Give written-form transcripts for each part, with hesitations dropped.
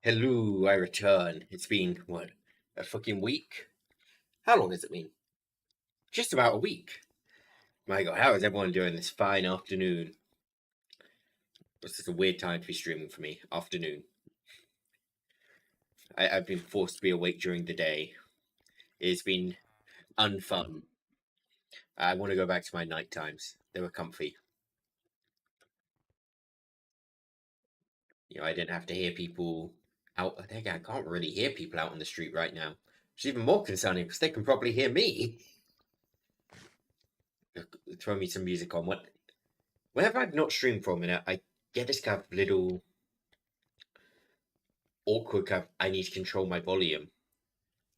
Hello, I return. It's been, what, a fucking week? How long has it been? Just about a week. My god, how is everyone doing this fine afternoon? This is a weird time to be streaming for me. Afternoon. I've been forced to be awake during the day. It's been unfun. I want to go back to my night times. They were comfy. I didn't have to hear people out. I think I can't really hear people out on the street right now. It's even more concerning because they can probably hear me. Throw me some music on. Whenever I've not streamed for a minute, I get this kind of little awkward kind of, I need to control my volume.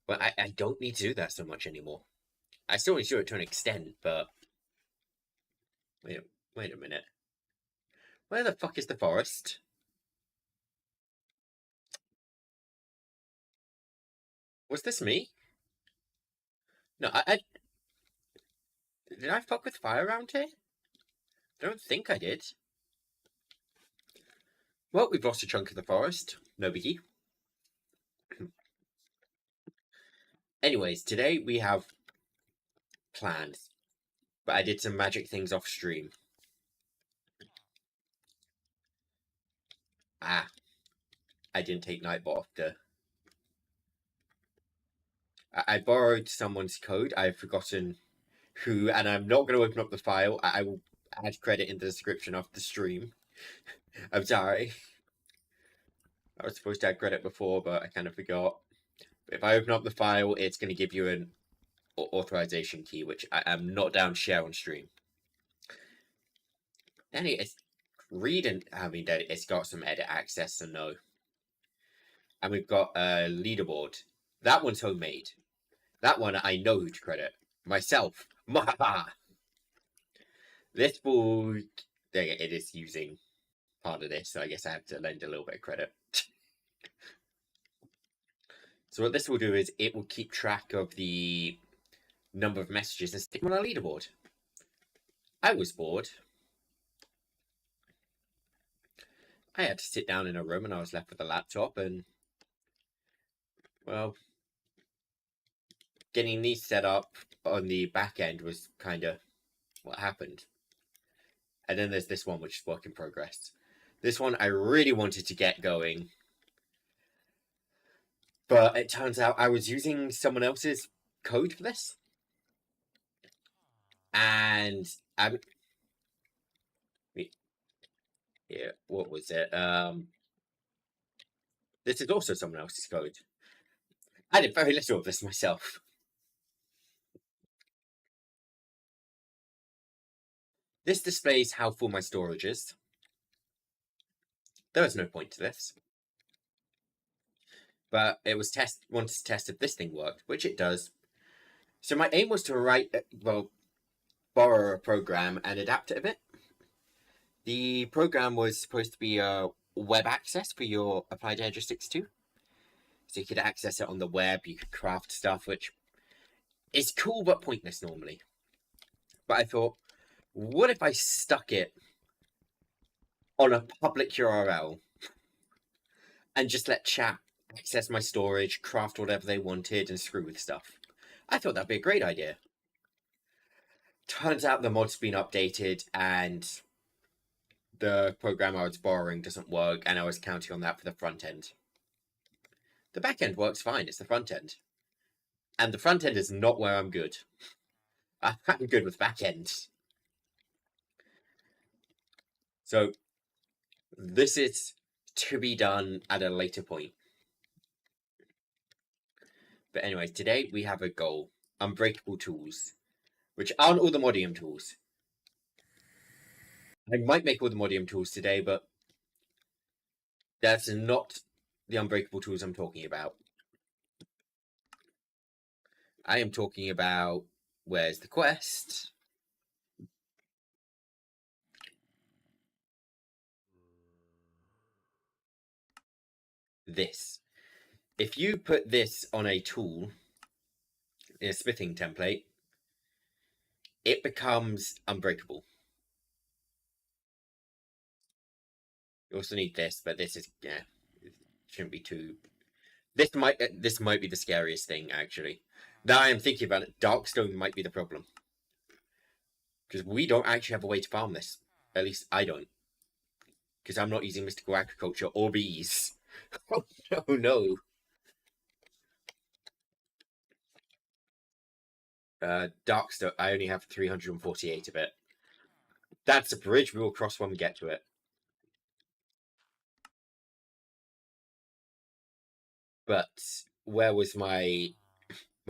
But I don't need to do that so much anymore. I still need to do it to an extent, but wait a minute. Where the fuck is the forest? Was this me? No, did I fuck with fire around here? I don't think I did. Well, we've lost a chunk of the forest. No biggie. Anyways, today we have plans. But I did some magic things off stream. I didn't take Nightbot off the... I borrowed someone's code. I've forgotten who, and I'm not going to open up the file. I will add credit in the description of the stream. I'm sorry. I was supposed to add credit before, but I kind of forgot. If I open up the file, it's going to give you an authorization key, which I am not down to share on stream. Anyway, it's it's got some edit access, so no. And we've got a leaderboard. That one's homemade. That one I know who to credit. Myself. This board, it is using part of this, so I guess I have to lend a little bit of credit. So what this will do is it will keep track of the number of messages and stick them on a leaderboard. I was bored. I had to sit down in a room and I was left with a laptop and, well, getting these set up on the back end was kind of what happened. And then there's this one, which is work in progress. This one I really wanted to get going, but it turns out I was using someone else's code for this. And yeah, what was it? This is also someone else's code. I did very little of this myself. This displays how full my storage is. There was no point to this. But it was wanted to test if this thing worked, which it does. So my aim was to borrow a program and adapt it a bit. The program was supposed to be a web access for your Applied Logistics 2. So you could access it on the web, you could craft stuff, which is cool but pointless normally. But I thought, what if I stuck it on a public URL and just let chat access my storage, craft whatever they wanted, and screw with stuff? I thought that'd be a great idea. Turns out the mod's been updated and the program I was borrowing doesn't work, and I was counting on that for the front end. The back end works fine, it's the front end. And the front end is not where I'm good. I'm good with back end. So this is to be done at a later point. But anyway, today we have a goal. Unbreakable tools. Which aren't all the Modium tools. I might make all the Modium tools today, but that's not the Unbreakable tools I'm talking about. I am talking about... Where's the quest? This. If you put this on a tool, in a smithing template, it becomes unbreakable. You also need this, but this is, yeah, shouldn't be too. This might be the scariest thing actually. Now I am thinking about it. Darkstone might be the problem because we don't actually have a way to farm this. At least I don't, because I'm not using mystical agriculture or bees. Oh no, no. Darkstone. I only have 348 of it. That's a bridge we will cross when we get to it. But where was my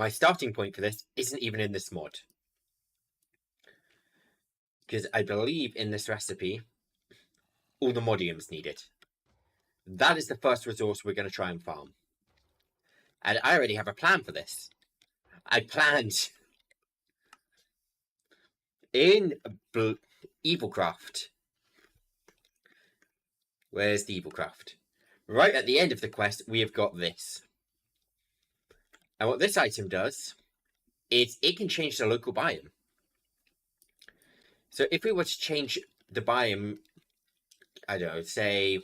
starting point for this? Isn't even in this mod, because I believe in this recipe all the modium's needed. That is the first resource we're going to try and farm. And I already have a plan for this. I planned in Evilcraft. Where's the Evilcraft? Right at the end of the quest, we have got this. And what this item does is it can change the local biome. So if we were to change the biome, I don't know, say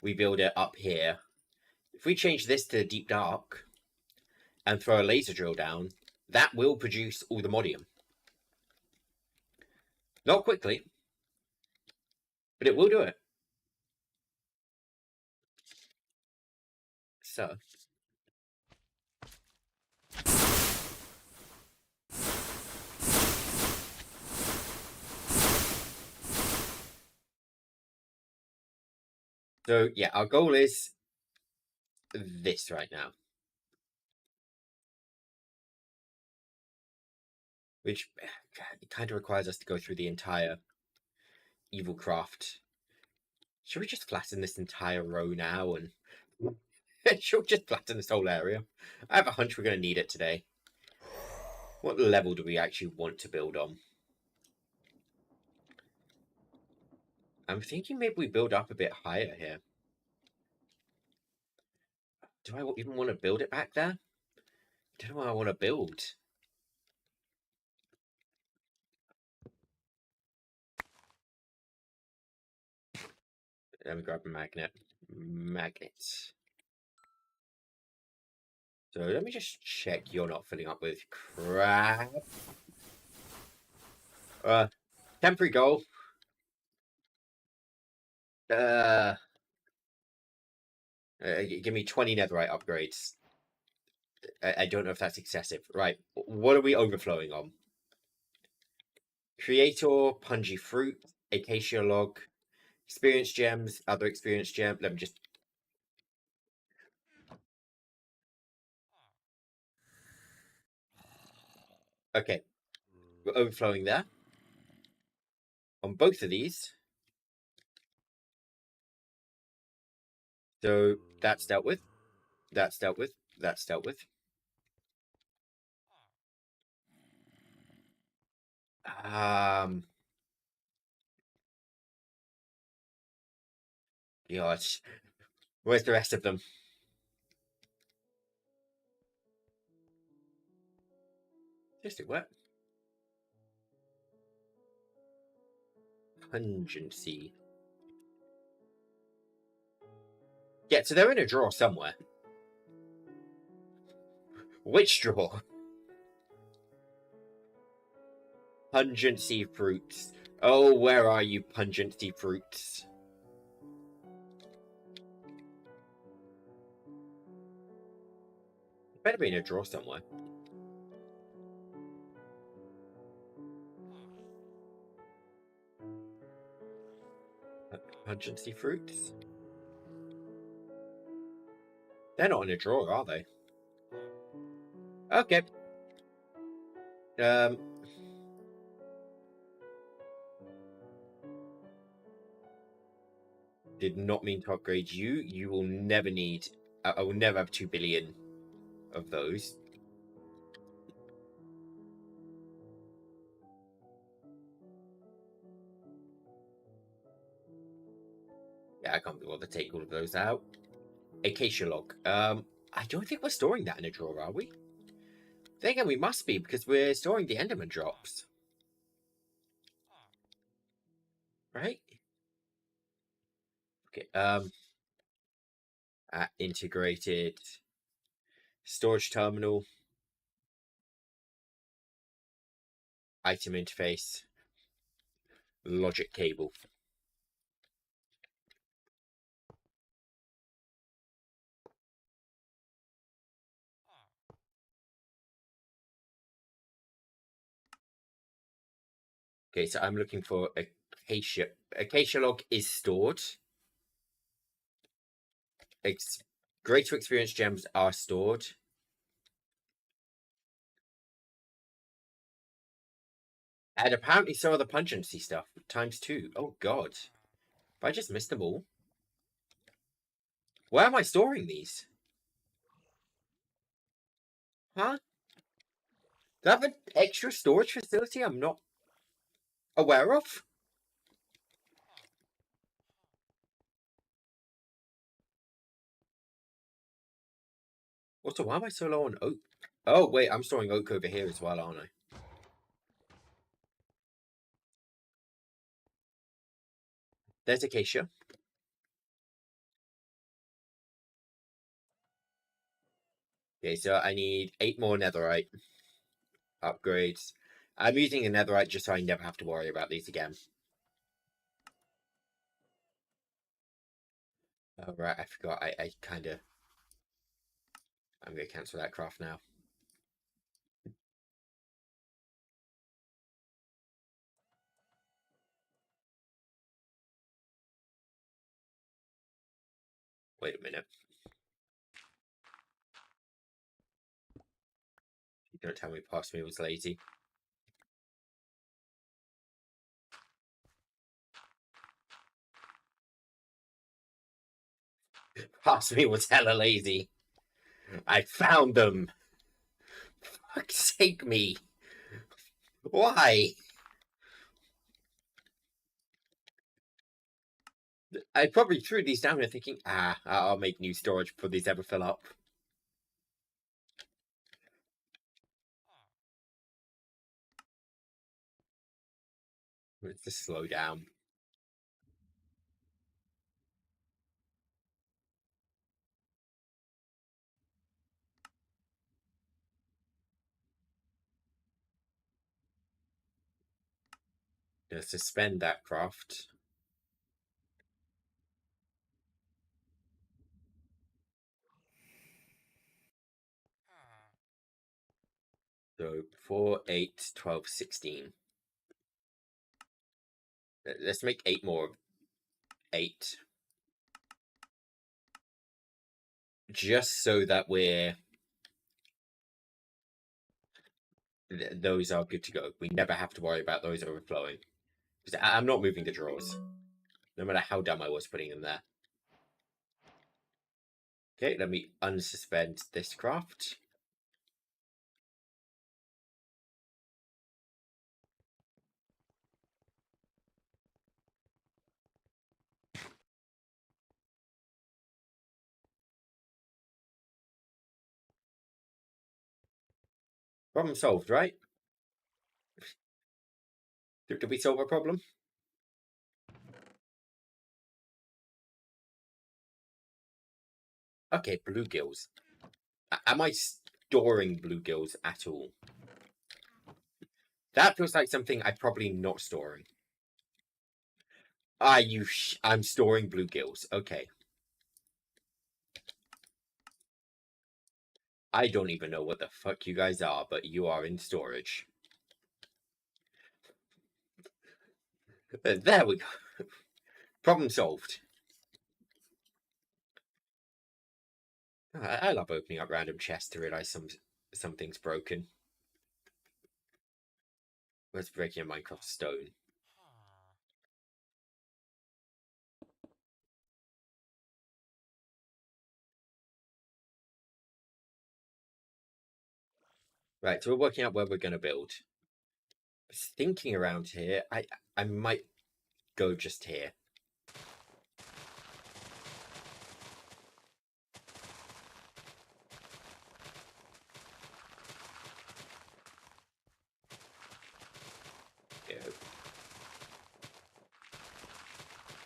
we build it up here. If we change this to Deep Dark and throw a laser drill down, that will produce all the modium. Not quickly, but it will do it. So, yeah, our goal is this right now. Which kind of requires us to go through the entire Evilcraft. Should we just flatten this entire row now and should we just flatten this whole area? I have a hunch we're going to need it today. What level do we actually want to build on? I'm thinking maybe we build up a bit higher here. Do I even want to build it back there? I don't know what I want to build. Let me grab a magnet. Magnet. So let me just check you're not filling up with crap. Temporary goal. Give me 20 netherite upgrades. I don't know if that's excessive. Right, what are we overflowing on? Creator, Pungy Fruit, Acacia Log, Experience Gems, other Experience Gem. Let me just... Okay, we're overflowing there. On both of these. So that's dealt with. That's dealt with. That's dealt with. Gosh. Where's the rest of them? Just it what? Pungency. Yeah, so they're in a drawer somewhere. Which drawer? Pungency fruits. Oh, where are you, pungency fruits? Better be in a drawer somewhere. Pungency fruits? They're not in a drawer, are they? Okay. Did not mean to upgrade you. You will never need... I will never have 2 billion of those. Yeah, I can't be bothered to take all of those out. Acacia log. I don't think we're storing that in a drawer, are we? Then again, we must be, because we're storing the Enderman drops. Right? Okay, Integrated storage terminal, item interface, logic cable. Okay, so I'm looking for Acacia. Acacia log is stored. Greater experience gems are stored. And apparently so are the pungency stuff, ×2. Oh god. Have I just missed them all? Where am I storing these? Huh? Do I have an extra storage facility I'm not aware of? Also, why am I so low on oak? Oh, wait, I'm storing oak over here as well, aren't I? There's acacia. Okay, so I need 8 more netherite upgrades. I'm using a netherite just so I never have to worry about these again. Oh, right, I forgot. I kind of... I'm going to cancel that craft now. Wait a minute. Don't tell me past me was lazy. Past me was hella lazy. I found them. Fuck's sake me. Why? I probably threw these down and thinking, I'll make new storage before these ever fill up. Let's just slow down. Just suspend that craft. So 4, 8, 12, 16. Let's make 8 more. 8. Just so that those are good to go. We never have to worry about those overflowing. Because I'm not moving the drawers. No matter how dumb I was putting them there. Okay, let me unsuspend this craft. Problem solved, right? Did we solve a problem? Okay, bluegills. Am I storing bluegills at all? That feels like something I'm probably not storing. I'm storing bluegills. Okay. I don't even know what the fuck you guys are, but you are in storage. There we go. Problem solved. I love opening up random chests to realize something's broken. Where's breaking a Minecraft stone? Right, so we're working out where we're going to build. Thinking around here, I might go just here.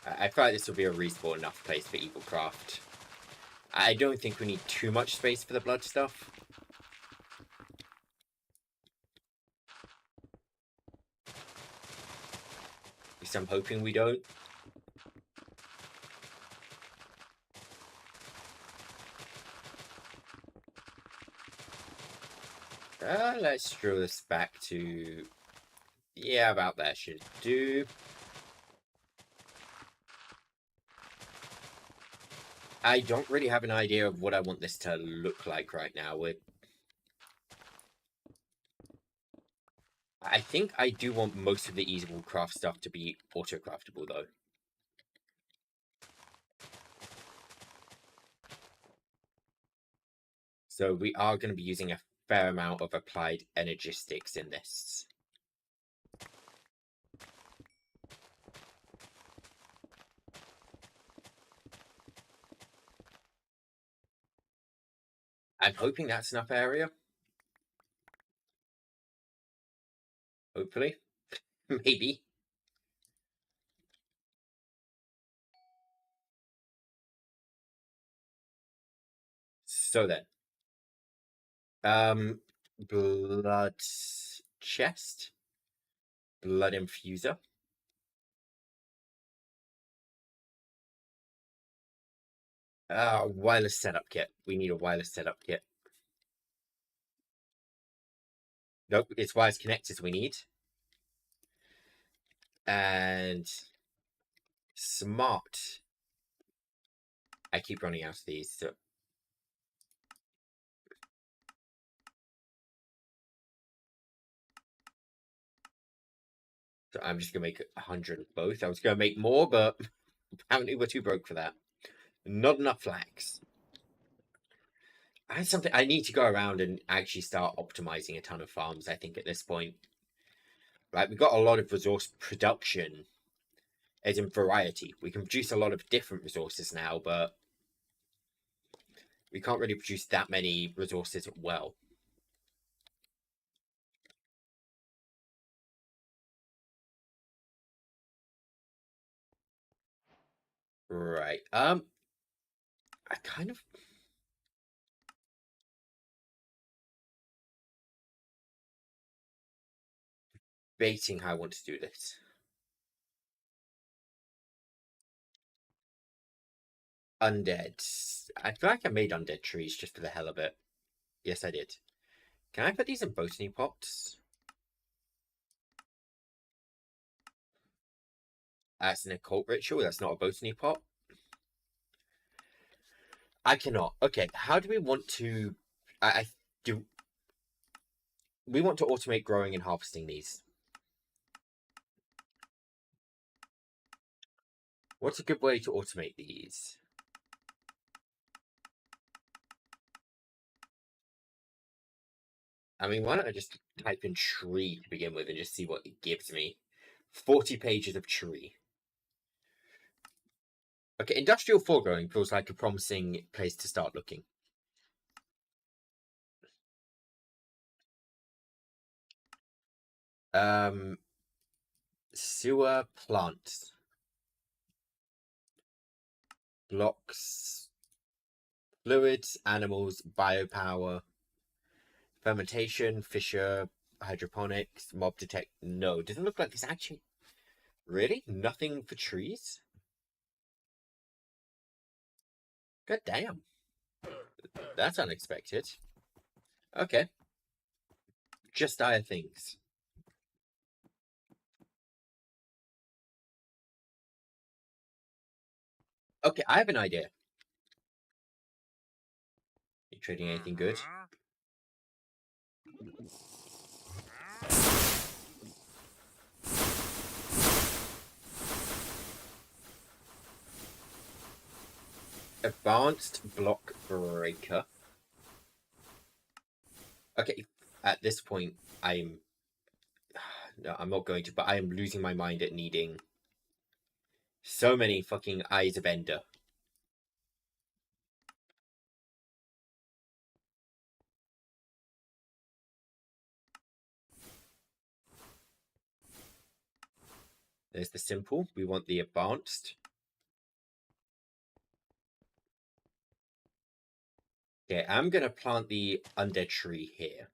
I feel like this will be a reasonable enough place for Evilcraft. I don't think we need too much space for the blood stuff. At least I'm hoping we don't. Let's draw this back to... Yeah, about there should do. I don't really have an idea of what I want this to look like right now. I think I do want most of the easable craft stuff to be auto-craftable, though. So we are going to be using a fair amount of applied energistics in this. I'm hoping that's enough area. Hopefully. Maybe. So then. Blood chest. Blood infuser. Wireless setup kit. We need a wireless setup kit. Nope, it's wireless connectors we need. And smart. I keep running out of these, so I'm just gonna make 100 of both. I was gonna make more, but apparently we're too broke for that. Not enough flax. I something I need to go around and actually start optimizing a ton of farms, I think, at this point. Right, we've got a lot of resource production, as in variety. We can produce a lot of different resources now, but we can't really produce that many resources well. Right. I kind of debating how I want to do this. Undead. I feel like I made undead trees just for the hell of it. Yes, I did. Can I put these in botany pots? That's an occult ritual. That's not a botany pot. I cannot. Okay, how do we want to... I do... We want to automate growing and harvesting these. What's a good way to automate these? I mean, why don't I just type in tree to begin with and just see what it gives me? 40 pages of tree. Okay, industrial foregrowing feels like a promising place to start looking. Sewer plants. Blocks. Fluids, animals, biopower. Fermentation, fissure, hydroponics, mob detect. No, doesn't look like this actually. Really? Nothing for trees? God damn. That's unexpected. Okay. Just dire things. Okay, I have an idea. You trading anything good? Advanced block breaker. Okay, at this point, I'm... No, I'm not going to, but I am losing my mind at needing so many fucking Eyes of Ender. There's the simple. We want the advanced. Okay, I'm gonna plant the undead tree here.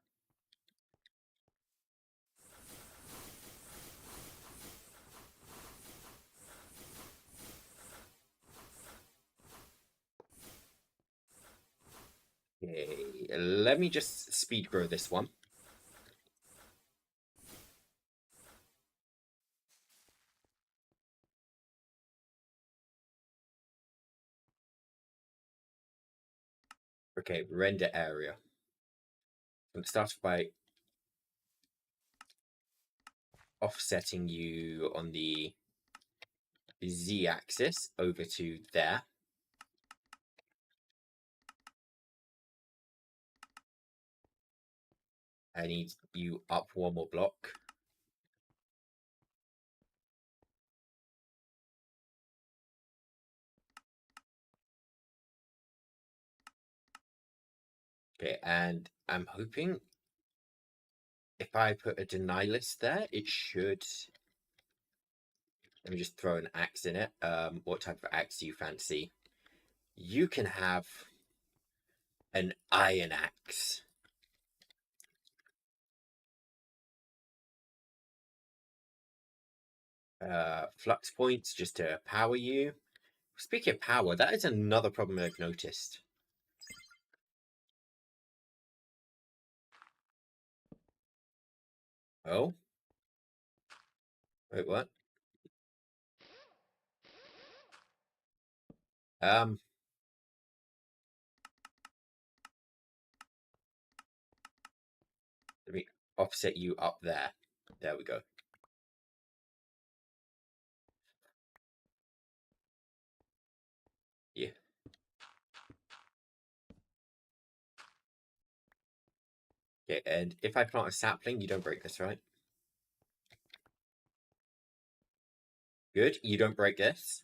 Okay, let me just speed grow this one. Okay, render area. I'm gonna start by offsetting you on the z-axis over to there. I need you up one more block. Okay, and I'm hoping if I put a deny list there, it should. Let me just throw an axe in it. What type of axe do you fancy? You can have an iron axe. Flux points just to power you. Speaking of power, that is another problem I've noticed. Oh? Wait, what? Um, let me offset you up there. There we go. Yeah. Okay, and if I plant a sapling, you don't break this, right? Good, you don't break this.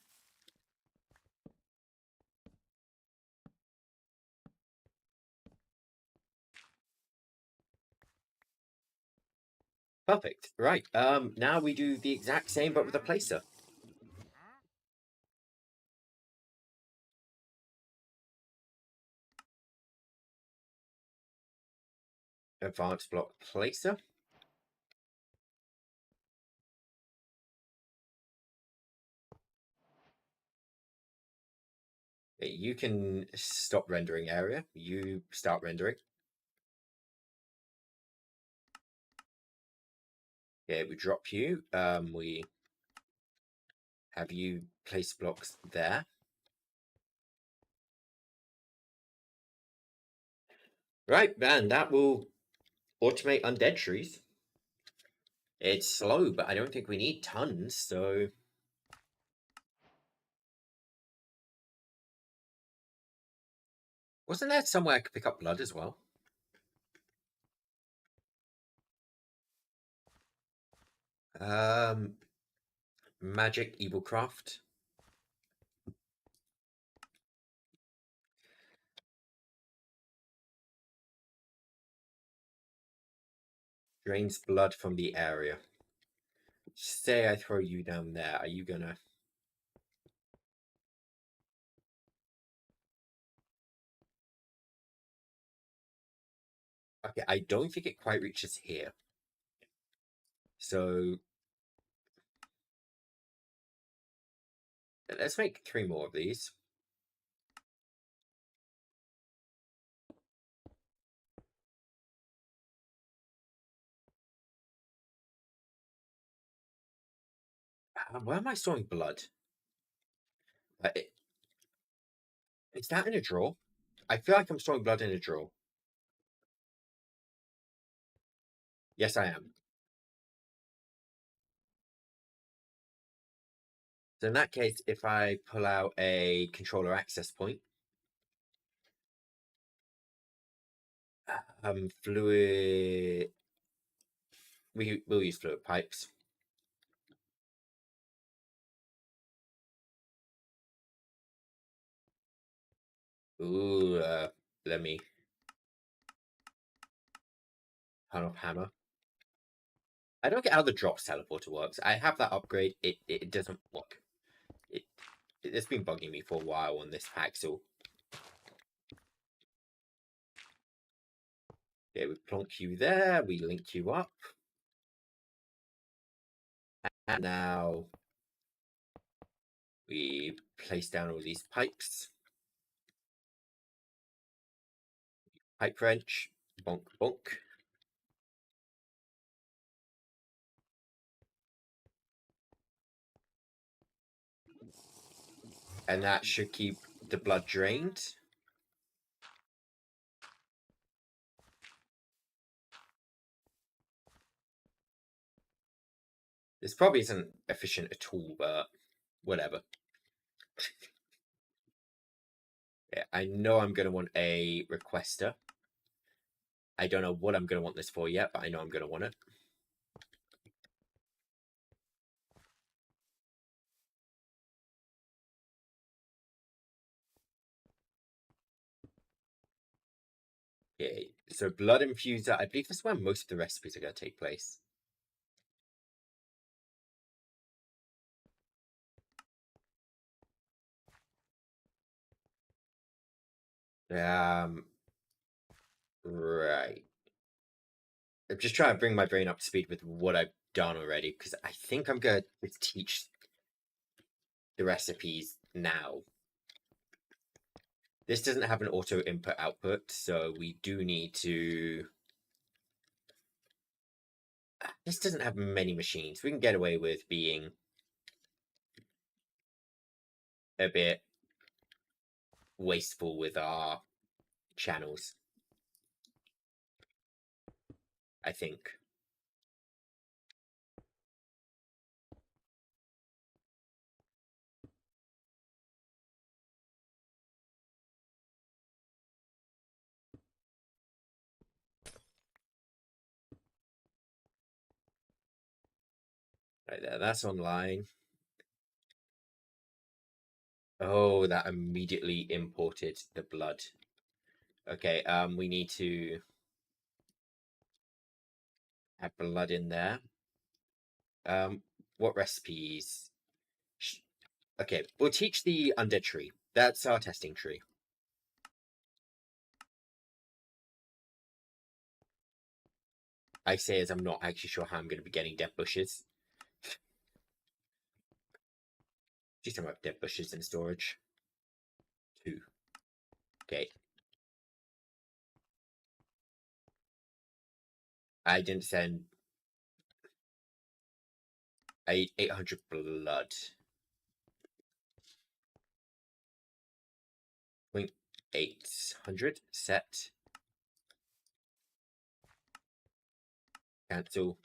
Perfect. Right. Now we do the exact same but with a placer. Advanced block placer. You can stop rendering area. You start rendering. Okay, we drop you. We have you place blocks there. Right, man, that will automate undead trees. It's slow, but I don't think we need tons, so... Wasn't there somewhere I could pick up blood as well? Um, Magic Evilcraft. Drains blood from the area. Say I throw you down there, are you gonna... Okay, I don't think it quite reaches here. So... Let's make 3 more of these. Where am I storing blood? Uh, is that in a drawer? I feel like I'm storing blood in a drawer. Yes, I am. So in that case, if I pull out a controller access point, fluid, we'll use fluid pipes. Ooh, let me turn off hammer. I don't get how the drops teleporter works. I have that upgrade. It doesn't work. It's been bugging me for a while on this pack, so Okay, we plonk you there, we link you up. And now we place down all these pipes. Pipe wrench, bonk, bonk. And that should keep the blood drained. This probably isn't efficient at all, but whatever. Yeah, I know I'm going to want a requester. I don't know what I'm going to want this for yet, but I know I'm going to want it. Okay, so blood infuser. I believe this is where most of the recipes are going to take place. Right. I'm just trying to bring my brain up to speed with what I've done already, because I think I'm going to teach the recipes now. This doesn't have an auto input output, so we do need to... This doesn't have many machines. We can get away with being a bit wasteful with our channels, I think. Right there, that's online. Oh, that immediately imported the blood. Okay, we need to have blood in there. What recipes? Okay, we'll teach the undead tree. That's our testing tree. I say as I'm not actually sure how I'm going to be getting dead bushes. Just talking about dead bushes in storage. 2. Okay. I didn't send... I need 800 blood. 800. Set. Cancel.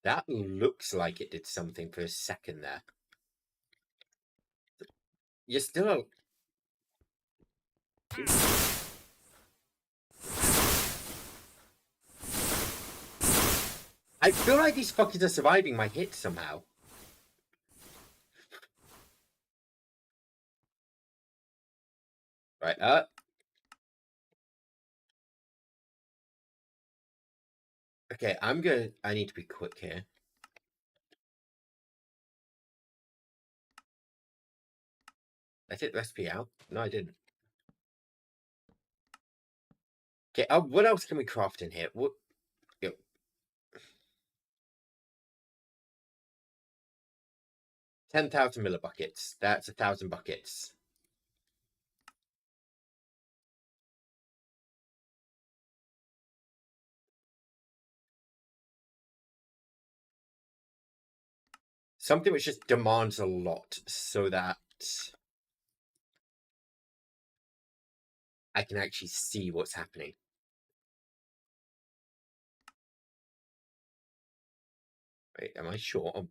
That looks like it did something for a second there. You're still... I feel like these fuckers are surviving my hit somehow. Right, okay, I need to be quick here. I took the recipe out. No, I didn't. Okay, what else can we craft in here? What? Yo. 10,000 millibuckets. That's 1,000 buckets. Something which just demands a lot so that I can actually see what's happening. Wait, am I sure? Oh.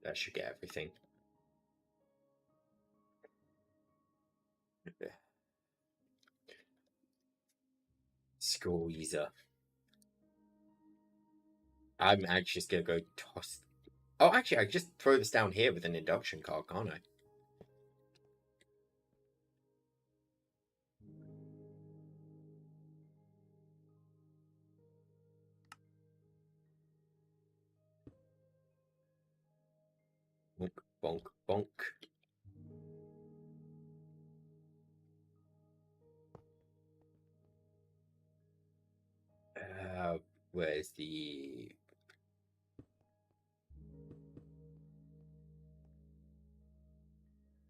That should get everything. Squeezer. I'm actually just gonna go toss. Oh, actually, I can just throw this down here with an induction card, can't I? Bonk, bonk, bonk. Where's the...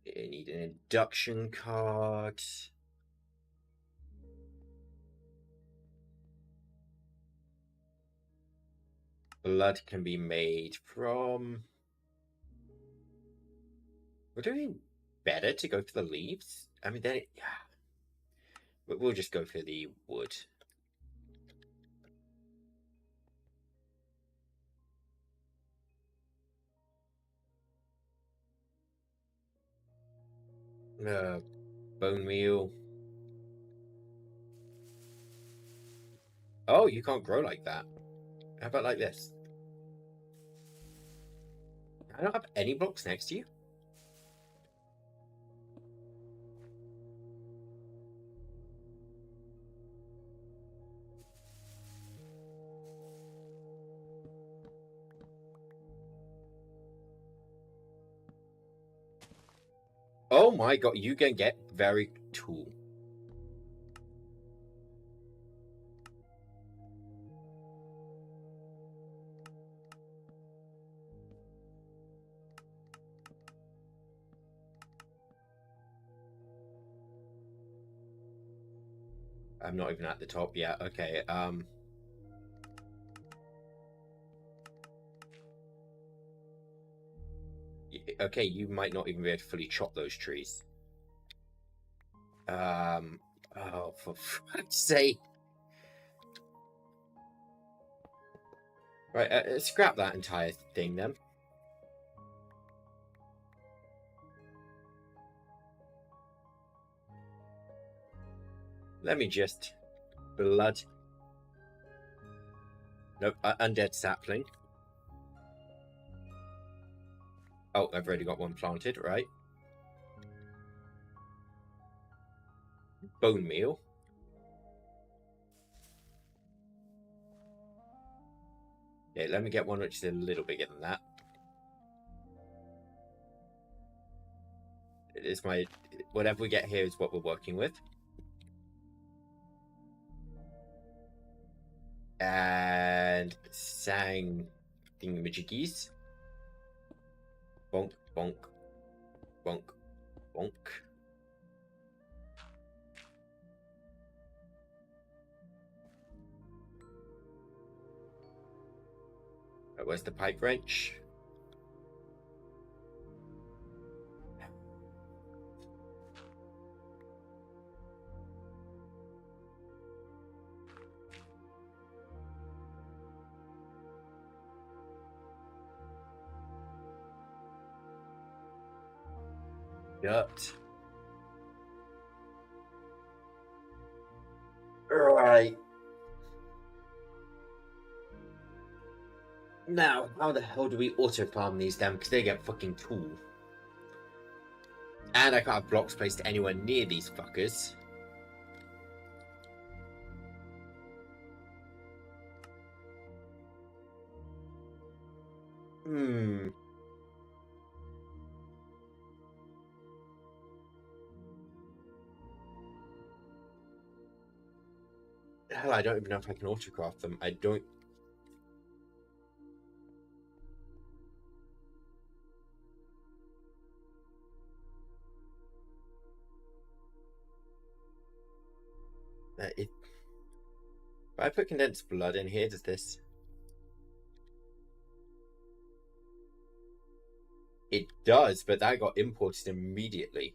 I need an induction card. Blood can be made from... Would it be better to go for the leaves? I mean, then... Yeah. But we'll just go for the wood. Bone meal. Oh, you can't grow like that. How about like this? I don't have any blocks next to you. Oh my god, you can get very tall. I'm not even at the top yet. Okay, okay, you might not even be able to fully chop those trees. Oh, for fuck's sake. Right, scrap that entire thing then. Let me just... Blood. Nope, undead sapling. Oh, I've already got one planted, right? Bone meal. Yeah, let me get one which is a little bigger than that. It is my... Whatever we get here is what we're working with. And... Sang... Thingamajiggies. Bonk, bonk. Bonk, bonk. Where's the pipe wrench? Dirt. Right. Now, how the hell do we auto farm these then? Because they get fucking tall. And I can't have blocks placed anywhere near these fuckers. Hell, I don't even know if I can autocraft them. I don't... If I put condensed blood in here, does this... It does, but that got imported immediately.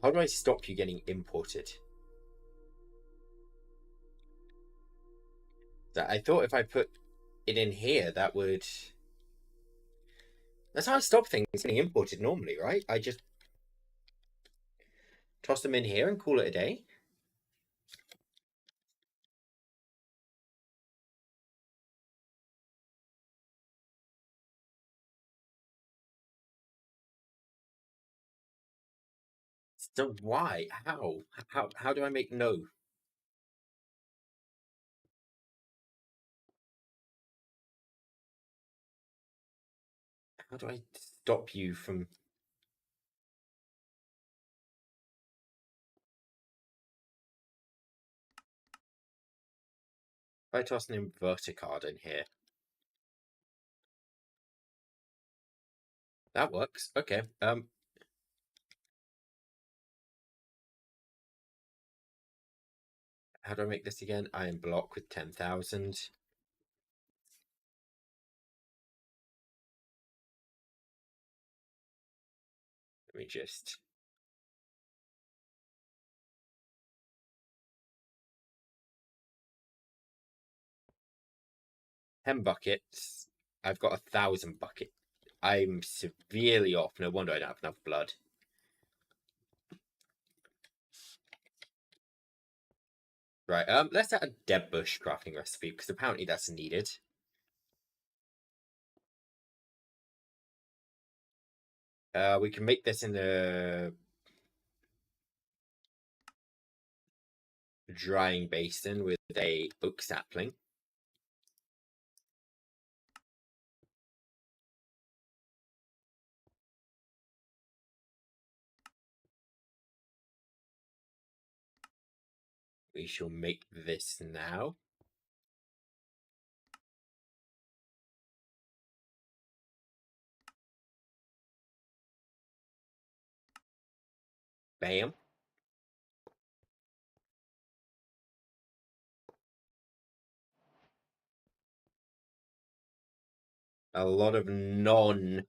How do I stop you getting imported? I thought if I put it in here, that would... That's how I stop things getting imported normally, right? I just toss them in here and call it a day. So why? How? How do I make no? How do I stop you from... If I toss an inverter card in here. That works. Okay. How do I make this again? I am block with 10,000. Let me just... 10 buckets. I've got 1,000 buckets. I'm severely off. No wonder I don't have enough blood. Right, let's add a dead bush crafting recipe, because apparently that's needed. We can make this in a drying basin with a oak sapling. We shall make this now. Bam. A lot of non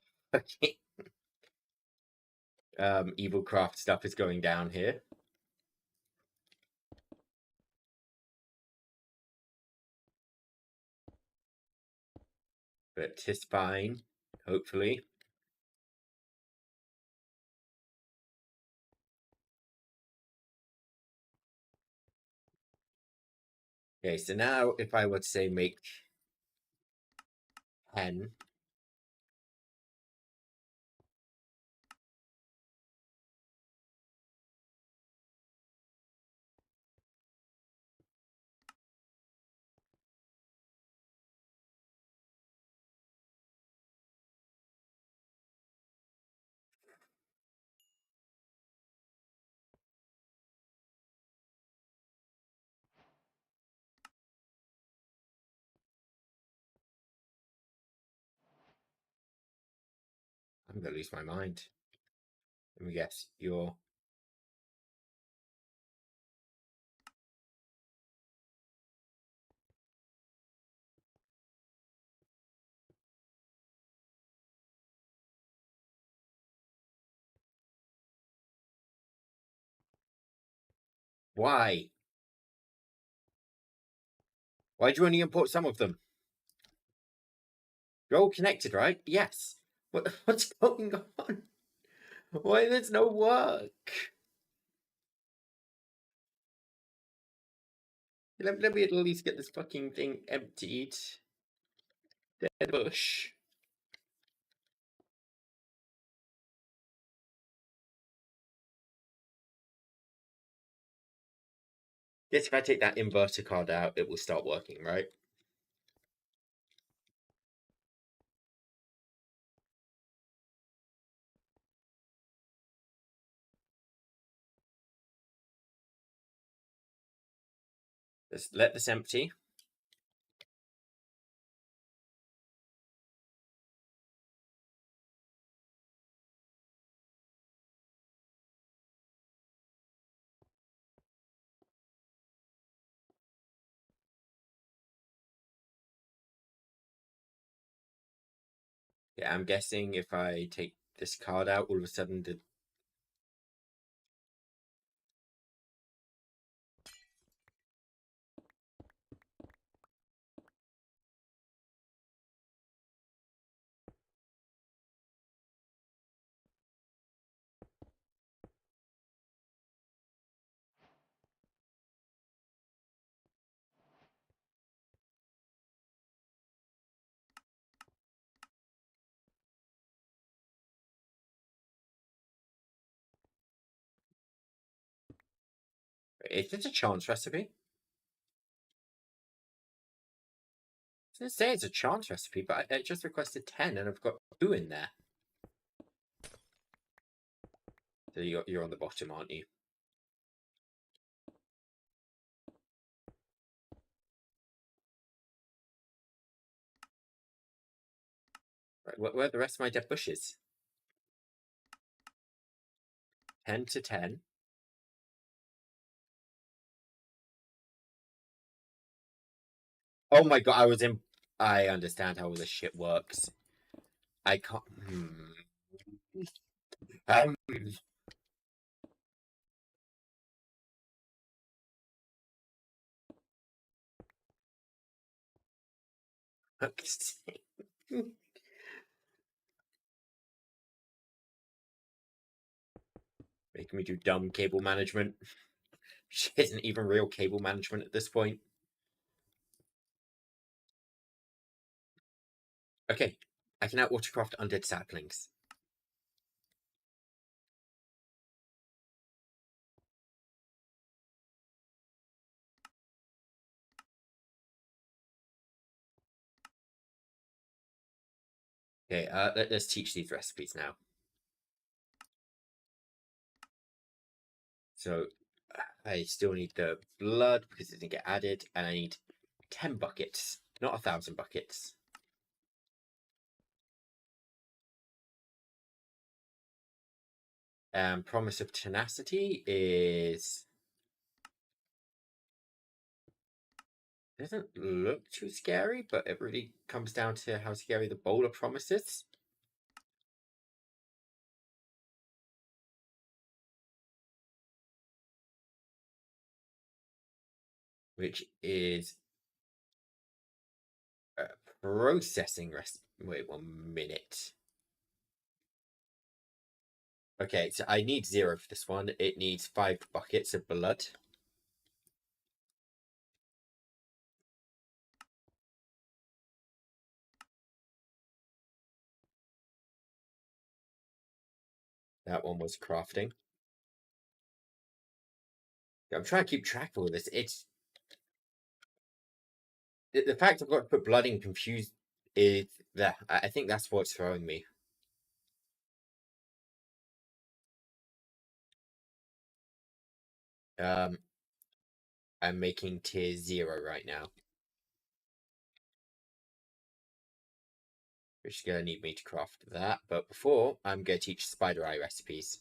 evil craft stuff is going down here. But 'tis fine, hopefully. Okay, so now if I were to say make 10, I'm gonna lose my mind. Let me guess, you're... Why? Why'd you only import some of them? You're all connected, right? Yes. What's going on? Why there's no work? Let me at least get this fucking thing emptied. Dead bush. Yes, if I take that inverter card out, it will start working, right? Let's let this empty. Yeah, I'm guessing if I take this card out, all of a sudden the... Is this a chance recipe? I was gonna say it's a chance recipe, but I just requested 10 and I've got 2 in there. So you're on the bottom, aren't you? Right, where are the rest of my dead bushes? 10 to 10. Oh my god, I understand how all this shit works. I can't. Um, making me do dumb cable management. Which isn't even real cable management at this point. Okay, I can now autocraft undead saplings. Okay, let's teach these recipes now. So I still need the blood because it didn't get added, and I need 10 buckets, not 1,000 buckets. Promise of tenacity is doesn't look too scary, but it really comes down to how scary the bowl of promise is. Which is processing rest. Wait 1 minute. Okay, so I need 0 for this one. It needs 5 buckets of blood. That one was crafting. I'm trying to keep track of all this. It's the fact I've got to put blood in confused is that I think that's what's throwing me. I'm making tier 0 right now, which is gonna need me to craft that. But before, I'm gonna teach spider eye recipes.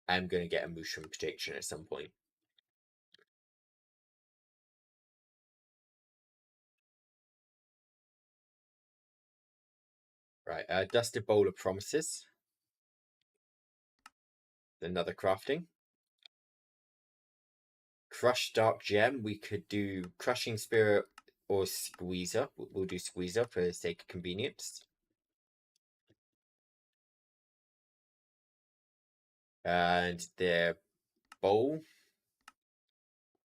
I'm gonna get a mushroom prediction at some point. Right, dusted bowl of promises. Another crafting. Crushed dark gem. We could do crushing spirit or squeezer. We'll do squeezer for the sake of convenience. And the bowl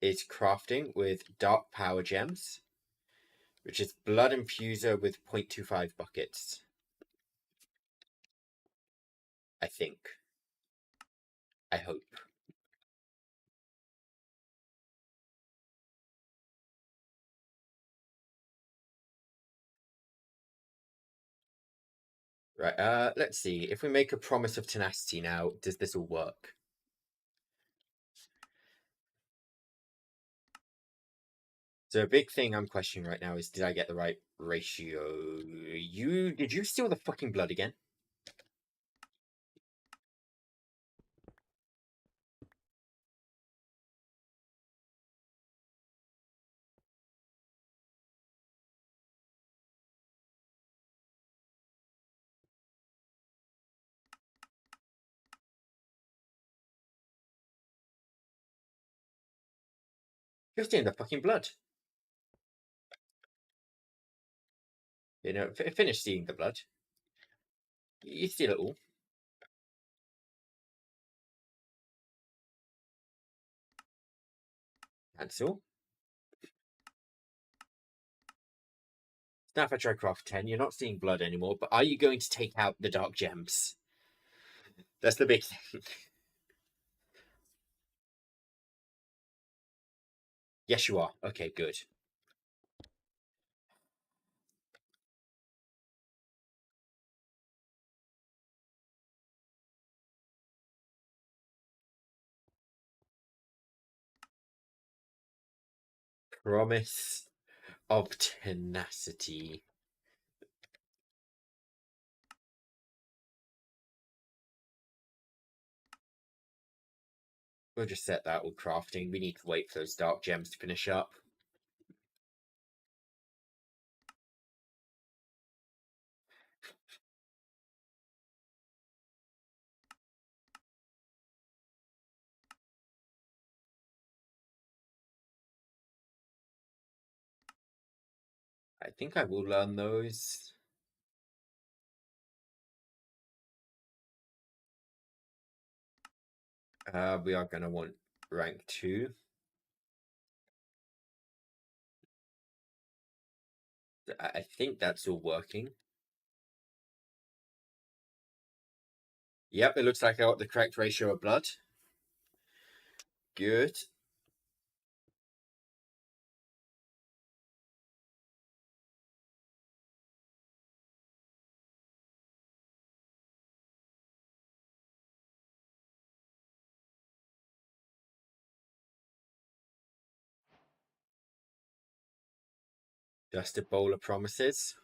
is crafting with dark power gems, which is blood infuser with 0.25 buckets. I think. I hope. Right, let's see. If we make a promise of tenacity now, does this all work? So a big thing I'm questioning right now is did I get the right ratio? Did you steal the fucking blood again? You're stealing the fucking blood. You know, finish stealing the blood. You steal it all. Cancel. Now if I try craft 10, you're not seeing blood anymore, but are you going to take out the dark gems? That's the big thing. Yes, you are. Okay, good. Promise of tenacity. We'll just set that all crafting. We need to wait for those dark gems to finish up. I think I will learn those. We are going to want rank 2. I think that's all working. Yep, it looks like I got the correct ratio of blood. Good. Just a bowl of promises.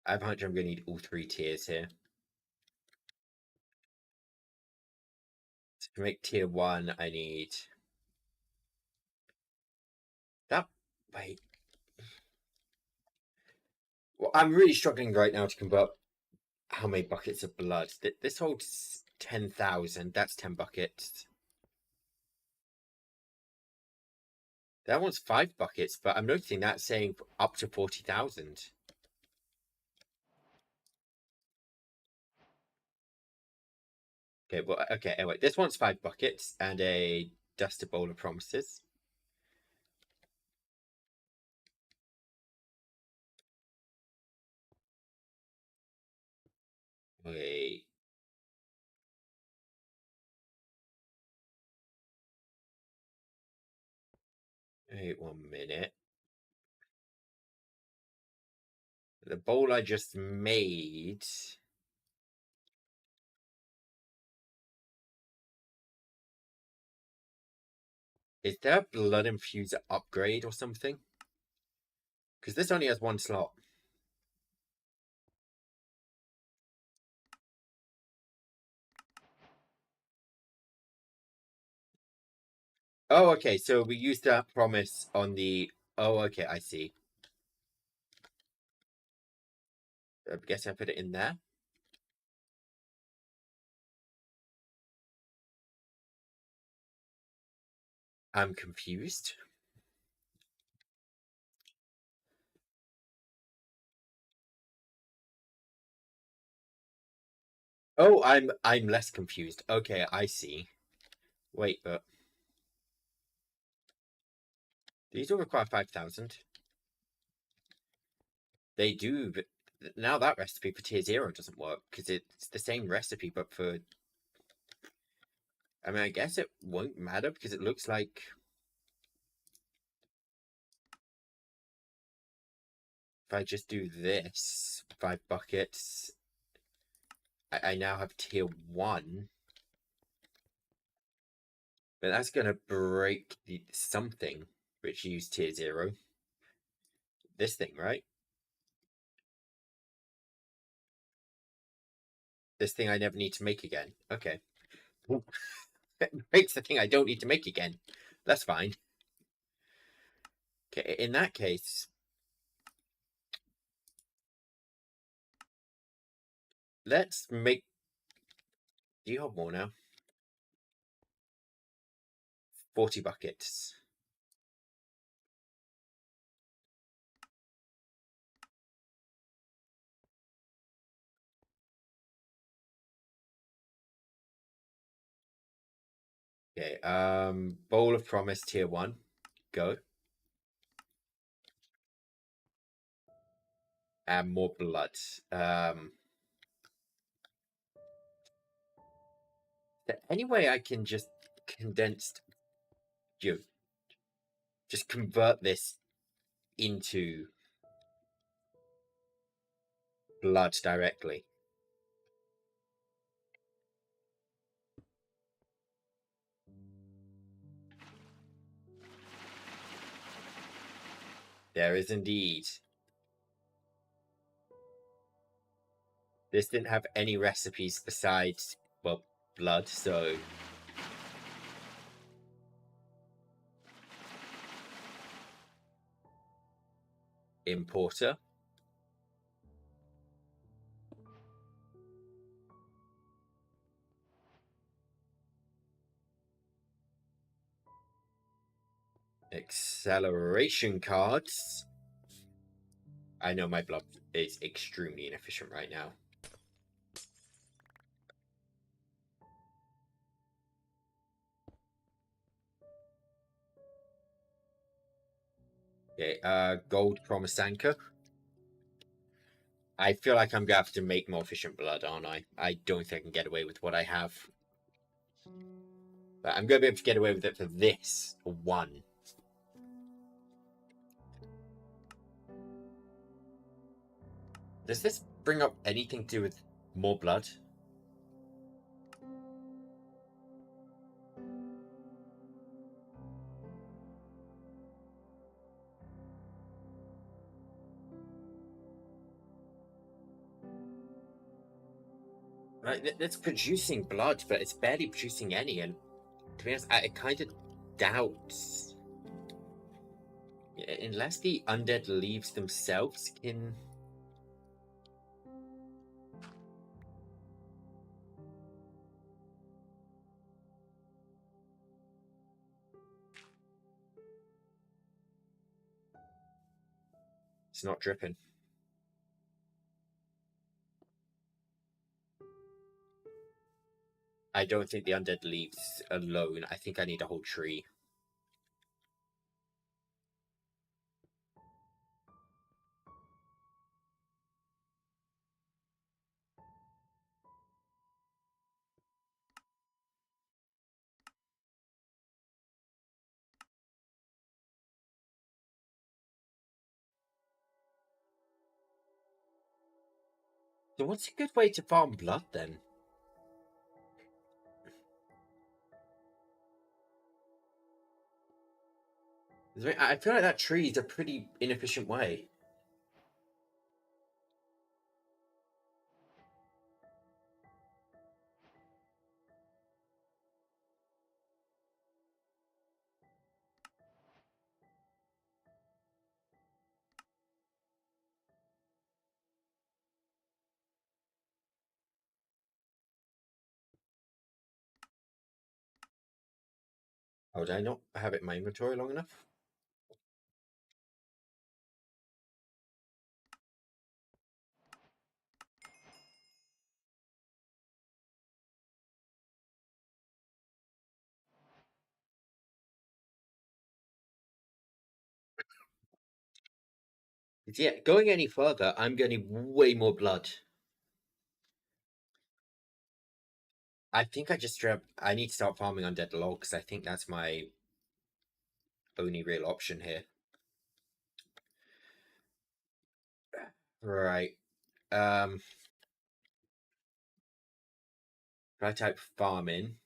I have a hunch I'm going to need all 3 tiers here. So to make tier 1, I need that. Wait. Well, I'm really struggling right now to convert how many buckets of blood. This holds 10,000. That's 10 buckets. That one's 5 buckets, but I'm noticing that saying up to 40,000. Okay, well, okay, anyway, this one's 5 buckets and a dusted bowl of promises. Wait. Wait 1 minute. The bowl I just made. Is there a blood infuser upgrade or something? Because this only has 1 slot. Oh, okay, so we used that promise on the... Oh, okay, I see. I guess I put it in there. I'm confused. Oh, I'm less confused. Okay, I see. Wait, but these all require 5,000. They do, but now that recipe for tier 0 doesn't work because it's the same recipe, but for... I mean, I guess it won't matter because it looks like... If I just do this, 5 buckets, I now have tier 1. But that's going to break something which used tier 0. This thing, right? This thing I never need to make again. Okay. It breaks the thing I don't need to make again. That's fine. Okay, in that case... Let's make... Do you have more now? 40 buckets. Okay, Bowl of Promise tier 1. Go. And more blood. Any way I can just condensed you just convert this into blood directly. There is indeed. This didn't have any recipes besides, well, blood, so importer. Acceleration cards. I know my blood is extremely inefficient right now. Okay, gold promise anchor. I feel like I'm gonna have to make more efficient blood, aren't I? I don't think I can get away with what I have. But I'm gonna be able to get away with it for this one. Does this bring up anything to do with more blood? Like, it's producing blood, but it's barely producing any, and to be honest, I kind of doubt. Unless the undead leaves themselves can. It's not dripping. I don't think the undead leaves alone. I think I need a whole tree. So what's a good way to farm blood then? I feel like that tree is a pretty inefficient way. Oh, did I not have it in my inventory long enough? Yeah, going any further, I'm getting way more blood. I think I just I need to start farming undead logs. I think that's my only real option here. Right. If I type farming,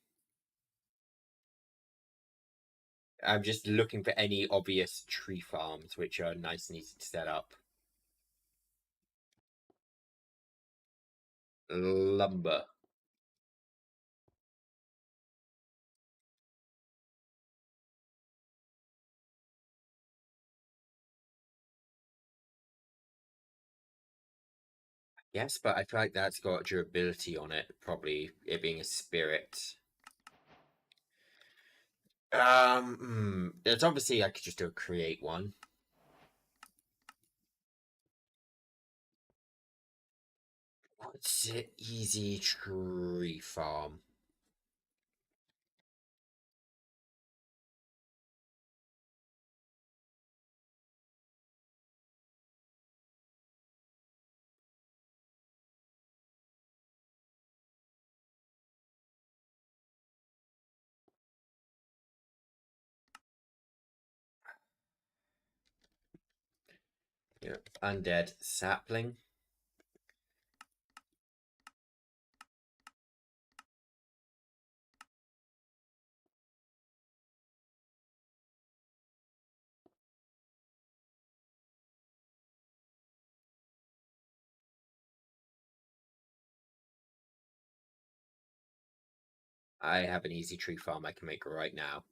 I'm just looking for any obvious tree farms which are nice and easy to set up. Lumber. Yes, but I feel like that's got durability on it, probably it being a spirit. It's obviously I could just do a create one. What's it? Easy tree farm. Undead sapling. I have an easy tree farm I can make right now.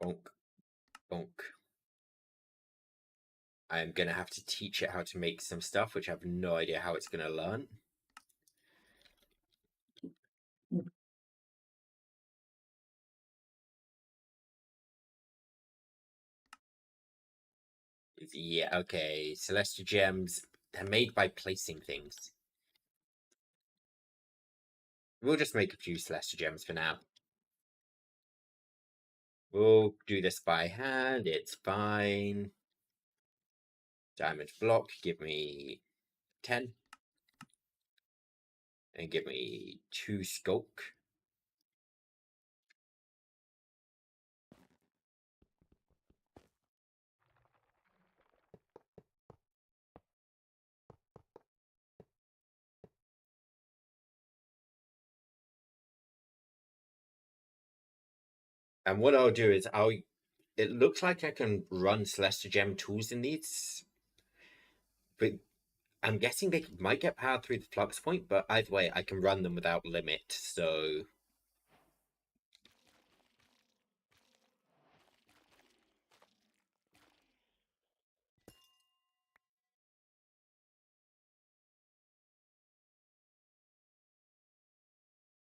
Bonk, bonk. I'm gonna have to teach it how to make some stuff, which I have no idea how it's gonna learn. Yeah, okay. Celestial gems, they're made by placing things. We'll just make a few celestial gems for now. We'll do this by hand, it's fine. Diamond block, give me 10. And give me 2 skulk. And what I'll do is it looks like I can run celestial gem tools in these, but I'm guessing they might get powered through the flux point, but either way, I can run them without limit, so...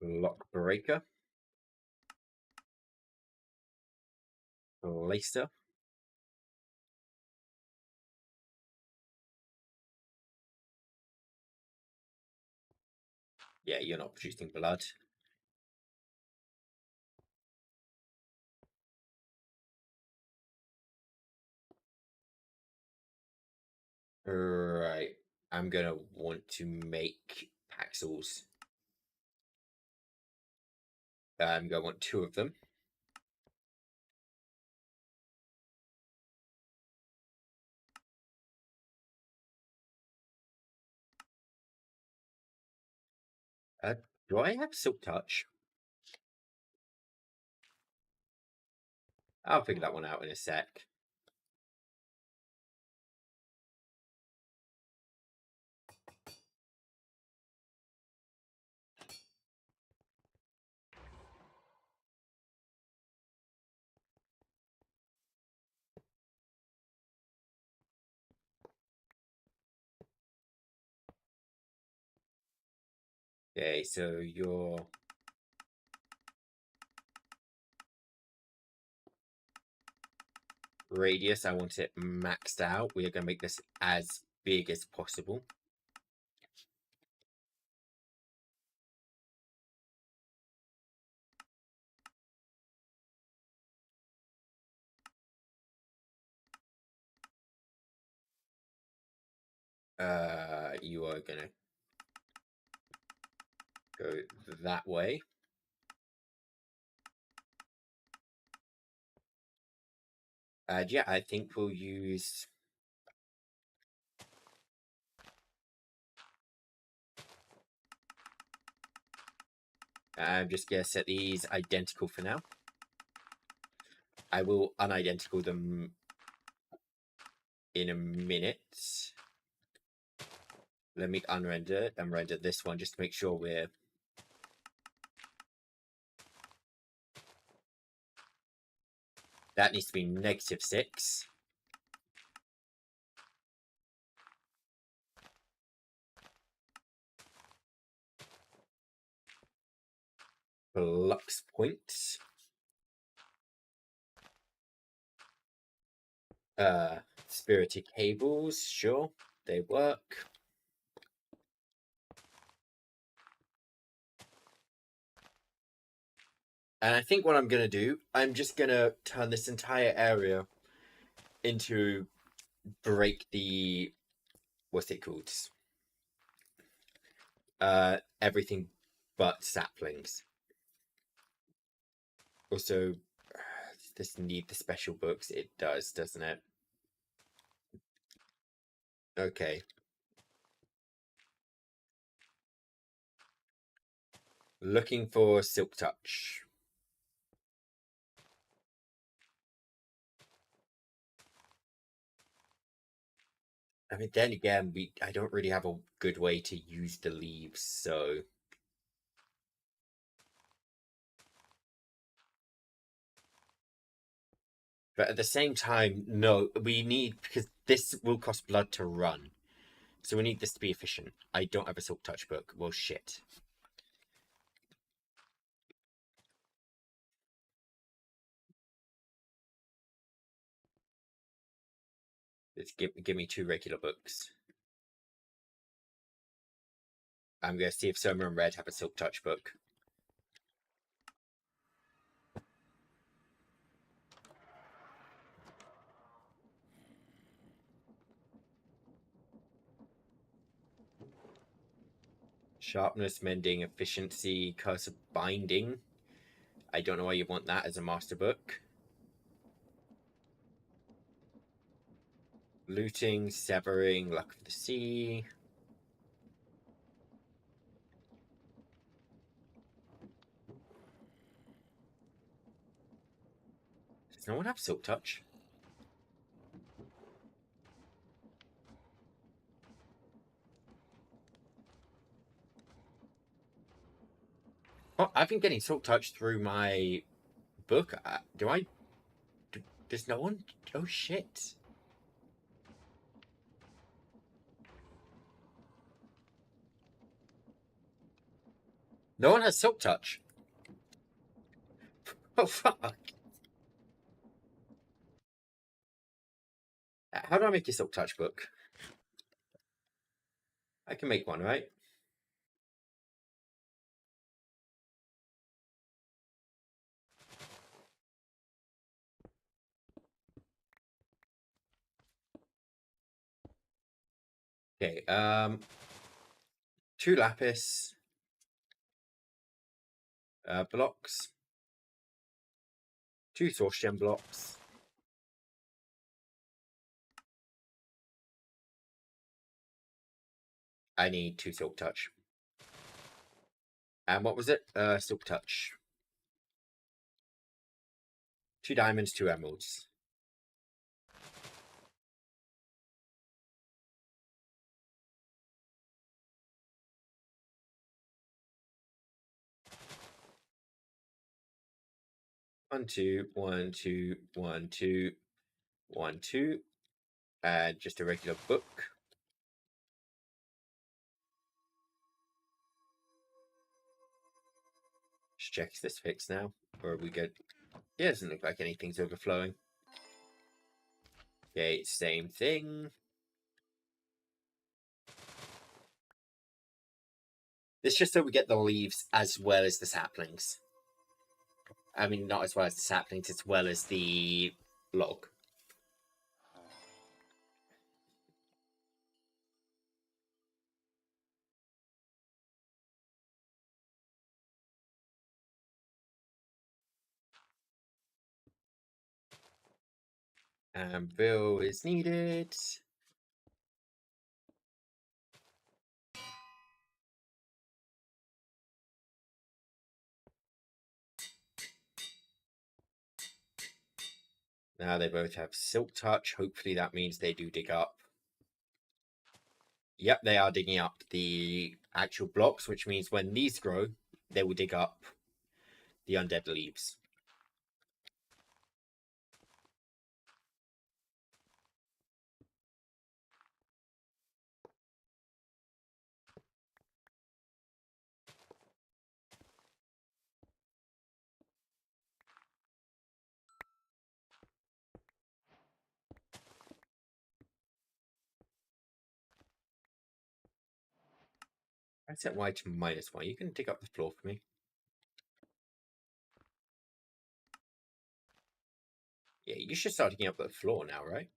Lock breaker. Lacer. Yeah, you're not producing blood. Right. I'm gonna want to make paxels. I'm gonna want 2 of them. Do I have silk touch? I'll figure that one out in a sec. Okay, so your radius, I want it maxed out. We are going to make this as big as possible. You are going to go that way. Yeah, I think we'll use... I'm just going to set these identical for now. I will unidentical them in a minute. Let me unrender it and render this one just to make sure we're... That needs to be -6. Flux points. Spirited cables, sure, they work. And I think what I'm going to do, I'm just going to turn this entire area into break the... What's it called? everything but saplings. Also, does this need the special books? It does, doesn't it? Okay. Looking for Silk Touch. I mean, then again, I don't really have a good way to use the leaves, so. But at the same time, no, we need, because this will cost blood to run. So we need this to be efficient. I don't have a Silk Touch book. Well, shit. Give me 2 regular books. I'm going to see if Soma and Red have a Silk Touch book. Sharpness, Mending, Efficiency, Curse of Binding. I don't know why you want that as a master book. Looting, Severing, Luck of the Sea. Does no one have Silk Touch? Oh, I've been getting Silk Touch through my book. Does no one? Oh shit. No one has Silk Touch. Oh fuck. How do I make a Silk Touch book? I can make one, right? Okay, 2 lapis blocks, 2 source gem blocks. I need 2 Silk Touch. And what was it? Silk Touch. 2 diamonds, 2 emeralds. One, two, 1, 2, 1, 2, 1, 2. And just a regular book. Just check, is this fixed now? Or are we good? Yeah, doesn't look like anything's overflowing. Okay, same thing. It's just so we get the leaves as well as the saplings. I mean, not as well as the saplings, as well as the log. Bill is needed. Now they both have Silk Touch. Hopefully that means they do dig up. Yep, they are digging up the actual blocks, which means when these grow, they will dig up the undead leaves. I set Y to -1. You can dig up the floor for me. Yeah, you should start digging up the floor now, right?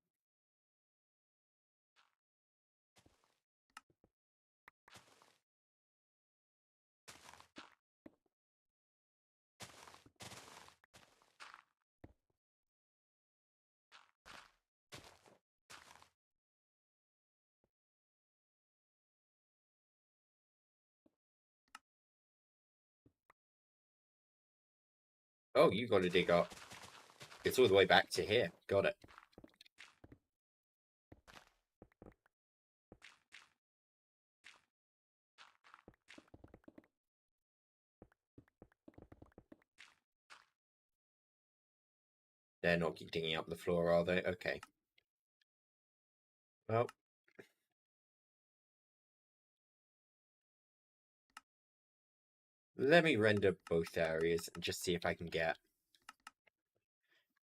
Oh, you got to dig up. It's all the way back to here. Got it. They're not digging up the floor, are they? Okay. Well, let me render both areas and just see if I can get...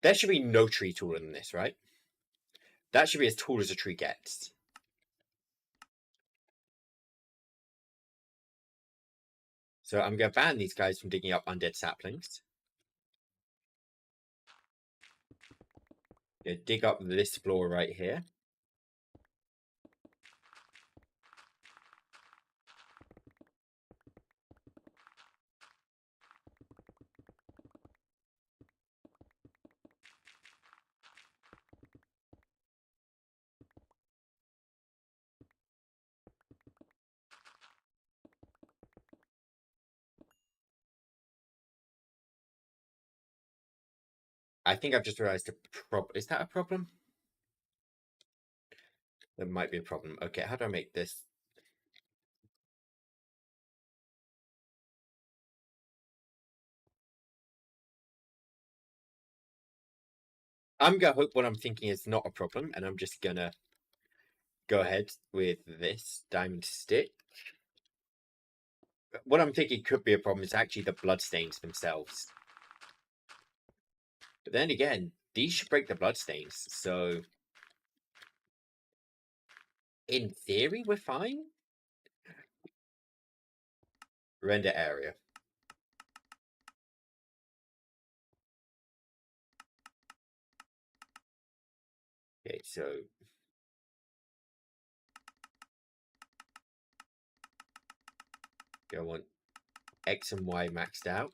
There should be no tree taller than this, right? That should be as tall as a tree gets. So I'm going to ban these guys from digging up undead saplings. Dig up this floor right here. I think I've just realized a problem. Is that a problem? That might be a problem. Okay, how do I make this? I'm gonna hope what I'm thinking is not a problem, and I'm just gonna go ahead with this diamond stick. What I'm thinking could be a problem is actually the bloodstains themselves. But then again, these should break the bloodstains, so in theory we're fine. Render area. Okay, so I want X and Y maxed out,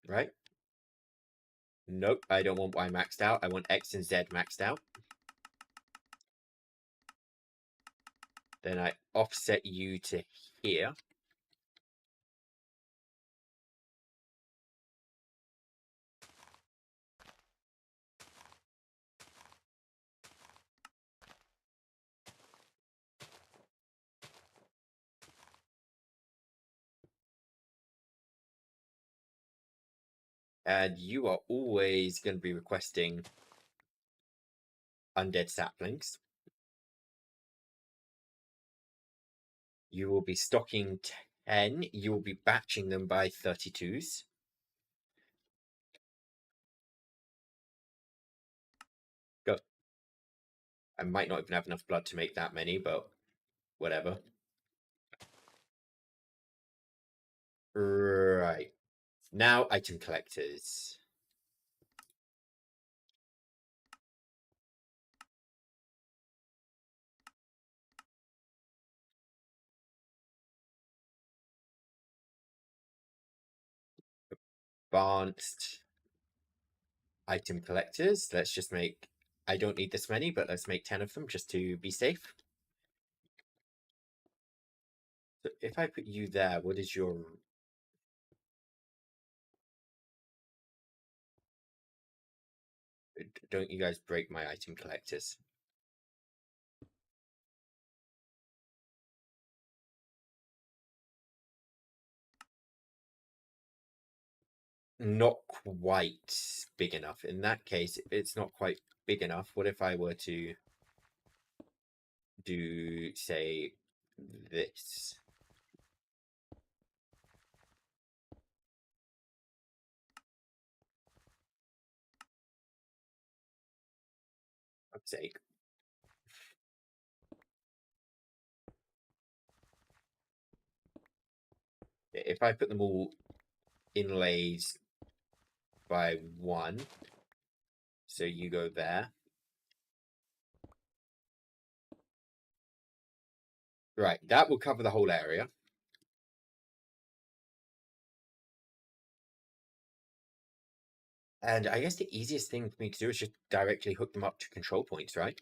right? Nope, I don't want Y maxed out. I want X and Z maxed out. Then I offset you to here. And you are always going to be requesting undead saplings. You will be stocking 10. You will be batching them by 32s. Go. I might not even have enough blood to make that many, but whatever. Right. Now, item collectors. Advanced item collectors. Let's just make... I don't need this many, but let's make 10 of them just to be safe. So if I put you there, what is your... Don't you guys break my item collectors. Not quite big enough. In that case, if it's not quite big enough, what if I were to do, say, this? Let's say, if I put them all inlays by 1, so you go there. Right, that will cover the whole area. And I guess the easiest thing for me to do is just directly hook them up to control points, right?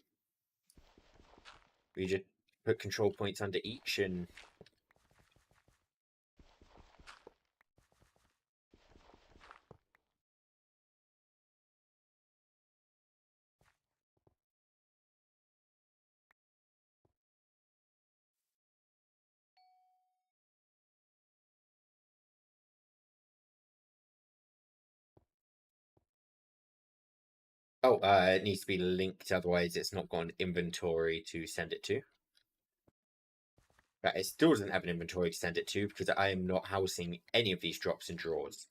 We just put control points under each and... Oh, it needs to be linked, otherwise it's not got an inventory to send it to. But it still doesn't have an inventory to send it to because I am not housing any of these drops in drawers.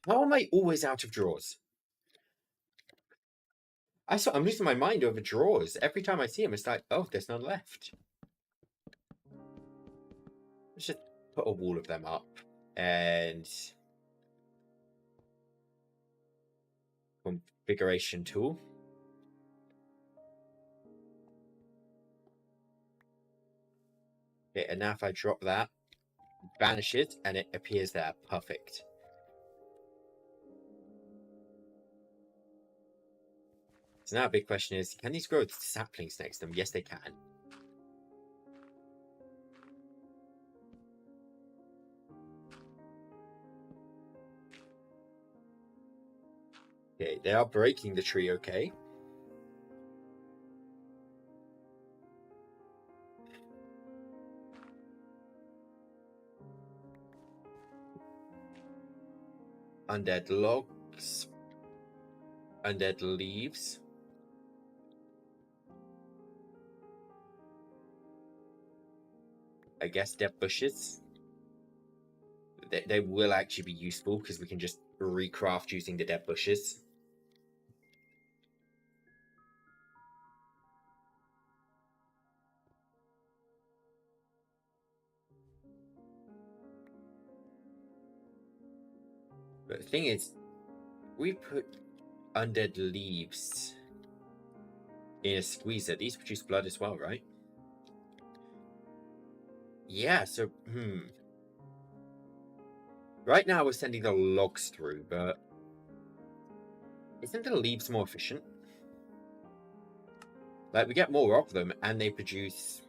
How am I always out of drawers? I'm losing my mind over drawers. Every time I see them, it's like, oh, there's none left. Let's just put a wall of them up. And configuration tool. Okay, and now if I drop that, banish it, and it appears there. Perfect. So now a big question is, can these grow saplings next to them? Yes, they can. Okay, they are breaking the tree, okay. Undead logs. Undead leaves. I guess dead bushes. They will actually be useful because we can just recraft using the dead bushes. But the thing is, we put undead leaves in a squeezer. These produce blood as well, right? Yeah, so, Right now we're sending the logs through, but isn't the leaves more efficient? Like, we get more of them, and they produce...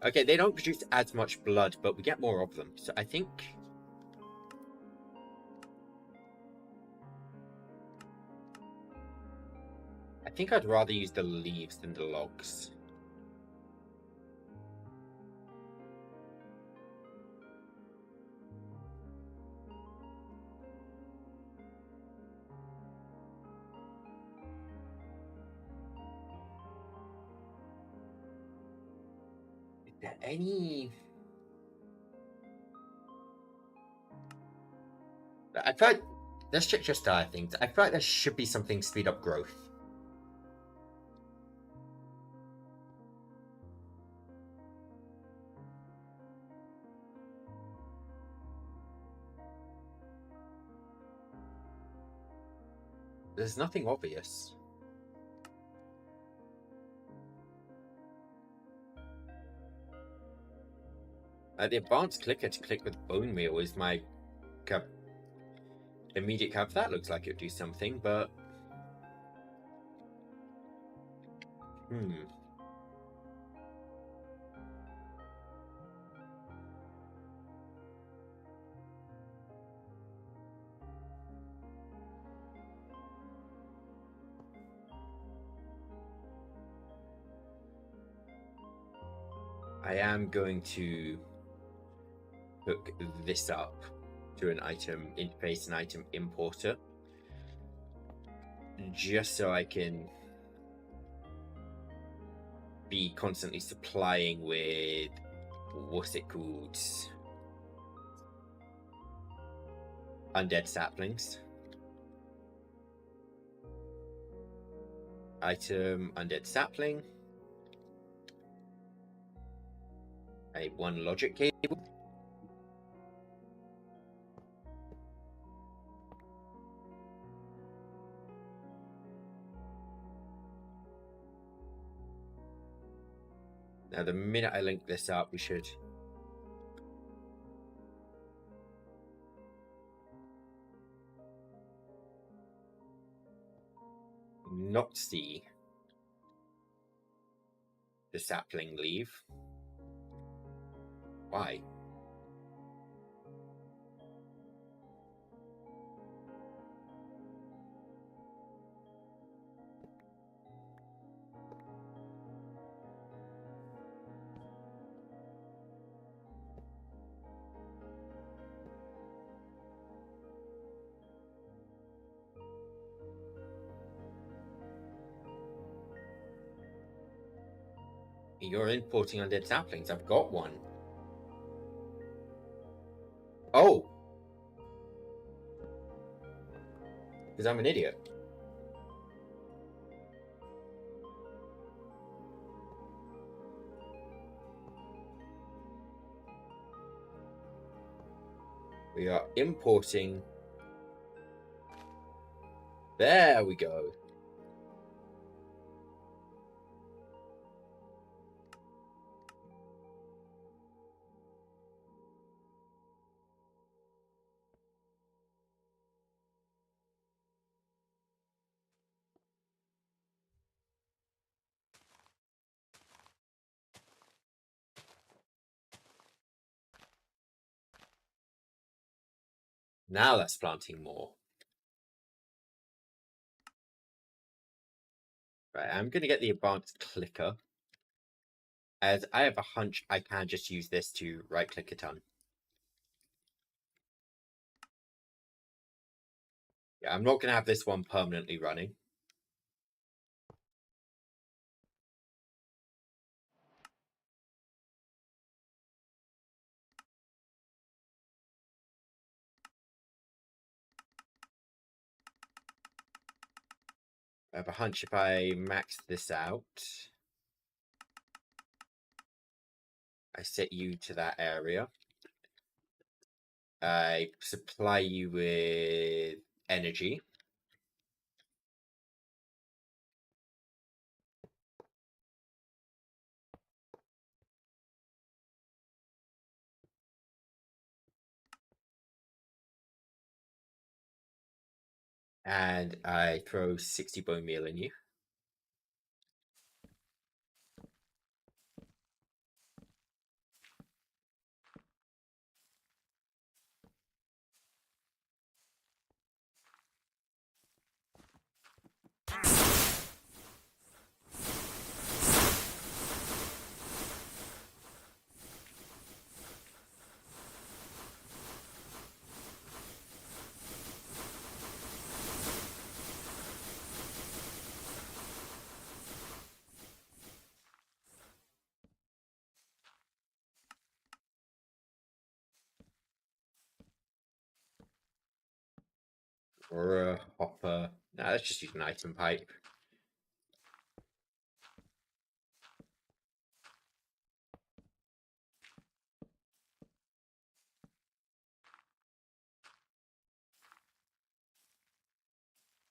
Okay, they don't produce as much blood, but we get more of them. So I think... I'd rather use the leaves than the logs. Is there any... I feel like... Let's check just things. I feel like there should be something speed up growth. There's nothing obvious. The advanced clicker to click with bone meal is my immediate cap. That looks like it would do something, but... I am going to hook this up to an item interface, an item importer, just so I can be constantly supplying with what's it called? Undead saplings. Item undead sapling. A one logic cable. Now, the minute I link this up, we should not see the sapling leave. Why? You're importing undead saplings. I've got one. Oh! Because I'm an idiot. We are importing. There we go. Now that's planting more. Right, I'm going to get the advanced clicker. As I have a hunch I can just use this to right-click a ton. Yeah, I'm not going to have this one permanently running. I have a hunch if I max this out, I set you to that area. I supply you with energy. And I throw 60 bone meal in you. Or a hopper. Nah, let's just use an item pipe.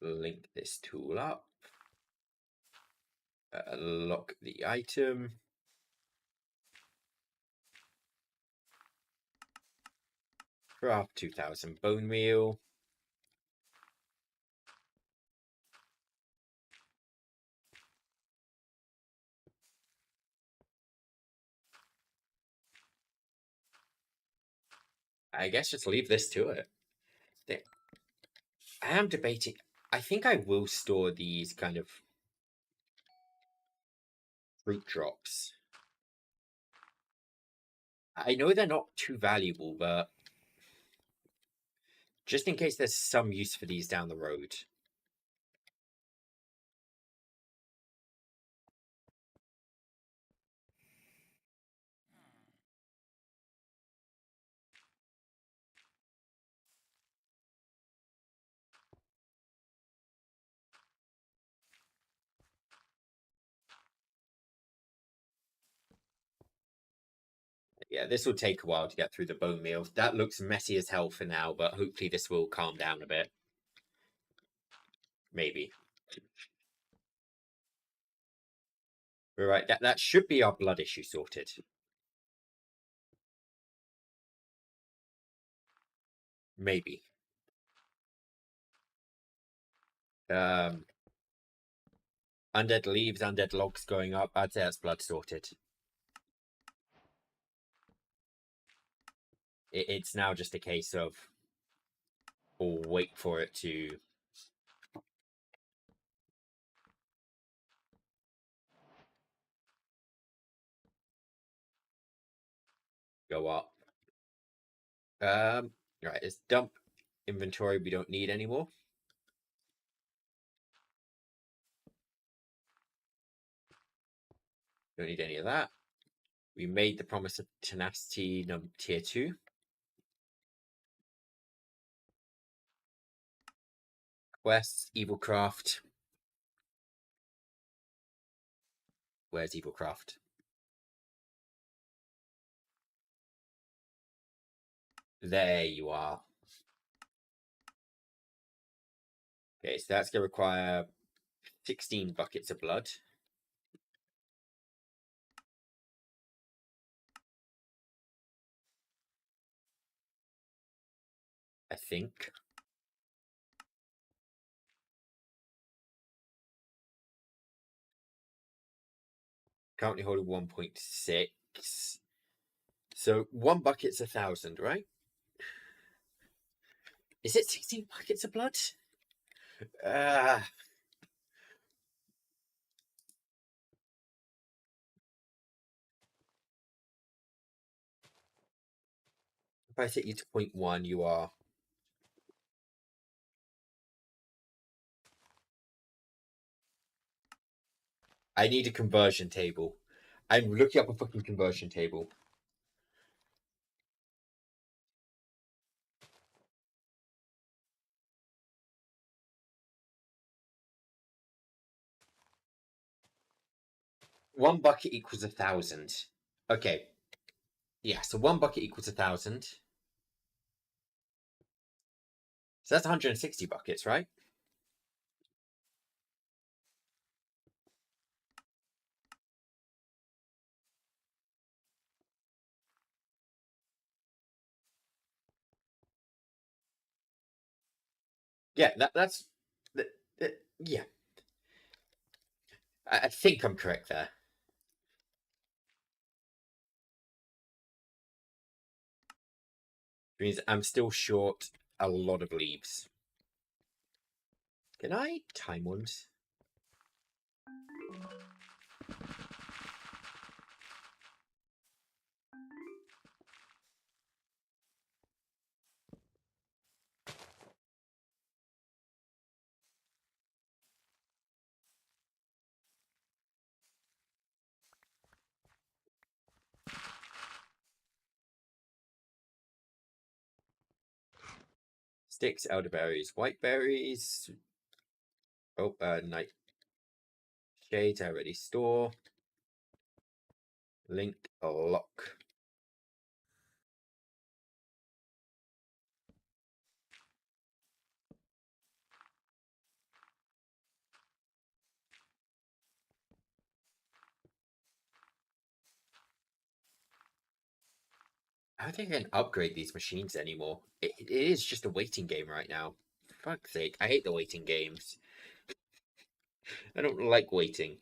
Link this tool up. Lock the item. Craft 2000 bone meal. I guess just leave this to it. I am debating. I think I will store these kind of fruit drops. I know they're not too valuable, but just in case there's some use for these down the road. Yeah, this will take a while to get through the bone meal. That looks messy as hell for now, but hopefully this will calm down a bit. Maybe. Right, that should be our blood issue sorted. Maybe. Undead leaves, undead logs going up. I'd say that's blood sorted. It's now just a case of we'll wait for it to go up. Right, let's dump inventory we don't need anymore. Don't need any of that. We made the promise of tenacity tier 2. Quests, Evil Craft. Where's Evil Craft? There you are. Okay, so that's going to require 16 buckets of blood. I think. Currently holding 1.6. So 1 bucket's 1,000, right? Is it 16 buckets of blood? If I set you to 0.1, you are. I need a conversion table. I'm looking up a fucking conversion table. One bucket equals 1,000. Okay. Yeah, so 1 bucket equals 1,000. So that's 160 buckets, right? Yeah, that's. Yeah. I think I'm correct there. Which means I'm still short a lot of leaves. Can I time ones? Sticks, elderberries, white berries. Oh, night shades I already store. Link lock. I don't think I can upgrade these machines anymore. It is just a waiting game right now. For fuck's sake, I hate the waiting games. I don't like waiting.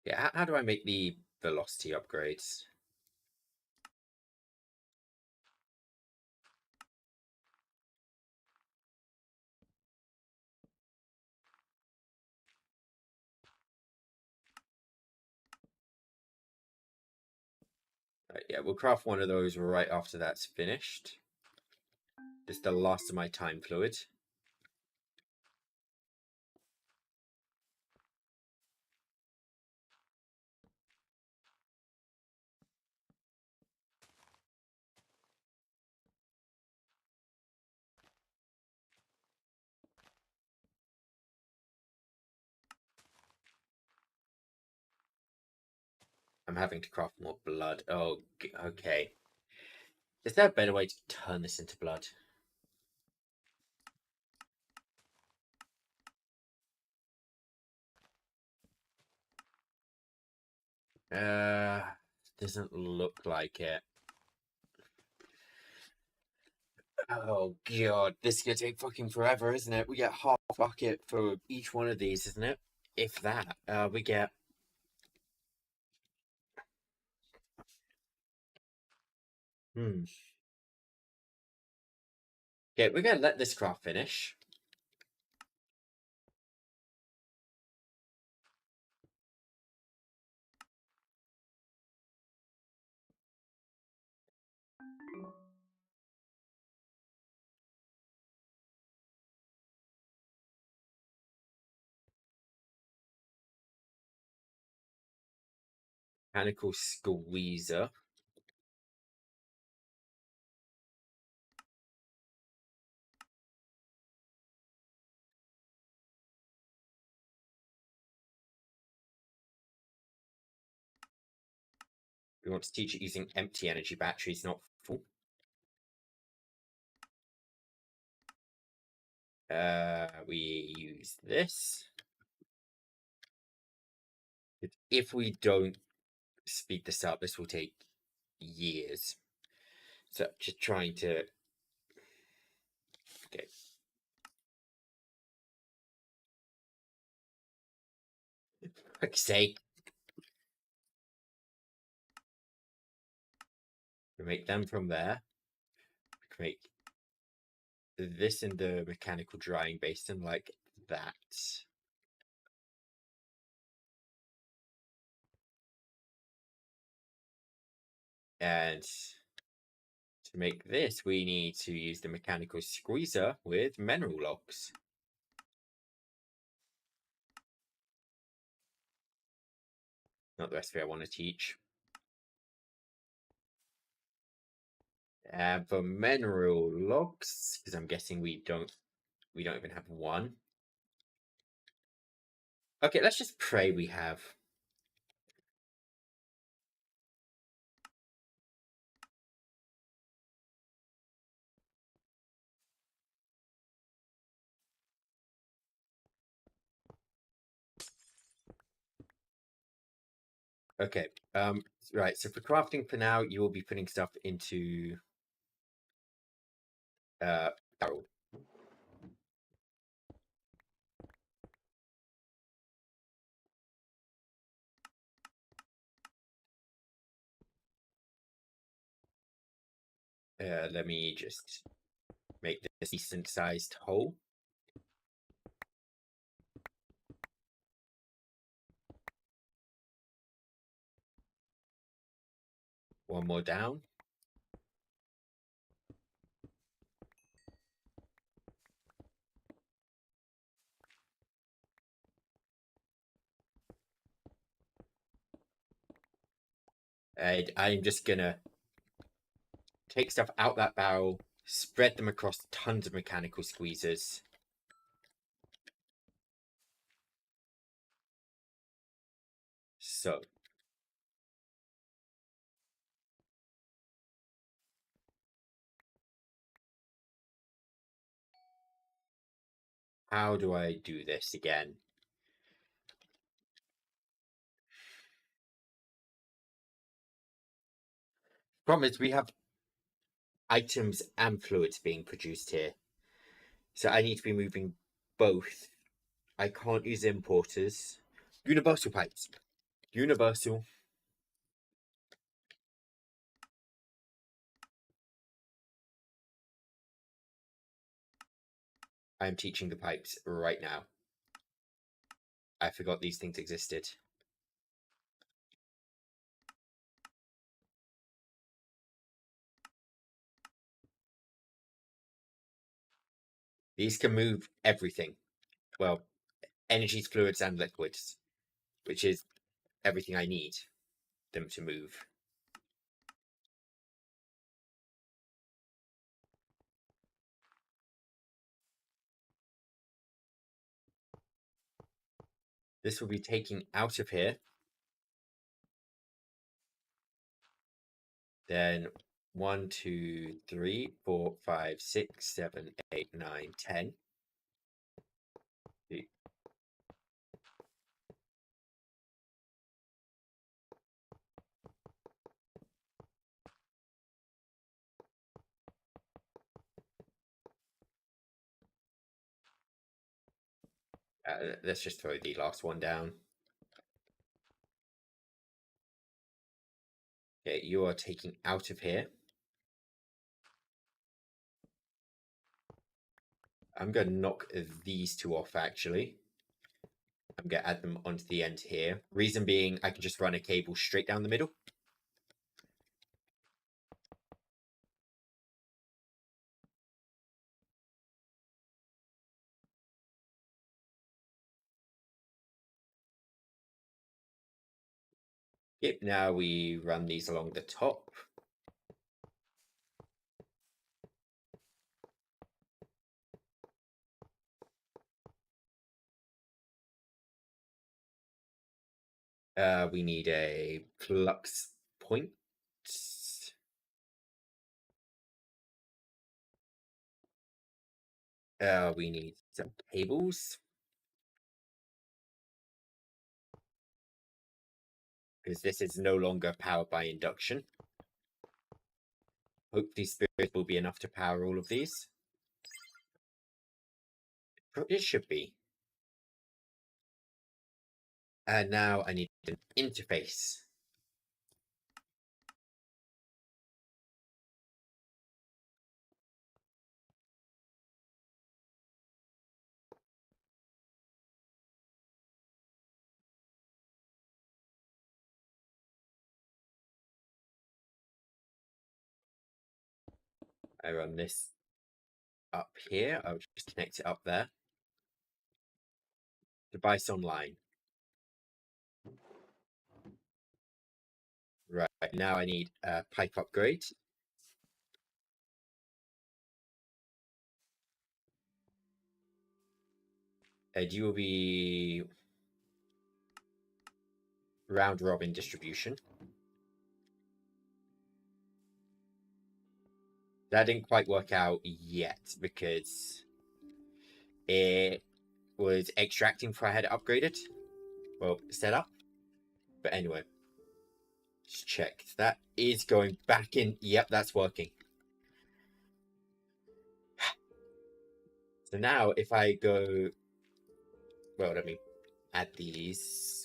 Yeah, how do I make the velocity upgrades? Yeah, we'll craft one of those right after that's finished. Just the last of my time fluid. I'm having to craft more blood. Oh, okay. Is there a better way to turn this into blood? Uh, doesn't look like it. Oh god, this is gonna take fucking forever, isn't it? We get half a bucket for each one of these, isn't it? If that. We get. Hmm. Okay, we're gonna let this craft finish. Mechanical squeezer. We want to teach it using empty energy batteries, not full. We use this. If we don't speed this up, this will take years. So just trying to... Okay. For fuck's sake. We make them from there. We can make this in the mechanical drying basin like that. And to make this, we need to use the mechanical squeezer with mineral logs. Not the recipe I want to teach. And for mineral logs, because I'm guessing we don't even have one. Okay, let's just pray we have. Okay, right, so for crafting for now, you will be putting stuff into barrel. Let me just make this a decent sized hole. One more down. And I'm just gonna take stuff out that barrel, spread them across tons of mechanical squeezers. So, how do I do this again? Problem is, we have items and fluids being produced here. So I need to be moving both. I can't use importers. Universal pipes. Universal. I'm teaching the pipes right now. I forgot these things existed. These can move everything. Well, energies, fluids, and liquids, which is everything I need them to move. This will be taking out of here. Then 1, 2, 3, 4, 5, 6, 7, 8, 9, 10. Let's just throw the last one down. Okay, you are taking out of here. I'm going to knock these two off, actually. I'm going to add them onto the end here. Reason being, I can just run a cable straight down the middle. Yep, now we run these along the top. We need a flux point. We need some cables. Because this is no longer powered by induction. Hopefully spirit will be enough to power all of these. It should be. And now I need an interface. I run this up here. I'll just connect it up there. Device online. Right, now I need a pipe upgrade. And you will be round robin distribution. That didn't quite work out yet because it was extracting before I had it upgraded. Well, set up. But anyway, just check. That is going back in. Yep, that's working. So now if I go, well, let me add these.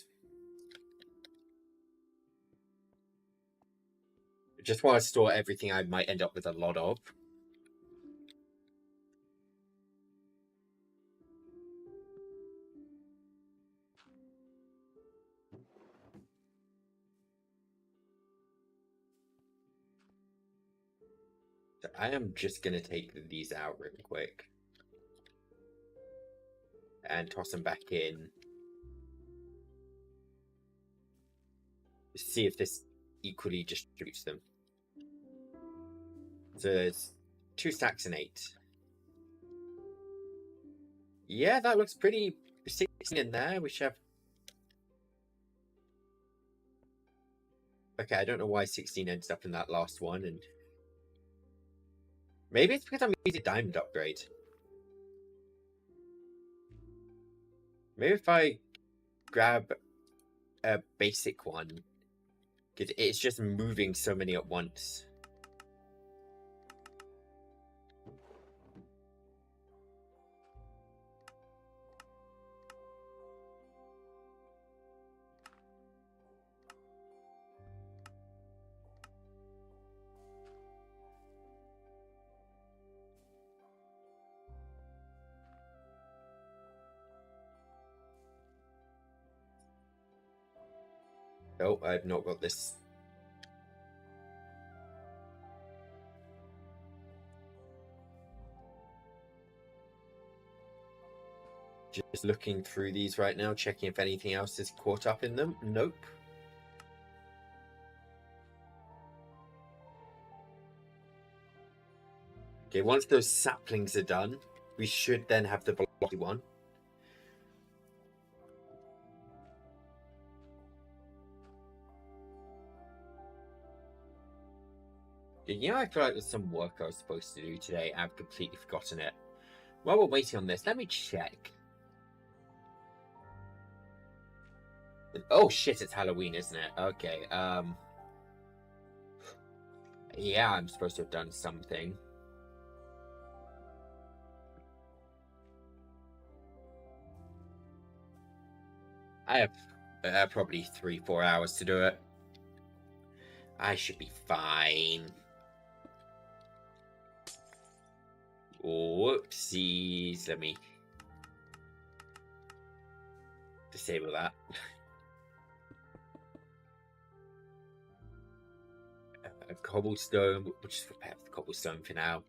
Just want to store everything I might end up with a lot of. So I am just going to take these out real quick. And toss them back in. See if this equally distributes them. So there's 2 stacks and 8. Yeah, that looks pretty 16 in there. We should have. Okay, I don't know why 16 ends up in that last one, and maybe it's because I'm using diamond upgrade. Maybe if I grab a basic one, because it's just moving so many at once. Oh, I've not got this. Just looking through these right now, checking if anything else is caught up in them. Nope. Okay, once those saplings are done, we should then have the velocity one. You know, I feel like there's some work I was supposed to do today. I've completely forgotten it. While we're waiting on this, let me check. Oh shit, it's Halloween, isn't it? Okay, yeah, I'm supposed to have done something. I have probably 3-4 hours to do it. I should be fine. Whoopsies. Let me disable that. Cobblestone. We'll just prepare the cobblestone for now.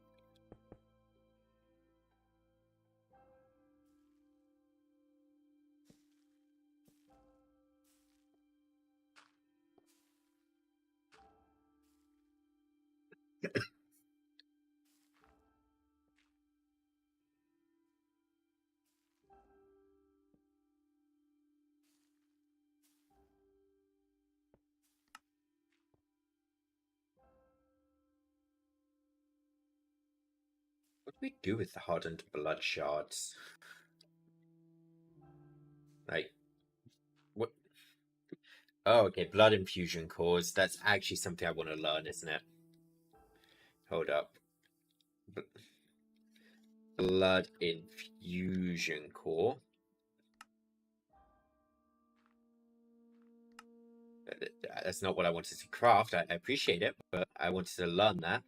we do with the hardened blood shards? Like, what? Oh, okay, blood infusion cores. That's actually something I want to learn, isn't it? Hold up. Blood infusion core. That's not what I wanted to craft. I appreciate it, but I wanted to learn that.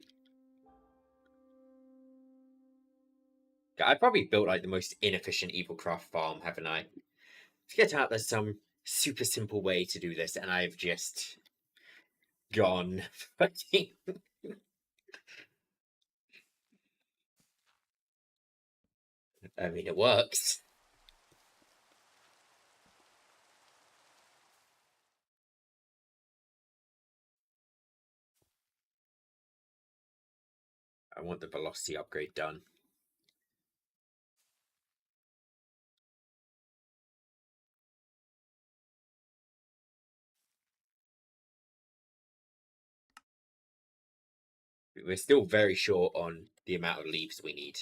I probably built like the most inefficient evil craft farm, haven't I? Get out there's some super simple way to do this, and I've just gone fucking. I mean, it works. I want the velocity upgrade done. We're still very short on the amount of leaves we need.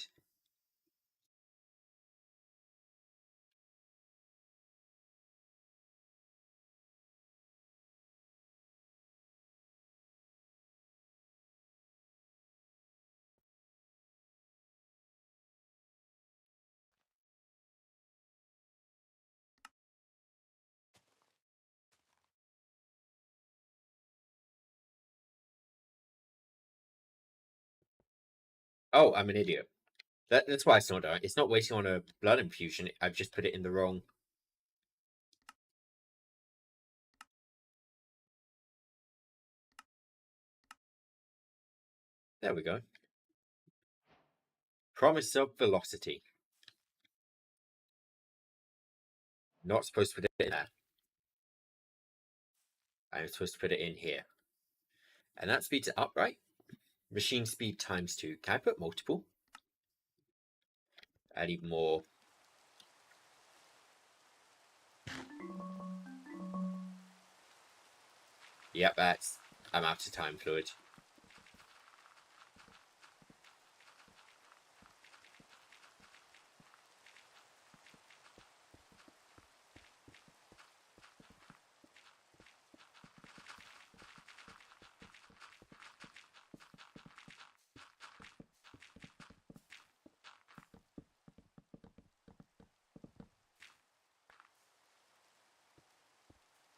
Oh, I'm an idiot. That's why it's not done. It's not waiting on a blood infusion. I've just put it in the wrong. There we go. Promise of velocity. Not supposed to put it in there. I'm supposed to put it in here. And that speeds it up, right? Machine speed times 2. Can I put multiple? I need more. Yep, that's. I'm out of time fluid.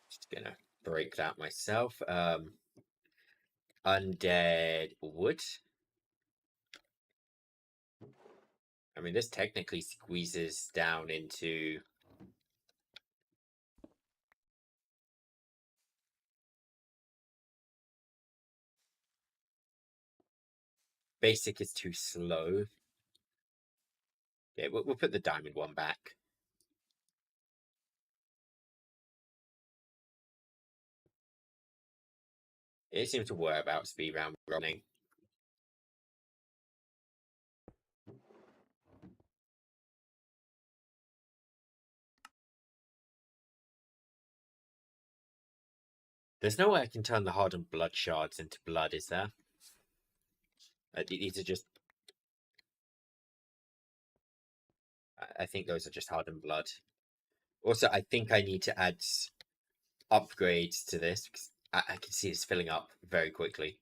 Just gonna break that myself. Undead wood. I mean, this technically squeezes down into. Basic is too slow. Okay, we'll put the diamond one back. It seems to worry about speed round running. There's no way I can turn the hardened blood shards into blood, is there? These are just. I think those are just hardened blood. Also, I think I need to add upgrades to this because I can see it's filling up very quickly.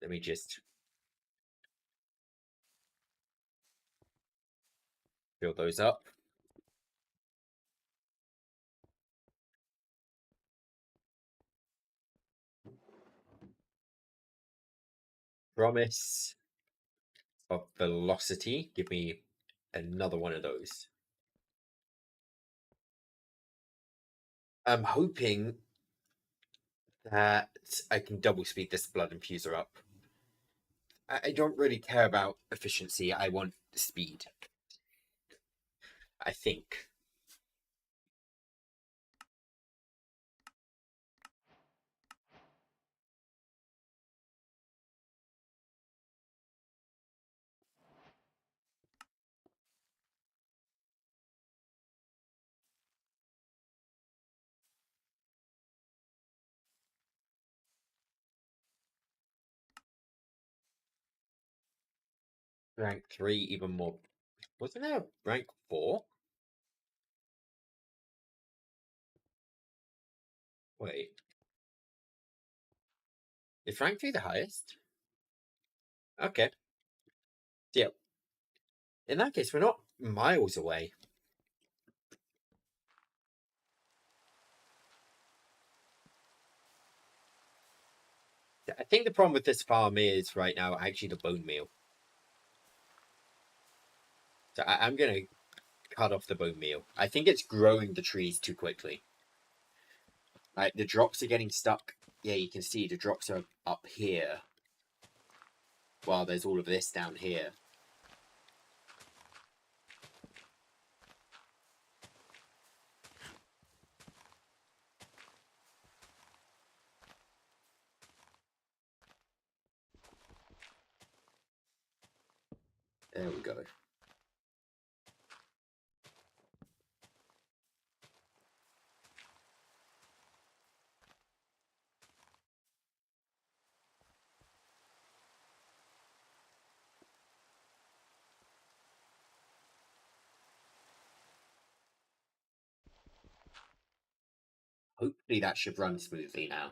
Let me just fill those up. Promise of velocity. Give me another one of those. I'm hoping that I can double speed this blood infuser up. I don't really care about efficiency. I want speed. I think. Rank 3, even more. Wasn't there rank 4? Wait. Is rank 3 the highest? Okay. Yeah. In that case, we're not miles away. I think the problem with this farm is right now actually the bone meal. So I'm going to cut off the bone meal. I think it's growing the trees too quickly. Like the drops are getting stuck. Yeah, you can see the drops are up here. While there's all of this down here. There we go. Hopefully that should run smoothly now.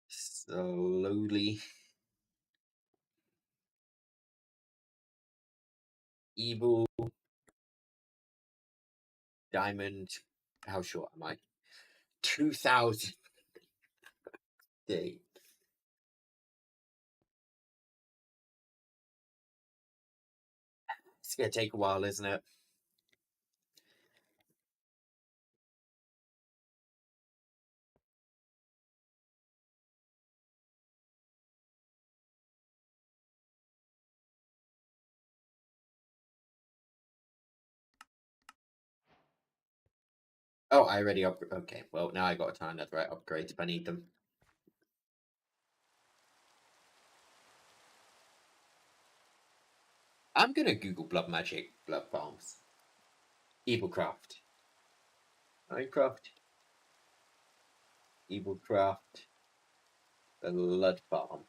Slowly. Evil. Diamond. How short am I? 2,000. It's going to take a while, isn't it? Oh, I already upgraded. Okay, well, now I got to time another upgrades if I need them. I'm going to Google blood magic, blood farms. Evilcraft. Minecraft. Evilcraft. Blood farm.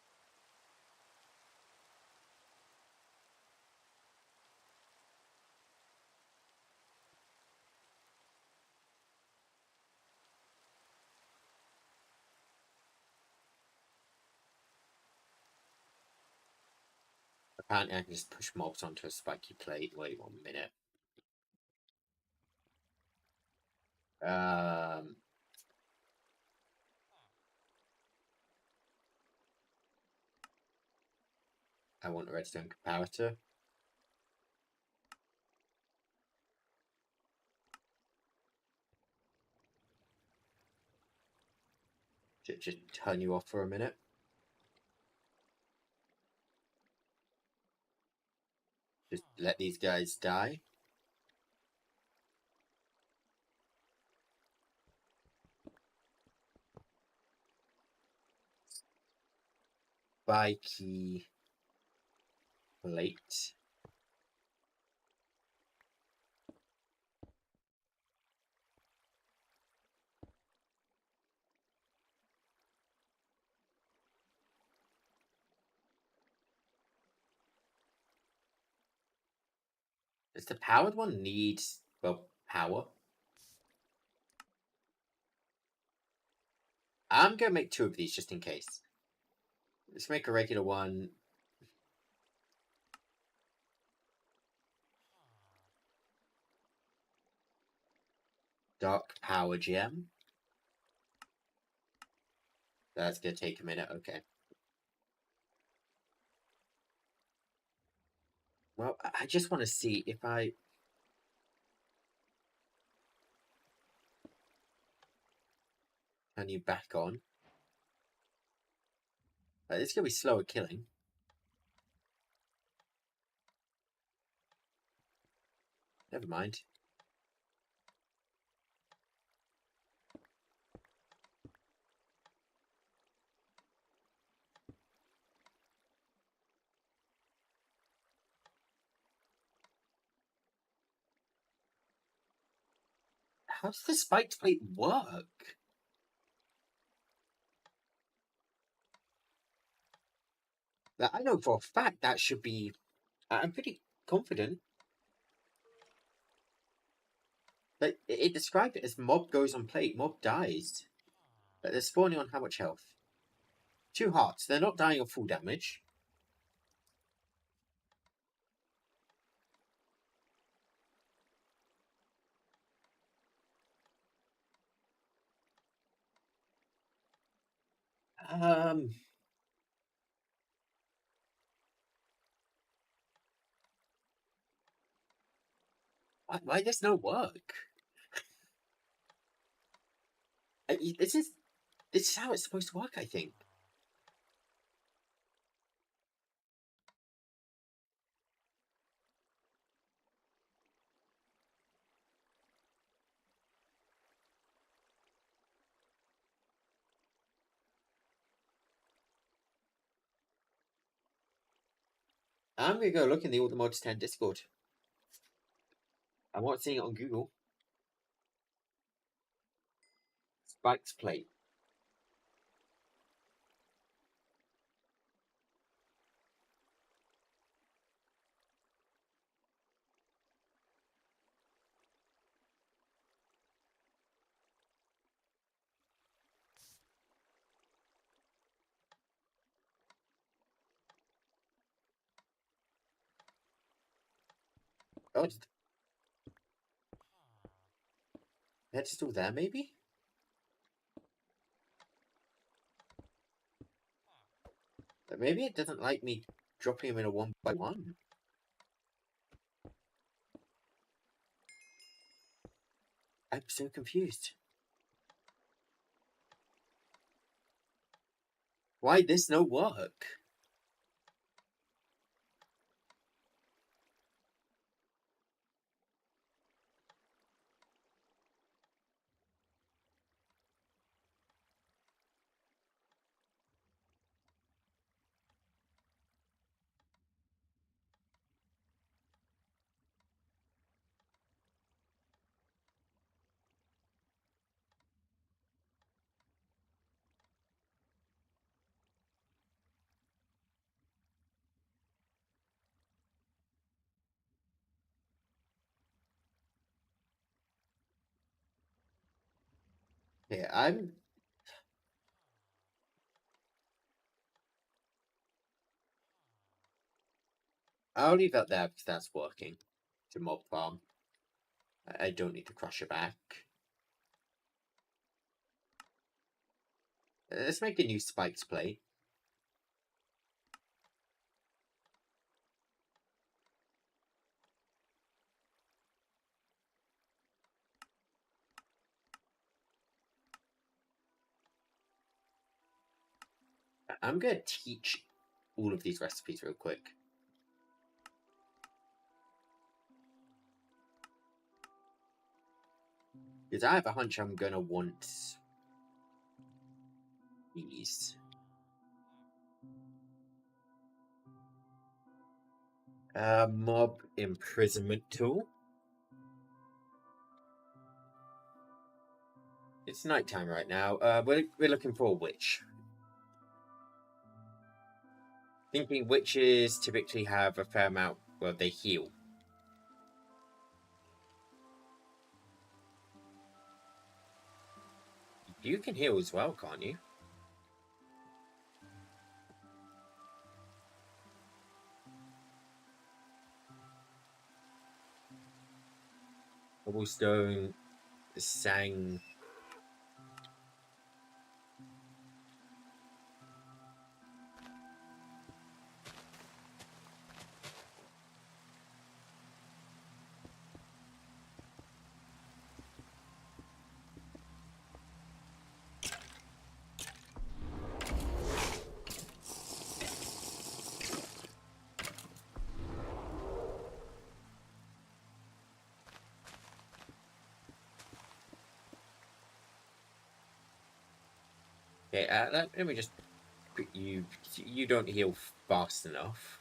Apparently I can just push mobs onto a spiky plate. Wait 1 minute. I want a redstone comparator. Just turn you off for a minute. Just let these guys die. Spiky plate. Does the powered one need, well, power? I'm going to make 2 of these just in case. Let's make a regular one. Dark power gem. That's going to take a minute. Okay. Well, I just want to see if I... turn you back on. It's going to be slower killing. Never mind. How's the spiked plate work? I know for a fact that should be. I'm pretty confident. But it described it as mob goes on plate, mob dies. But they're spawning on how much health? 2 hearts. They're not dying of full damage. Why does no work? This is how it's supposed to work, I think. I'm gonna go look in the All the Mods 10 Discord. I'm not seeing it on Google. Spiked plate. Oh, that's still there, maybe? But maybe it doesn't like me dropping him in a 1x1. I'm so confused. Why this no work? Yeah, I'll leave that there because that's working. To mob farm. I don't need to crush it back. Let's make a new spiked plate. I'm gonna teach all of these recipes real quick. Because I have a hunch I'm gonna want these. Mob imprisonment tool. It's nighttime right now. We're looking for a witch. Thinking witches typically have a fair amount. Well, they heal. You can heal as well, can't you? Cobblestone, sang. Okay, let me just put you. You don't heal fast enough.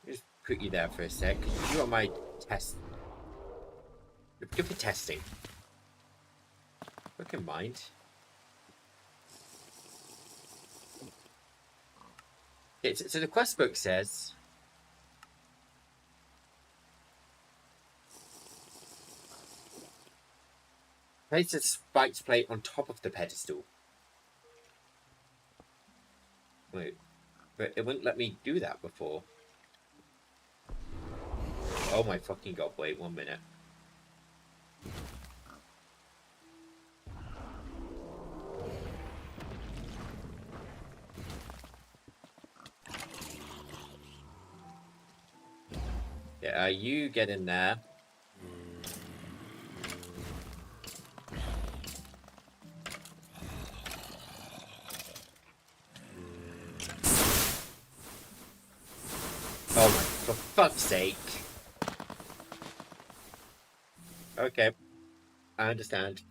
Just put you there for a sec. You are my test. Good for testing. Look in mind. So the quest book says place a spiked plate on top of the pedestal. Wait, but it wouldn't let me do that before. Oh my fucking god, wait 1 minute. Yeah, you get in there. Oh my, for fuck's sake. Okay, I understand.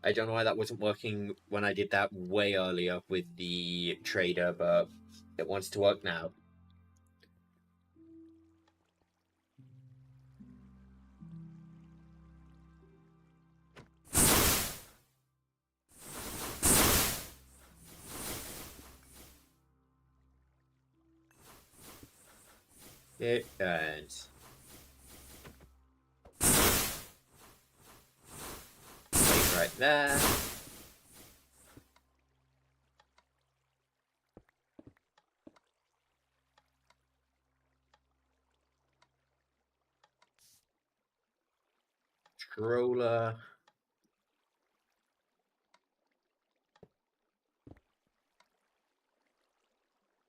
I don't know why that wasn't working when I did that way earlier with the trader, but it wants to work now. It ends. Place right there. Controller.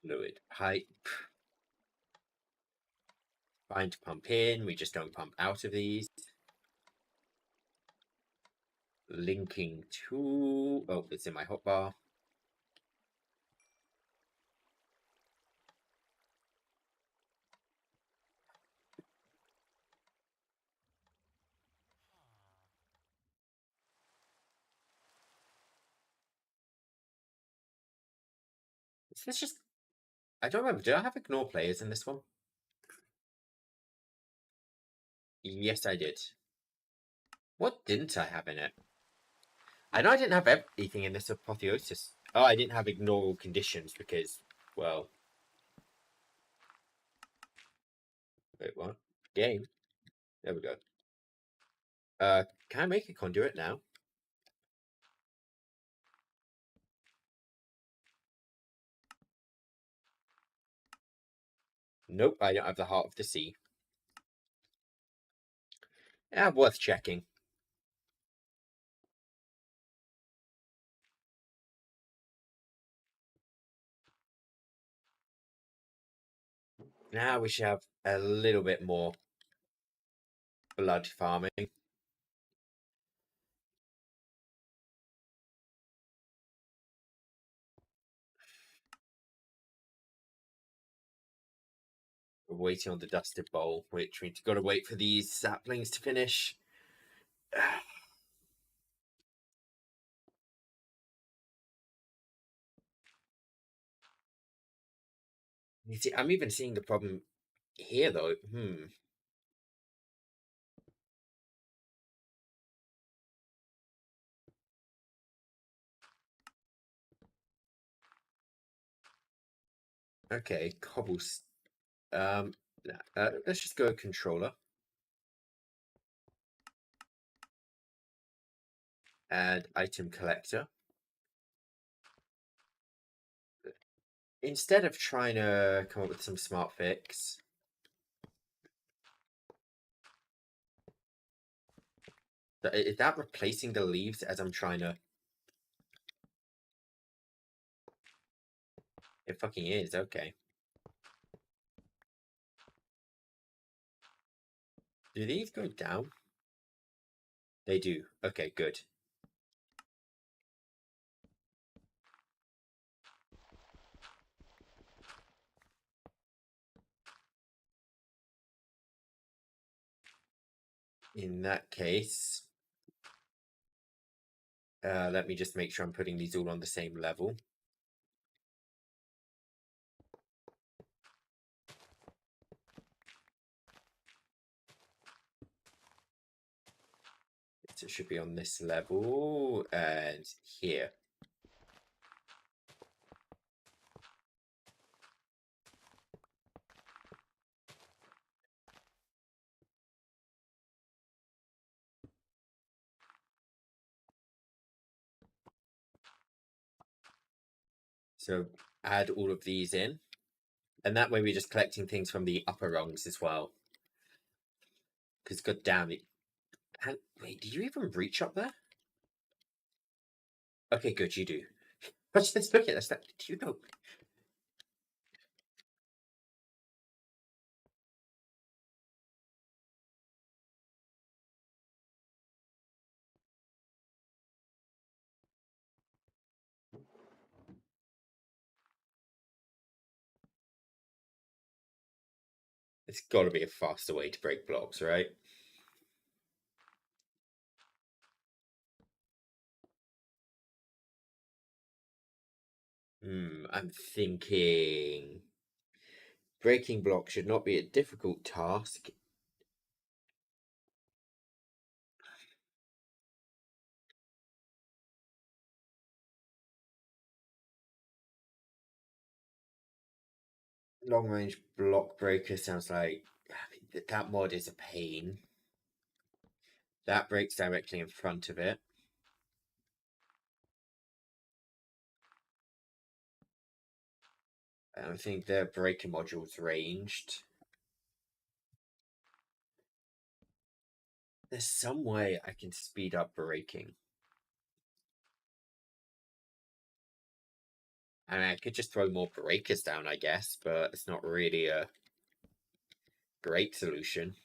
Fluid pipe. Fine to pump in. We just don't pump out of these. Linking to. Oh, it's in my hotbar. Is this just. I don't remember. Did I have ignore players in this one? Yes, I did. What didn't I have in it? I know I didn't have everything in this apotheosis. Oh, I didn't have ignore all conditions because, well. Wait, what? Game? There we go. Can I make a conduit now? Nope, I don't have the Heart of the Sea. Yeah, worth checking. Now we should have a little bit more blood farming. We're waiting on the dusted bowl, which means we've got to wait for these saplings to finish. You see, I'm even seeing the problem here, though. Okay, cobbles. Let's just go controller. Add item collector. Instead of trying to come up with some smart fix, is that replacing the leaves as I'm trying to? It fucking is, okay. Do these go down? They do. Okay, good. In that case, let me just make sure I'm putting these all on the same level. So it should be on this level and here. So add all of these in. And that way we're just collecting things from the upper rungs as well. Because god damn it. Wait, do you even reach up there? Okay, good, you do. Let's look at this. Do you know? It's got to be a faster way to break blocks, right? I'm thinking breaking blocks should not be a difficult task. Long range block breaker sounds like that mod is a pain. That breaks directly in front of it. I don't think the breaker module's ranged. There's some way I can speed up breaking. I mean, I could just throw more breakers down, I guess, but it's not really a great solution.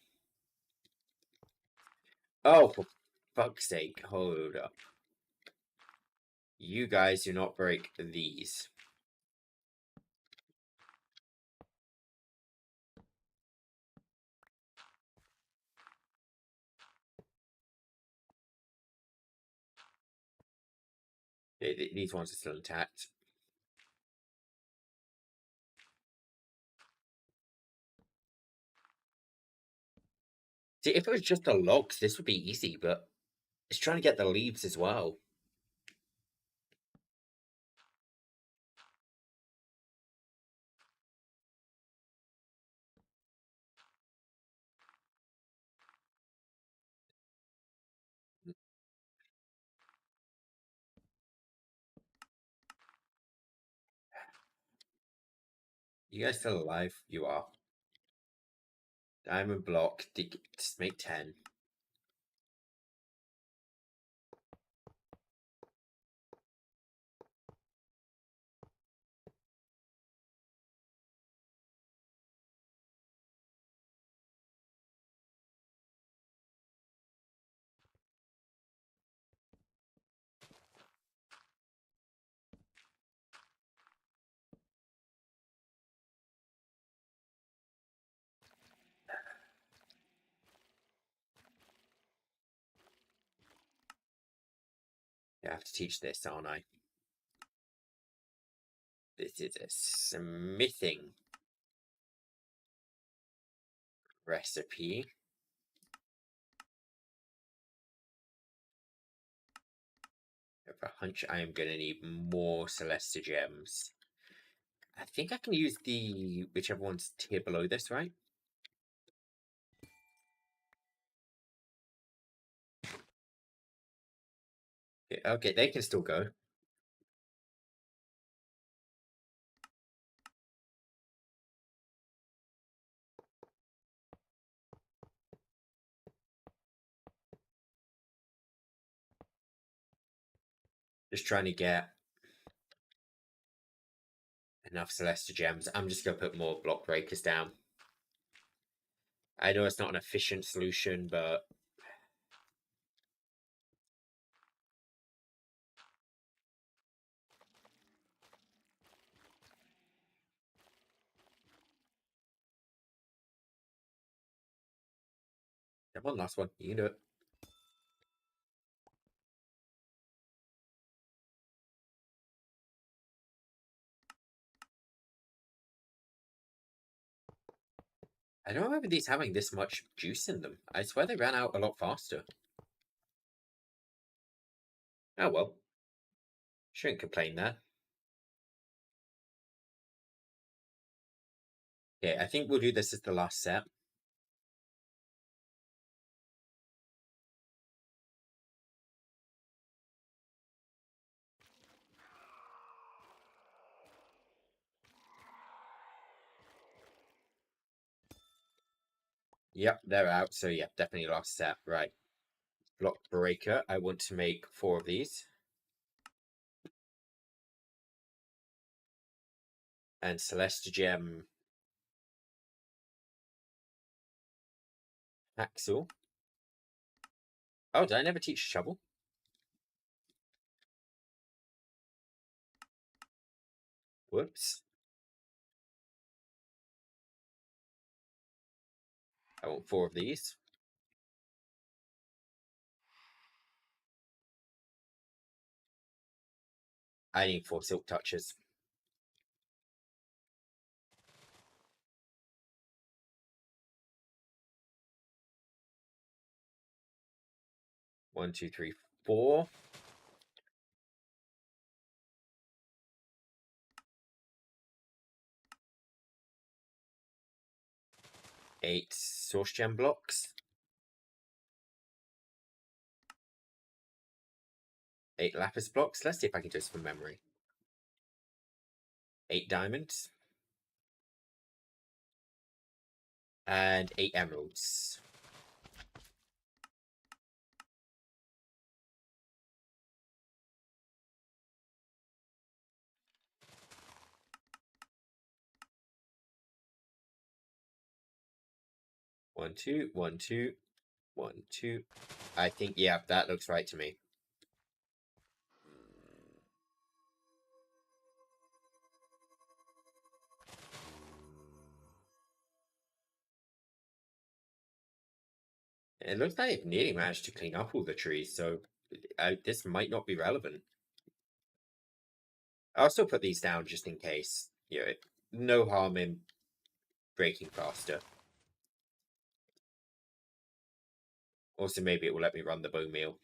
Oh, for fuck's sake, hold up. You guys do not break these. These ones are still intact. See, if it was just the logs, this would be easy, but it's trying to get the leaves as well. You guys still alive? You are. Diamond block. Just make 10. I have to teach this, aren't I? This is a smithing recipe. I have a hunch I am going to need more Celestia gems. I think I can use the whichever one's tier below this, right? Okay, they can still go. Just trying to get enough Celestia gems. I'm just going to put more block breakers down. I know it's not an efficient solution, but come on, last one. You can do it. I don't remember these having this much juice in them. I swear they ran out a lot faster. Oh well. Shouldn't complain there. Okay, I think we'll do this as the last set. Yep, they're out. So yeah, definitely last set. Right. Block breaker. I want to make 4 of these. And Celeste Gem Axle. Oh, did I never teach shovel? Whoops. I want 4 of these. I need 4 silk touches. One, two, three, 4. 8 source gem blocks. 8 lapis blocks. Let's see if I can do this from memory. 8 diamonds. And 8 emeralds. One, two, 1, 2, 1, 2. I think, yeah, that looks right to me. It looks like I've nearly managed to clean up all the trees, so this might not be relevant. I'll still put these down just in case. You know, no harm in breaking faster. Also, maybe it will let me run the bone meal.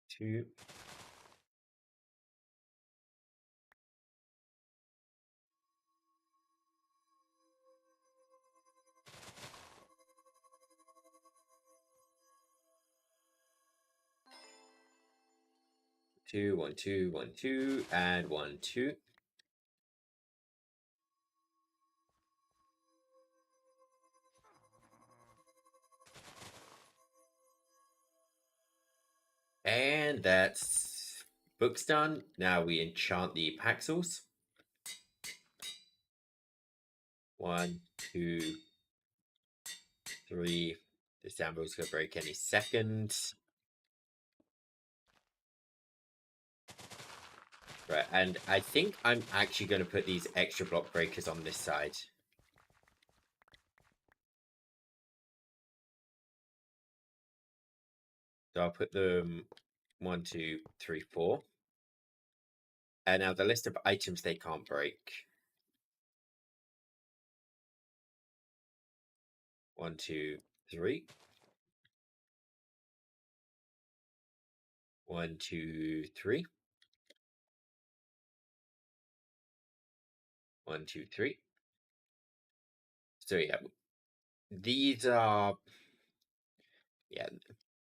Two. Two, 1, 2, 1, 2, and 1, 2. And that's books done. Now we enchant the Paxels. 1, 2, 3. This Ambo's gonna break any second. Right, and I think I'm actually gonna put these extra block breakers on this side. So I'll put them 1, 2, 3, 4. And now the list of items they can't break. 1, 2, 3. 1, 2, 3. 1, 2, 3. So yeah, these are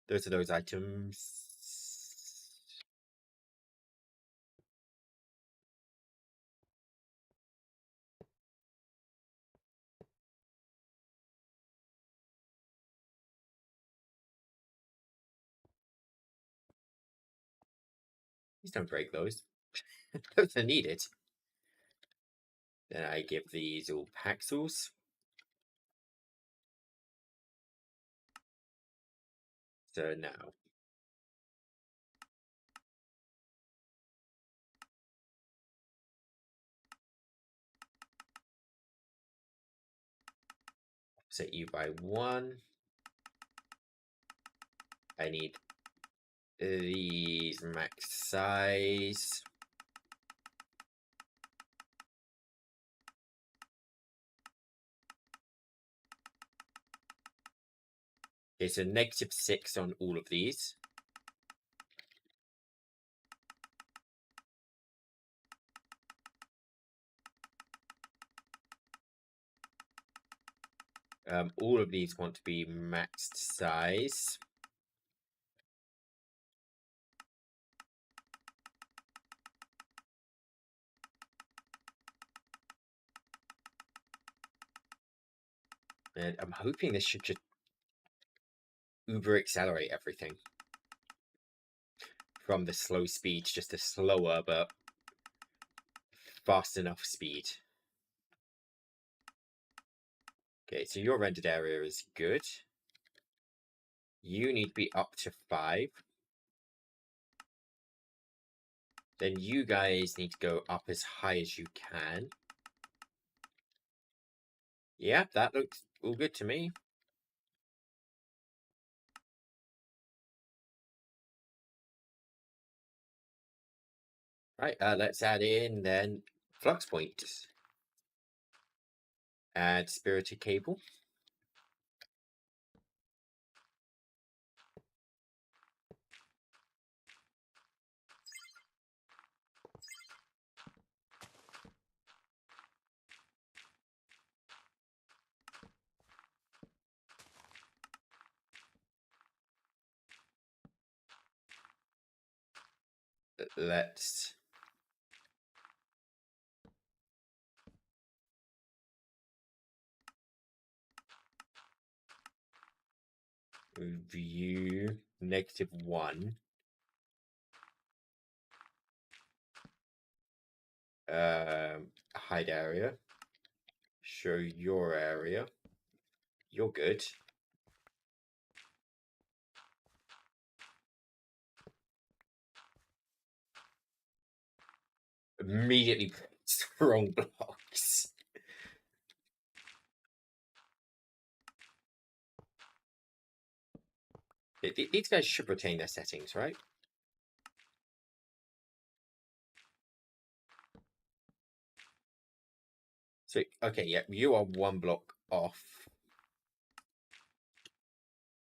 those are those items. Please don't break those. Those are needed. Then I give these all Paxels. So now set you by 1. I need these max size. It's a -6 on all of these. All of these want to be maxed size. And I'm hoping this should just uber accelerate everything. From the slow speed, just a slower but fast enough speed. Okay, so your rendered area is good. You need to be up to 5. Then you guys need to go up as high as you can. Yeah, that looks all good to me. Right, let's add in then flux point. Add spirited cable. Let's view -1. Hide area. Show your area. You're good. Immediately wrong blocks. These guys should retain their settings, right? So, okay, yeah, you are 1 block off.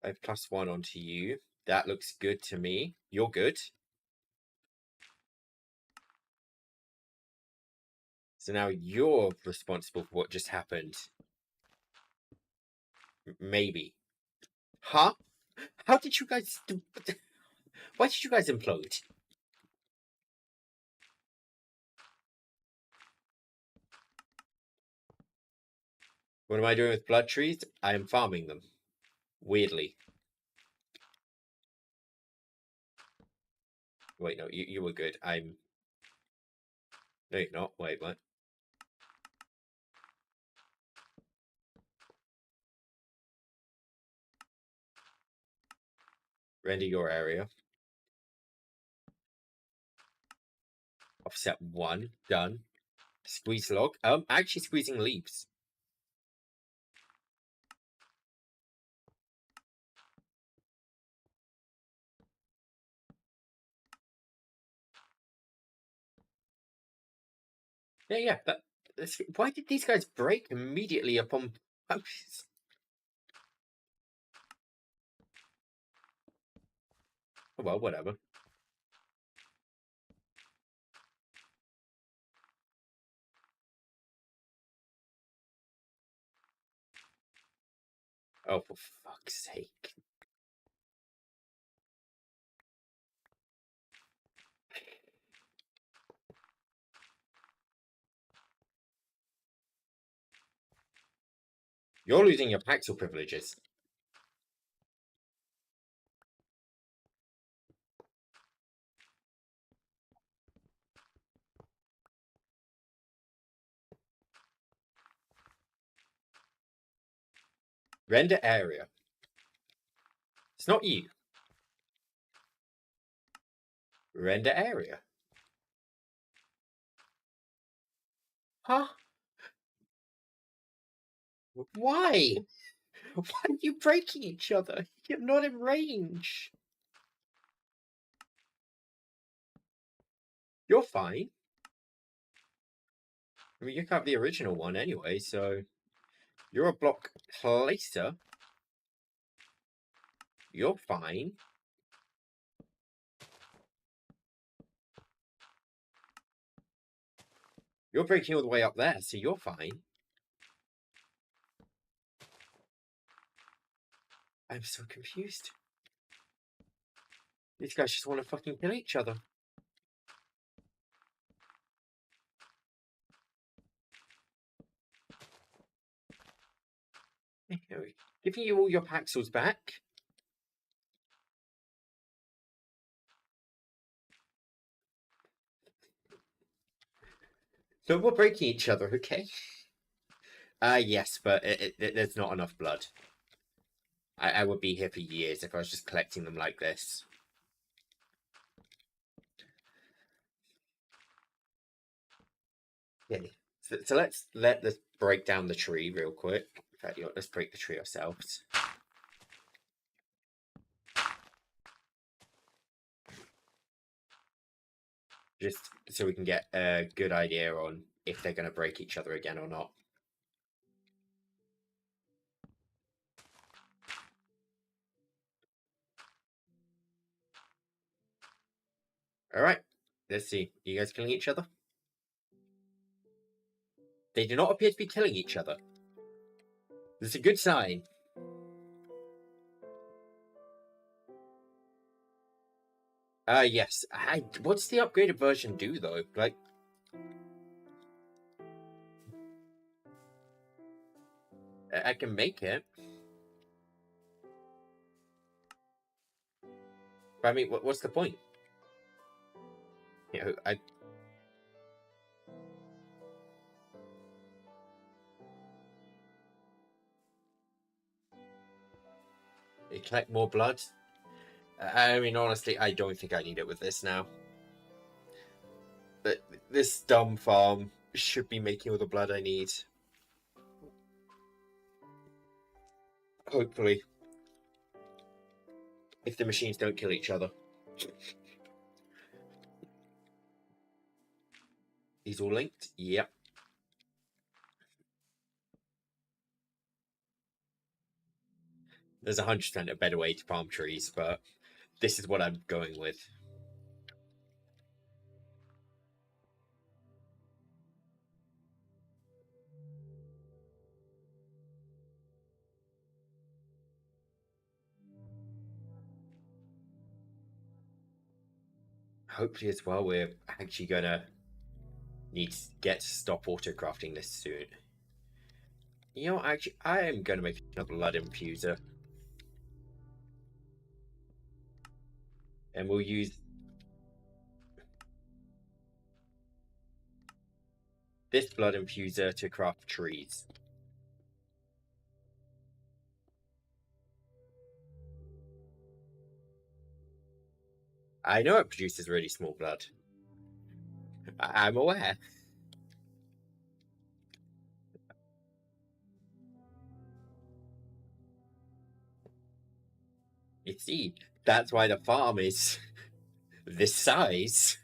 I have +1 onto you. That looks good to me. You're good. So now you're responsible for what just happened. Maybe. Huh? How did you guys... Why did you guys implode? What am I doing with blood trees? I am farming them. Weirdly. Wait, no, you were good. I'm... No, you're not. Wait, what? Render your area. Offset 1. Done. Squeeze log. Actually squeezing leaves. Yeah. Why did these guys break immediately upon... Oh well, whatever. Oh, for fuck's sake. You're losing your Paxel privileges. Render area. It's not you. Render area. Huh? Why? Why are you breaking each other? You're not in range. You're fine. I mean, you have the original one anyway, so... You're a block placer. You're fine. You're breaking all the way up there, so you're fine. I'm so confused. These guys just want to fucking kill each other. Giving you all your Paxels back. No more breaking each other, okay? Yes, but there's not enough blood. I would be here for years if I was just collecting them like this. Okay, so let's let this break down the tree real quick. In fact, let's break the tree ourselves. Just so we can get a good idea on if they're going to break each other again or not. Alright, let's see. Are you guys killing each other? They do not appear to be killing each other. This is a good sign. Yes. What's the upgraded version do, though? Like... I can make it. But I mean, what's the point? You know, collect more blood? I mean, honestly, I don't think I need it with this now. But this dumb farm should be making all the blood I need. Hopefully. If the machines don't kill each other. These all linked? Yep. There's 100% a better way to farm trees, but this is what I'm going with. Hopefully as well, we're actually gonna need to get to stop auto-crafting this soon. You know, actually, I am gonna make another blood infuser. And we'll use this blood infuser to craft trees. I know it produces really small blood. I'm aware. You see, that's why the farm is this size.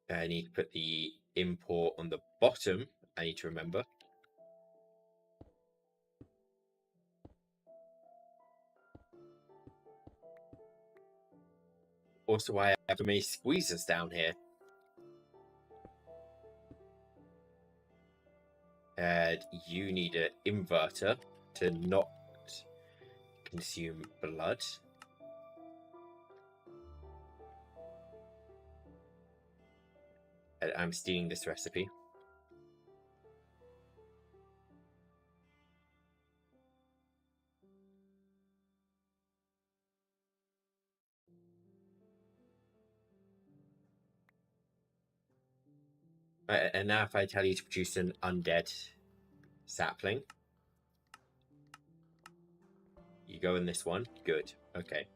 I need to put the import on the bottom. I need to remember. Also, why I have so many squeezers down here. And you need an inverter to not consume blood. And I'm stealing this recipe. And now if I tell you to produce an undead sapling, you go in this one. Good. Okay.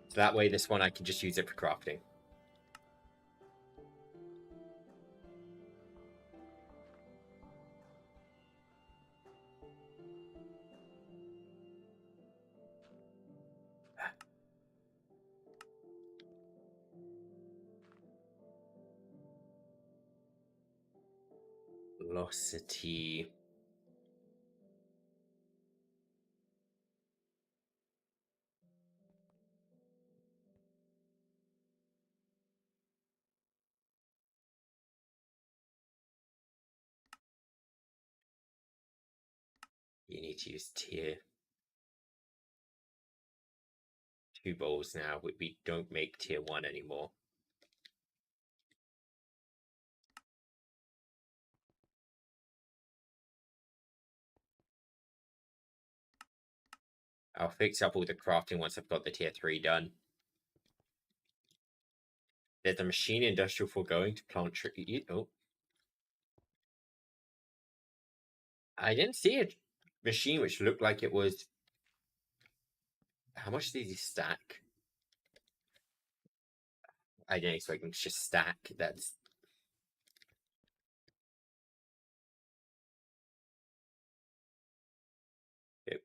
So that way this one I can just use it for crafting. Velocity. You need to use tier 2 bowls now. We don't make tier 1 anymore. I'll fix up all the crafting once I've got the tier 3 done. There's a machine industrial foregoing to plant tree. Oh. I didn't see a machine which looked like it was. How much did he stack? I didn't expect him to just stack. That's. Yep.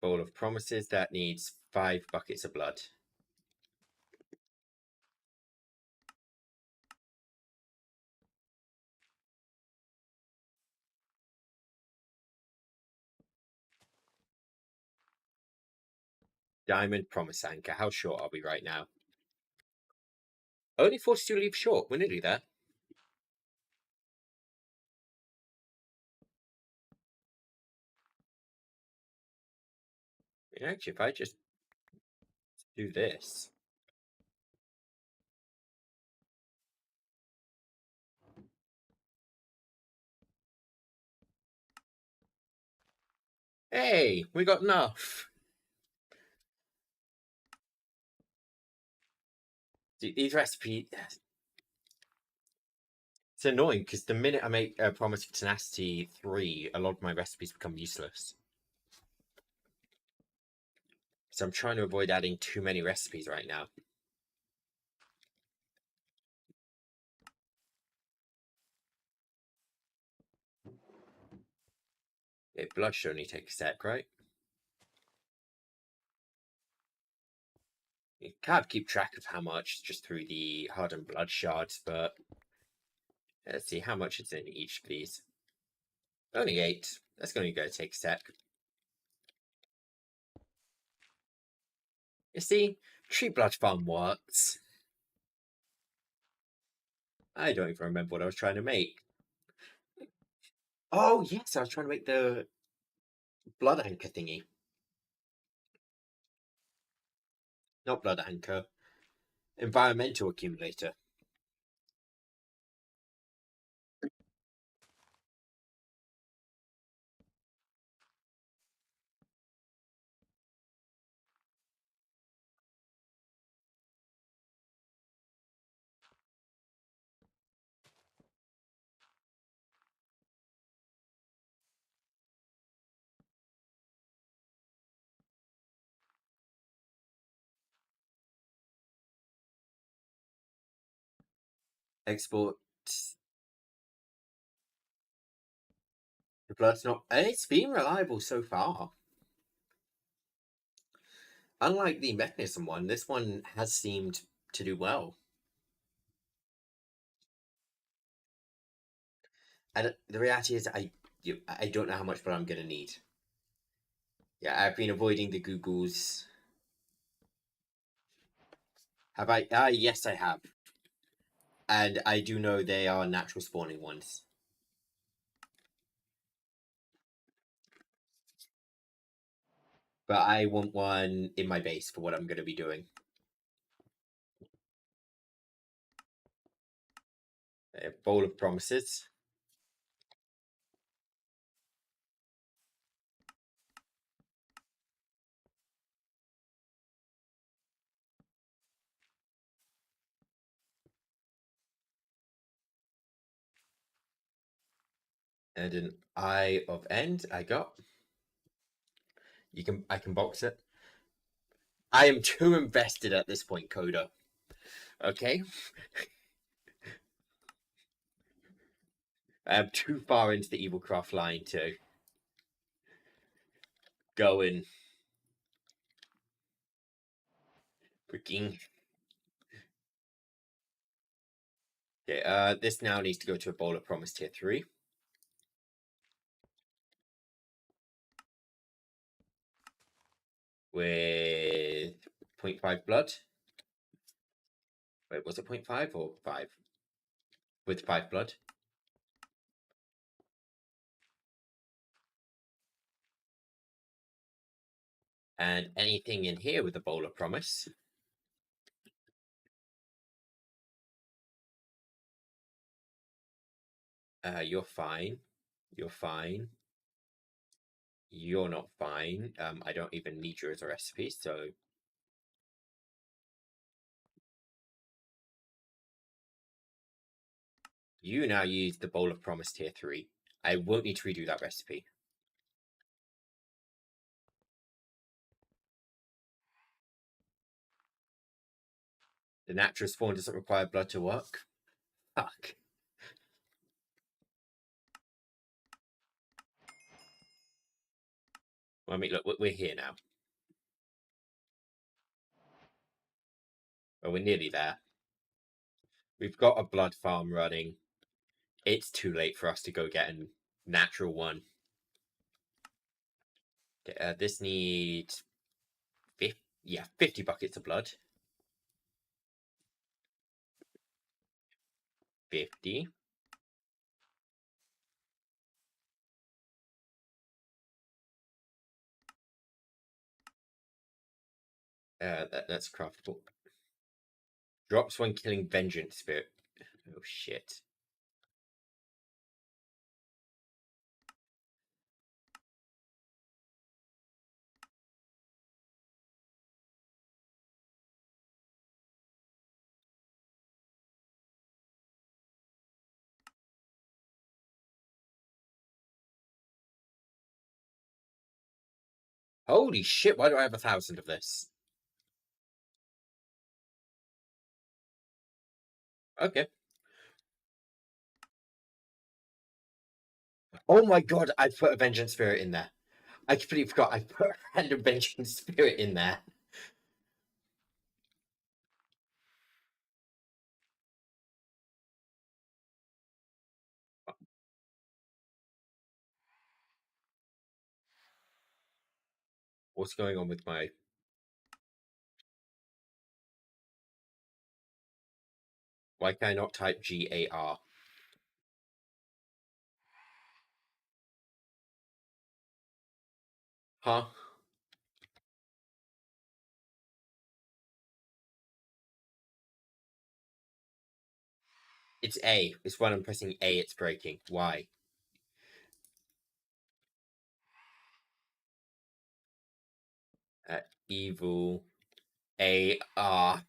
Bowl of Promises that needs 5 buckets of blood. Diamond Promise Anchor. How short are we right now? Only 42 leaves short. We're nearly there. Actually, if I just do this. Hey, we got enough. These recipes. It's annoying because the minute I make a Promise of Tenacity 3, a lot of my recipes become useless. So I'm trying to avoid adding too many recipes right now. Blood should only take a sec, right? You can't keep track of how much just through the hardened blood shards, but let's see how much is in each of these. Only 8. That's going to take a sec. You see, tree blood farm works. I don't even remember what I was trying to make. Oh, yes, I was trying to make the blood anchor thingy. Not blood anchor. Environmental accumulator. Export. The blood's not. It's been reliable so far. Unlike the mechanism one, this one has seemed to do well. And the reality is, I don't know how much blood I'm gonna need. Yeah, I've been avoiding the Googles. Have I? Yes, I have. And I do know they are natural spawning ones. But I want one in my base for what I'm going to be doing. A bowl of promises. And an Eye of End I got. I can box it. I am too invested at this point, Coda. Okay? I am too far into the Evil Craft line to go and freaking Okay, this now needs to go to a bowl of promise tier 3. With 0.5 blood. Wait, was it 0.5 or 5? With 5 blood. And anything in here with a bowl of promise. You're fine. You're fine. You're not fine. I don't even need you as a recipe, so... You now use the bowl of promise tier 3. I won't need to redo that recipe. The natural spawn doesn't require blood to work. Fuck. Well, I mean, look, we're here now. Well, we're nearly there. We've got a blood farm running. It's too late for us to go get a natural one. This needs 50 buckets of blood. 50. That's craftable. Drops when killing vengeance spirit. Oh shit. Holy shit, why do I have 1,000 of this? Okay. Oh my god, I put a vengeance spirit in there. I completely forgot I put a random vengeance spirit in there. What's going on with my... Why can I not type GAR? Huh? It's A. It's when I'm pressing A, it's breaking. Why? Evil AR.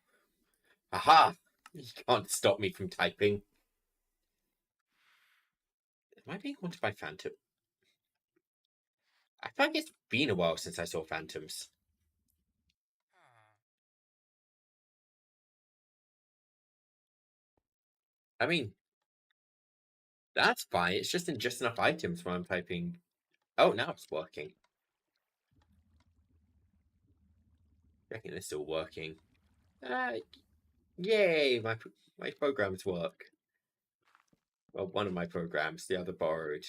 Aha! You can't stop me from typing. Am I being haunted by Phantom? I feel like it's been a while since I saw Phantoms. I mean, that's fine. It's just in just enough items when I'm typing. Oh, now it's working. I reckon it's still working. Yay! My programs work. Well, one of my programs, the other borrowed.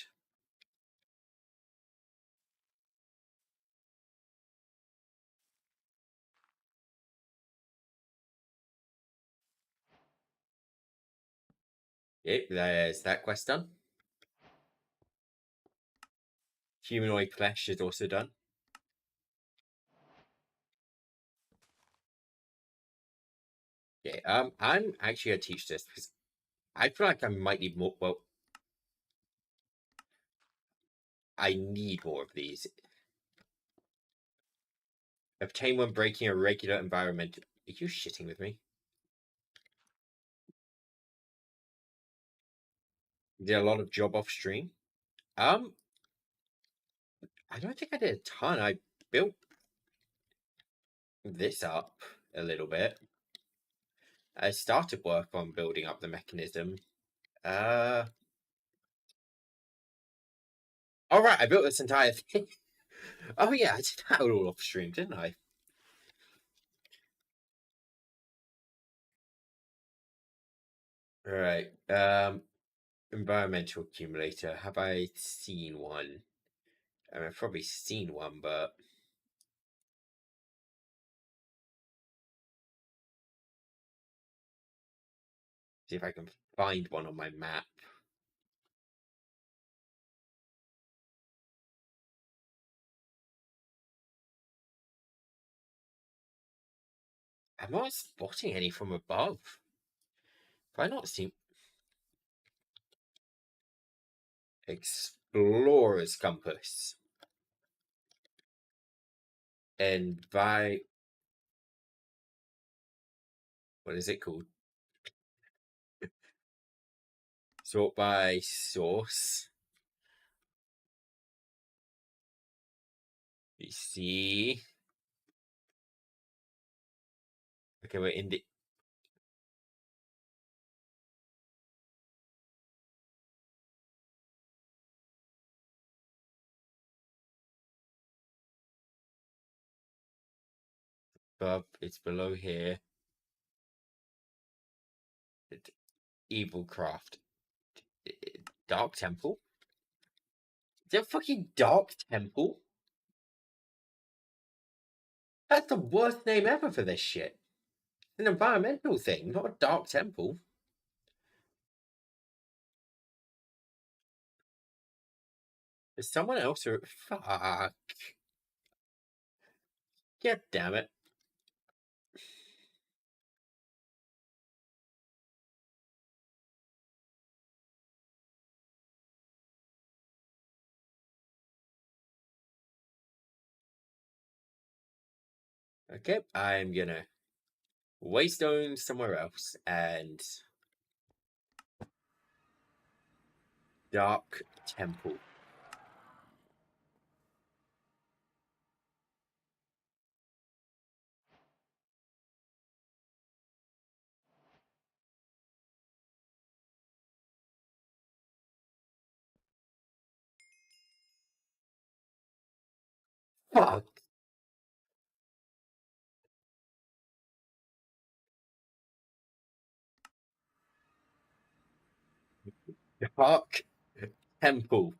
Yep, there's that quest done. Humanoid flesh is also done. Yeah, I'm actually gonna teach this because I feel like I might need more. Well, I need more of these. Obtain when breaking a regular environment. Are you shitting with me? You did a lot of job off stream. I don't think I did a ton. I built this up a little bit. I started work on building up the mechanism. All right, I built this entire thing. Oh yeah, I did that all off stream, didn't I? Alright. Environmental accumulator. Have I seen one? I mean, I've probably seen one, but see if I can find one on my map. I'm not spotting any from above. Have I not seen Explorer's Compass? And by what is it called? Sort by source. You see. Okay, we're in the above. It's below here. Evil Craft. Dark Temple? Is there a fucking Dark Temple? That's the worst name ever for this shit. It's an environmental thing, not a Dark Temple. There's someone else who. Fuck. God damn it. Okay, I'm gonna waystone somewhere else and Dark Temple. Fuck. Dark Temple.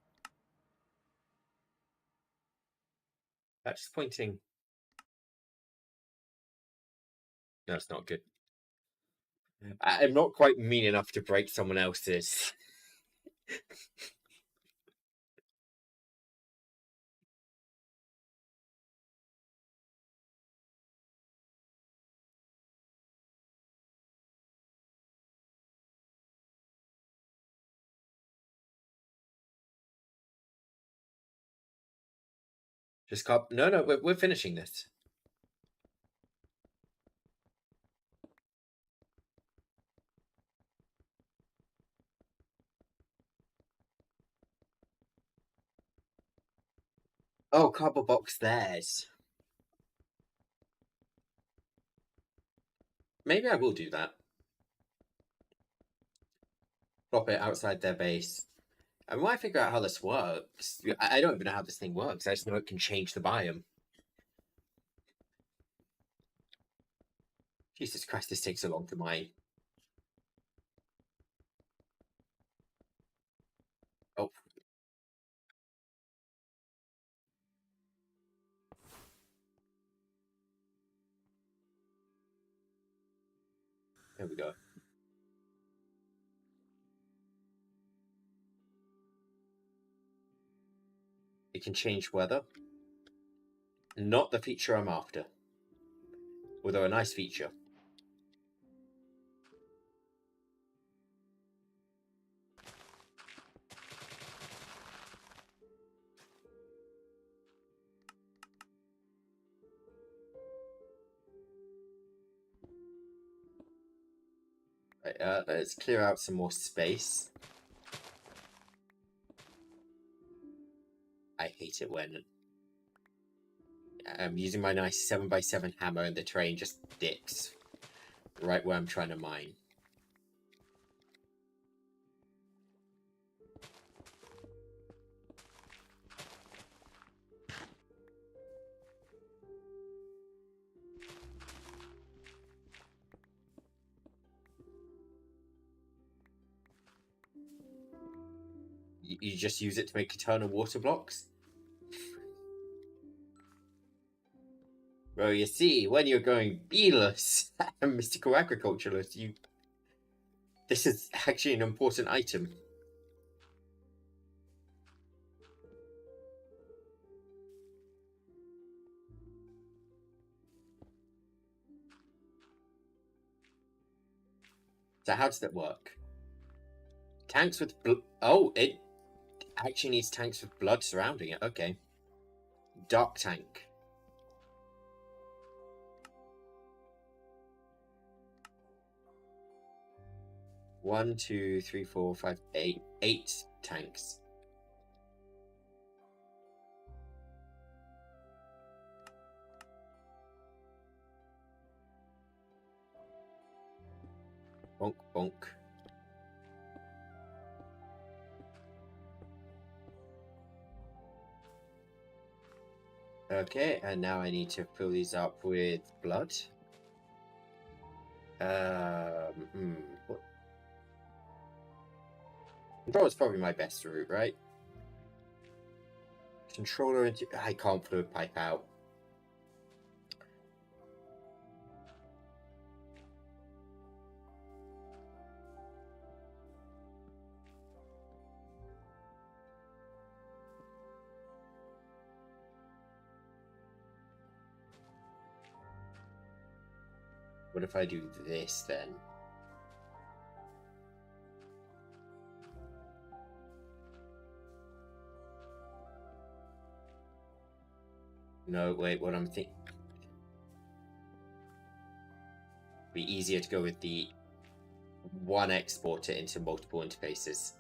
That's pointing. No, it's not good. I'm not quite mean enough to break someone else's. Just cop. No, no, we're finishing this. Oh, cardboard box theirs. Maybe I will do that. Plop it outside their base. I might figure out how this works. I don't even know how this thing works. I just know it can change the biome. Jesus Christ, this takes so long to mine. Oh. There we go. It can change weather. Not the feature I'm after. Although a nice feature. Right, let's clear out some more space. I hate it when I'm using my nice 7x7 hammer and the train just dicks right where I'm trying to mine. You just use it to make eternal water blocks? Well, you see, when you're going beeless and mystical agriculturalist, this is actually an important item. So how does that work? Tanks with oh, it actually needs tanks with blood surrounding it. Okay. Dark tank. One, two, three, four, five, eight. 8 tanks. Bonk, bonk. Okay, and now I need to fill these up with blood. What? Control is probably my best route, right? Controller into... I can't fluid pipe out. What if I do this then? No, wait, what I'm thinking... Be easier to go with the one exporter into multiple interfaces.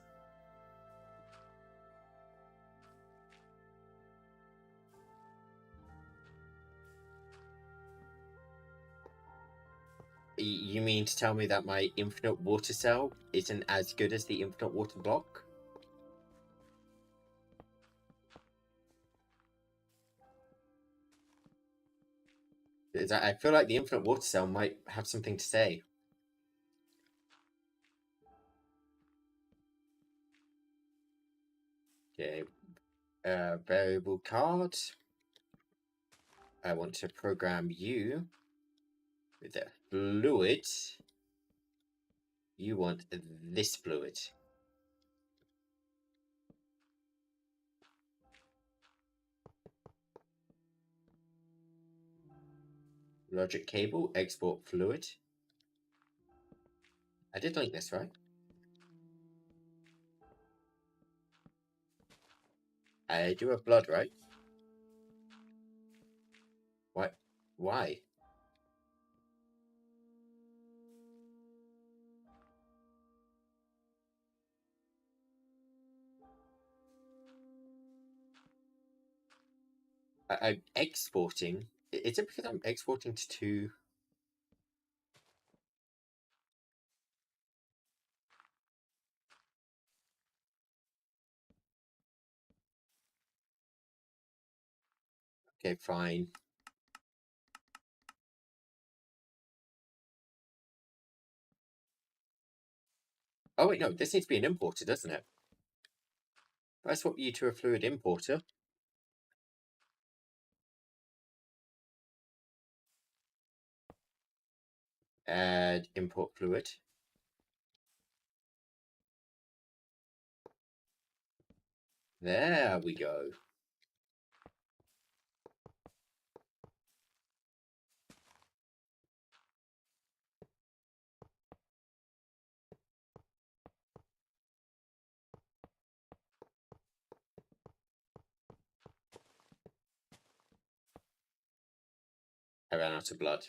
You mean to tell me that my infinite water cell isn't as good as the infinite water block? I feel like the infinite water cell might have something to say. Okay. Variable card. I want to program you with a fluid. You want this fluid. Logic cable, export fluid. I did link this, right? I do have blood, right? What? Why? I'm exporting. Is it because I'm exporting to 2? Okay, fine. Oh wait, no, this needs to be an importer, doesn't it? If I swap you to a fluid importer. Add import fluid. There we go. I ran out of blood.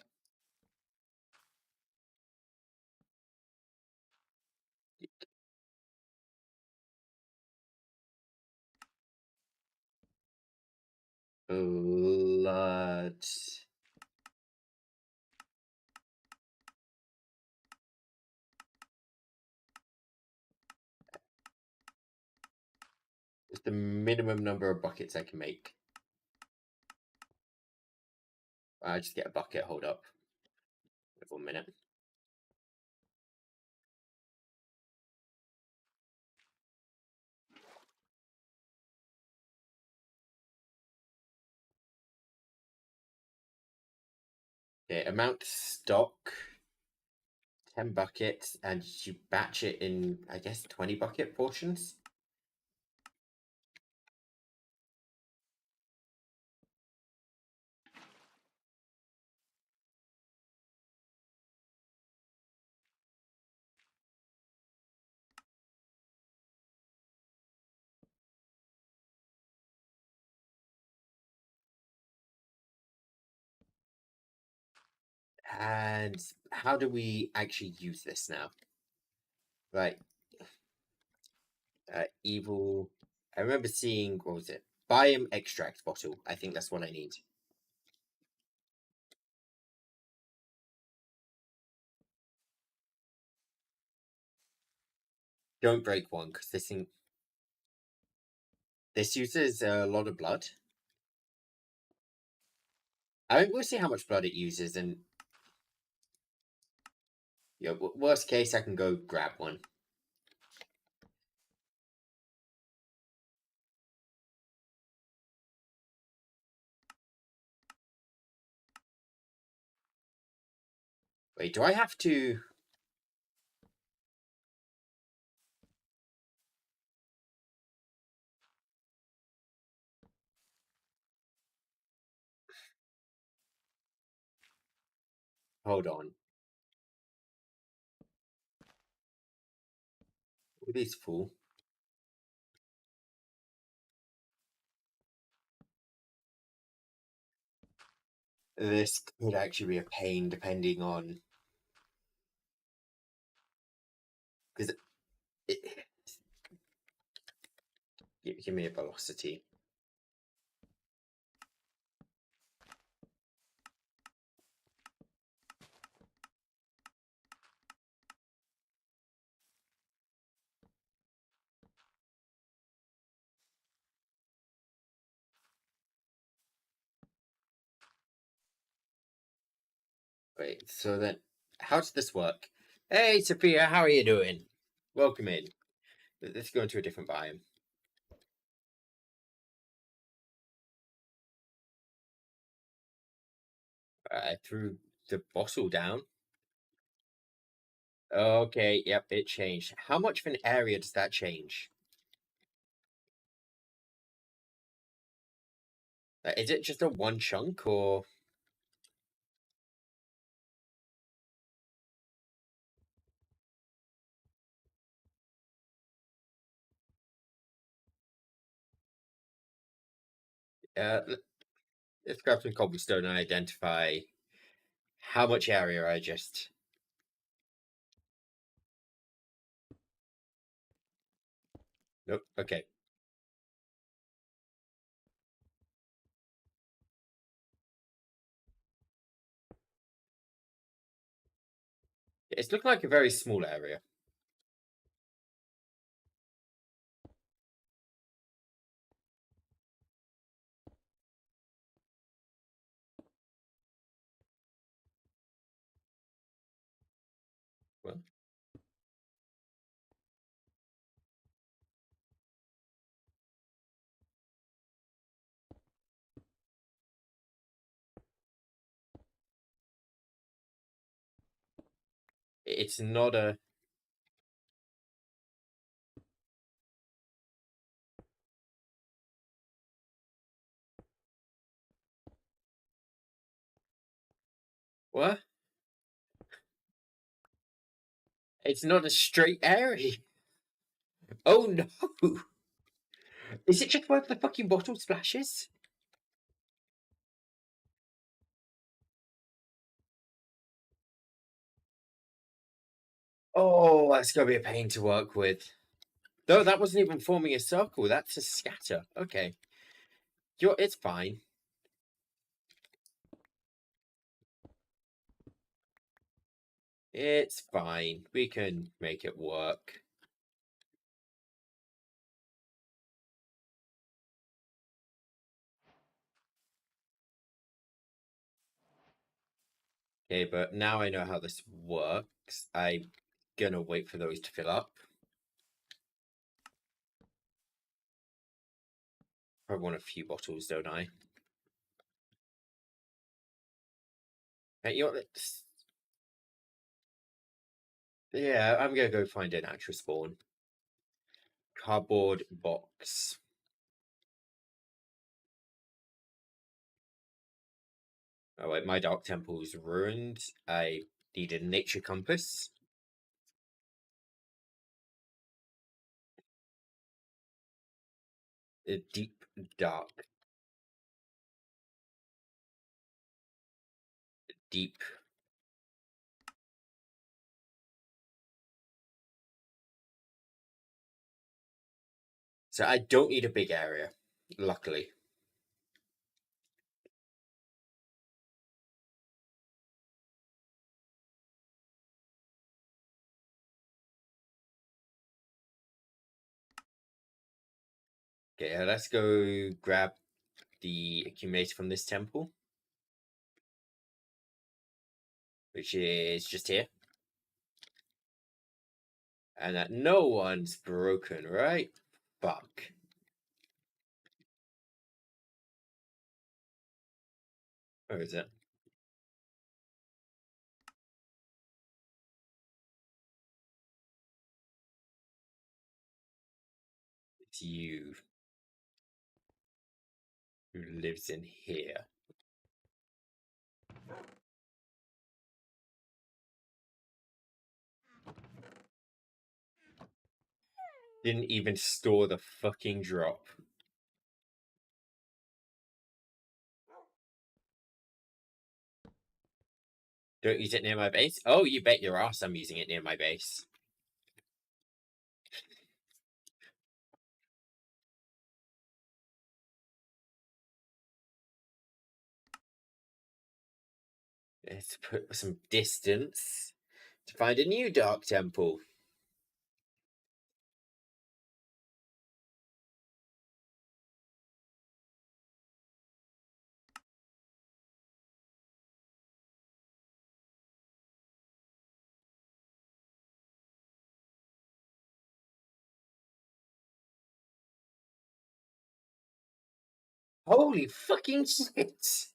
Blood. It's the minimum number of buckets I can make. I just get a bucket, hold up. Wait 1 minute. Okay, amount stock, 10 buckets, and you batch it in, I guess, 20 bucket portions. And how do we actually use this now? Like, evil. I remember seeing, what was it? Biome extract bottle. I think that's what I need. Don't break one, because this thing. This uses a lot of blood. I mean, we'll see how much blood it uses, and worst case, I can go grab one. Wait, do I have to? Hold on. All these full. This could actually be a pain, depending on because it, give me a velocity. Wait, so then how does this work? Hey, Sophia, how are you doing? Welcome in. Let's go into a different biome. I threw the bottle down. Okay, yep, it changed. How much of an area does that change? Is it just a one chunk, or uh, let's grab some cobblestone and identify how much area I just. Nope. Okay. It's looking like a very small area. Well, it's not a. What? It's not a straight area. Oh no! Is it just where the fucking bottle splashes? Oh, that's gonna be a pain to work with. Though that wasn't even forming a circle. That's a scatter. Okay, it's fine. It's fine. We can make it work. Okay, but now I know how this works. I'm gonna wait for those to fill up. I want a few bottles, don't I? You know, yeah, I'm gonna go find an actual spawn. Cardboard box. Oh wait, my dark temple's ruined. I need a nature compass. A deep dark. Deep. So I don't need a big area, luckily. Okay, let's go grab the accumulator from this temple, which is just here. And that no one's broken, right? Fuck. Where is it? It's you who lives in here. Didn't even store the fucking drop. Don't use it near my base? Oh, you bet your ass I'm using it near my base. Let's put some distance to find a new dark temple. Holy fucking shit!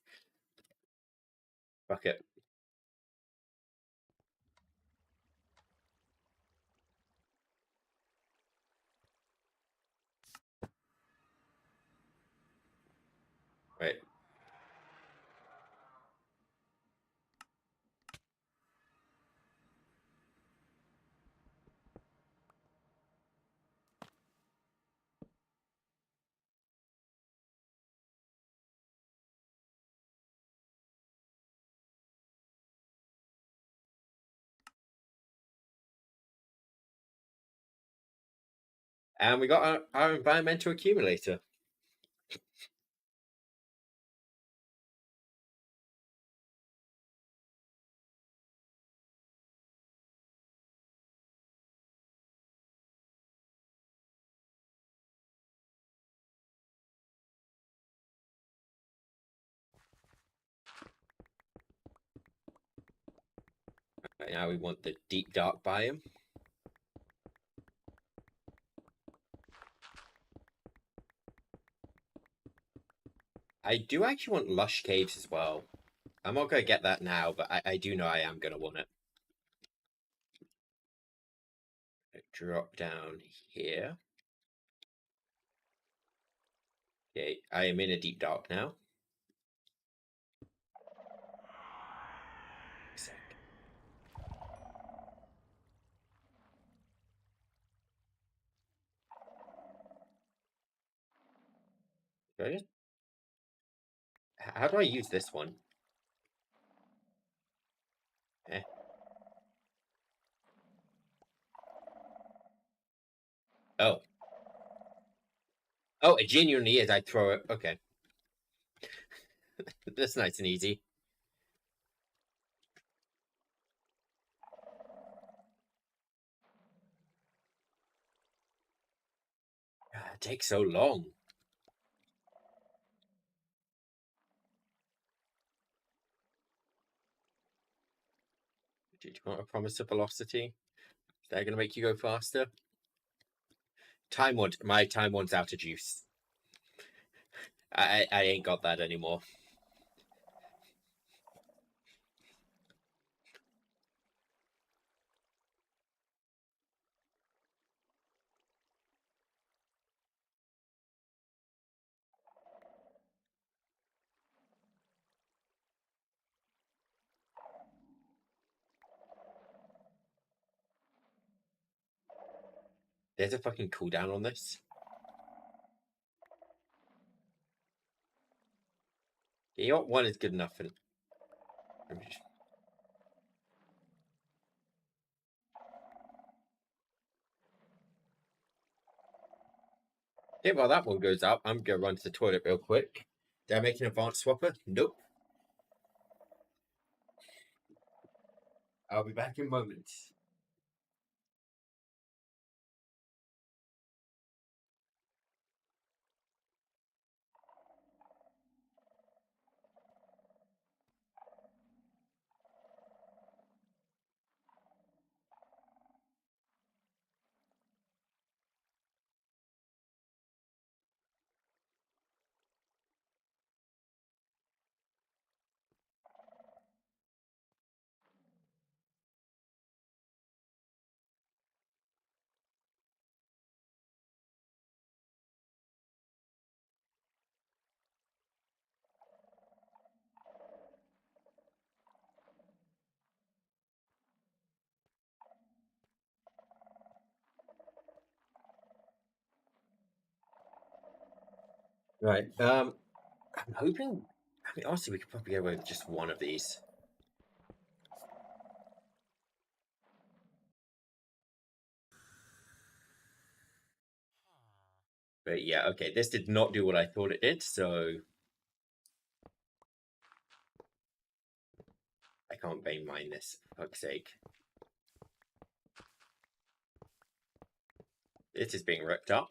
Fuck it. Wait. And we got our environmental accumulator. Right now we want the deep dark biome. I do actually want lush caves as well. I'm not gonna get that now, but I do know I am gonna want it. Drop down here. Okay, I am in a deep dark now. How do I use this one? Eh. Oh. Oh, it genuinely is. I throw it. Okay. That's nice and easy. It takes so long. Do you want a promise of velocity? Is that going to make you go faster? My time one's out of juice. I ain't got that anymore. There's a fucking cooldown on this. You know what? One is good enough for... Yeah, while that one goes up, I'm gonna run to the toilet real quick. Did I make an advanced swapper? Nope. I'll be back in moments. Right. I'm hoping. I mean, honestly, we could probably get away with just one of these. But yeah, okay. This did not do what I thought it did, so I can't vein mine this. For fuck's sake. This is being ripped up.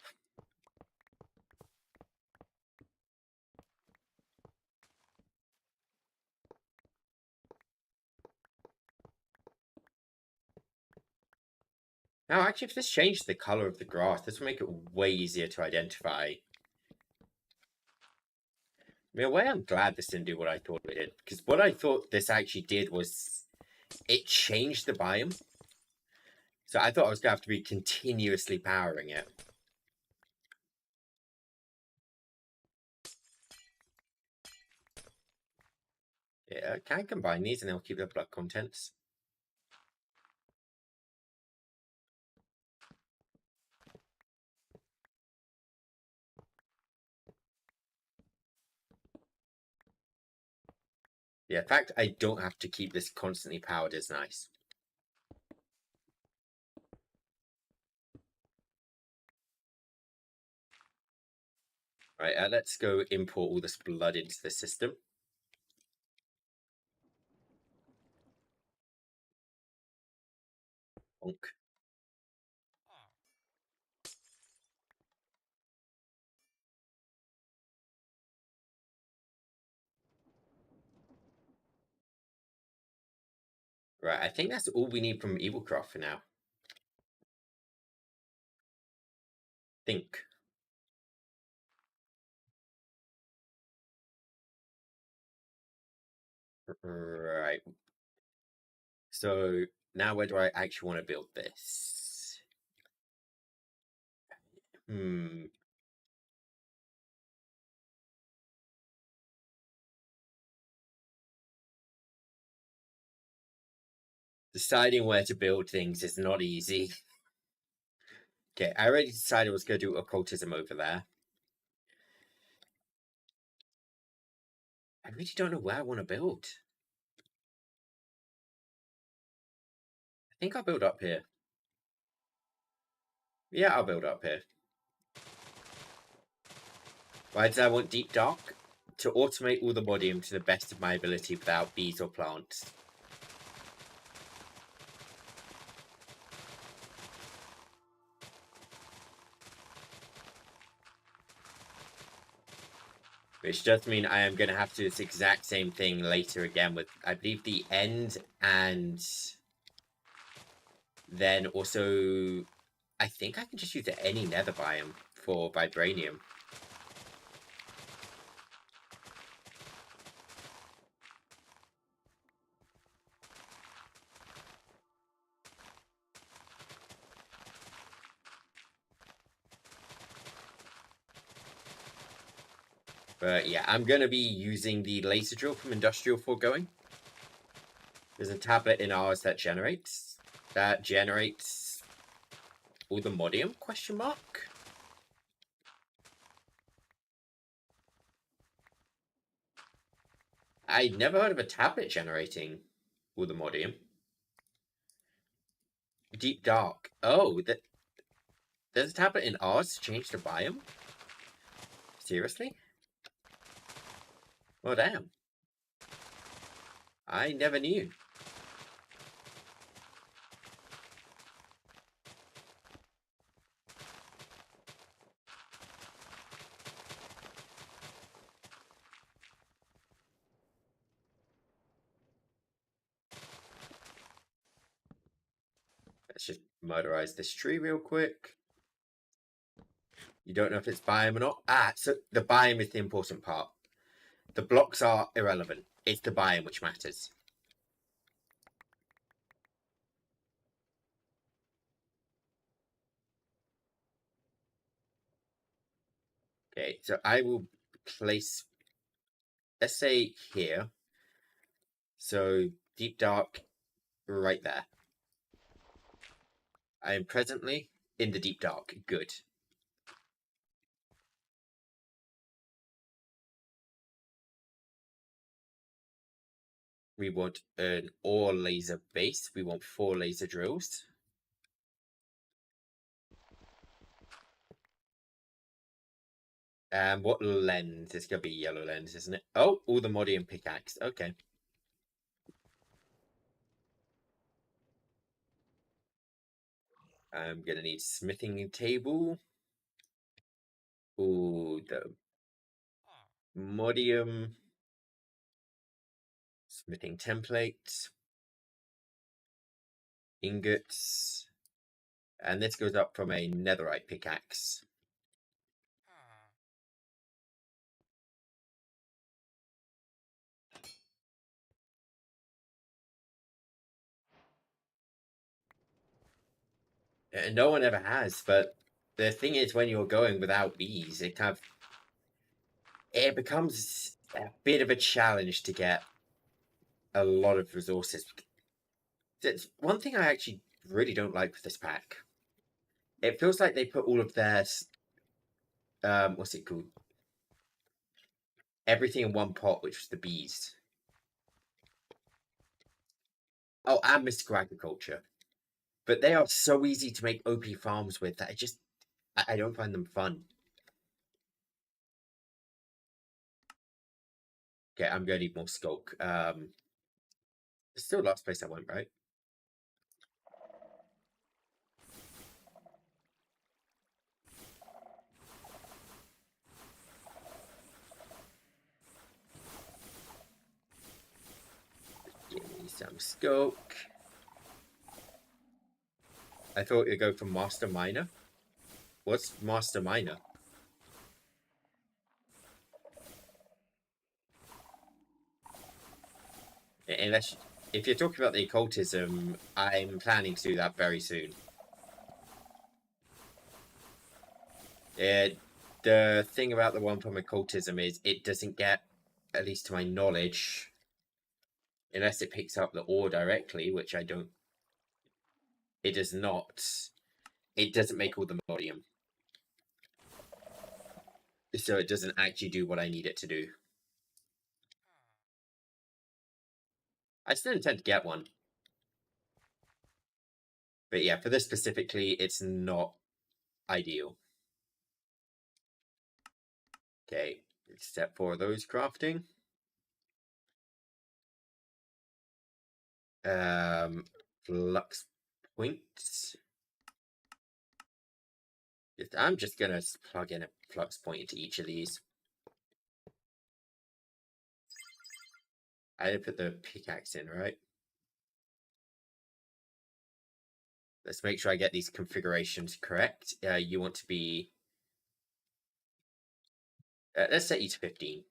Now, actually, if this changed the color of the grass, this would make it way easier to identify. In a way, I'm glad this didn't do what I thought it did. Because what I thought this actually did was it changed the biome. So I thought I was going to have to be continuously powering it. Yeah, can I combine these and they'll keep their blood contents? Yeah, the fact I don't have to keep this constantly powered is nice. Right, let's go import all this blood into the system. Bonk. Right, I think that's all we need from Evilcraft for now. Think. Right. So now where do I actually want to build this? Deciding where to build things is not easy. Okay, I already decided I was going to do occultism over there. I really don't know where I want to build. I think I'll build up here. Yeah, I'll build up here. Why do I want Deep Dark? To automate all the modium to the best of my ability without bees or plants. Which does mean I am going to have to do this exact same thing later again with, I believe, the end and then also, I think I can just use any nether biome for vibranium. But yeah, I'm going to be using the laser drill from Industrial Foregoing. There's a tablet in ours that generates All the modium? Question mark. I'd never heard of a tablet generating all the modium. Deep dark. Oh, there's a tablet in ours to change the biome? Seriously? Well, damn. I never knew. Let's just murderize this tree real quick. You don't know if it's biome or not? Ah, so the biome is the important part. The blocks are irrelevant. It's the biome which matters. Okay, so I will place, let's say here. So deep dark right there. I am presently in the deep dark. Good. We want an ore laser base. We want 4 laser drills. And what lens? It's gonna be yellow lens, isn't it? Oh, all the modium pickaxe. Okay. I'm gonna need smithing table. Ooh, the modium smithing template, ingots, and this goes up from a netherite pickaxe. And no one ever has, but the thing is, when you're going without bees, it becomes a bit of a challenge to get a lot of resources. That's one thing I actually really don't like with this pack. It feels like they put all of their what's it called? Everything in one pot, which was the bees. Oh, and mystical agriculture. But they are so easy to make OP farms with that I don't find them fun. Okay, I'm gonna need more skulk. It's still last place I went, right? Give me some skulk. I thought you'd go for Master Miner. What's Master Miner? Unless, if you're talking about the occultism, I'm planning to do that very soon. The thing about the one from occultism is it doesn't get, at least to my knowledge, unless it picks up the ore directly, which I don't. It does not. It doesn't make all the modium. So it doesn't actually do what I need it to do. I still intend to get one. But yeah, for this specifically, it's not ideal. Okay, step 4 of those crafting. Flux points. I'm just gonna plug in a flux point into each of these. I didn't put the pickaxe in, right? Let's make sure I get these configurations correct. You want to be... let's set you to 15.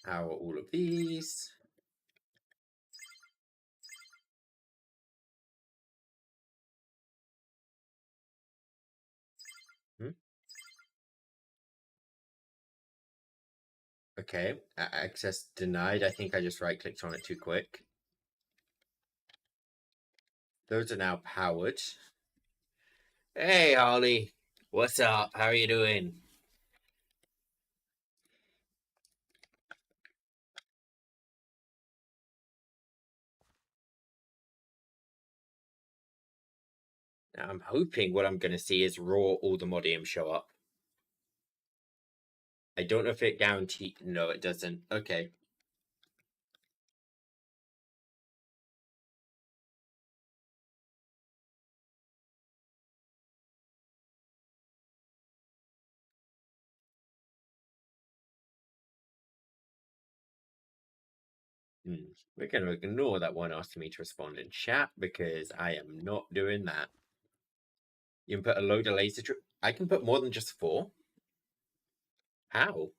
How are all of these? Hmm? Okay, access denied. I think I just right-clicked on it too quick. Those are now powered. Hey, Holly. What's up? How are you doing? Now, I'm hoping what I'm going to see is raw Aldemodium show up. I don't know if it guarantees. No, it doesn't. Okay. We're going to ignore that one asking me to respond in chat because I am not doing that. You can put a load of laser. I can put more than just 4. How?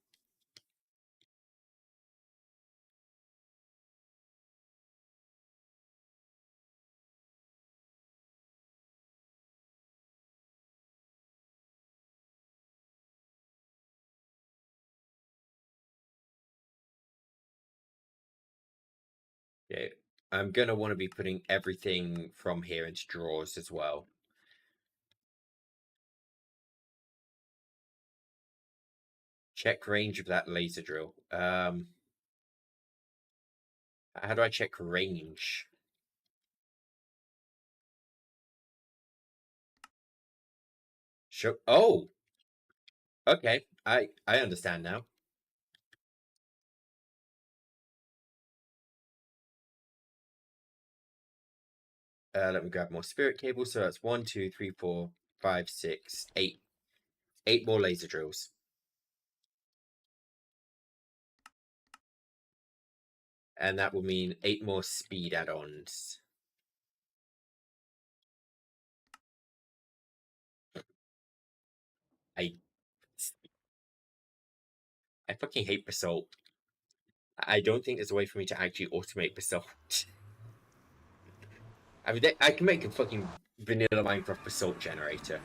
Okay. I'm going to want to be putting everything from here into drawers as well. Check range of that laser drill. How do I check range? Show. Oh, okay. I understand now. Let me grab more spirit cables. So that's 1, 2, 3, 4, 5, 6, 8. 8 more laser drills. And that will mean 8 more speed add-ons. I fucking hate basalt. I don't think there's a way for me to actually automate basalt. I mean, I can make a fucking vanilla Minecraft basalt generator.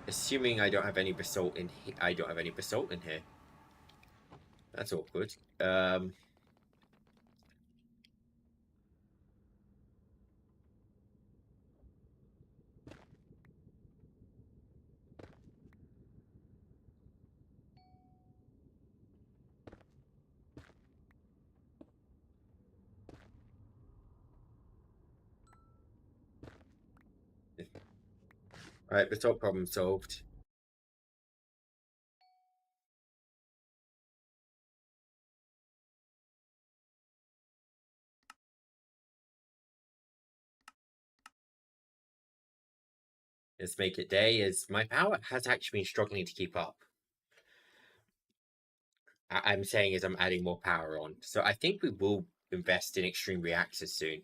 Assuming I don't have any basalt in here. I don't have any basalt in here. That's awkward. Alright, basalt problem solved. Let's make it day. As my power has actually been struggling to keep up. I'm saying as I'm adding more power on. So I think we will invest in extreme reactors soon.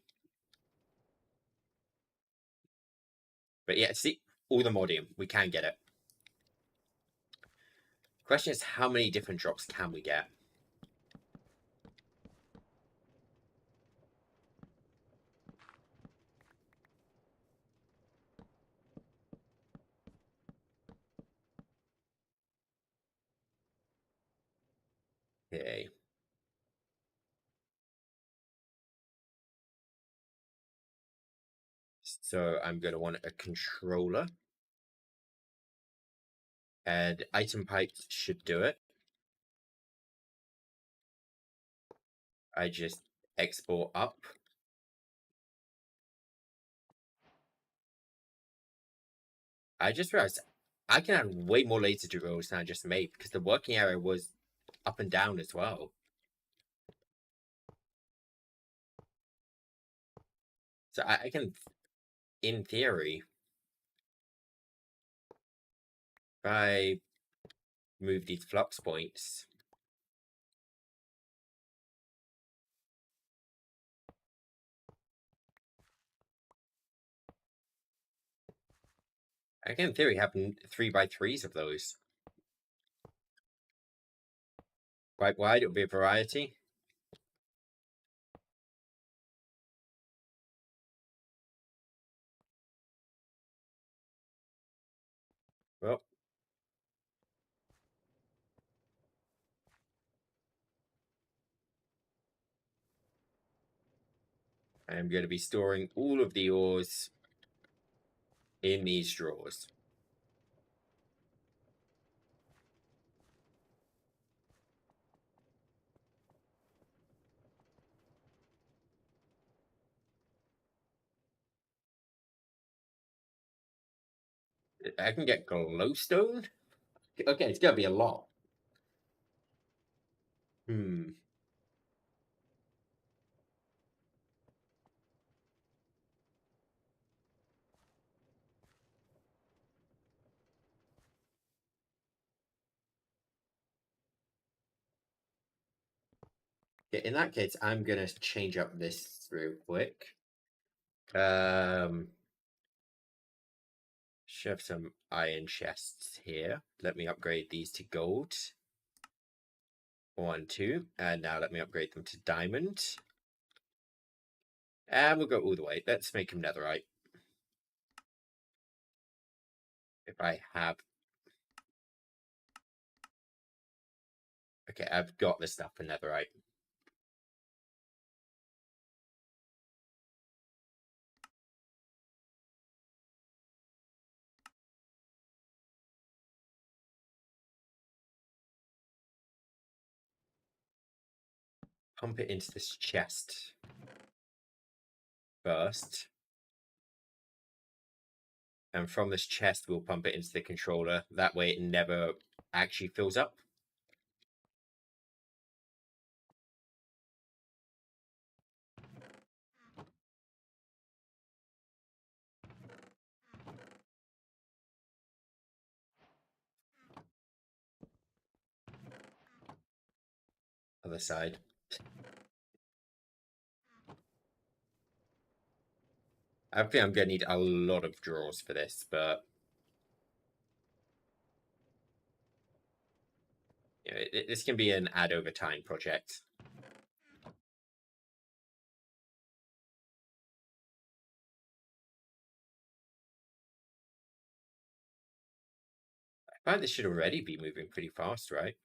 But yeah, see, all the modium. We can get it. Question is, how many different drops can we get? Okay. So I'm going to want a controller. And item pipes should do it. I just export up. I just realized I can add way more laser drills than I just made because the working area was up and down as well. So I can, in theory, if I move these flux points, I can in theory have 3x3s of those. Quite wide, it'll be a variety. Well, I am going to be storing all of the ores in these drawers. I can get glowstone? Okay, it's going to be a lot. Hmm. In that case, I'm going to change up this real quick. Shove some iron chests here. Let me upgrade these to gold. 1, 2. And now let me upgrade them to diamond. And we'll go all the way. Let's make them netherite. If I have... Okay, I've got the stuff for netherite. Pump it into this chest first. And from this chest, we'll pump it into the controller. That way it never actually fills up. Other side. I think I'm going to need a lot of drawers for this, but... You know, this can be an add over time project. I find this should already be moving pretty fast, right?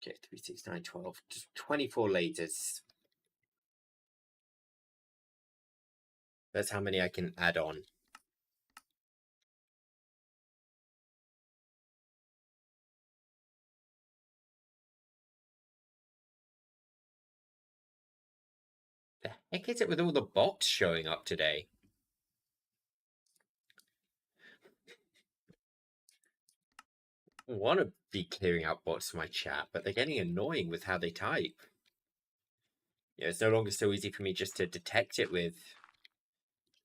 Okay, 3, 6, 9, 12. 24 lasers. That's how many I can add on. The heck is it with all the bots showing up today? I want to be clearing out bots for my chat, but they're getting annoying with how they type. Yeah, it's no longer so easy for me just to detect it with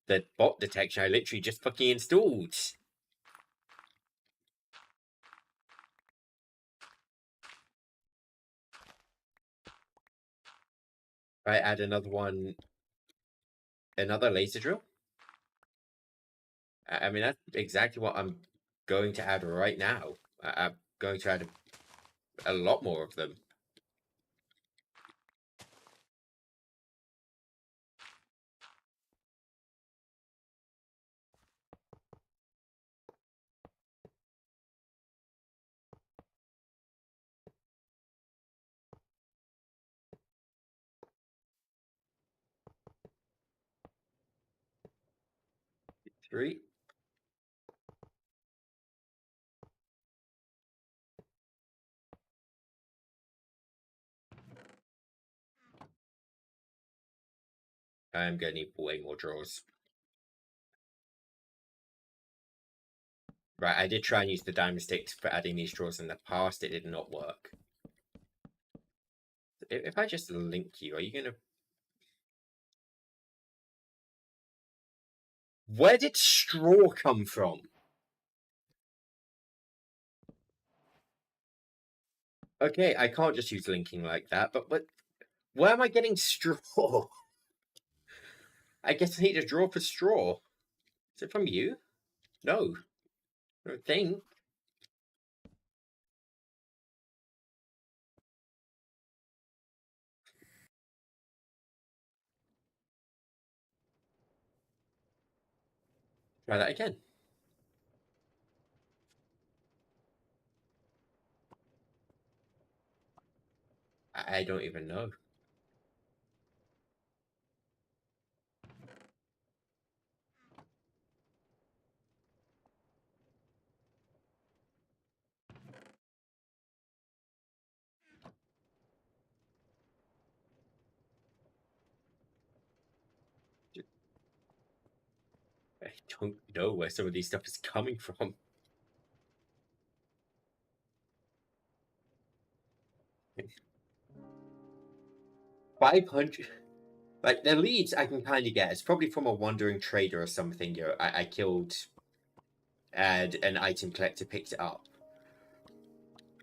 the bot detection I literally just fucking installed. I add another one, another laser drill. I mean, that's exactly what I'm going to add right now. I'm going to add a lot more of them. Three. I'm going to need way more drawers. Right, I did try and use the diamond sticks for adding these drawers in the past. It did not work. If I just link you, are you going to... Where did straw come from? Okay, I can't just use linking like that, but where am I getting straw? I guess I need a draw for straw. Is it from you? No, I don't think. Try that again. I don't even know. I don't know where some of these stuff is coming from. 500. Like, the leads I can kind of get. It's probably from a wandering trader or something. I killed and an item collector picked it up.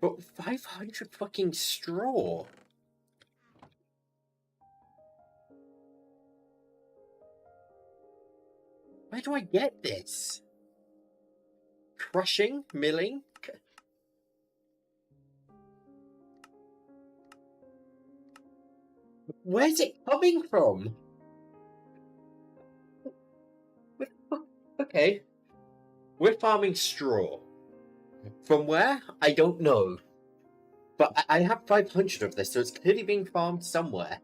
But 500 fucking straw. Where do I get this? Crushing? Milling? Where's it coming from? Okay. We're farming straw. From where? I don't know. But I have 500 of this, so it's clearly being farmed somewhere.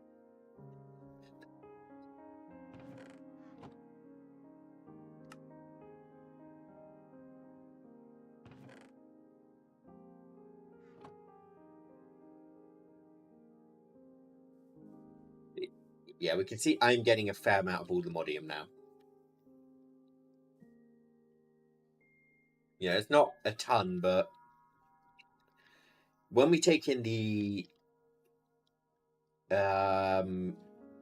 Yeah, we can see I'm getting a fair amount of Allthemodium now. Yeah, it's not a ton, but when we take in the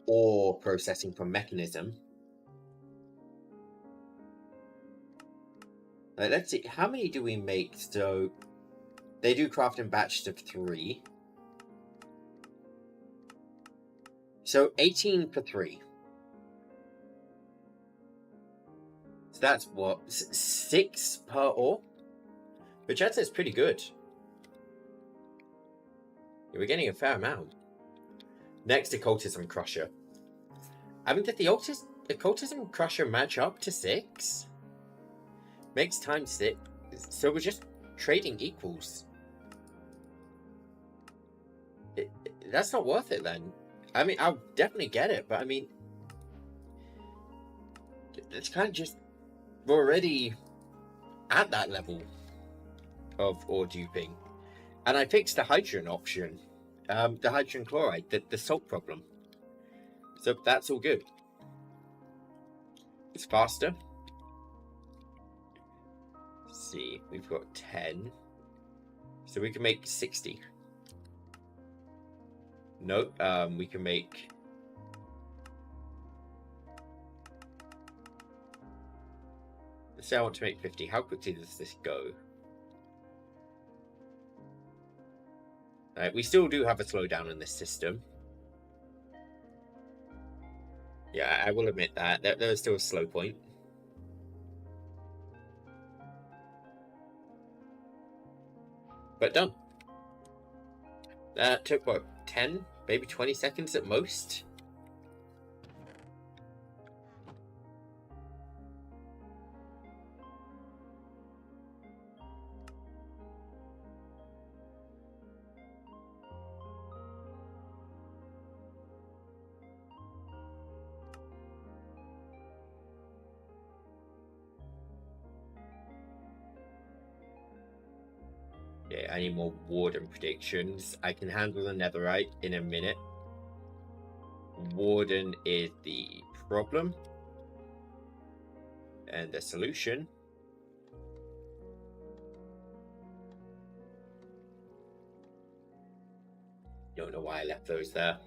ore processing from Mechanism, let's see, how many do we make? So they do craft in batches of 3. So 18 for 3. So that's what, 6 per ore? Which I'd say is pretty good. Yeah, we're getting a fair amount. Next, Occultism Crusher. I mean, did the Occultism Crusher match up to 6? Makes times 6. So we're just trading equals. That's not worth it then. I mean, I'll definitely get it, but I mean, it's kind of just, we're already at that level of ore duping. And I fixed the hydrogen option, the hydrogen chloride, the salt problem. So that's all good. It's faster. Let's see, we've got 10. So we can make 60. No, we can make... Let's say I want to make 50. How quickly does this go? We still do have a slowdown in this system. Yeah, I will admit that. There's still a slow point. But done. That took, what, 10, maybe 20 seconds at most? Yeah, I need more Warden predictions. I can handle the Netherite in a minute. Warden is the problem. And the solution. Don't know why I left those there.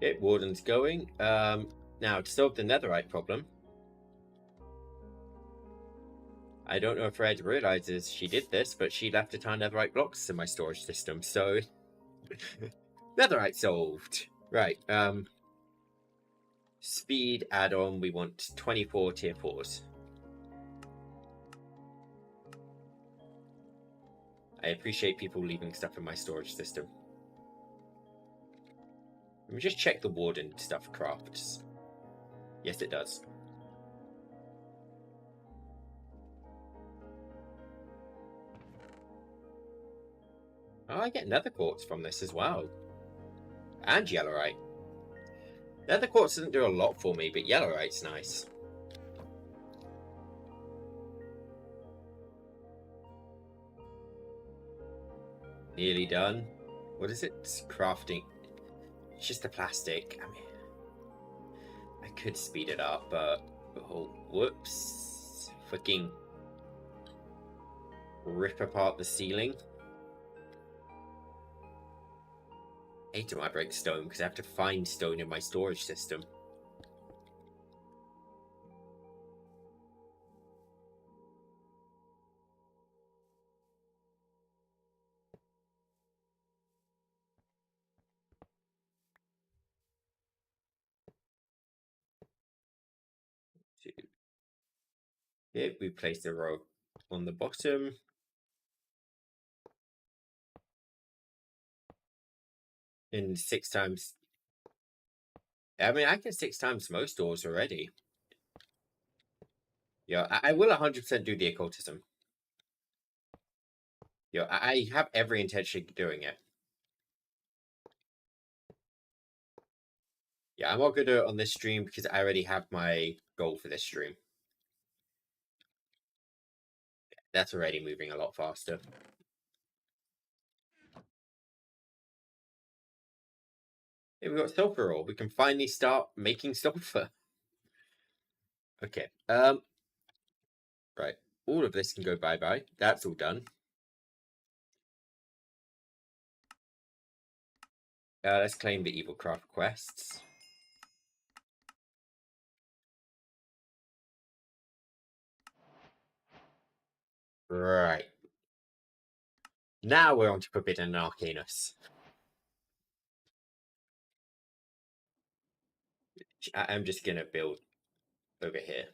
Okay, Warden's going. Now, to solve the Netherite problem, I don't know if Red realizes she did this, but she left a ton of Netherite blocks in my storage system, so... Netherite solved! Right, speed add-on, we want 24 tier 4s. I appreciate people leaving stuff in my storage system. Let me just check the warden stuff crafts. Yes, it does. Oh, I get nether quartz from this as well. And yellowite. Nether quartz doesn't do a lot for me, but yellowite's nice. Nearly done. What is it? It's crafting. It's just the plastic. I mean, I could speed it up, but oh, whoops! Fucking rip apart the ceiling. I hate it when I break stone because I have to find stone in my storage system. Here we place the row on the bottom. In 6 times. I mean, I can 6 times most doors already. Yeah, I will 100% do the occultism. Yeah, I have every intention of doing it. Yeah, I'm not gonna do it on this stream because I already have my goal for this stream. That's already moving a lot faster. Hey, we've got sulfur ore. We can finally start making sulfur. Okay. Right. All of this can go bye-bye. That's all done. Let's claim the evil craft quests. Right. Now we're on to Forbidden and Arcanus. I'm just gonna build over here.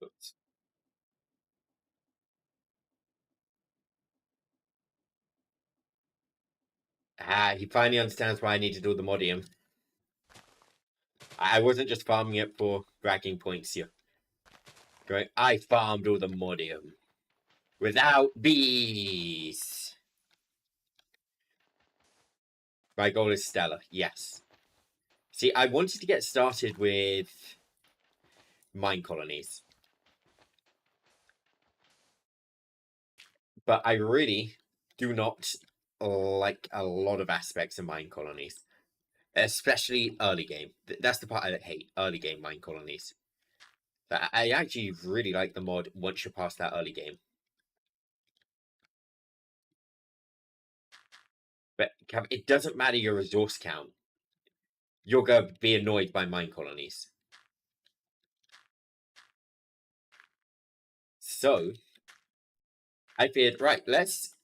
Oops. Ah, he finally understands why I need to do the modium. I wasn't just farming it for bragging points here. Going, I farmed all the modium. Without bees! My goal is stellar, yes. See, I wanted to get started with mine colonies. But I really do not like a lot of aspects of mine colonies. Especially early game. That's the part I hate, early game mine colonies. I actually really like the mod once you're past that early game. But it doesn't matter your resource count. You're going to be annoyed by mine colonies. So, I figured, right, let's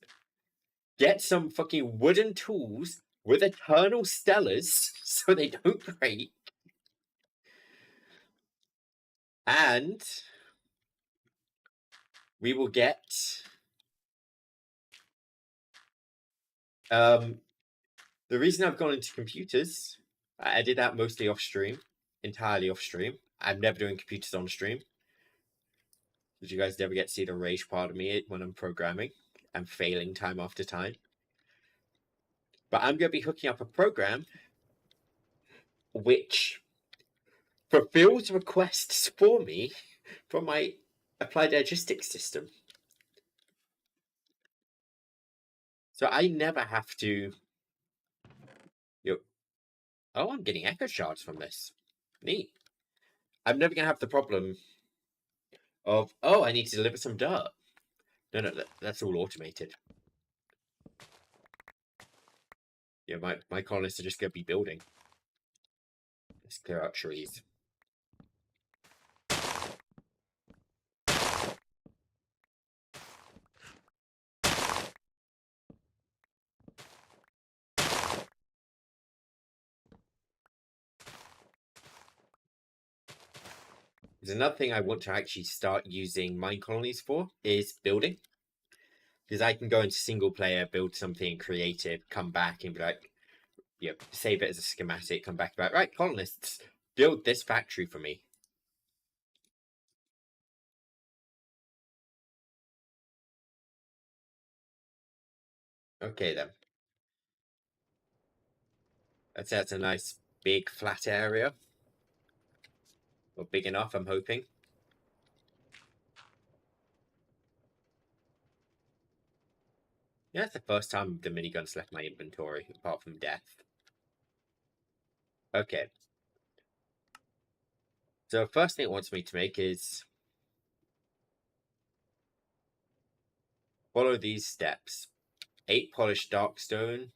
get some fucking wooden tools with eternal stellars so they don't break. And we will get the reason I've gone into computers, I did that mostly off stream, entirely off stream. I'm never doing computers on stream. Did you guys never get to see the rage part of me when I'm programming? I'm failing time after time. But I'm going to be hooking up a program which fulfills requests for me from my applied logistics system. So I never have to. Oh, I'm getting echo shards from this. Neat. I'm never going to have the problem of, oh, I need to deliver some dirt. No, that's all automated. Yeah, my colonists are just going to be building. Let's clear out trees. There's another thing I want to actually start using mine colonies for is building. Because I can go into single player, build something creative, come back and be like, save it as a schematic, come back about, right, colonists, build this factory for me. Okay, then. That's a nice big flat area. Or big enough, I'm hoping. Yeah, it's the first time the minigun's left my inventory, apart from death. Okay. So first thing it wants me to make is follow these steps. 8 polished darkstone,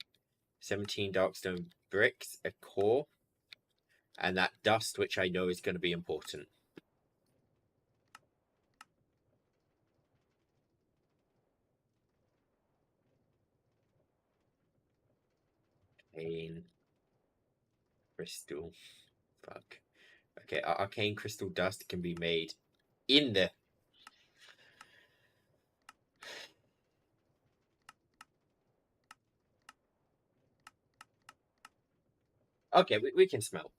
17 darkstone bricks, a core, and that dust, which I know is going to be important. Arcane crystal. Fuck. Okay, arcane crystal dust can be made in the... Okay, we can smell.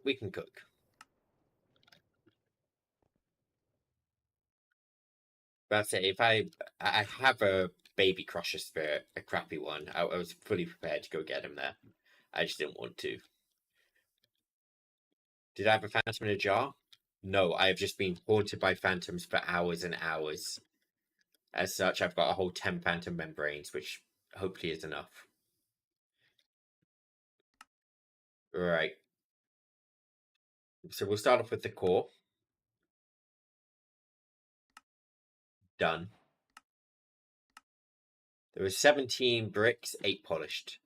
We can cook. That's it. If I have a baby crusher spirit, a crappy one, I was fully prepared to go get him there. I just didn't want to. Did I have a phantom in a jar? No, I have just been haunted by phantoms for hours and hours. As such, I've got a whole 10 phantom membranes, which hopefully is enough. Right. So we'll start off with the core. Done. There was 17 bricks, 8 polished.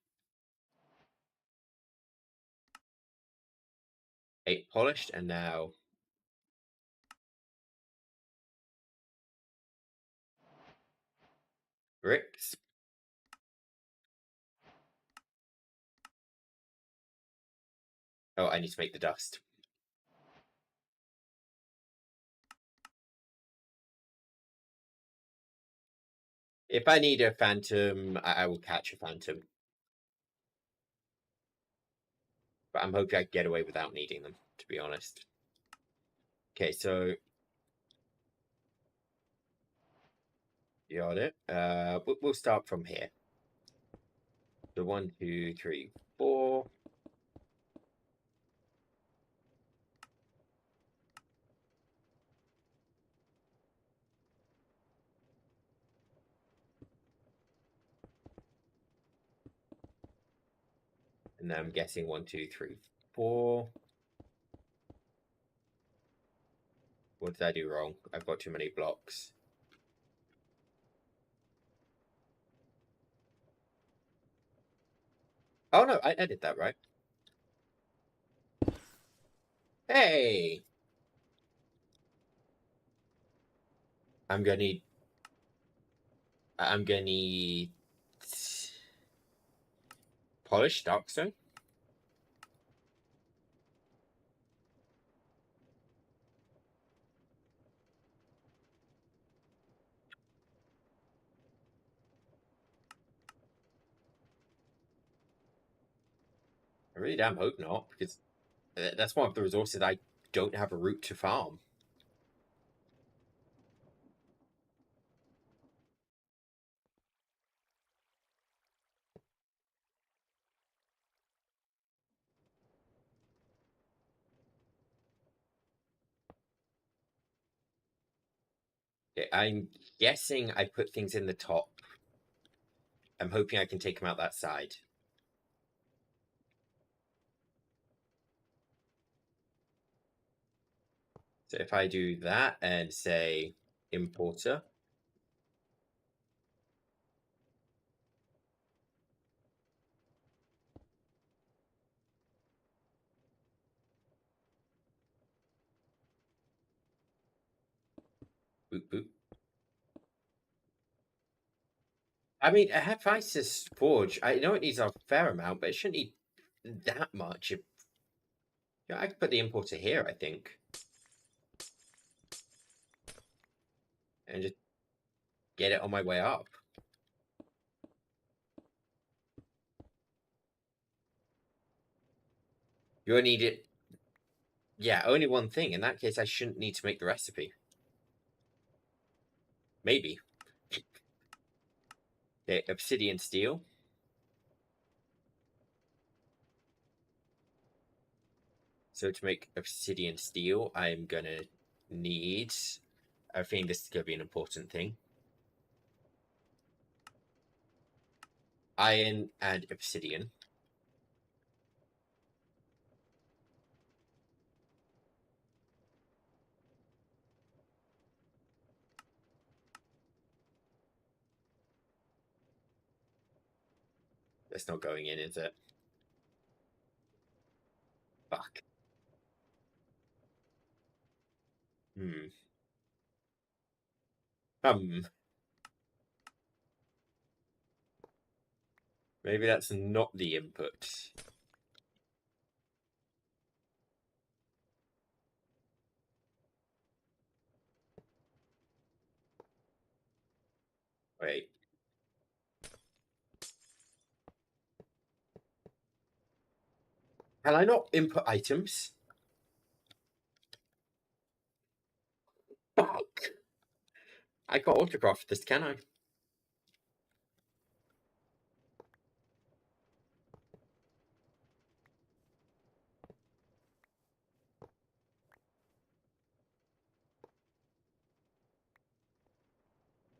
8 polished, and now bricks. Oh, I need to make the dust. If I need a phantom, I will catch a phantom. But I'm hoping I can get away without needing them, to be honest. Okay, so got it. We'll start from here. So 1, 2, 3, 4. And then I'm guessing 1, 2, 3, 4. What did I do wrong? I've got too many blocks. Oh no, I did that right. Hey! I'm gonna need... I'm gonna need... Polished darkstone? I really damn hope not, because that's one of the resources I don't have a route to farm. Okay, I'm guessing I put things in the top. I'm hoping I can take them out that side. So if I do that and say importer, boop boop. I mean, a Hephaestus Forge, I know it needs a fair amount, but it shouldn't need that much. I could put the importer here, I think. and just get it on my way up. You only need it. Yeah, only one thing. In that case, I shouldn't need to make the recipe. Maybe. Okay, obsidian steel. So to make obsidian steel, I'm gonna need. I think this is gonna be an important thing. Iron and obsidian. That's not going in, is it? Fuck. Hmm. Maybe that's not the input. Wait. Can I not input items? Fuck. I can't autograph this, can I?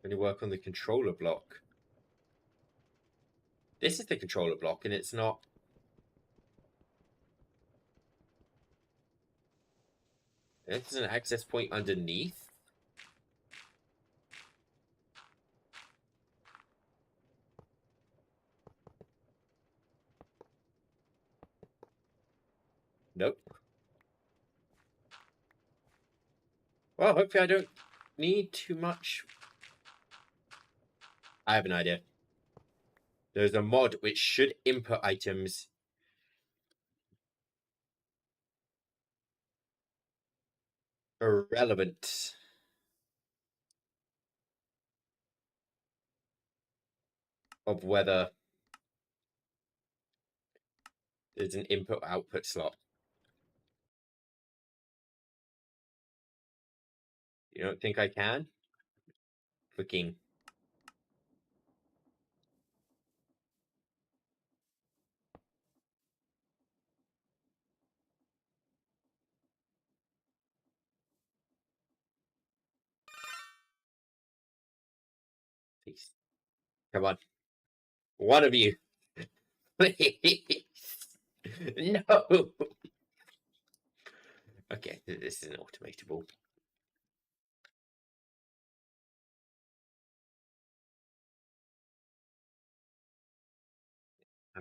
Only work on the controller block. This is the controller block, and it's not. It's an access point underneath. Nope. Well, hopefully I don't need too much. I have an idea. There's a mod which should input items irrelevant of whether there's an input-output slot. You don't think I can? Clicking. Please. Come on. One of you. Please. No. Okay, this is an automatable.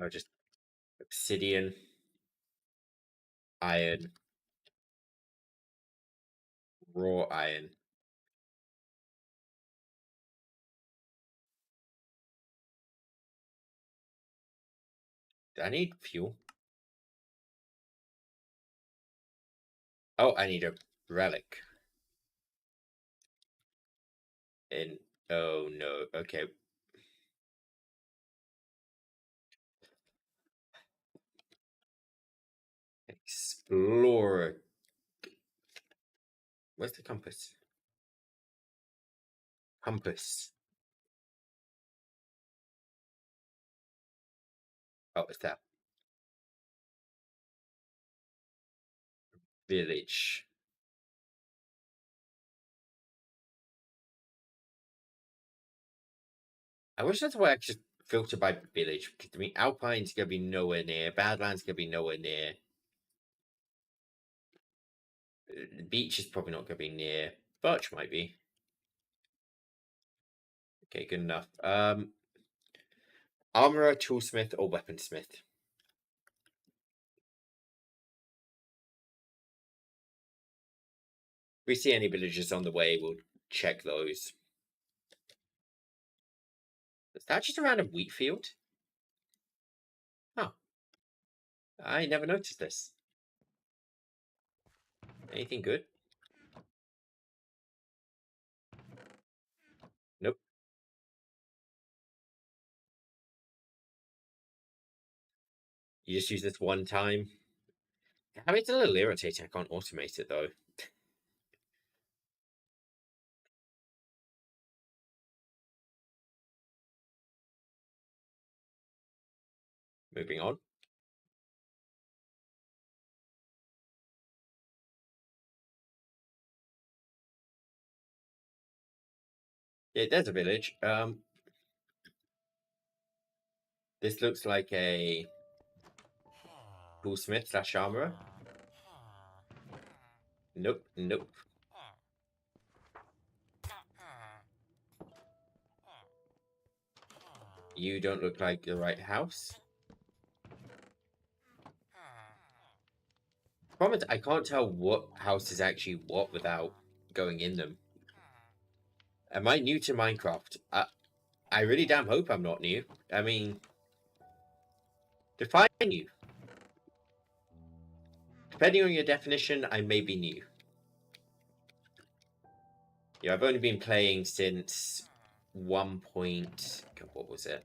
I'll just obsidian, iron, raw iron. Do I need fuel? Oh, I need a relic. And oh no, okay. Explorer. Where's the compass? Compass. Oh, it's that. Village. I wish that's why I could filter by village. Because, I mean, Alpine's gonna be nowhere near. Badlands gonna be nowhere near. The beach is probably not gonna be near. Birch might be. Okay, good enough. Armorer, toolsmith, or weaponsmith? If we see any villagers on the way, we'll check those. Is that just a random wheat field? Huh. I never noticed this. Anything good? You just use this one time. I mean, it's a little irritating. I can't automate it though. Moving on. Yeah, there's a village. This looks like a toolsmith slash armorer. Nope, nope. You don't look like the right house. Problem is, I can't tell what house is actually what without going in them. Am I new to Minecraft? I really damn hope I'm not new. I mean, define new. Depending on your definition, I may be new. Yeah, I've only been playing since 1 point. God, what was it?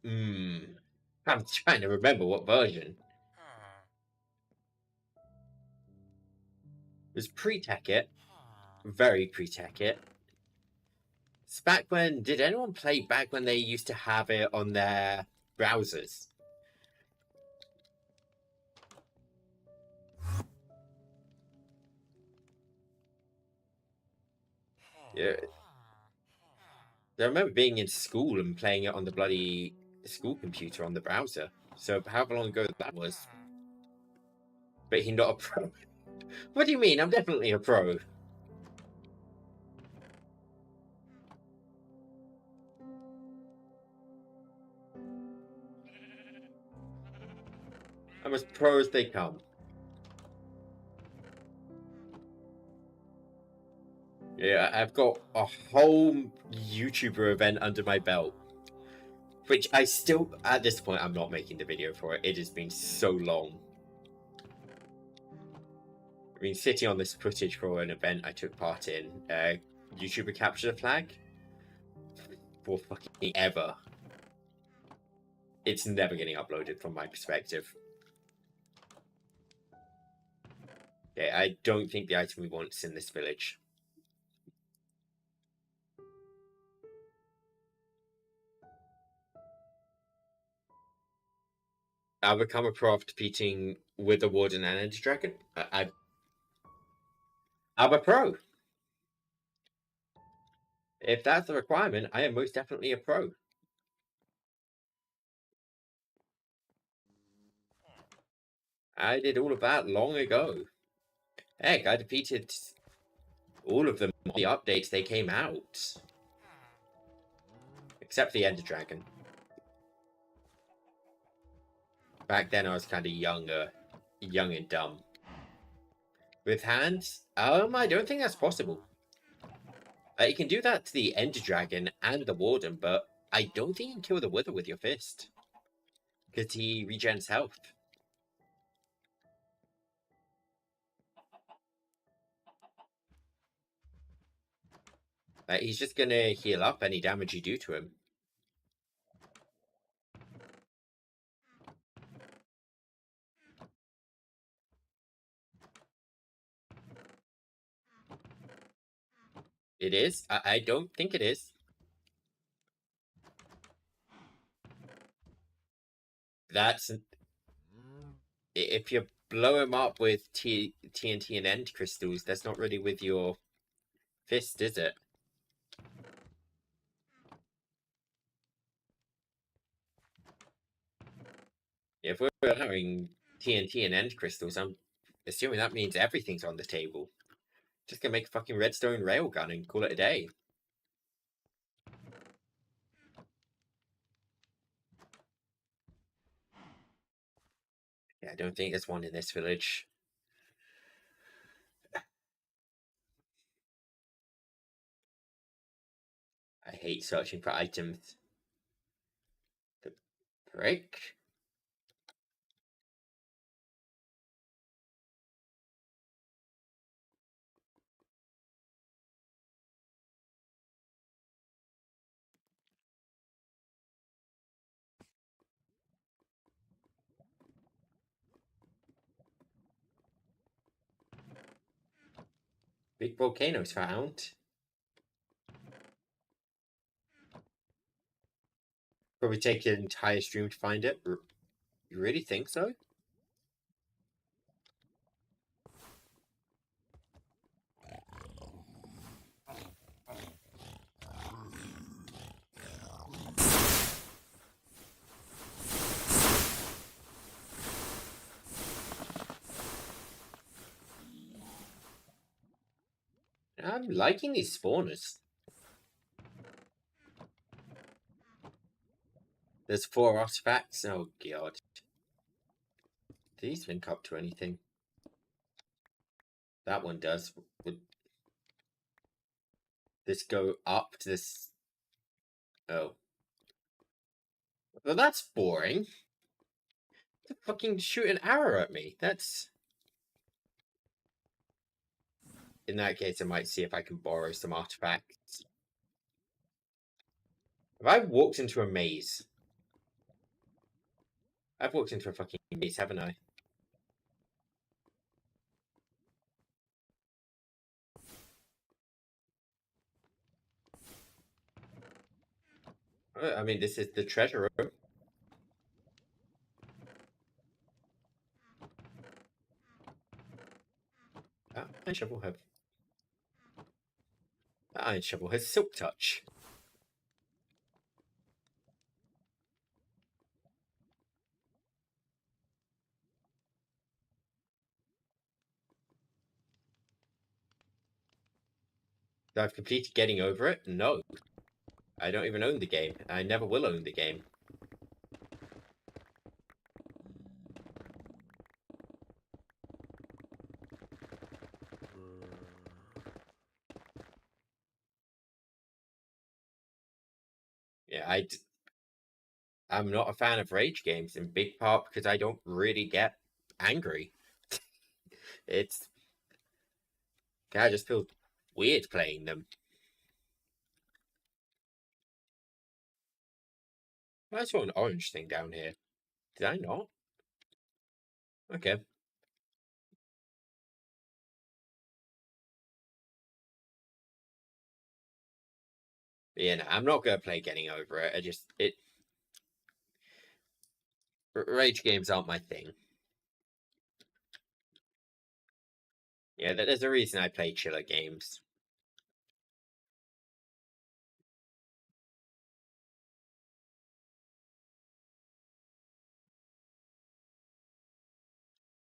I'm trying to remember what version. It was pre-tech it. Very pre-tech it. It's back when. Did anyone play back when they used to have it on their browsers? Yeah. I remember being in school and playing it on the bloody school computer on the browser. So however long ago that was. But he's not a pro. What do you mean? I'm definitely a pro. I'm as pro as they come. Yeah, I've got a whole YouTuber event under my belt. Which I still, at this point, I'm not making the video for it. It has been so long. I mean, sitting on this footage for an event I took part in, YouTuber captured a flag for fucking ever. It's never getting uploaded from my perspective. Okay, I don't think the item we want is in this village. I'll become a pro after competing with the Warden and Ender Dragon. I'm a pro. If that's the requirement, I am most definitely a pro. I did all of that long ago. Heck, I defeated all of them on the updates they came out. Except the Ender Dragon. Back then I was kind of young and dumb. With hands? I don't think that's possible. You can do that to the Ender Dragon and the Warden, but I don't think you can kill the Wither with your fist. Because he regens health. He's just gonna heal up any damage you do to him. It is? I don't think it is. That's... If you blow him up with TNT and End Crystals, that's not really with your fist, is it? If we're allowing TNT and End Crystals, I'm assuming that means everything's on the table. Just gonna make a fucking redstone railgun and call it a day. Yeah, I don't think there's one in this village. I hate searching for items. The brick? Big volcanoes found. Probably take an entire stream to find it. You really think so? I'm liking these spawners. There's 4 artifacts. Oh god. Do these link up to anything? That one does. Would this go up to this? Oh. Well, that's boring. To fucking shoot an arrow at me. That's... In that case, I might see if I can borrow some artifacts. Have I walked into a maze? I've walked into a fucking maze, haven't I? I mean, this is the treasure room. That iron shovel have... That iron shovel has silk touch. I've completed getting over it? No. I don't even own the game. I never will own the game. Yeah, I'm not a fan of rage games, in big part because I don't really get angry. It's... I just feel weird playing them. I saw an orange thing down here. Did I not? Okay. Yeah, no, I'm not gonna play getting over it. Rage games aren't my thing. Yeah, there's a reason I play chiller games.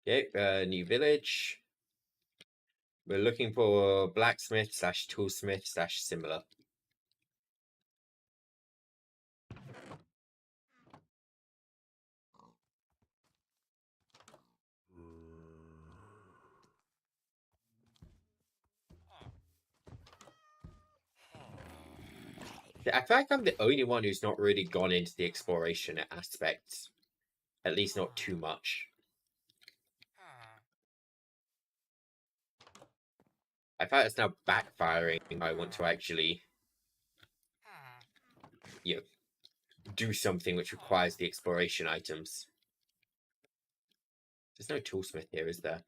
Okay, new village. We're looking for blacksmith slash toolsmith slash similar. I feel like I'm the only one who's not really gone into the exploration aspects. At least not too much. I find it's now backfiring. I want to actually, you know, do something which requires the exploration items. There's no toolsmith here, is there?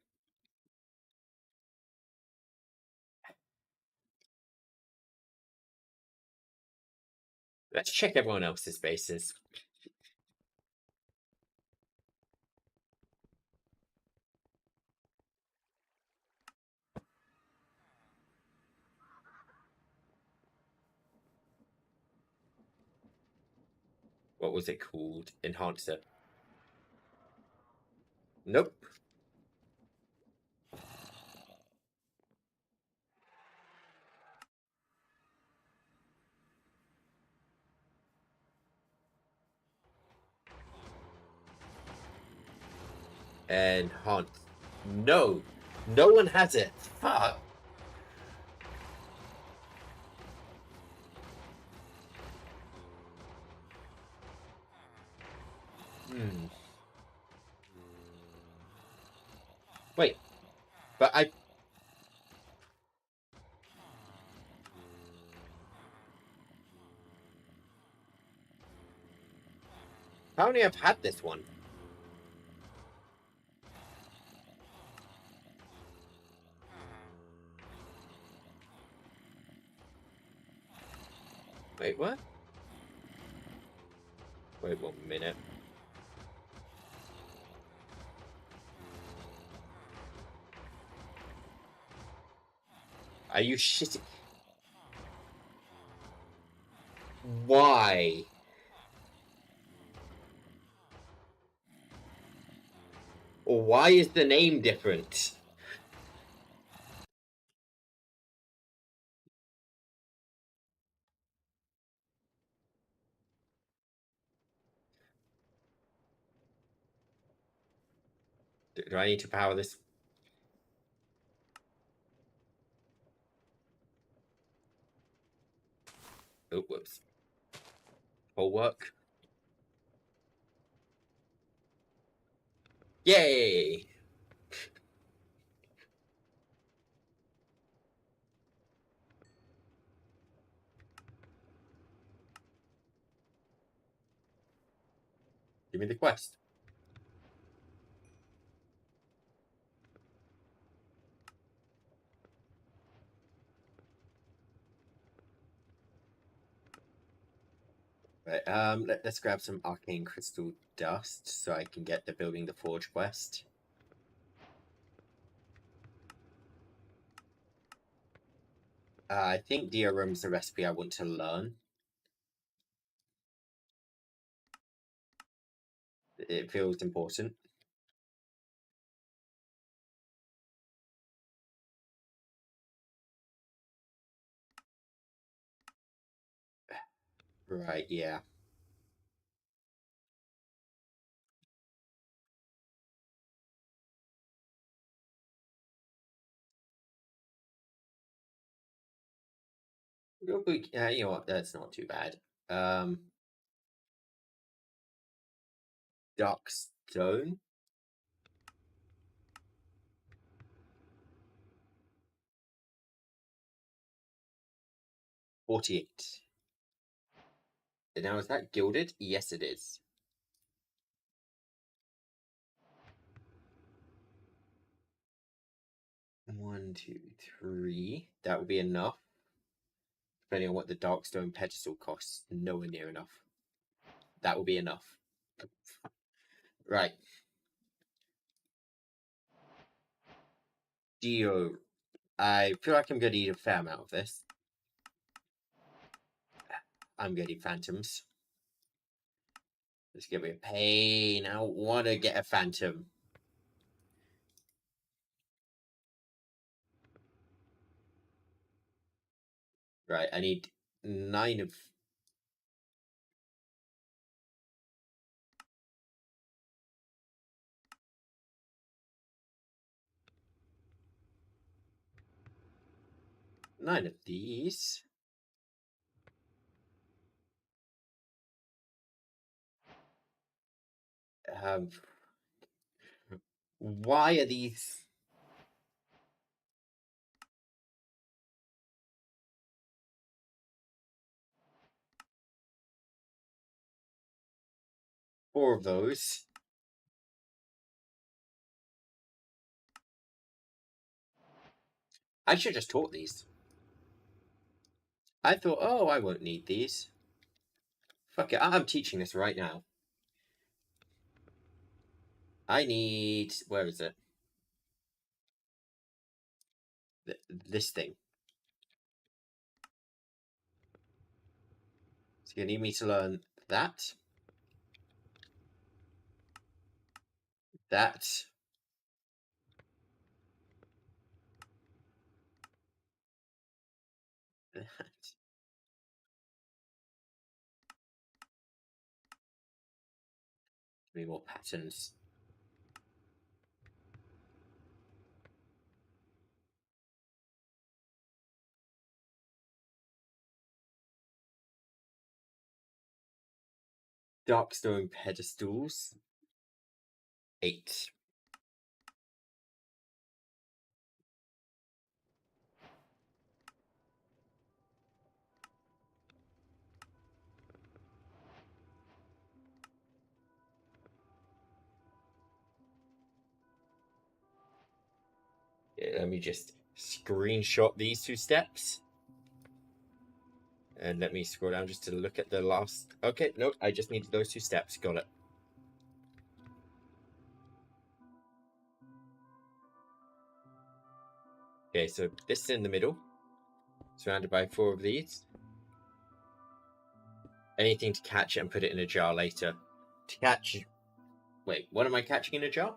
Let's check everyone else's bases. What was it called? Enhancer. Nope. Enhance. No. No one has it. Fuck. Wait. But I... How many have had this one? Wait, what? Wait 1 minute. Are you shitting? Why? Or why is the name different? Do I need to power this? Oh, whoops. Whole work. Yay! Give me the quest. Right, let's grab some arcane crystal dust so I can get the building the forge quest. I think Diorum's the recipe I want to learn. It feels important. Right, yeah. You know what? That's not too bad. Dark stone. 48. Now, is that gilded? Yes, it is. One, two, three. That would be enough. Depending on what the Darkstone pedestal costs, nowhere near enough. That will be enough. Right. Geo. I feel like I'm going to need a fair amount of this. I'm getting phantoms. It's going to be a pain. I don't want to get a phantom. Right, I need 9 of... Nine of these. Why are these... 4 of those? I should just taught these. I thought, oh, I won't need these. Fuck it, I'm teaching this right now. I need... Where is it? This thing. So you need me to learn that. That. That. Give me more patterns. Darkstone pedestals. 8. Yeah, let me just screenshot these 2 steps. And let me scroll down just to look at the last. Okay, nope, I just needed those 2 steps. Got it. Okay, so this is in the middle, surrounded by 4 of these. Anything to catch it and put it in a jar later. To catch. Wait, what am I catching in a jar?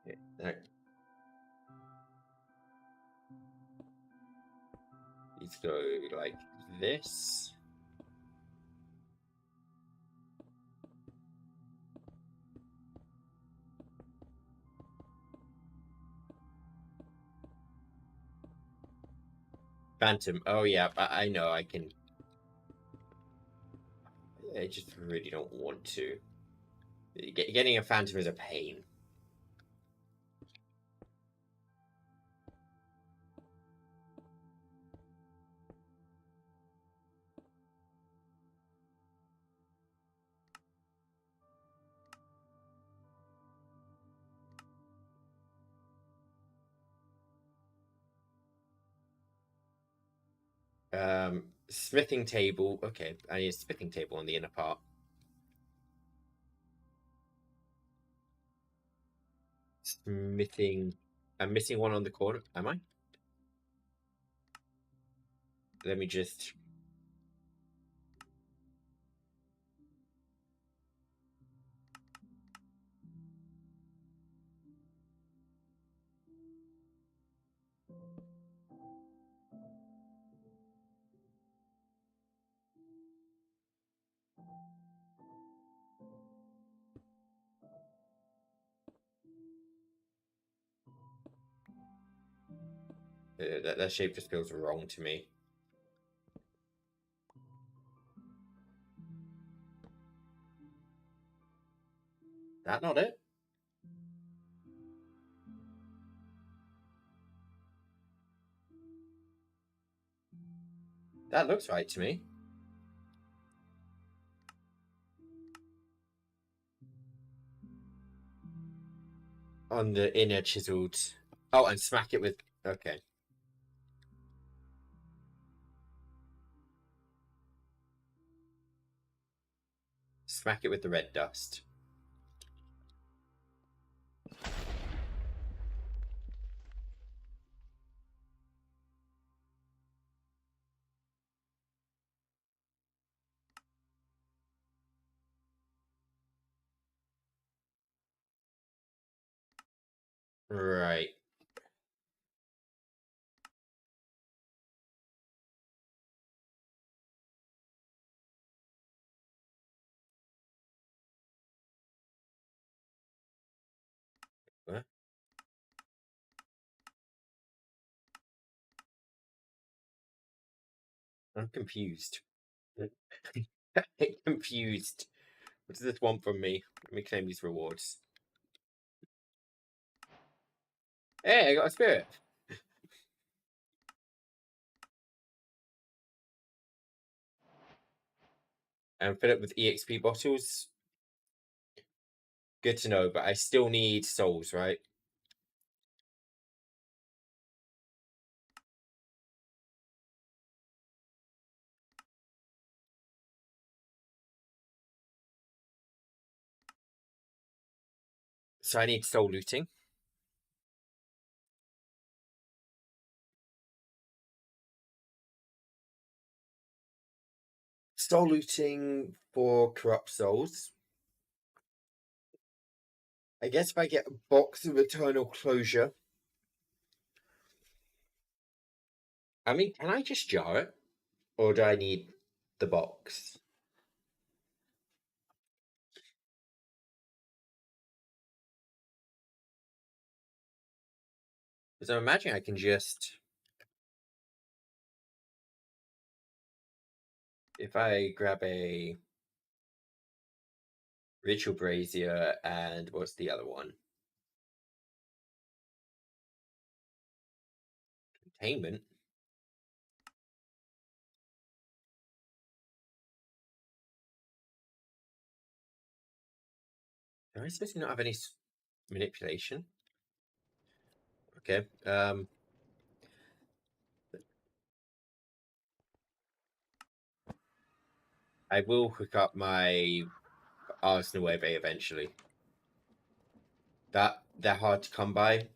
Okay, no. These go like this. Phantom. Oh yeah, I know I can. I just really don't want to. Getting a phantom is a pain. Smithing table. Okay, I need a smithing table on the inner part. Smithing. I'm missing one on the corner. Am I? Let me just. That shape just feels wrong to me. That not it? That looks right to me. On the inner chiseled. Oh, and smack it with. Okay. Smack it with the red dust. Right. What? I'm confused. Confused. What does this want from me? Let me claim these rewards. Hey, I got a spirit. And fill it with EXP bottles. Good to know, but I still need souls, right? So I need soul looting. Soul looting for corrupt souls. I guess if I get a box of eternal closure. I mean, can I just jar it? Or do I need the box? Because I'm imagining I can just. If I grab a ritual brazier and what's the other one? Containment. Am I supposed to not have any manipulation? Okay. I will hook up my Arsenal Wave eventually. They're hard to come by.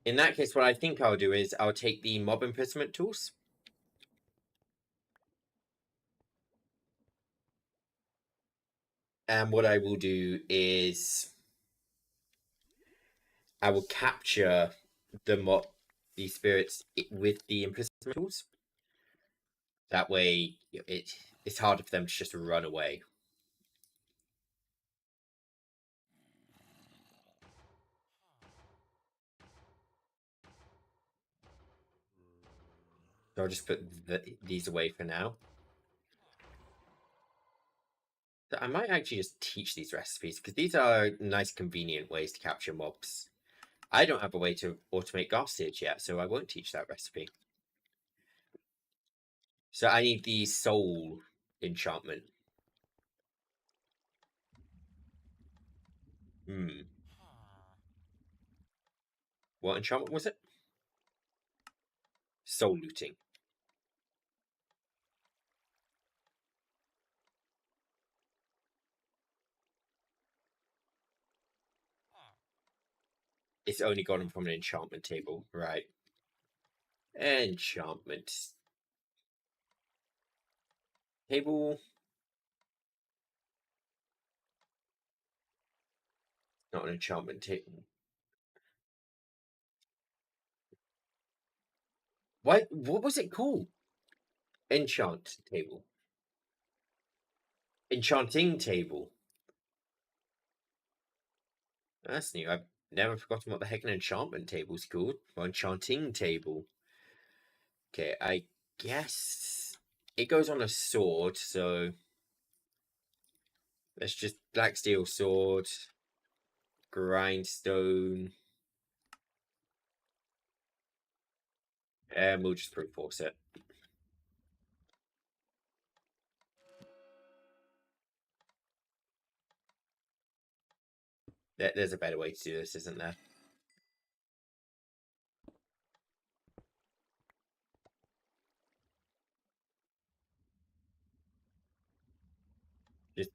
In that case, what I think I'll do is I'll take the mob imprisonment tools. And what I will do is I will capture the spirits with the imprisonment tools. That way, it's harder for them to just run away. So I'll just put these away for now. So I might actually just teach these recipes because these are nice, convenient ways to capture mobs. I don't have a way to automate Garstage yet, so I won't teach that recipe. So I need the soul enchantment. Hmm. What enchantment was it? Soul looting. It's only gotten from an enchantment table, right? Enchantment table. Not an enchantment table. What was it called? Enchant table. Enchanting table. That's new. I've never forgotten what the heck an enchantment table's called. Or enchanting table. Okay, I guess it goes on a sword, so let's just black steel sword, grindstone, and we'll just brute force it. There's a better way to do this, isn't there? Just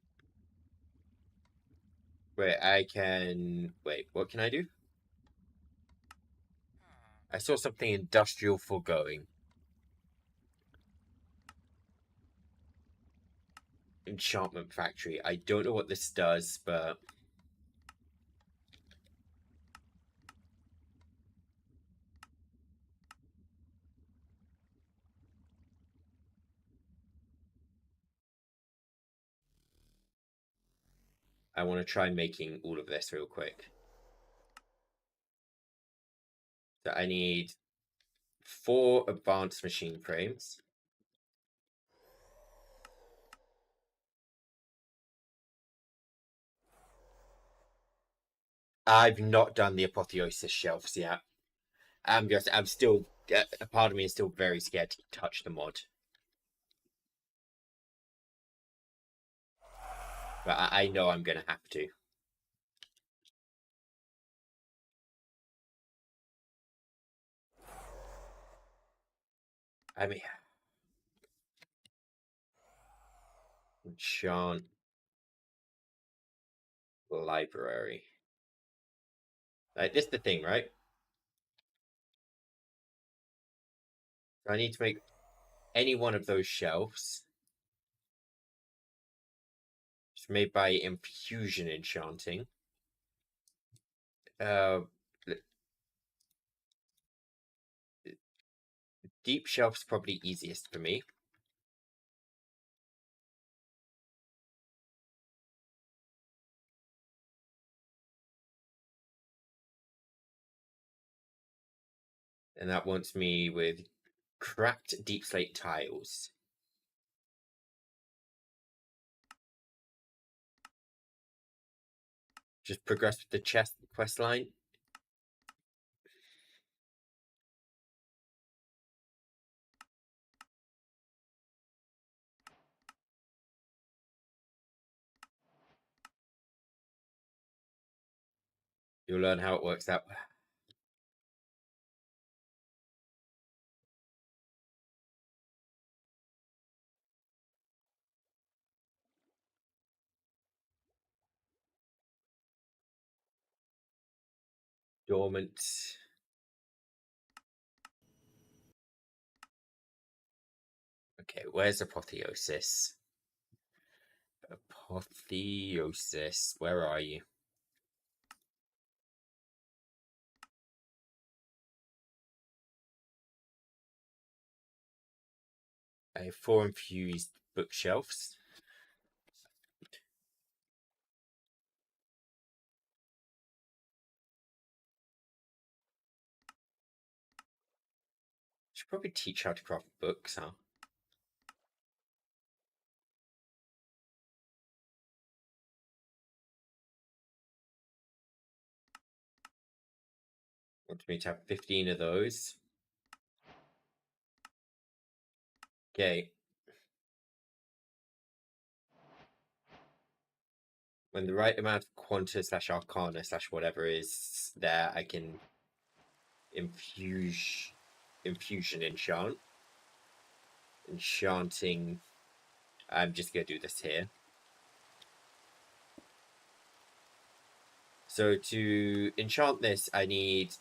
wait, I can wait, what can I do? I saw something industrial foregoing. Enchantment factory. I don't know what this does, but I want to try making all of this real quick. So I need 4 advanced machine frames. I've not done the apotheosis shelves yet. I'm still, a part of me is still very scared to touch the mod. But I know I'm going to have to. I mean, enchant library. Like, this is the thing, right? I need to make any one of those shelves. It's made by infusion enchanting. Uh, deep shelf's probably easiest for me. And that wants me with cracked deep slate tiles. Just progress with the chest quest line. You'll learn how it works out. Dormant. Okay, where's Apotheosis? Apotheosis, where are you? I have 4 infused bookshelves. Should probably teach how to craft books, huh? Want me to have 15 of those. Okay. When the right amount of Quanta / Arcana / whatever is there, I can infusion enchant. Enchanting. I'm just gonna do this here. So to enchant this, I need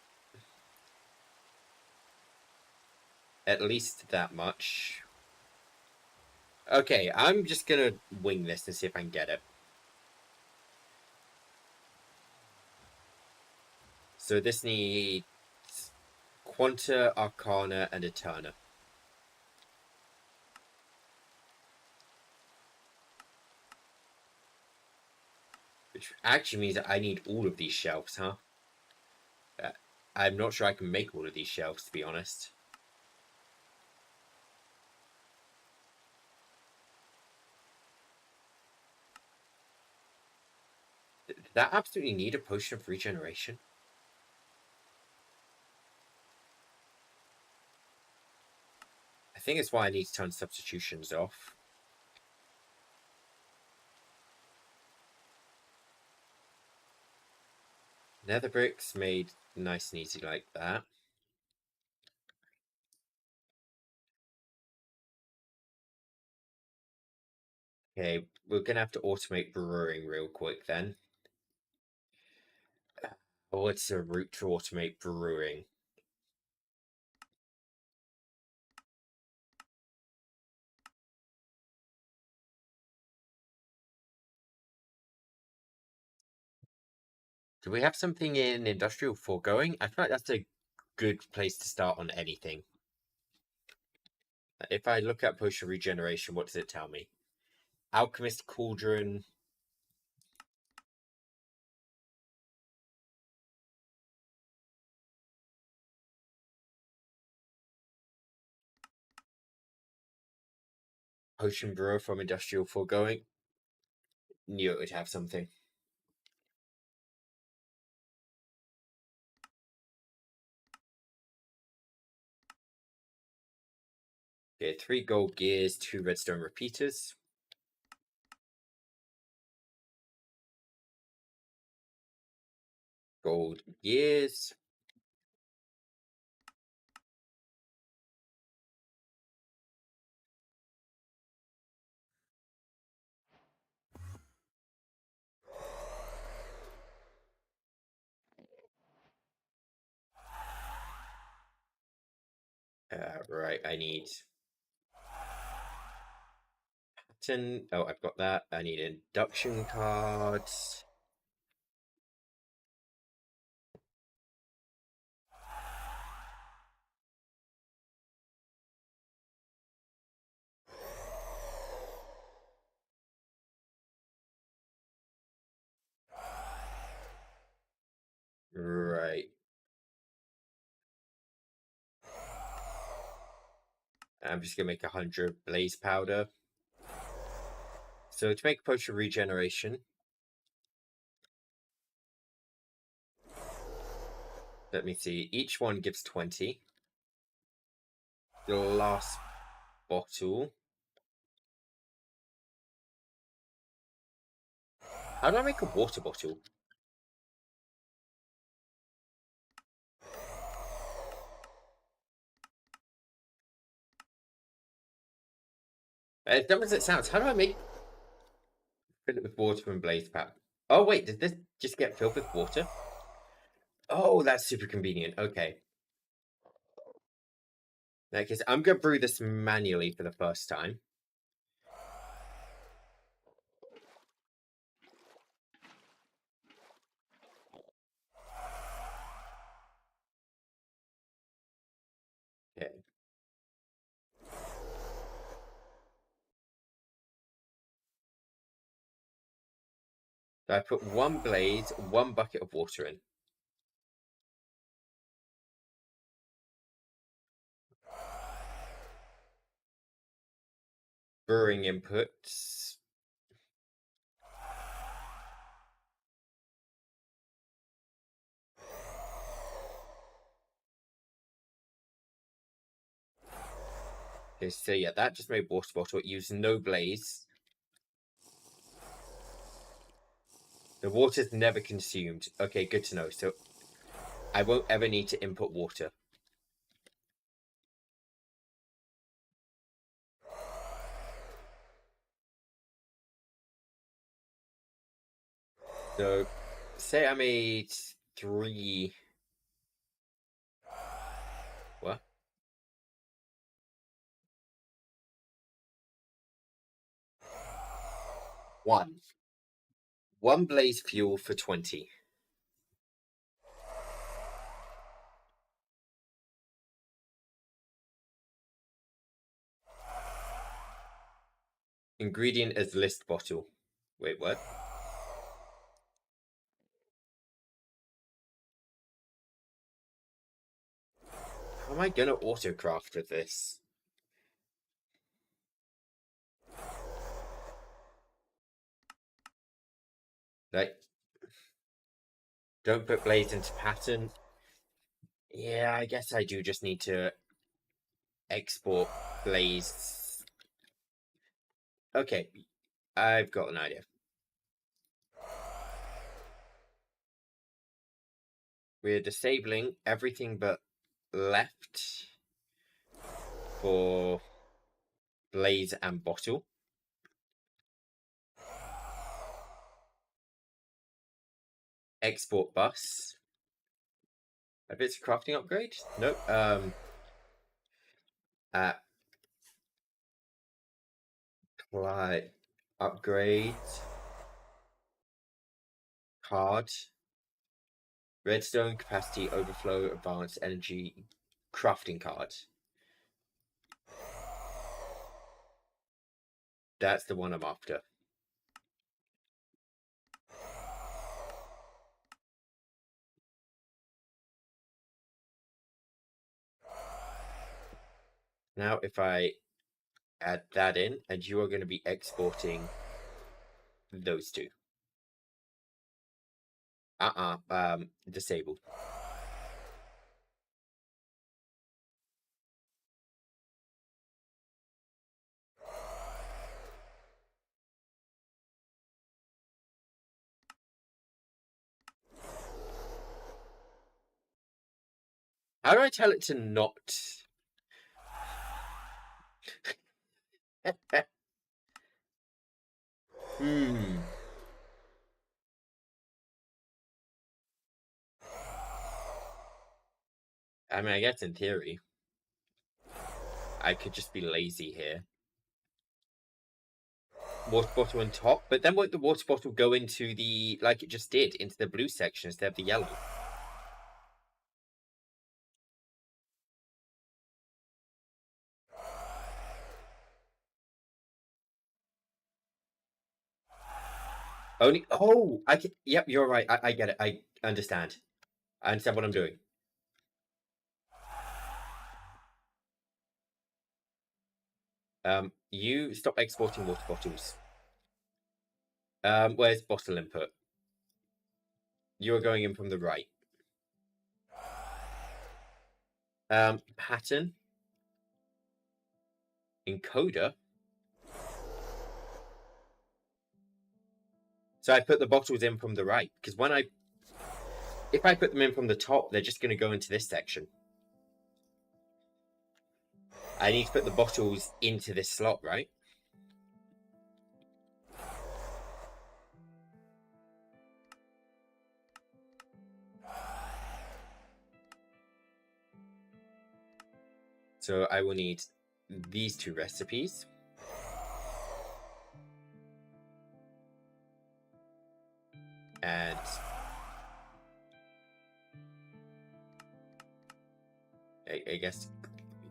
at least that much. Okay, I'm just gonna wing this and see if I can get it. So this needs Quanta, Arcana, and Eterna. Which actually means that I need all of these shelves, huh? I'm not sure I can make all of these shelves, to be honest. Did that absolutely need a potion of regeneration? I think it's why I need to turn substitutions off. Nether bricks made nice and easy like that. Okay, we're gonna have to automate brewing real quick then. What's a route to automate brewing? Do we have something in industrial foregoing? I feel like that's a good place to start on anything. If I look at potion regeneration, what does it tell me? Alchemist cauldron. Potion brewer from industrial foregoing. Knew it would have something. Okay, 3 gold gears, 2 redstone repeaters. Gold gears. Right, I need pattern. Oh, I've got that. I need induction cards. Right. I'm just gonna make 100 blaze powder. So to make potion regeneration, let me see. Each one gives 20. Glass bottle. How do I make a water bottle? As dumb as it sounds, how do I fill it with water from blaze pack? Oh wait, does this just get filled with water? Oh, that's super convenient. Okay. In that case, I'm gonna brew this manually for the first time. Okay. So I put one blaze, one bucket of water in. Brewing inputs. Okay, so yeah, that just made water bottle. It used no blaze. The water's never consumed. Okay, good to know. So I won't ever need to input water. So say I made 3. What? 1. 1 blaze fuel for 20. Ingredient as list bottle. Wait, what? How am I gonna autocraft with this? Like, don't put blaze into pattern. Yeah, I guess I do just need to export blaze. Okay, I've got an idea. We're disabling everything but left for blaze and bottle. Export bus. If it's a crafting upgrade? Nope. Apply upgrade card. Redstone capacity overflow advanced energy crafting card. That's the one I'm after. Now if I add that in, and you are going to be exporting those two. Disabled. How do I tell it to not? Hmm. I mean, I guess in theory, I could just be lazy here. Water bottle on top, but then won't the water bottle go into the, like it just did, into the blue section instead of the yellow? Only, oh, I can, yep, you're right. I get it. I understand. I understand what I'm doing. You stop exporting water bottles. Where's bottle input? You are going in from the right. Pattern. Encoder. So I put the bottles in from the right, because if I put them in from the top, they're just going to go into this section. I need to put the bottles into this slot, right? So I will need these 2 recipes. And I guess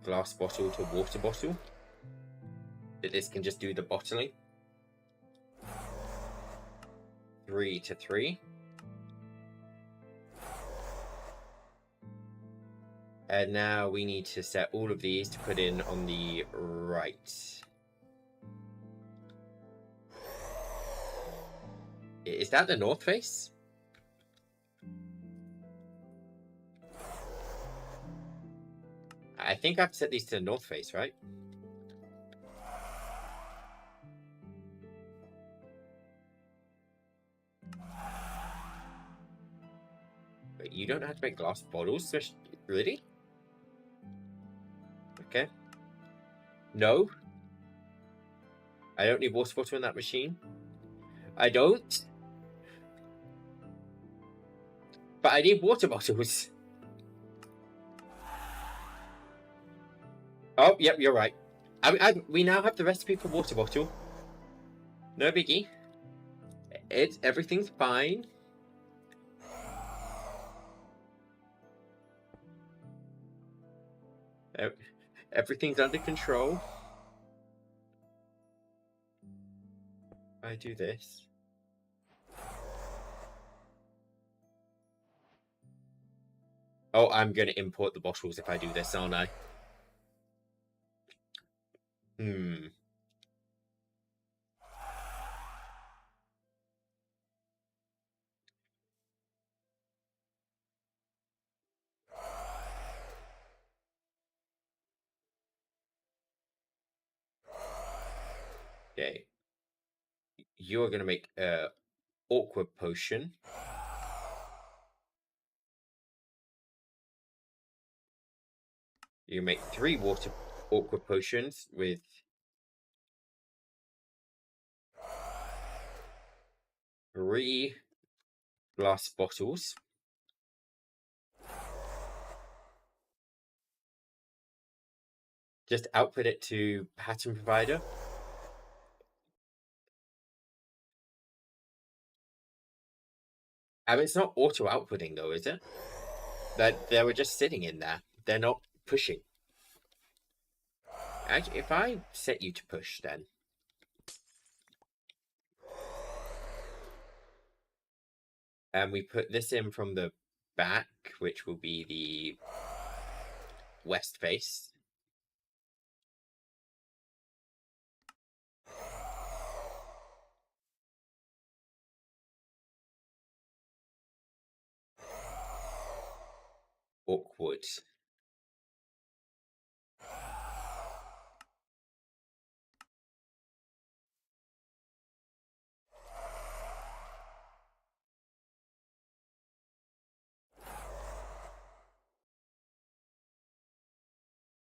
glass bottle to water bottle. This can just do the bottling. 3 to 3. And now we need to set all of these to put in on the right. Is that the north face? I think I have to set these to the north face, right? But you don't have to make glass bottles, really? Okay. No. I don't need water bottle in that machine. I don't. But I need water bottles. Oh, yep, you're right. We now have the recipe for water bottle. No biggie. Everything's fine. Everything's under control. I do this. Oh, I'm going to import the bottles if I do this, aren't I? Okay. You're going to make a awkward potion. You make 3 water awkward potions with 3 glass bottles. Just output it to pattern provider. I mean, it's not auto outputting though, is it? That they were just sitting in there. They're not pushing. Actually, if I set you to push, then and we put this in from the back, which will be the west face. Awkward.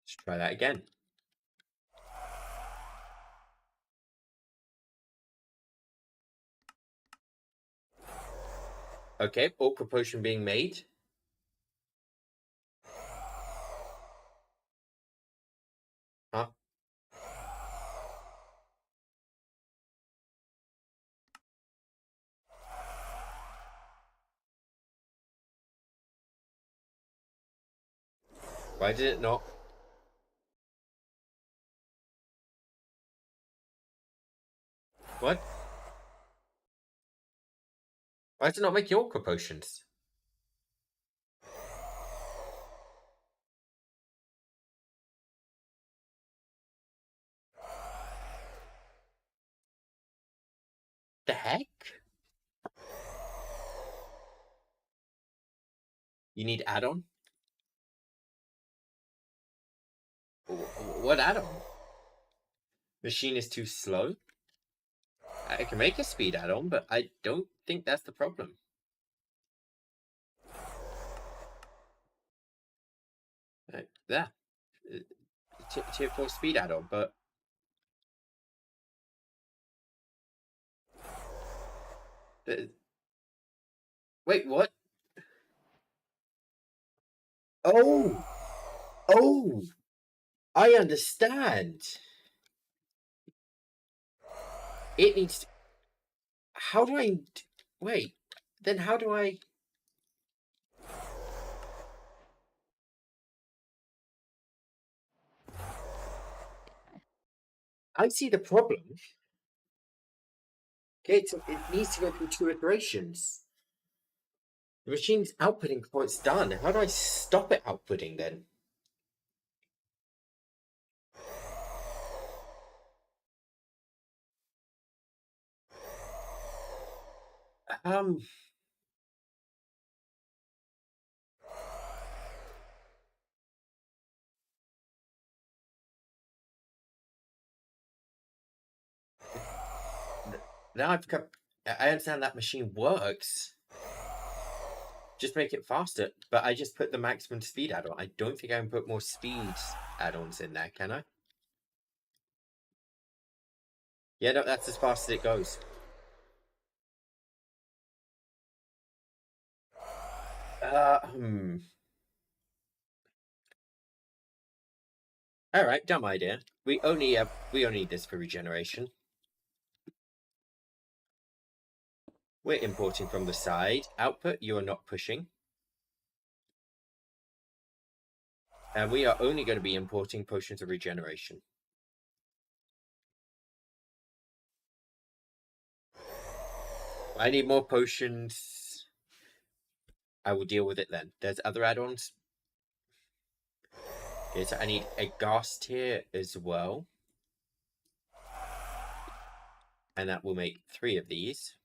Let's try that again. Okay, awkward potion being made. Huh? Why did it not? What? Why did it not make awkward potions? The heck? You need add-on? What add-on? Machine is too slow? I can make a speed add-on, but I don't think that's the problem. There. Tier 4 speed add-on, but... Wait, what? Oh! Oh! I understand. It needs to... How do I... Wait, then how do I... I see the problem. Okay, it needs to go through 2 iterations. The machine's outputting before it's done. How do I stop it outputting then? Um... Now I've got... I understand that machine works. Just make it faster. But I just put the maximum speed add-on. I don't think I can put more speed add-ons in there, can I? Yeah, no, that's as fast as it goes. Alright, dumb idea. We only need this for regeneration. We're importing from the side. Output, you are not pushing. And we are only going to be importing potions of regeneration. I need more potions. I will deal with it then. There's other add-ons. Okay, so I need a ghast here as well. And that will make 3 of these.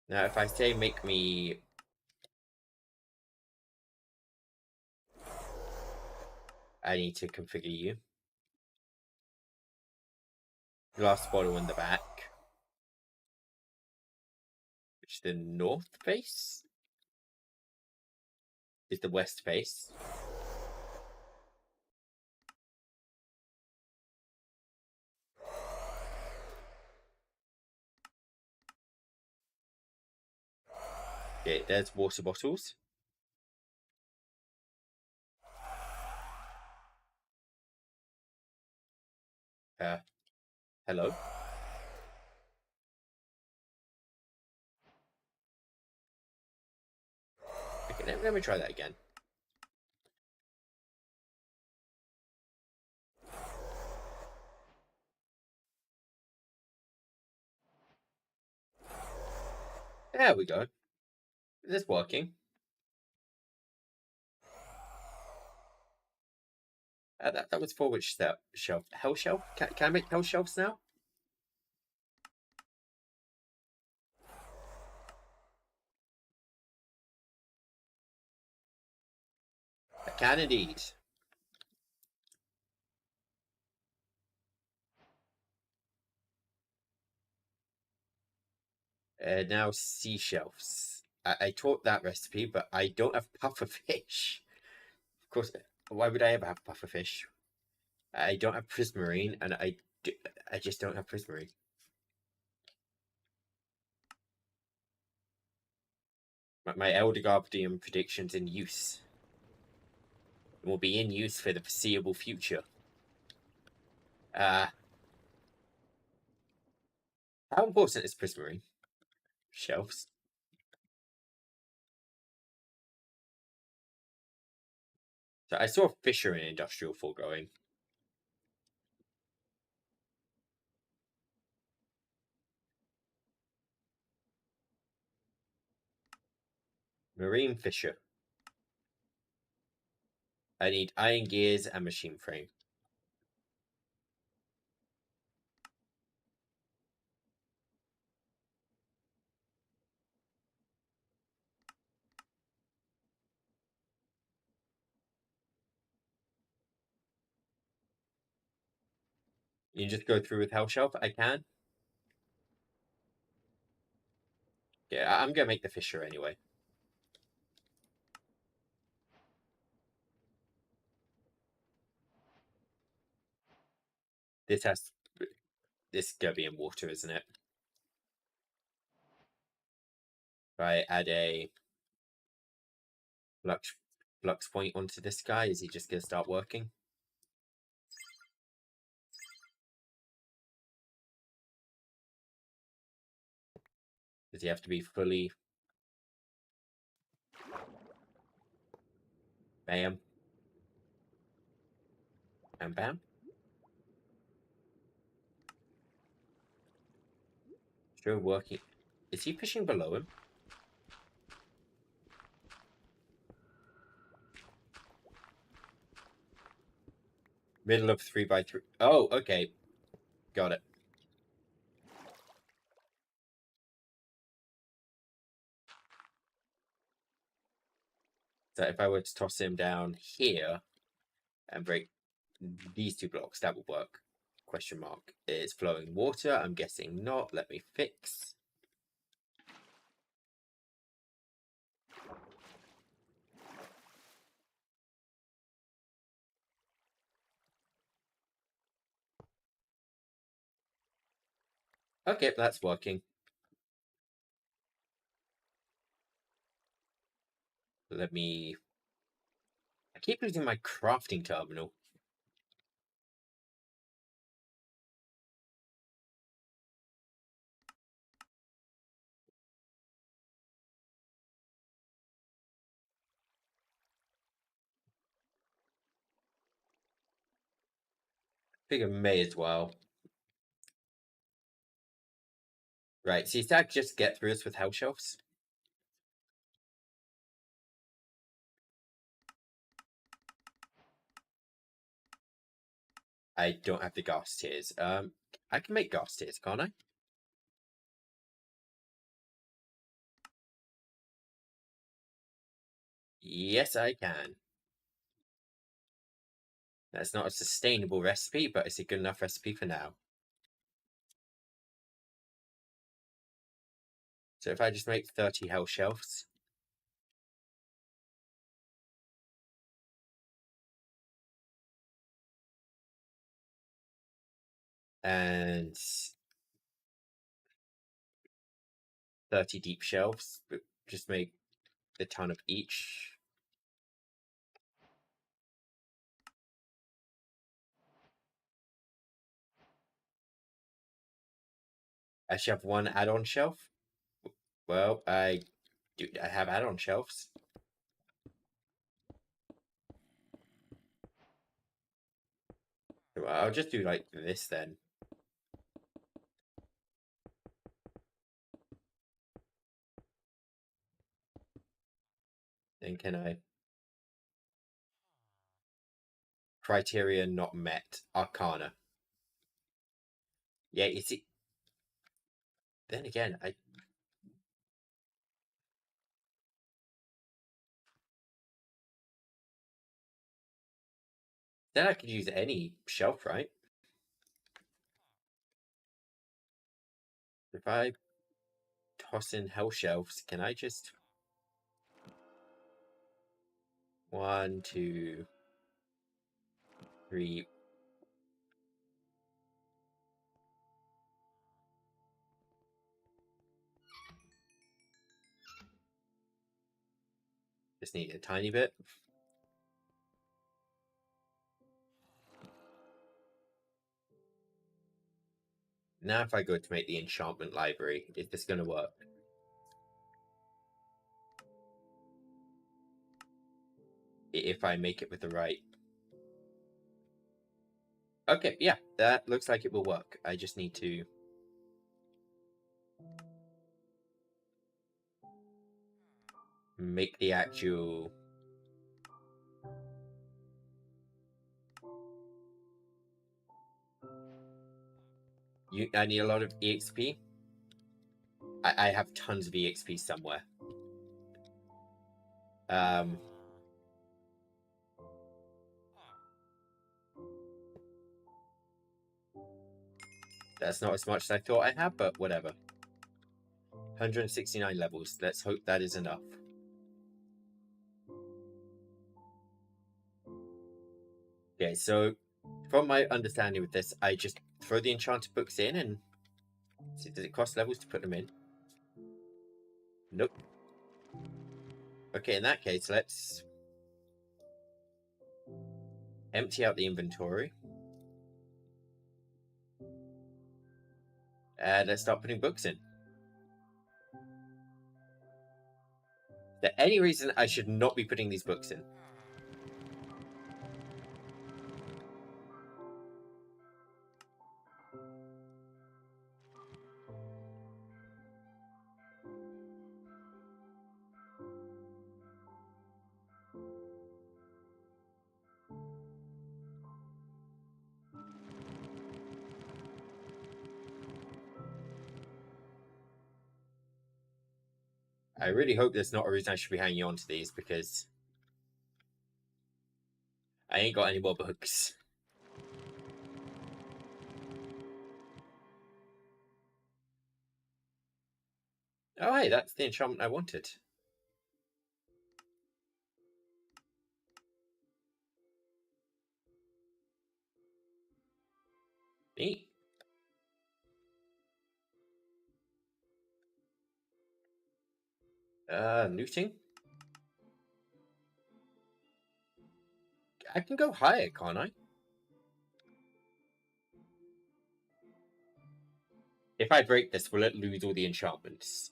Now, if I say make me... I need to configure you. Glass bottle in the back. Which the north face? Is the west face. Okay, there's water bottles. Hello? Okay, let me try that again. There we go. Is this working? That was for which shelf? Hell shelf? Can I make hell shelves now? I can indeed. Now sea shelves. I taught that recipe, but I don't have puffer fish. Of course, why would I ever have puffer fish? I don't have prismarine, and I just don't have prismarine. My Elderguardian prediction's in use. It will be in use for the foreseeable future. How important is prismarine? Shelves. So I saw Fisher in industrial foregoing. Marine Fisher. I need iron gears and machine frame. You just go through with Hell Shelf? I can. Yeah, I'm gonna make the Fisher anyway. This is gonna be in water, isn't it? I add a flux point onto this guy, is he just going to start working? Does he have to be fully... Bam. And bam. Sure, working. Is he fishing below him? Middle of 3x3. Oh, okay. Got it. So if I were to toss him down here and break these two blocks, that would work. Question mark. Is flowing water? I'm guessing not. Let me fix. Okay, that's working. Let me... I keep losing my crafting terminal. Figure may as well. Right, so that just get through us with health shelves. I don't have the gas tiers. I can make gas tiers, can't I? Yes, I can. That's not a sustainable recipe, but it's a good enough recipe for now. So if I just make 30 health shelves. And 30 deep shelves, but just make a ton of each. I should have one add-on shelf. Well, I have add-on shelves. I'll just do like this then. Then can I... Criteria not met. Arcana. Yeah, you see... Then again, Then I could use any shelf, right? If I toss in hell shelves, can I just... 1, 2, 3... Just need a tiny bit. Now if I go to make the enchantment library, is this going to work? If I make it with the right... Okay, yeah, that looks like it will work. I just need to... make the actual... I need a lot of EXP. I have tons of EXP somewhere. That's not as much as I thought I had, but whatever. 169 levels. Let's hope that is enough. Okay, so from my understanding with this, I just throw the enchanted books in and see, does it cost levels to put them in? Nope. Okay, in that case, let's empty out the inventory. And let's start putting books in. Is there any reason I should not be putting these books in? I really hope there's not a reason I should be hanging on to these, because I ain't got any more books. Oh, hey, that's the enchantment I wanted. Neat. Looting? I can go higher, can't I? If I break this, will it lose all the enchantments?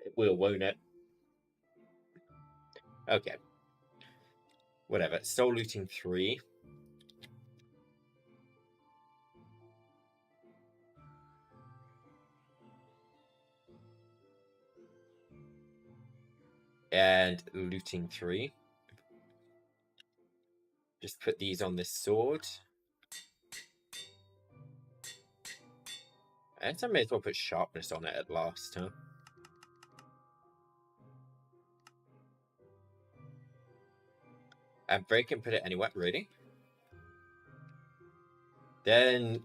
It will, won't it? Okay. Whatever. Soul looting 3. And looting 3. Just put these on this sword. I guess I may as well put sharpness on it at last, huh? And break and put it anywhere, really? Then...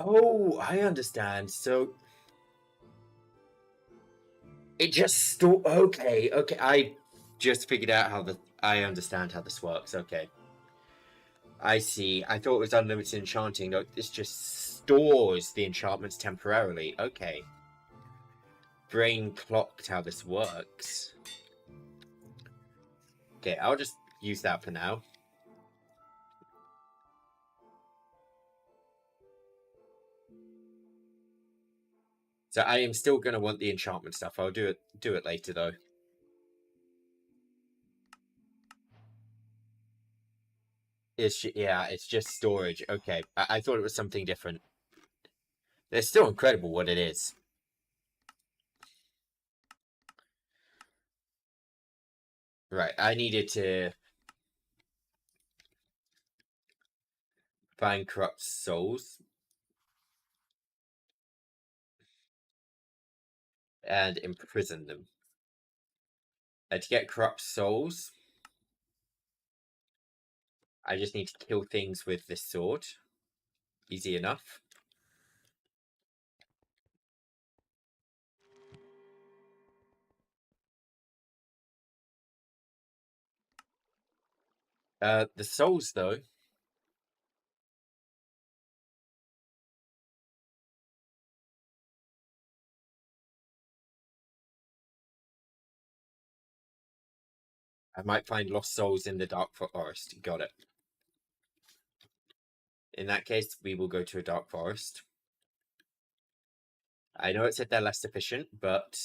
Oh, I understand. So... It just store. Okay, okay. I just figured out how I understand how this works. Okay. I see. I thought it was unlimited enchanting. No, this just stores the enchantments temporarily. Okay. Brain clocked how this works. Okay, I'll just use that for now. So I am still going to want the enchantment stuff. I'll do it later though. It's just storage. Okay, I thought it was something different. It's still incredible what it is. Right, I needed to find corrupt souls and imprison them. To get corrupt souls, I just need to kill things with this sword. Easy enough. The souls, though. I might find lost souls in the dark forest. Got it. In that case, we will go to a dark forest. I know it said they're less efficient, but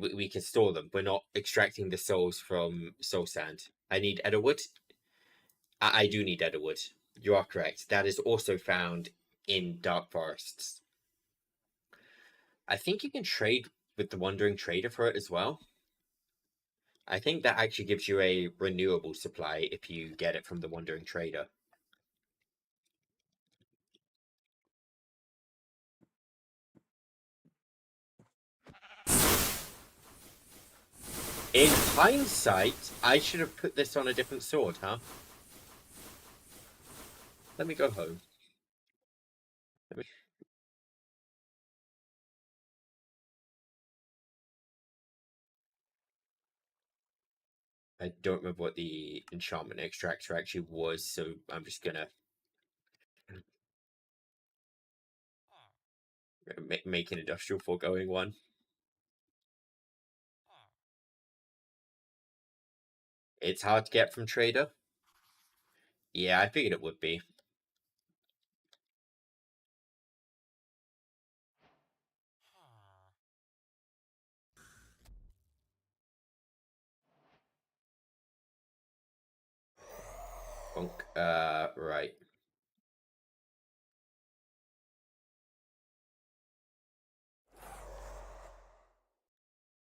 we can store them. We're not extracting the souls from soul sand. I need Etherwood. I do need Etherwood. You are correct. That is also found in dark forests. I think you can trade with the Wandering Trader for it as well. I think that actually gives you a renewable supply if you get it from the Wandering Trader. In hindsight, I should have put this on a different sword, huh? Let me go home. Let me... I don't remember what the enchantment extractor actually was, so I'm just gonna make an industrial foregoing one. It's hard to get from trader. Yeah, I figured it would be. Bonk. Right.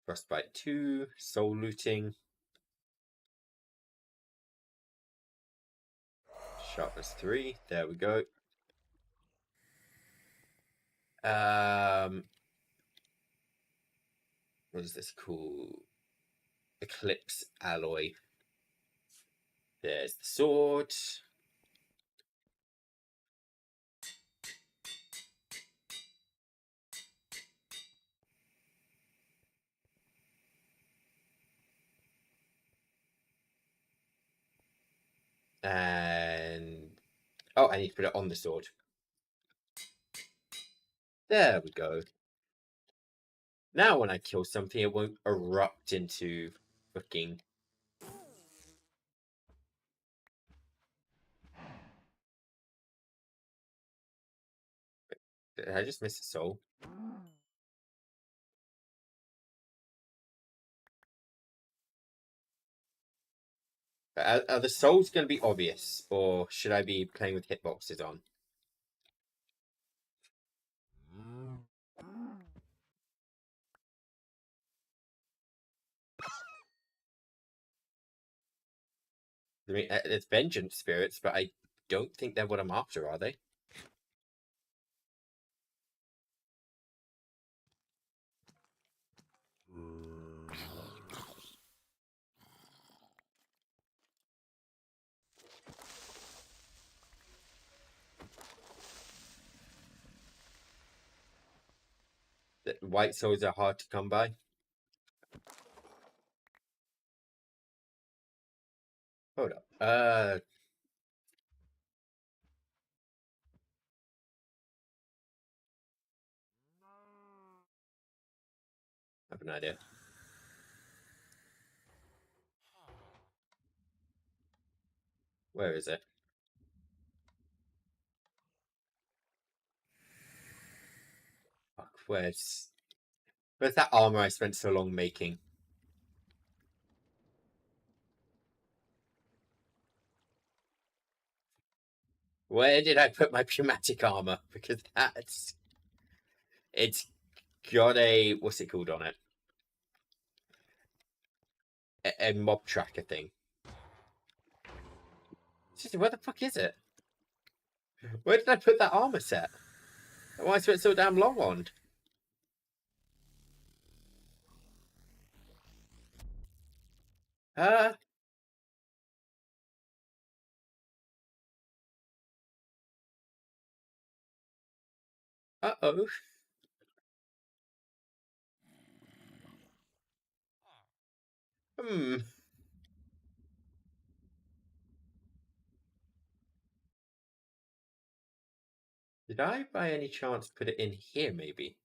Frostbite 2, soul looting. Sharpness 3. There we go. What is this cool? Eclipse alloy. There's the sword. And oh, I need to put it on the sword. There we go. Now when I kill something, it won't erupt into fucking... Did I just miss a soul? Are the souls going to be obvious, or should I be playing with hitboxes on? I mean, it's vengeance spirits, but I don't think they're what I'm after, are they? The white souls are hard to come by. Hold up. I have an idea. Where is it? Fuck, where's that armor I spent so long making? Where did I put my pneumatic armor? Because it's got a, what's it called on it? A mob tracker thing. Seriously, where the fuck is it? Where did I put that armor set? Why is it so damn long on? Uh oh. Hmm. Did I by any chance put it in here maybe?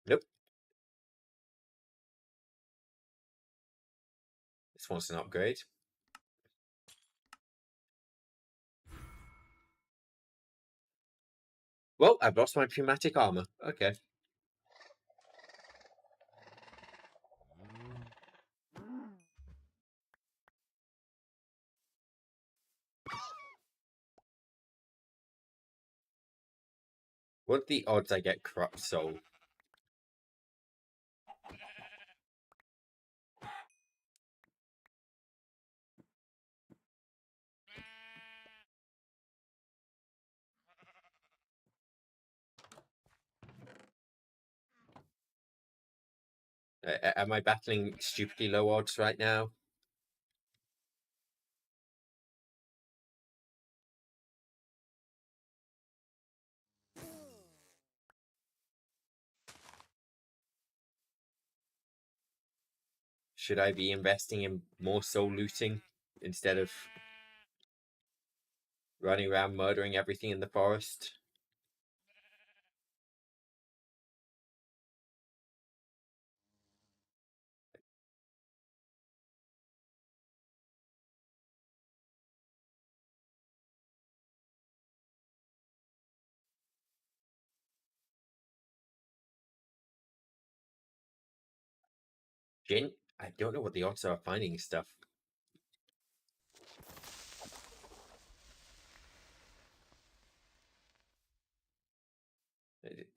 Nope. This wants an upgrade. Well, I've lost my pneumatic armor. Okay. What are the odds I get corrupt soul? Am I battling stupidly low odds right now? Should I be investing in more soul looting instead of running around murdering everything in the forest? Jin, I don't know what the odds are of finding stuff.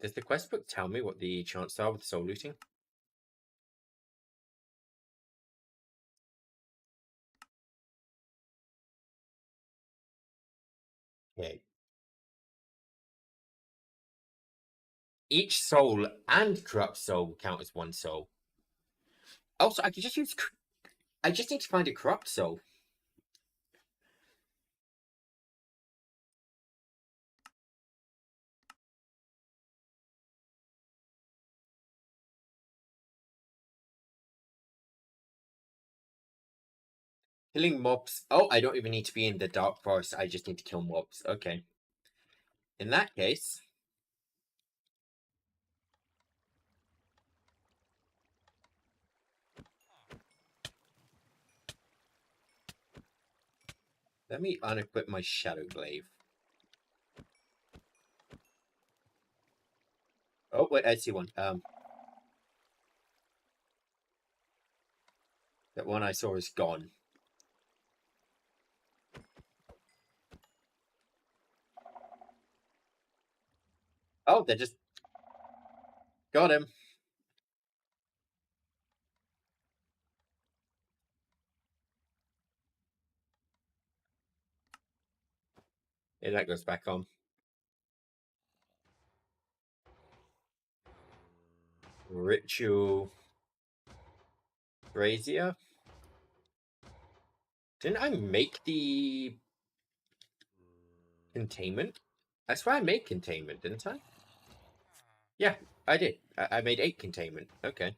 Does the quest book tell me what the chances are with soul looting? Okay. Each soul and corrupt soul count as one soul. Also, I could just use. I just need to find a corrupt soul. Killing mobs. Oh, I don't even need to be in the dark forest. I just need to kill mobs. Okay. In that case, let me unequip my shadow glaive. Oh wait, I see one. That one I saw is gone. Oh, they just got him. Yeah, that goes back on. Ritual brazier. Didn't I make the containment? I swear I made containment, didn't I? Yeah, I did. I made 8 containment. Okay.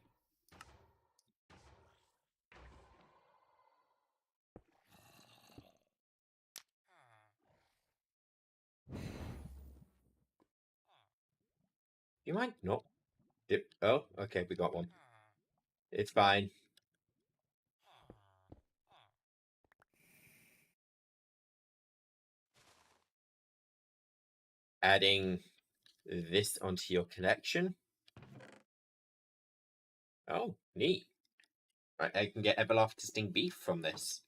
You might not. Oh, okay, we got one. It's fine. Adding this onto your collection. Oh, neat. I can get everlasting beef from this.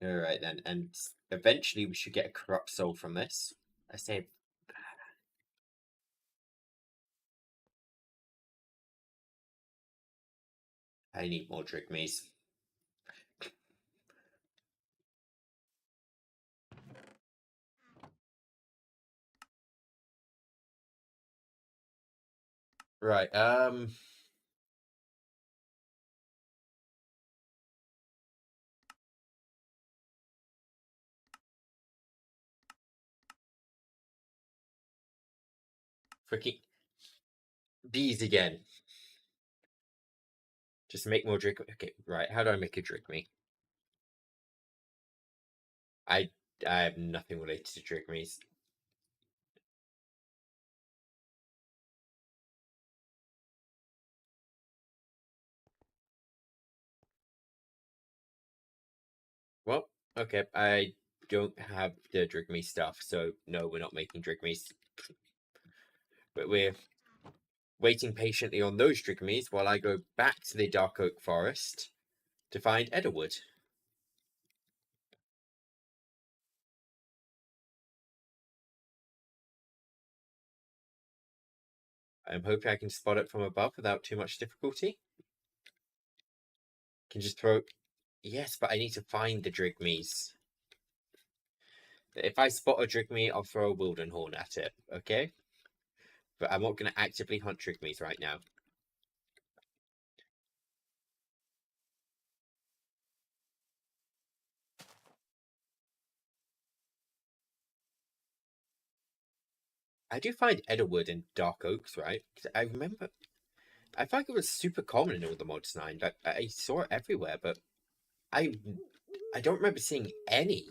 Alright then, and eventually we should get a corrupt soul from this. I say I need more drigmies. Right, freaking bees again. Just make more drigme. Okay, right, how do I make a drigme? I I have nothing related to drigmies. Well, okay, I don't have the drigme stuff, so no, we're not making drigmies. But we're waiting patiently on those drigmies while I go back to the dark oak forest to find Edderwood. I'm hoping I can spot it from above without too much difficulty. Can just throw. Yes, but I need to find the drigmies. If I spot a drigme, I'll throw a Wildenhorn at it, okay? But I'm not going to actively hunt drigmes right now. I do find Edelwood and Dark Oaks, right? 'Cause I remember, I feel like it was super common in all the mods 9. Like, I saw it everywhere, but I I don't remember seeing any.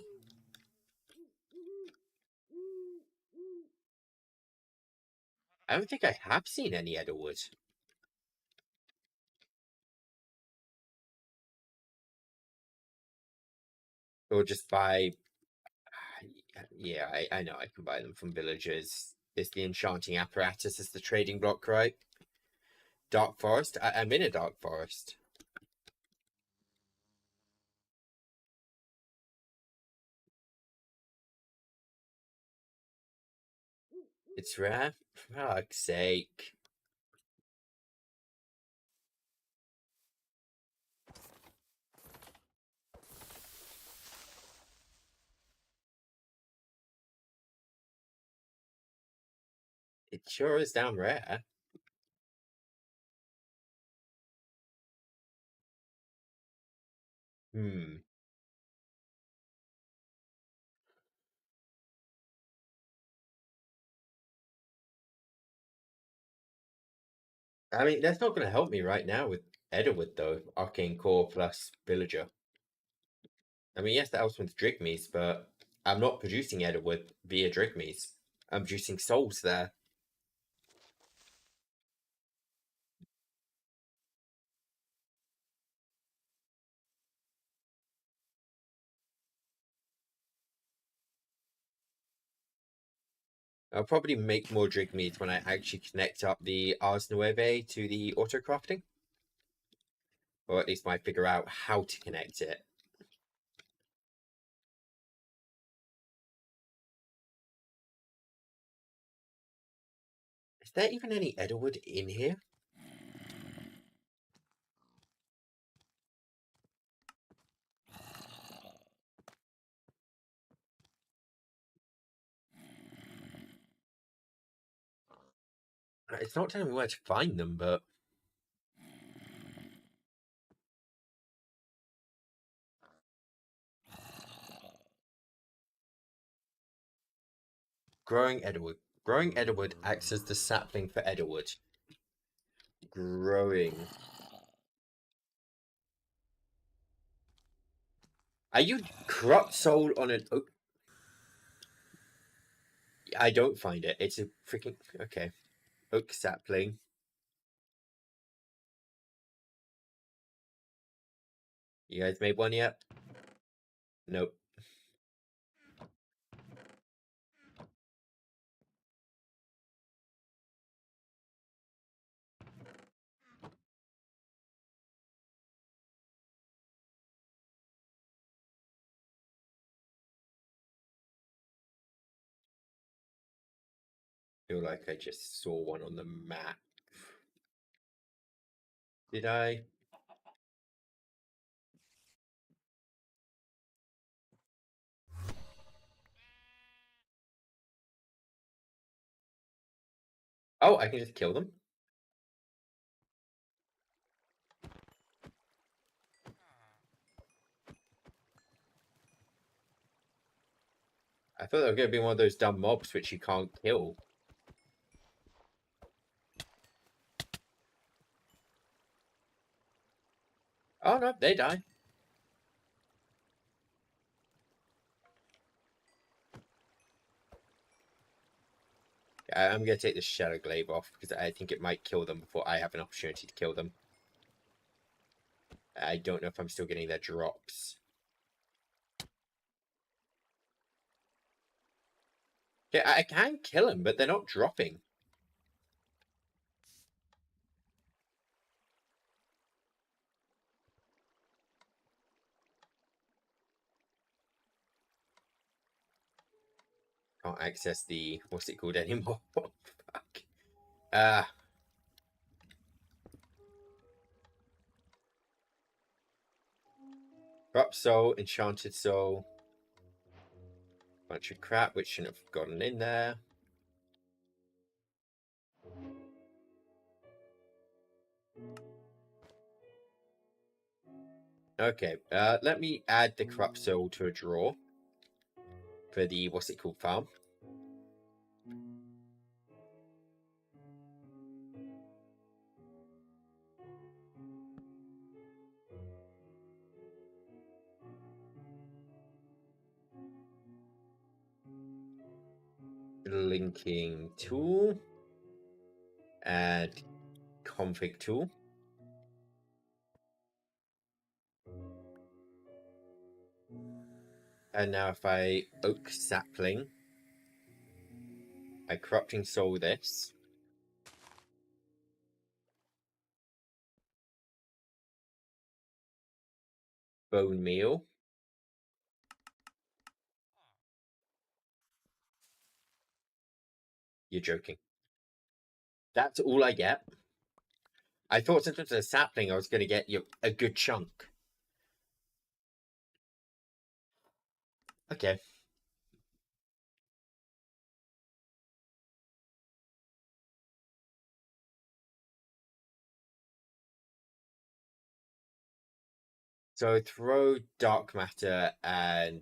I don't think I have seen any Edelwood. Or just buy. Yeah, I know I can buy them from villagers. It's the enchanting apparatus is the trading block, right? Dark Forest? I'm in a Dark Forest. It's rare? For fuck's sake. It sure is damn rare. Hmm. I mean, that's not going to help me right now with Edelwood, though. Arcane Core plus Villager. I mean, yes, that helps with Drigmees, but I'm not producing Edelwood via Drigmees. I'm producing souls there. I'll probably make more Drigmees when I actually connect up the Ars Nueve to the auto crafting. Or at least when I figure out how to connect it. Is there even any Edelwood in here? It's not telling me where to find them, but growing Edelwood. Growing Edelwood acts as the sapling for Edelwood. Growing. Are you corrupt soul on an oak? I don't find it. It's a freaking okay. Oak sapling. You guys made one yet? Nope. Feel like I just saw one on the map. Did I? Oh, I can just kill them. I thought they were going to be one of those dumb mobs which you can't kill. Oh no, they die. I'm going to take the Shadow Glaive off because I think it might kill them before I have an opportunity to kill them. I don't know if I'm still getting their drops. Yeah, I can kill them, but they're not dropping. Can't access the what's it called anymore. Fuck. Ah, Corrupt Soul, Enchanted Soul, bunch of crap which shouldn't have gotten in there. Okay, let me add the Corrupt Soul to a drawer for the what's it called farm. Linking tool and config tool. And now if I oak sapling, I corrupting soul this. Bone meal. You're joking. That's all I get? I thought since it was a sapling, I was going to get you a good chunk. Okay. So throw dark matter and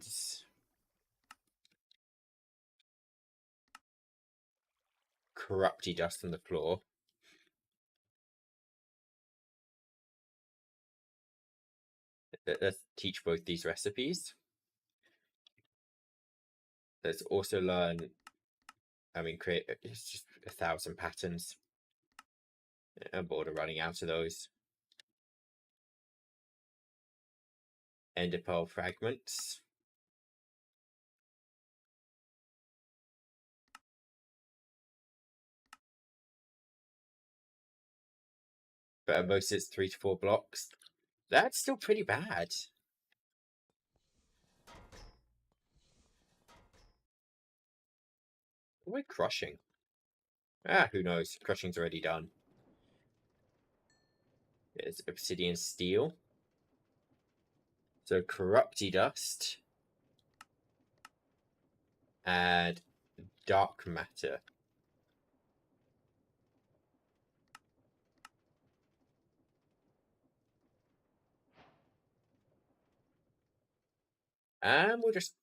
corrupty dust on the floor. Let's teach both these recipes. Let's also learn, create it's just 1,000 patterns. I'm bored of running out of those. Ender pearl fragments. But at most it's 3 to 4 blocks. That's still pretty bad. What are we crushing? Who knows? Crushing's already done. It's obsidian steel. So corrupty dust. And dark matter. And we'll just...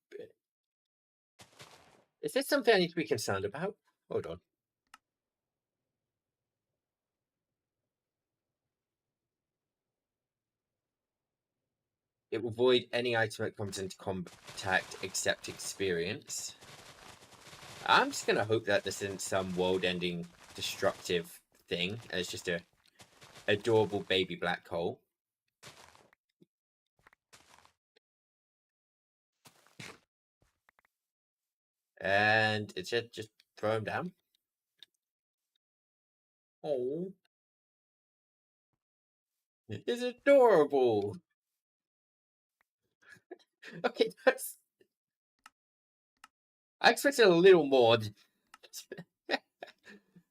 Is this something I need to be concerned about? Hold on. It will void any item that comes into contact except experience. I'm just going to hope that this isn't some world-ending destructive thing. It's just a adorable baby black hole. And it's just throw him down. Oh. It's adorable. Okay, that's... I expected a little more.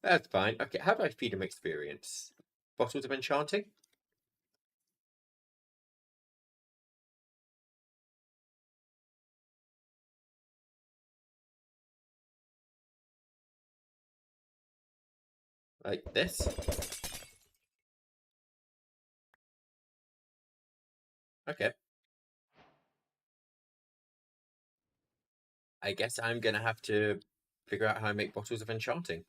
That's fine. Okay, how do I feed him experience? Bottles of enchanting? Like this? Okay. I guess I'm gonna have to figure out how I make bottles of enchanting.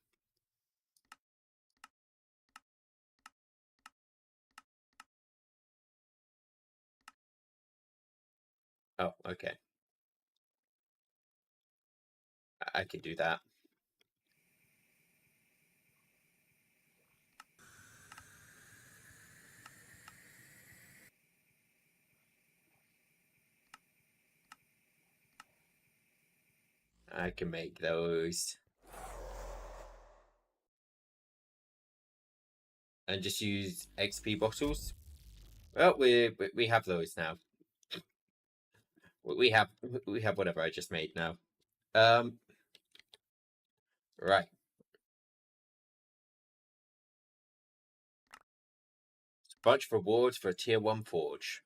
Oh, okay. I could do that. I can make those. And just use XP bottles. Well, we have those now. We have whatever I just made now. Right. Bunch of rewards for a tier 1 forge.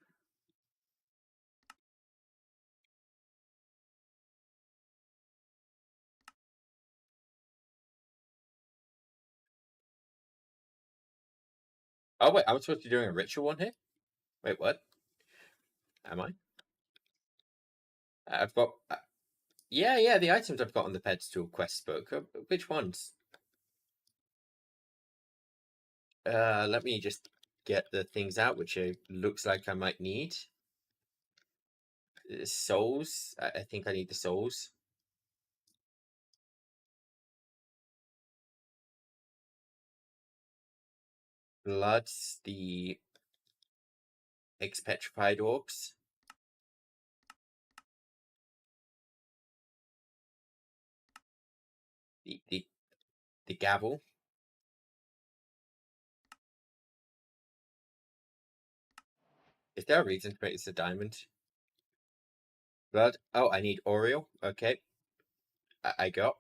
Oh wait, I'm supposed to be doing a ritual one here? Wait, what? Am I? I've got... yeah, the items I've got on the pedestal quest book. Which ones? Let me just get the things out, which it looks like I might need. Souls. I think I need the souls. Bloods, the Ex-Petrified Orcs. The Gavel. Is there a reason to make this a diamond? Blood. Oh, I need Oriole. Okay. I got.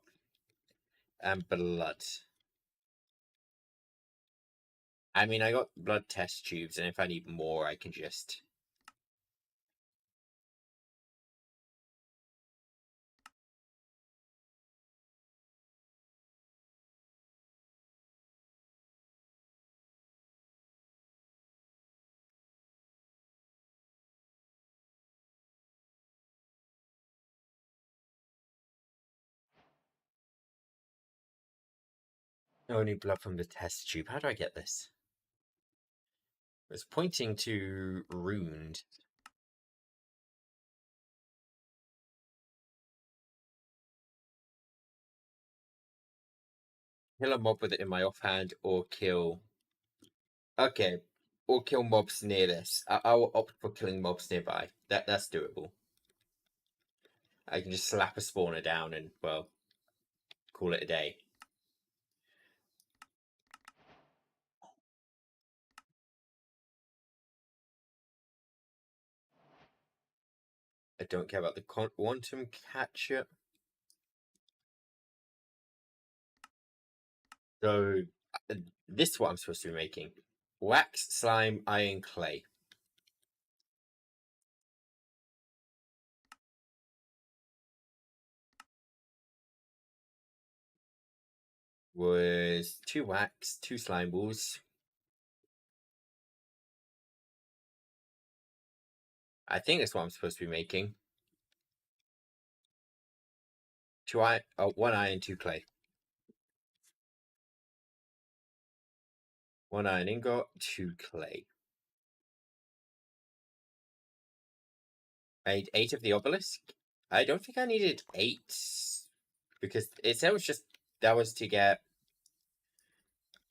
And blood. I mean, I got blood test tubes, and if I need more, I can just... Only blood from the test tube. How do I get this? It's pointing to ruined. Kill a mob with it in my offhand, or kill... Okay. Or kill mobs near this. I will opt for killing mobs nearby. That's doable. I can just slap a spawner down and, well, call it a day. I don't care about the quantum catcher. So, this is what I'm supposed to be making. Wax, slime, iron, clay. Was 2 wax, 2 slime balls. I think that's what I'm supposed to be making. 2 iron, 1 iron, 2 clay. 1 iron ingot, 2 clay. I need 8 of the obelisk. I don't think I needed 8 because it said it was just that was to get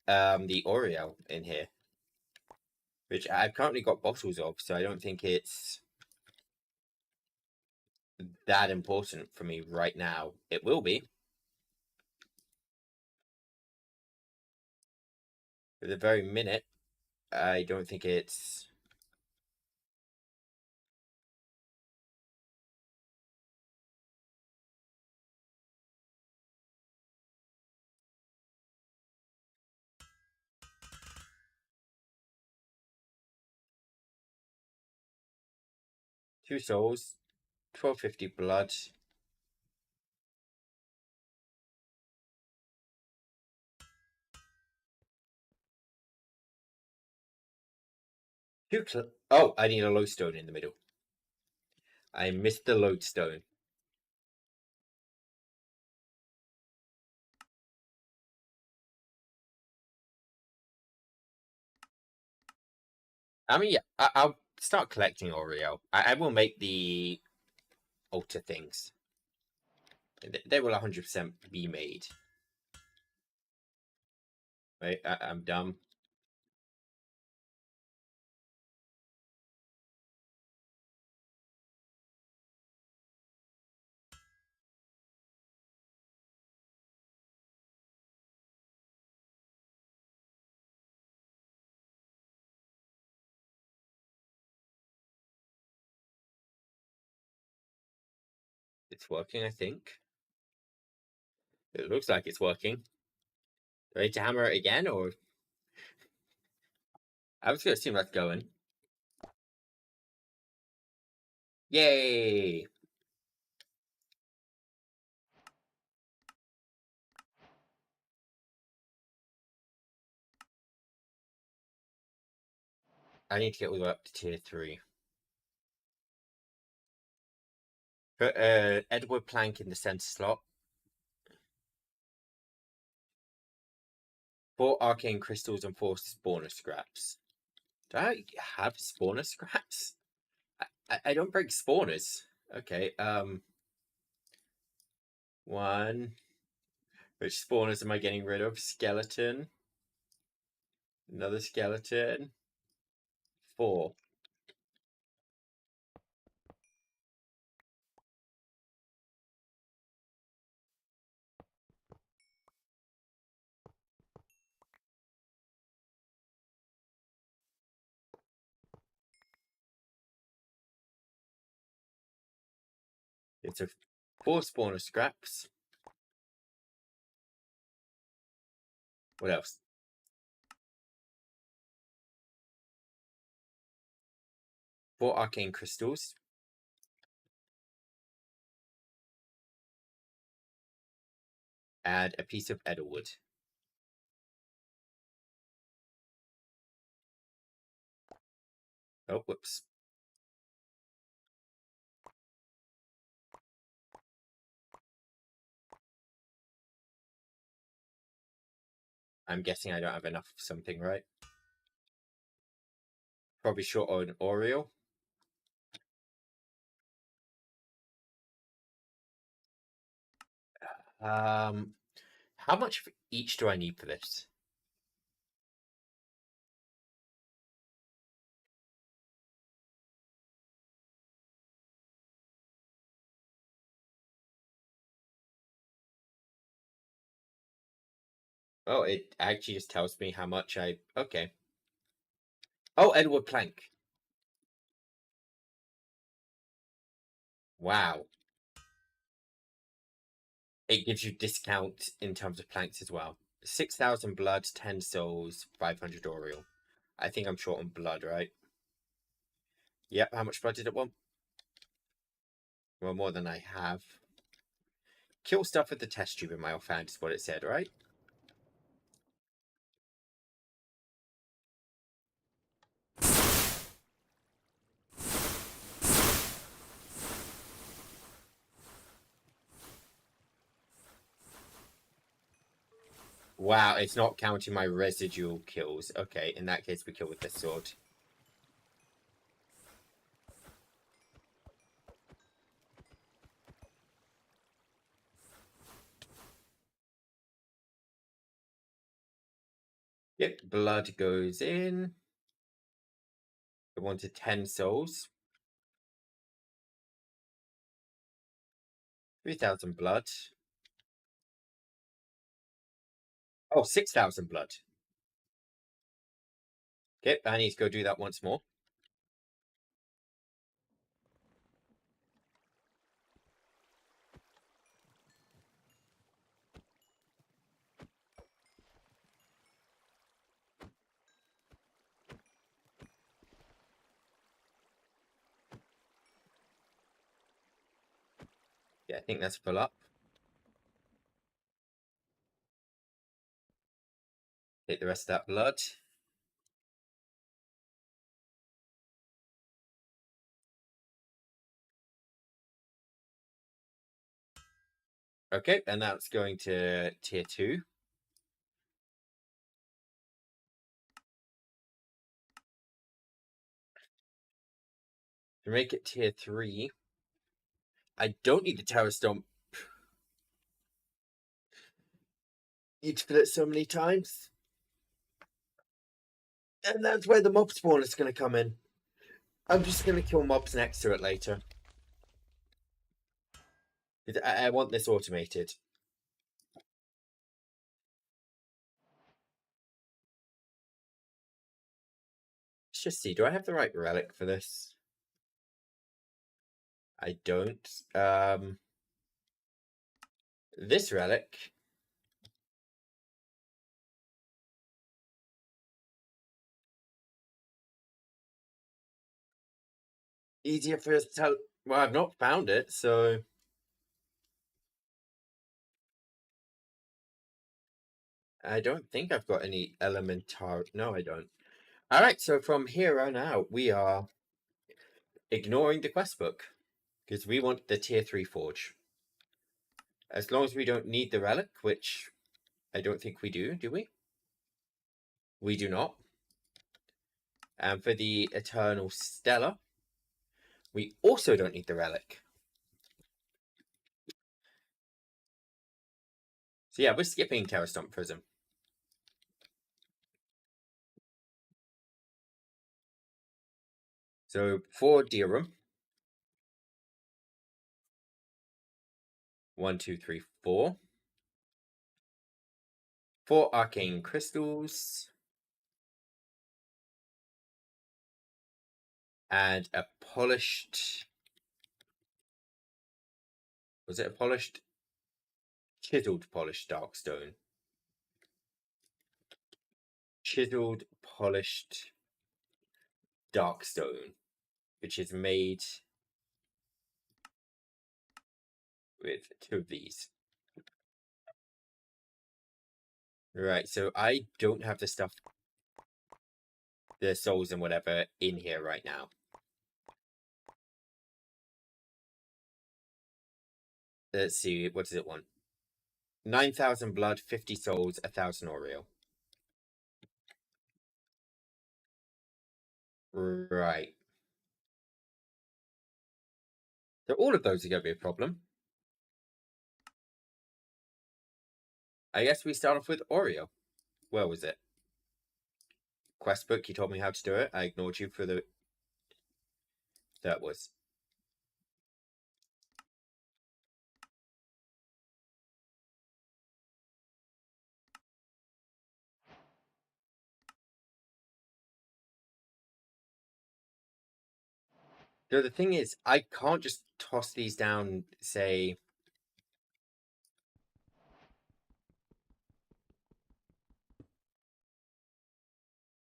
the Oreo in here, which I've currently got bottles of, so I don't think it's that important for me right now. It will be. For the very minute, I don't think it's... Two souls, 1250 blood. Oh, I need a lodestone in the middle. I missed the lodestone. I mean, yeah, I'll start collecting Oreo. I will make the altar things. They will 100% be made. Wait, I'm dumb. It's working, I think. It looks like it's working. Do I need to hammer it again, or... I was going to assume that's going. Yay! I need to get all the way up to tier 3. Put Edward plank in the center slot. 4 arcane crystals and 4 spawner scraps. Do I have spawner scraps? I don't break spawners. Okay, 1. Which spawners am I getting rid of? Skeleton. Another skeleton. 4. It's a 4 spawner scraps. What else? 4 arcane crystals. And a piece of edelwood. Oh, whoops. I'm guessing I don't have enough of something, right? Probably short on an Oreo. How much of each do I need for this? Oh, it actually just tells me how much I... Okay. Oh, Edward Plank. Wow. It gives you discount in terms of planks as well. 6,000 blood, 10 souls, 500 Oreo. I think I'm short on blood, right? Yep, how much blood did it want? Well, more than I have. Kill stuff with the test tube in my offhand is what it said, right? Wow, it's not counting my residual kills. Okay, in that case, we kill with this sword. Yep, blood goes in. I wanted 10 souls. 3,000 blood. Oh, 6,000 blood. Okay, I need to go do that once more. Yeah, I think that's full up. Take the rest of that blood. Okay, and that's going to tier 2. To make it tier 3, I don't need the Terror Stomp. Need to fill it so many times. And that's where the mob spawn is going to come in. I'm just going to kill mobs next to it later. I want this automated. Let's just see. Do I have the right relic for this? I don't. This relic. Easier for us to tell. Well, I've not found it, so. I don't think I've got any elementar. No, I don't. Alright, so from here on out, we are ignoring the quest book. Because we want the tier 3 forge. As long as we don't need the relic, which I don't think we do we? We do not. And for the Eternal Stellar, we also don't need the relic. So yeah, we're skipping Terror Stomp Prism. So 4 Deorum. 1, 2, 3, 4. 4 arcane crystals. And a polished... Was it a polished? Chiseled polished darkstone. Chiseled polished darkstone, which is made with 2 of these. Right, so I don't have the stuff, the souls and whatever, in here right now. Let's see, what does it want? 9,000 blood, 50 souls, 1,000 Oreo. Right. So all of those are going to be a problem. I guess we start off with Oreo. Where was it? Quest book, you told me how to do it. I ignored you for the... That was... So the thing is, I can't just toss these down, say...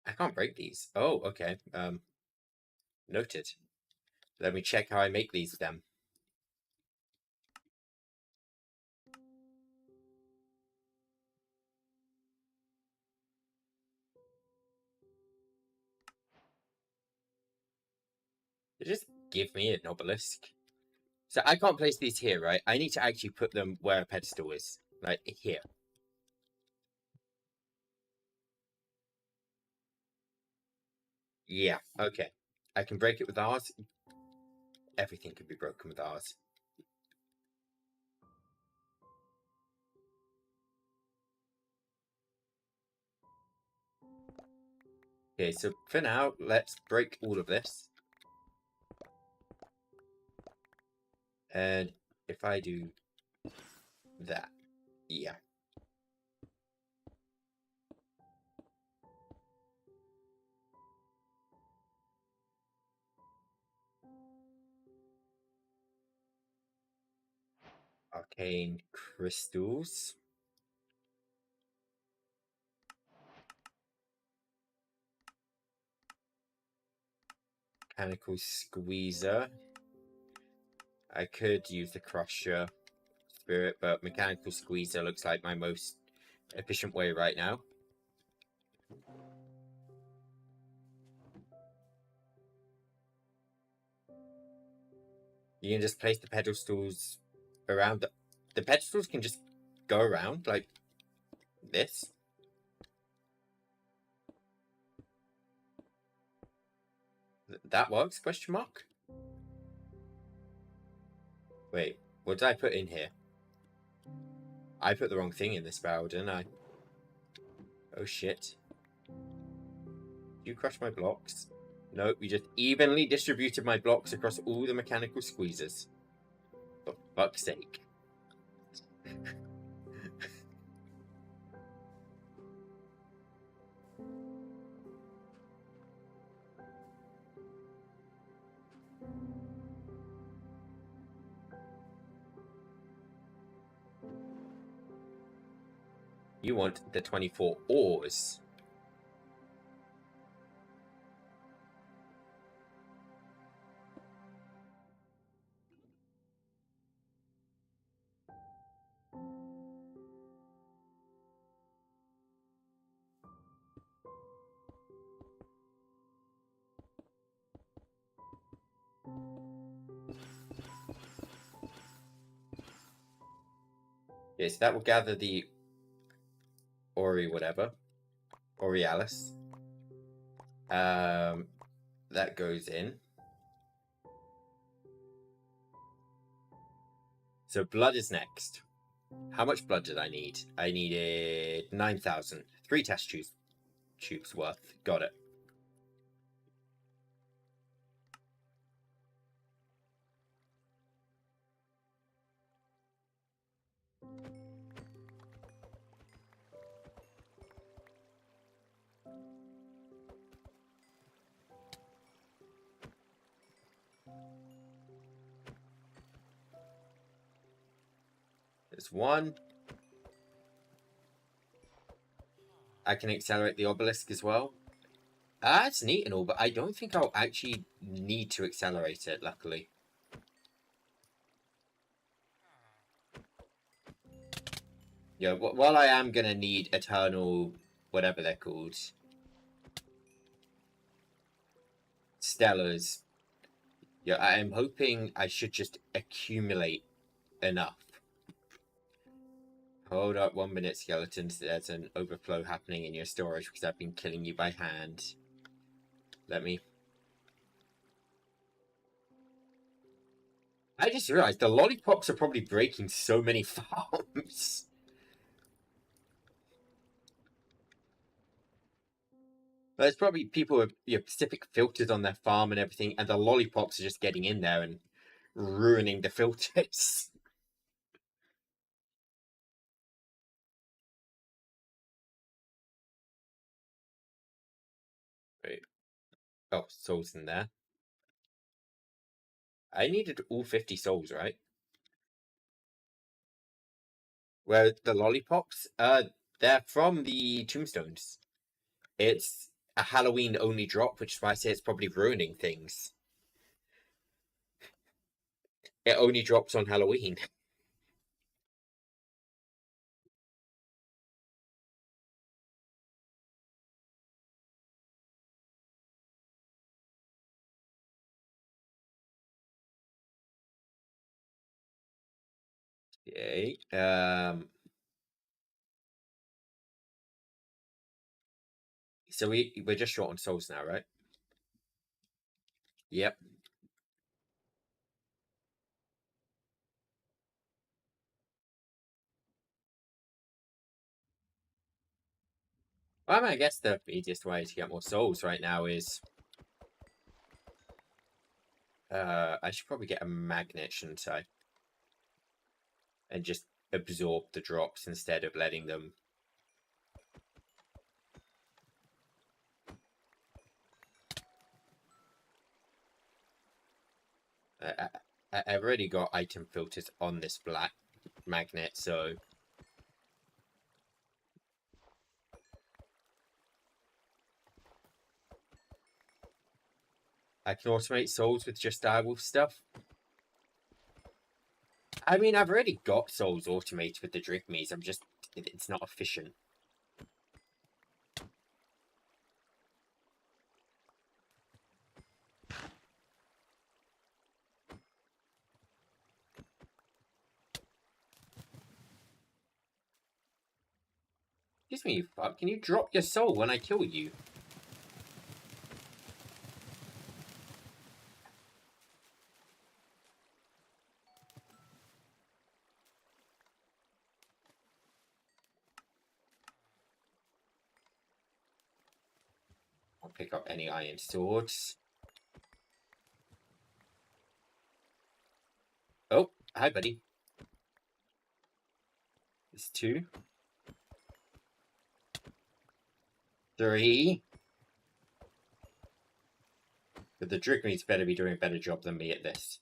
I can't break these. Oh, okay. Noted. Let me check how I make these then. Just give me an obelisk. So I can't place these here, right? I need to actually put them where a pedestal is. Like, here. Yeah, okay. I can break it with ours. Everything can be broken with ours. Okay, so for now, let's break all of this. And if I do that, yeah. Arcane crystals. Mechanical squeezer. I could use the crusher spirit, but mechanical squeezer looks like my most efficient way right now. You can just place the pedestals around. The pedestals can just go around like this. That works? Question mark. Wait, what did I put in here? I put the wrong thing in this barrel, didn't I? Oh shit. You crushed my blocks? Nope, you just evenly distributed my blocks across all the mechanical squeezers. For fuck's sake. You want the 24 ores. Yes, that will gather the Ori whatever. Orialis. That goes in. So blood is next. How much blood did I need? I needed 9,000. 3 test tubes worth. Got it. There's one. I can accelerate the obelisk as well. That's neat and all, but I don't think I'll actually need to accelerate it, luckily. Yeah, while I am gonna need eternal, whatever they're called, stellars. Yeah, I'm hoping I should just accumulate enough. Hold up 1 minute, skeletons. There's an overflow happening in your storage because I've been killing you by hand. Let me. I just realized the lollipops are probably breaking so many farms. There's probably people with specific filters on their farm and everything, and the lollipops are just getting in there and ruining the filters. Wait. Oh, souls in there. I needed all 50 souls, right? Where the lollipops? They're from the tombstones. It's a Halloween only drop, which is why I say it's probably ruining things. It only drops on Halloween. Okay. So we're just short on souls now, right? Yep. Well, I mean, I guess the easiest way to get more souls right now is I should probably get a magnet, shouldn't I? And just absorb the drops instead of letting them. I've already got item filters on this black magnet, so I can automate souls with just direwolf stuff. I mean, I've already got souls automated with the Drigmees. It's not efficient. Excuse me, you fuck. Can you drop your soul when I kill you? I'll pick up any iron swords. Oh, hi, buddy. There's 2. 3. But the Drigmees better be doing a better job than me at this.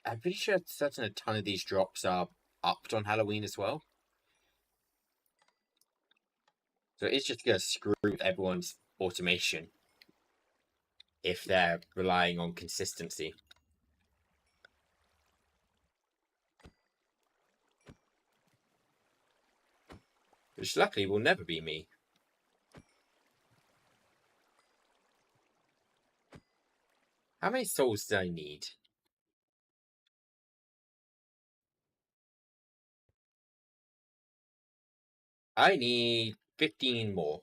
I'm pretty sure certain a ton of these drops are upped on Halloween as well. So it's just going to screw with everyone's automation if they're relying on consistency. Which luckily will never be me. How many souls do I need? I need 15 more.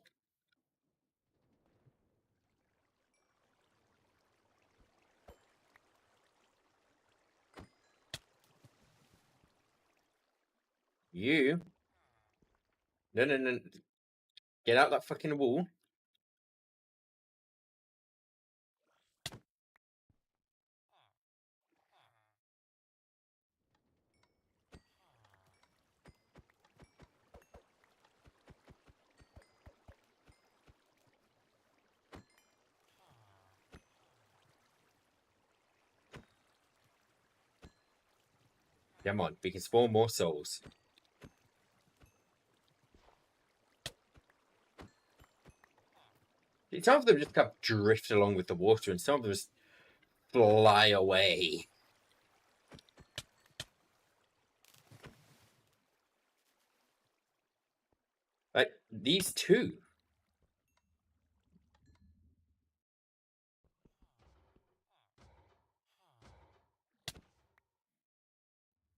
You? No, no, no. Get out that fucking wall. Come on, we can spawn more souls. Some of them just kind of drift along with the water, and some of them just fly away. Like, these two.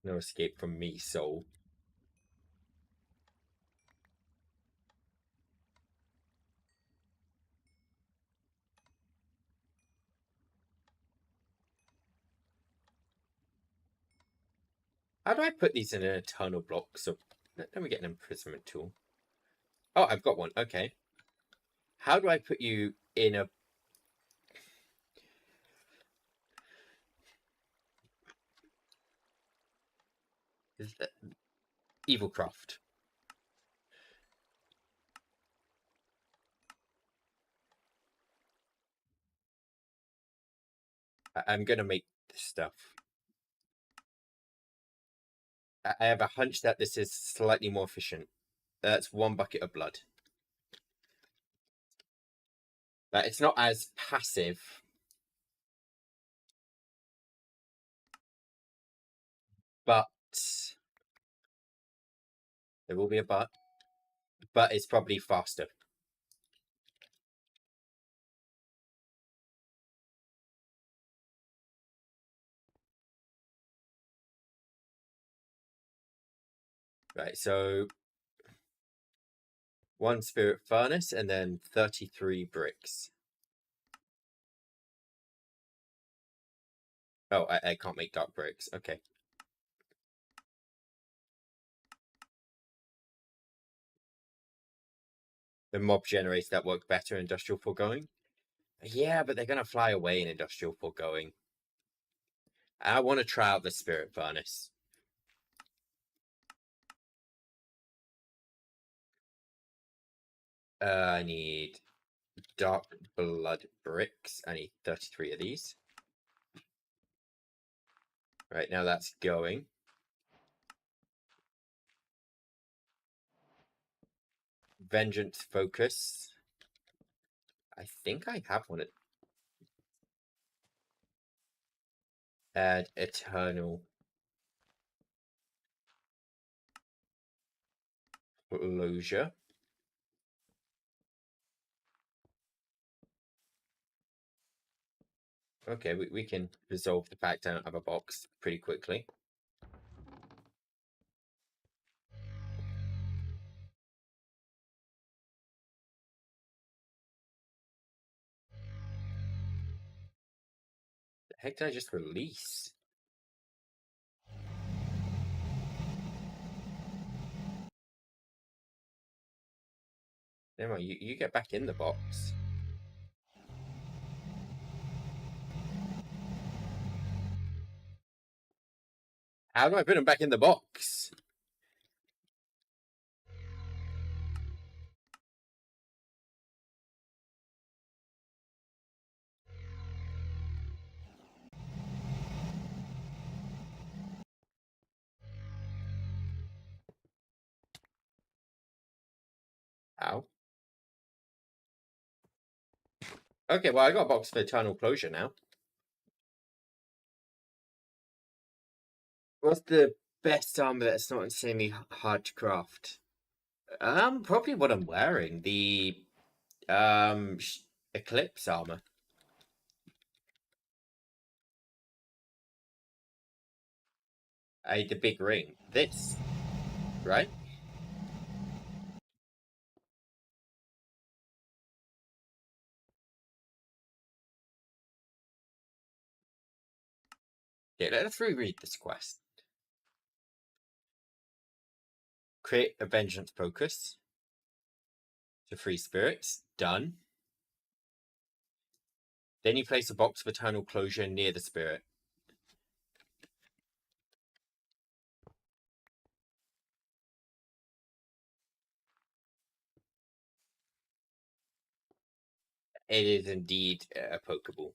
No escape from me, soul. How do I put these in an eternal block? So, let me get an imprisonment tool. Oh, I've got one. Okay. How do I put you in a... Evil craft. I'm gonna make this stuff. I have a hunch that this is slightly more efficient. That's 1 bucket of blood. It's not as passive. But there will be a but. But it's probably faster. Right, so 1 spirit furnace and then 33 bricks. Oh, I can't make dark bricks. Okay. The mob generators that work better in industrial foregoing. Yeah, but they're gonna fly away in industrial foregoing. I want to try out the spirit furnace. I need dark blood bricks. I need 33 of these. Right, now that's going. Vengeance focus. I think I have one. Add eternal closure. Okay, we can resolve the fact I don't have a box pretty quickly. The heck did I just release? Never mind, you get back in the box. How do I put them back in the box? How? Okay, well, I got a box for eternal closure now. What's the best armor that's not insanely hard to craft? Probably what I'm wearing. The Eclipse armor. The big ring. This, right? Yeah, let's reread this quest. Create a vengeance focus to free spirits. Done. Then you place a box of eternal closure near the spirit. It is indeed a Pokeball.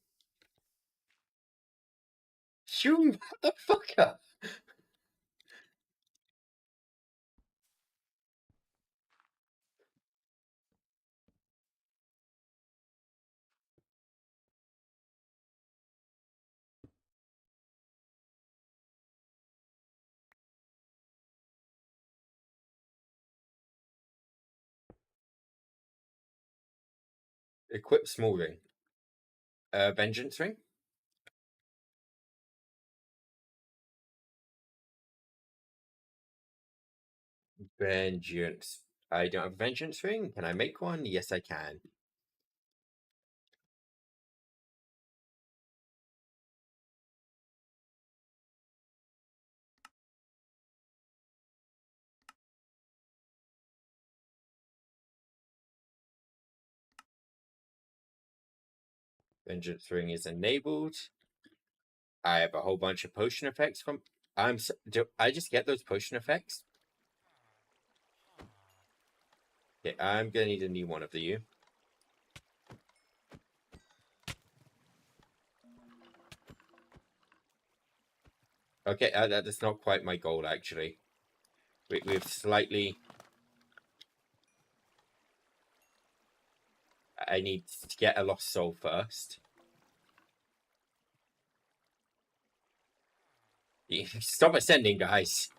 You motherfucker! Equip small ring. Vengeance ring. Vengeance. I don't have a vengeance ring. Can I make one? Yes, I can. Vengeance ring is enabled. I have a whole bunch of potion effects from. Do I just get those potion effects? Okay, I'm gonna need a new one of you. Okay, that's not quite my goal actually. We've slightly. I need to get a lost soul first. Stop ascending, guys.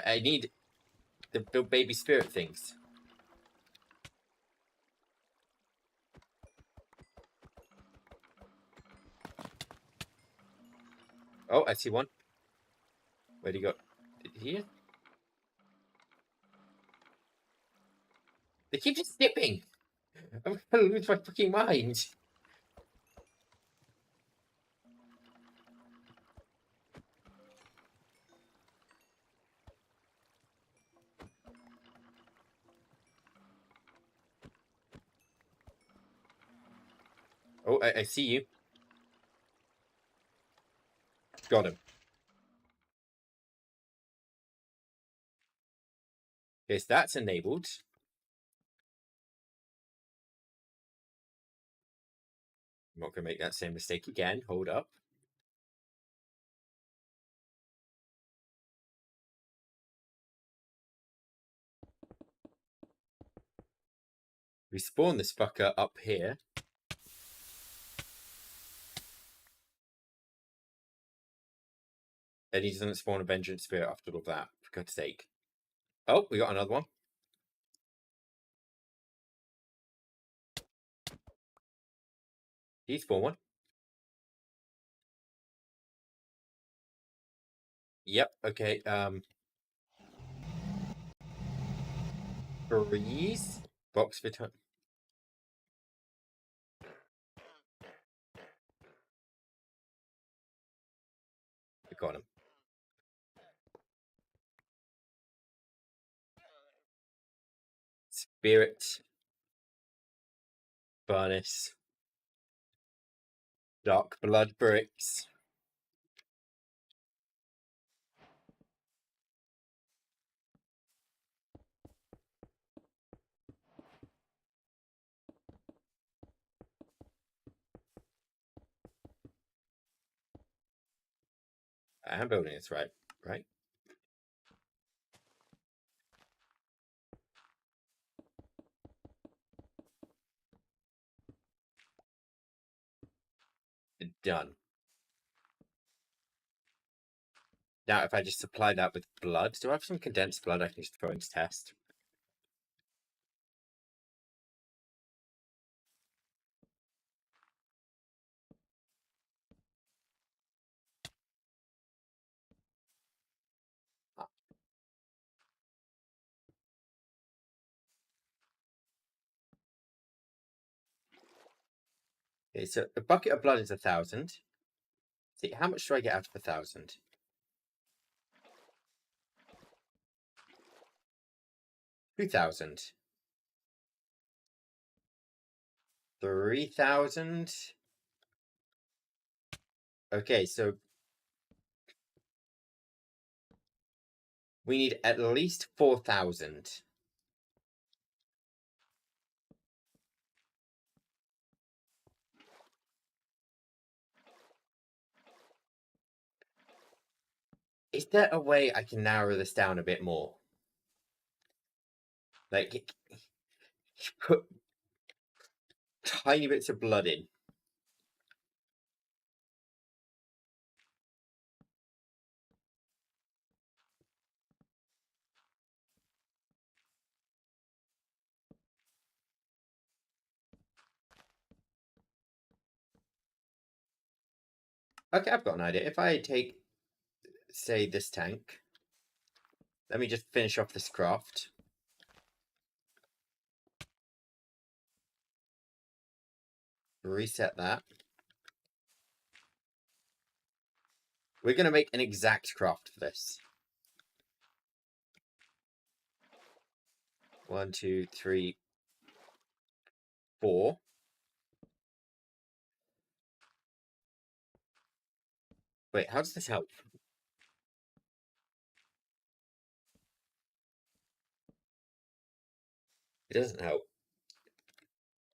I need the baby spirit things. Oh, I see one. Where'd he go? Here? They keep just snipping. I'm gonna lose my fucking mind. Oh, I see you. Got him. Okay, so that's enabled. I'm not gonna make that same mistake again. Hold up. We spawn this fucker up here. And he doesn't spawn a vengeance spirit after all that, for God's sake. Oh, we got another one. He spawned one. Yep, okay, freeze. Box for time. I got him. Spirit. Furnace. Dark blood bricks. I am building this right. Done. Now, if I just supply that with blood, do I have some condensed blood I can just throw into test? Ah. Okay, so a bucket of blood is 1,000. See, how much do I get out of 1,000? 2,000. 3,000. Okay, so we need at least 4,000. Is there a way I can narrow this down a bit more? Like, put tiny bits of blood in. Okay, I've got an idea. If I take, say, this tank, let me just finish off this craft. Reset that. We're going to make an exact craft for this. 1, 2, 3, 4. Wait, how does this help? It doesn't help.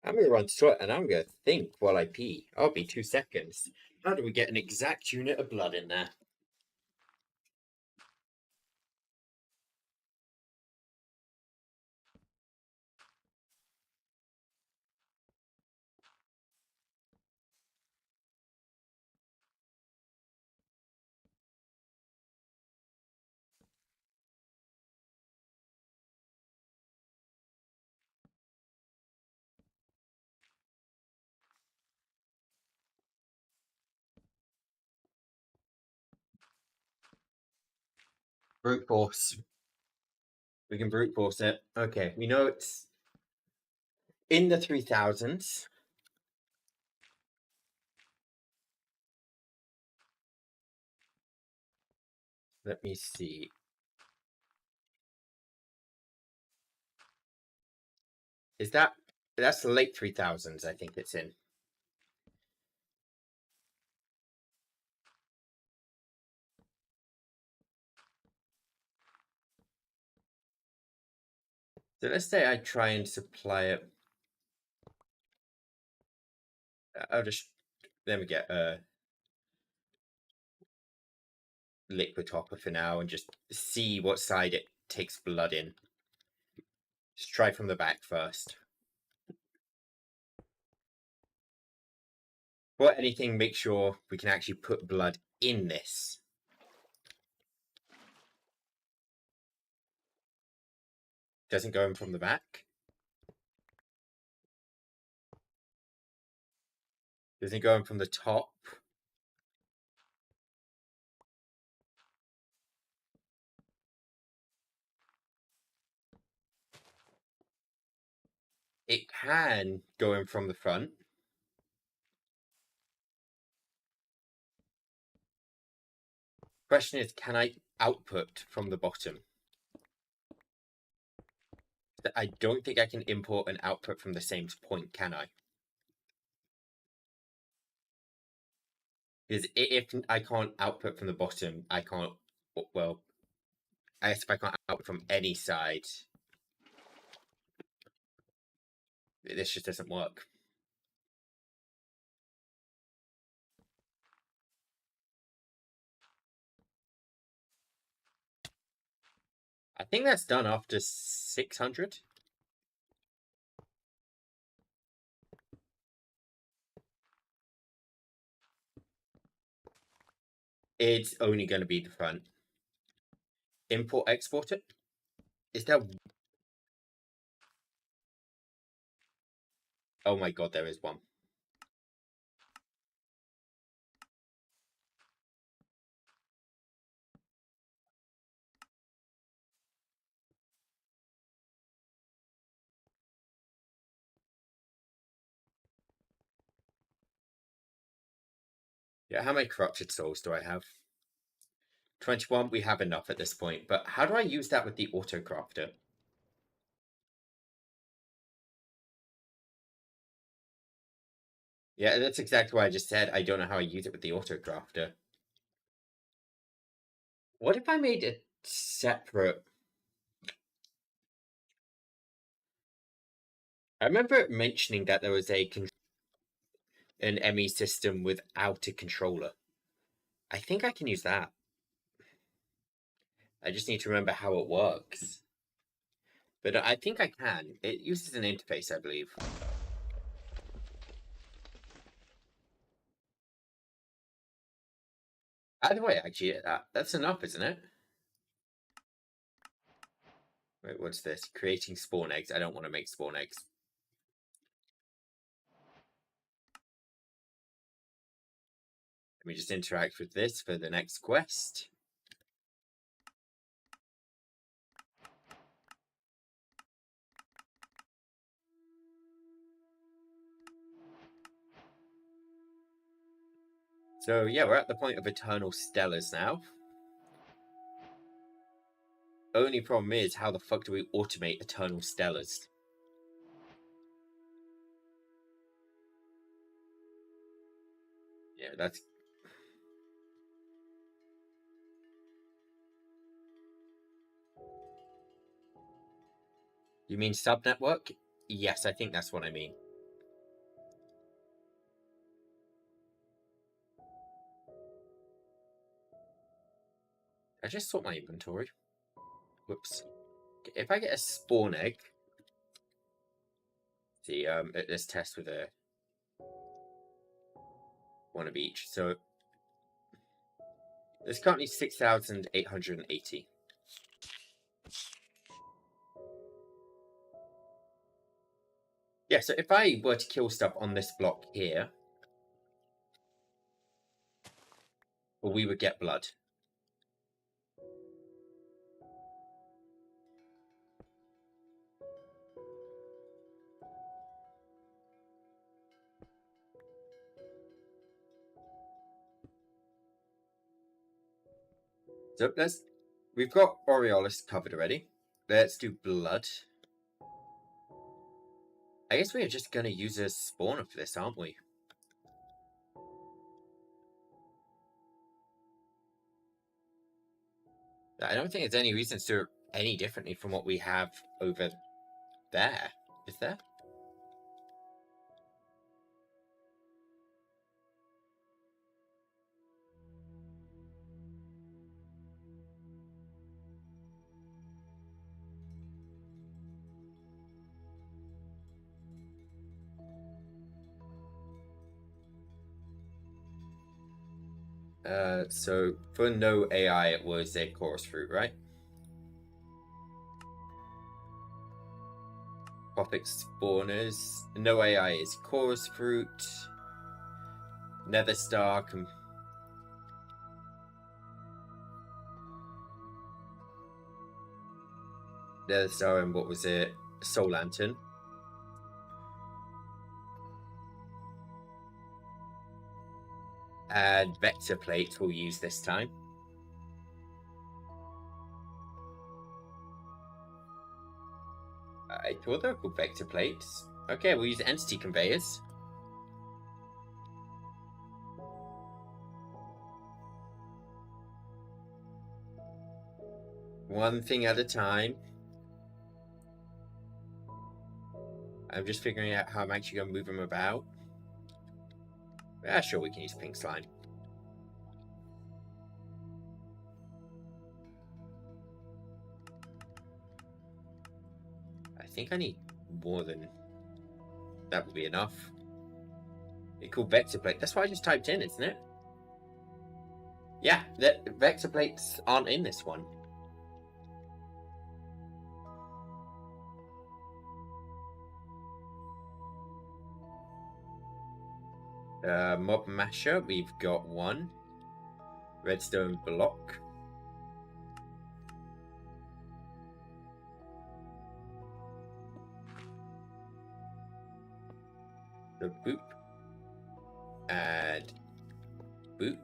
I'm going to run short and I'm going to think while I pee. I'll be 2 seconds. How do we get an exact unit of blood in there? Brute force. We can brute force it. Okay, we know it's in the 3000s. Let me see. Is that's the late 3000s, I think it's in. So let's say I try and supply it. I'll just, let me get a liquid hopper for now and just see what side it takes blood in. Just try from the back first. For anything, make sure we can actually put blood in this. Doesn't go in from the back. Doesn't go in from the top. It can go in from the front. Question is, can I output from the bottom? I don't think I can import an output from the same point, can I? Because if I can't output from the bottom, I can't, well, I guess if I can't output from any side, this just doesn't work. I think that's done after 600. It's only going to be the front. Import, export it. Is there... Oh my god, there is one. Yeah, how many corrupted souls do I have? 21, we have enough at this point, but how do I use that with the auto crafter? Yeah, that's exactly what I just said. I don't know how I use it with the auto crafter. What if I made it separate? I remember mentioning that there was an ME system without a controller. I think I can use that. I just need to remember how it works. But I think I can. It uses an interface, I believe. Either way, actually, that's enough, isn't it? Wait, what's this? Creating spawn eggs. I don't want to make spawn eggs. we just interact with this for the next quest? So yeah, we're at the point of Eternal Stellars now. Only problem is, how the fuck do we automate Eternal Stellars? Yeah, that's... You mean subnetwork? Yes, I think that's what I mean. I just sort my inventory. Whoops. If I get a spawn egg... See, let's test with a... one of each. So... there's currently 6,880. Yeah, so if I were to kill stuff on this block here... well, we would get blood. So let's... we've got Aureolus covered already. Let's do blood. I guess we are just going to use a spawner for this, aren't we? I don't think there's any reason to do it any differently from what we have over there. Is there? So for no AI, it was a chorus fruit, right? Tropic spawners. No AI is chorus fruit. Nether star. Nether star, and what was it? Soul lantern. And vector plate we'll use this time. I thought they were called vector plates. Okay, we'll use entity conveyors. One thing at a time. I'm just figuring out how I'm actually going to move them about. Yeah, sure, we can use pink slime. I think I need more than... that will be enough. It's called vector plate. That's what I just typed in, isn't it? Yeah, the vector plates aren't in this one. Mob masher, we've got one. Redstone block. The boop. And boop.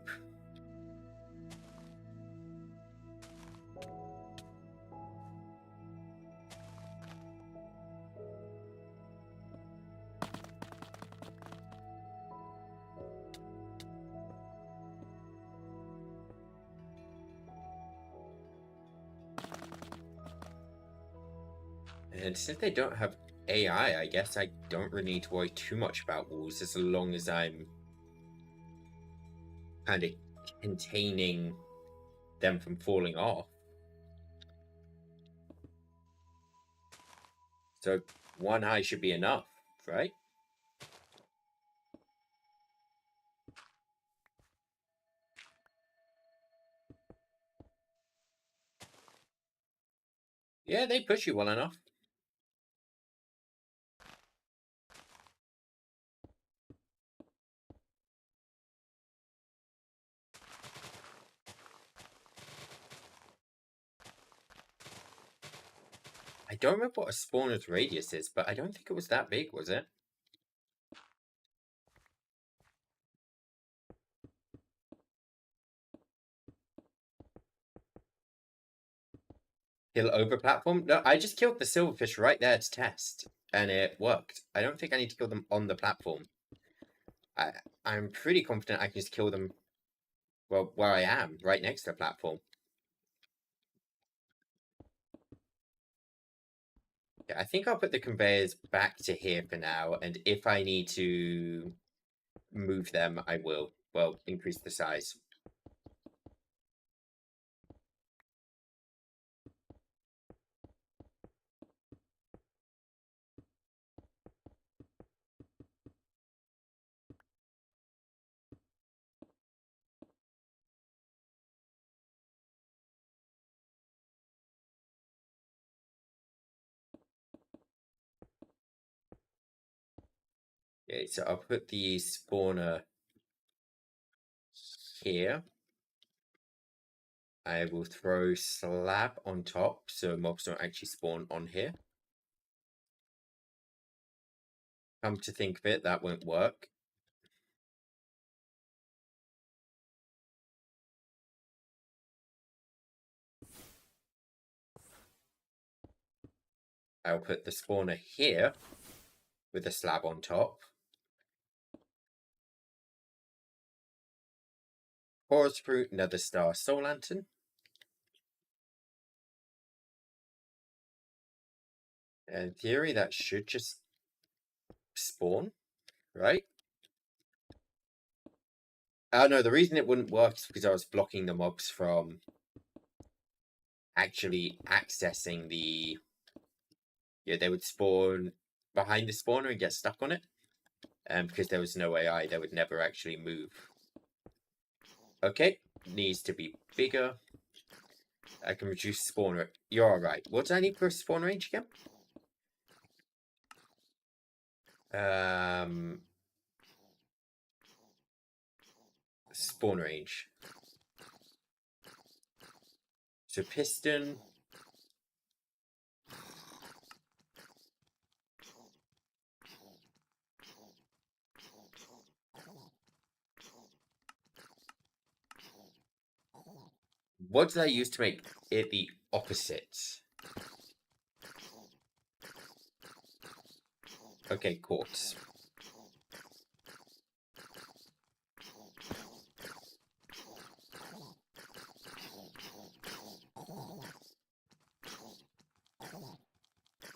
And since they don't have AI, I guess I don't really need to worry too much about walls, as long as I'm kind of containing them from falling off. So one eye should be enough, right? Yeah, they push you well enough. don't remember what a spawner's radius is, but I don't think it was that big, was it? Kill over platform? No, I just killed the silverfish right there to test, and it worked. I don't think I need to kill them on the platform. I'm pretty confident I can just kill them, well, where I am, right next to the platform. Yeah, I think I'll put the conveyors back to here for now, and if I need to move them, I will. Well, increase the size. Okay, so I'll put the spawner here. I will throw slab on top so mobs don't actually spawn on here. Come to think of it, that won't work. I'll put the spawner here with a slab on top. Forest fruit, nether star, soul lantern. In theory, that should just spawn, right? No, the reason it wouldn't work is because I was blocking the mobs from actually accessing the... Yeah, they would spawn behind the spawner and get stuck on it. And because there was no AI, they would never actually move. Okay, needs to be bigger. I can reduce spawner. You're alright. What do I need for spawn range again? Spawn range. So piston. What did I use to make it the opposite? Okay, quartz.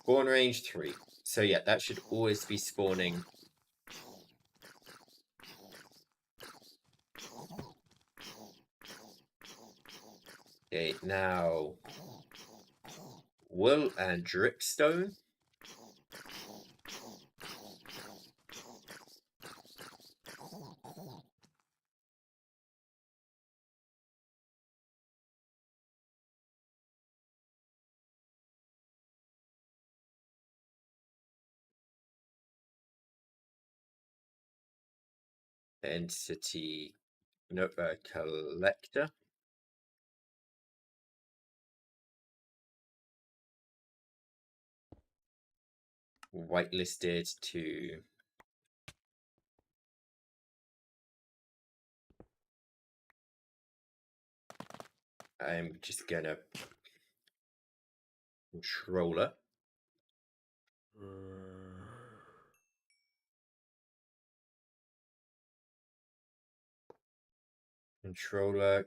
Spawn range 3. So yeah, that should always be spawning. Okay, now wool and dripstone. Entity collector. Whitelisted to I'm just gonna controller. Controller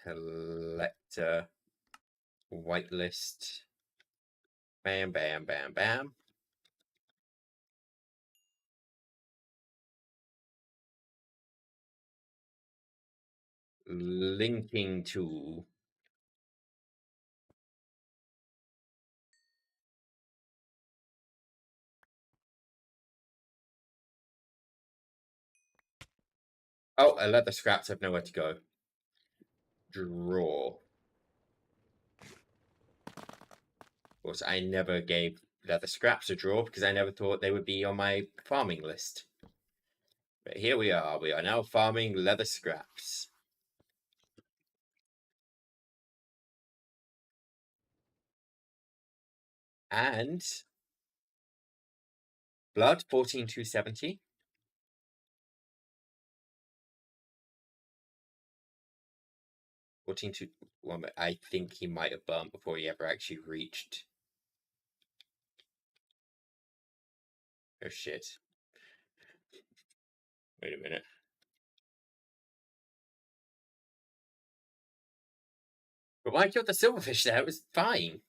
collector whitelist. Bam, bam, bam, bam. Linking tool. Oh, I let the scraps have nowhere to go. Draw. Of course, I never gave leather scraps a draw because I never thought they would be on my farming list. But here we are. We are now farming leather scraps. And blood, 14,270. 14 to well, I think he might have burnt before he ever actually reached. Oh shit. Wait a minute. But why killed the silverfish there? It was fine.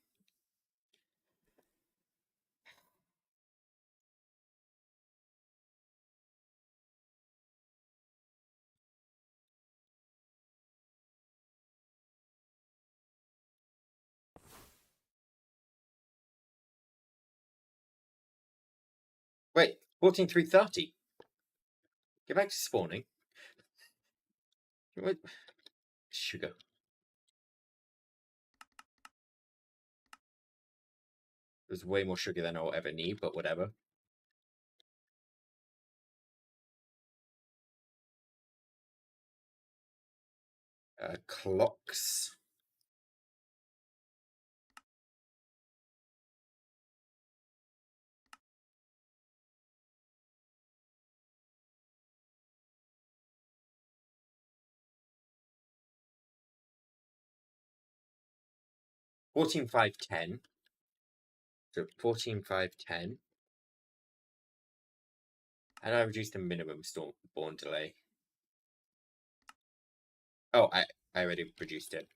Wait, 14,330. Get back to spawning. What? Sugar. There's way more sugar than I'll ever need, but whatever. Clocks. $14,510. So 14,510. And I reduced the minimum spawn delay. Oh, I already reduced it.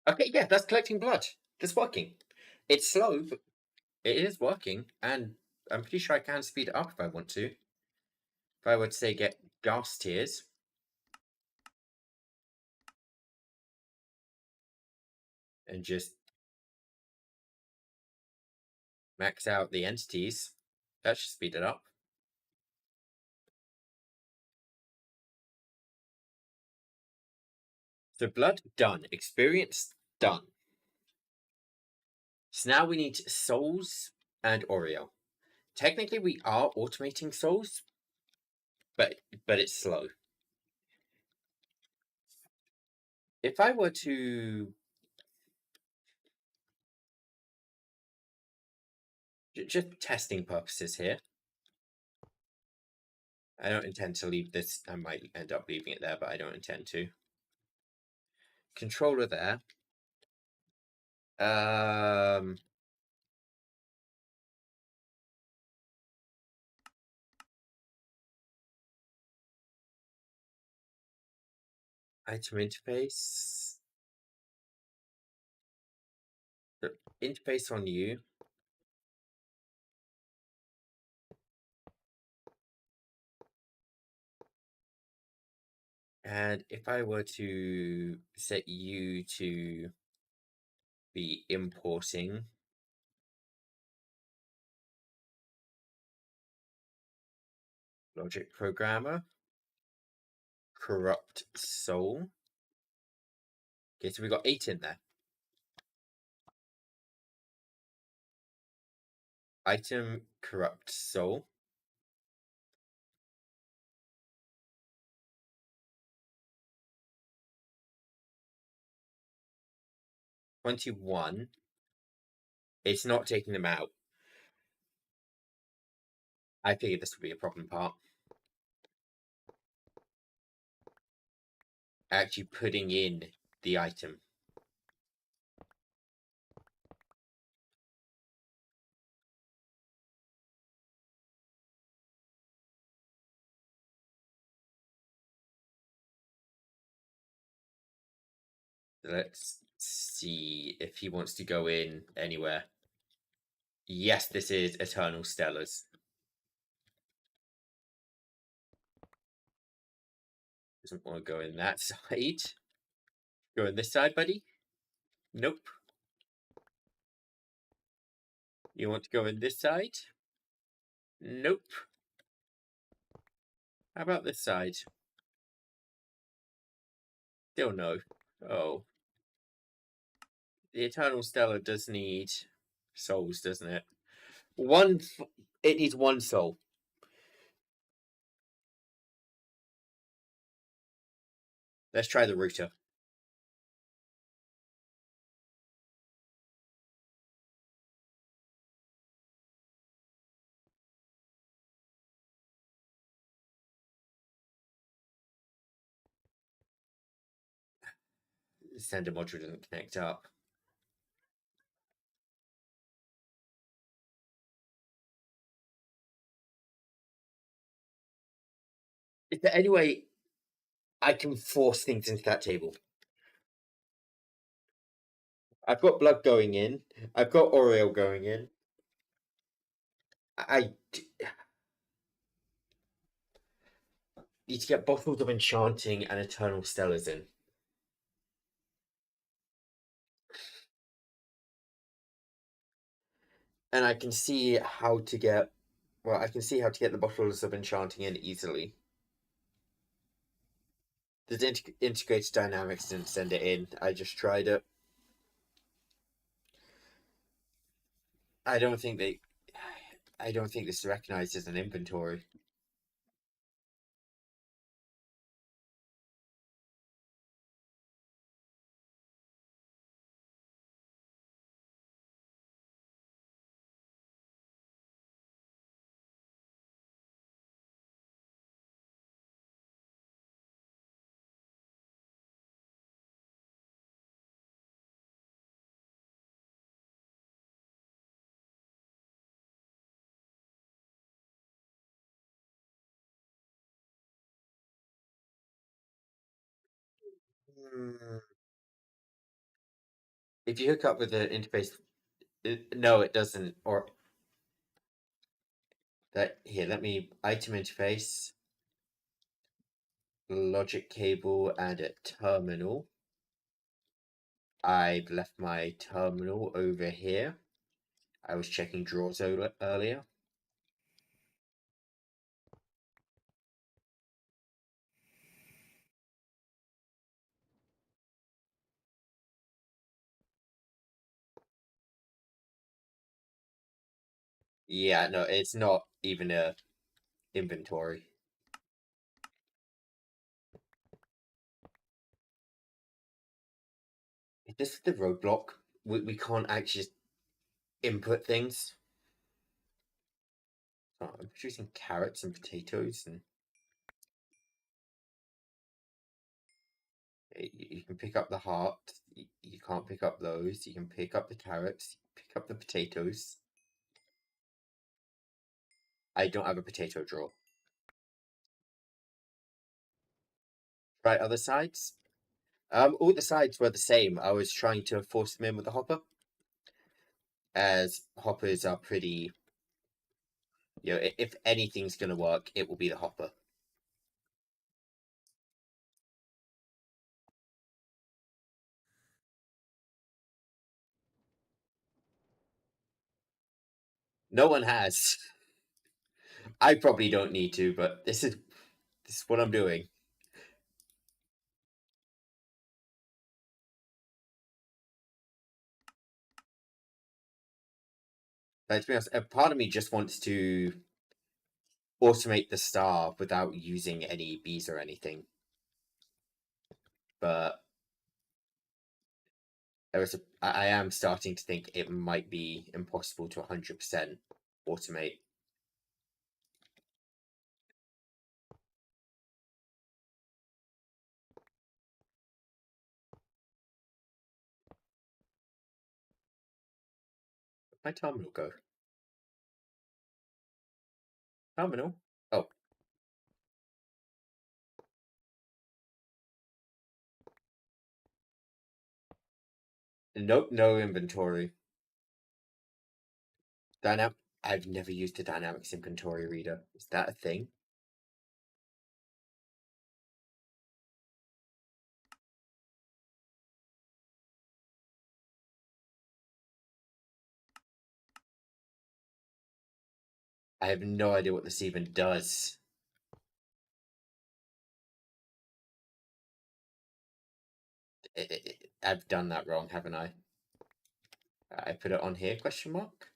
Okay, yeah, that's collecting blood. That's working. It's slow, but it is working, and I'm pretty sure I can speed it up if I want to. If I would say get gas tiers. And just max out the entities. That should speed it up. So blood, done. Experience, done. So now we need souls and Oreo. Technically, we are automating souls, but it's slow. If I were to just testing purposes here, I don't intend to leave this. I might end up leaving it there, but I don't intend to. Controller there. Item interface. The interface on you. And if I were to set you to be importing logic programmer, corrupt soul. Okay, so we got 8 in there. Item corrupt soul. $21. It's not taking them out. I figured this would be a problem part. Actually putting in the item. Let's see if he wants to go in anywhere. Yes, this is Eternal Stellars. Doesn't want to go in that side. Go in this side, buddy? Nope. You want to go in this side? Nope. How about this side? Still no. Oh. The Eternal Stellar does need souls, doesn't it? It needs 1 soul. Let's try the router. The sender module doesn't connect up. Is there any way I can force things into that table? I've got blood going in. I've got Oreo going in. I need to get bottles of enchanting and eternal stellars in. And I can see how to get. Well, I can see how to get the bottles of enchanting in easily. The integrated dynamics didn't send it in. I just tried it. I don't think they. I don't think this is recognized as an inventory. If you hook up with the interface, no, it doesn't. Or that here, let me item interface, logic cable, and a terminal. I've left my terminal over here. I was checking drawers earlier. Yeah, no, it's not even a inventory. This is the roadblock. We can't actually just input things. Oh, I'm producing carrots and potatoes, and you can pick up the heart. You can't pick up those. You can pick up the carrots. Pick up the potatoes. I don't have a potato drawer. Right, other sides. All the sides were the same. I was trying to force them in with the hopper, as hoppers are pretty. You know, if anything's gonna work, it will be the hopper. No one has. I probably don't need to, but this is what I'm doing. Like, to be honest, a part of me just wants to automate the star without using any bees or anything. But I am starting to think it might be impossible to 100% automate. Where'd my terminal go? Terminal? Oh, nope, no inventory. I've never used a dynamics inventory reader. Is that a thing? I have no idea what this even does. I've done that wrong, haven't I? I put it on here, question mark?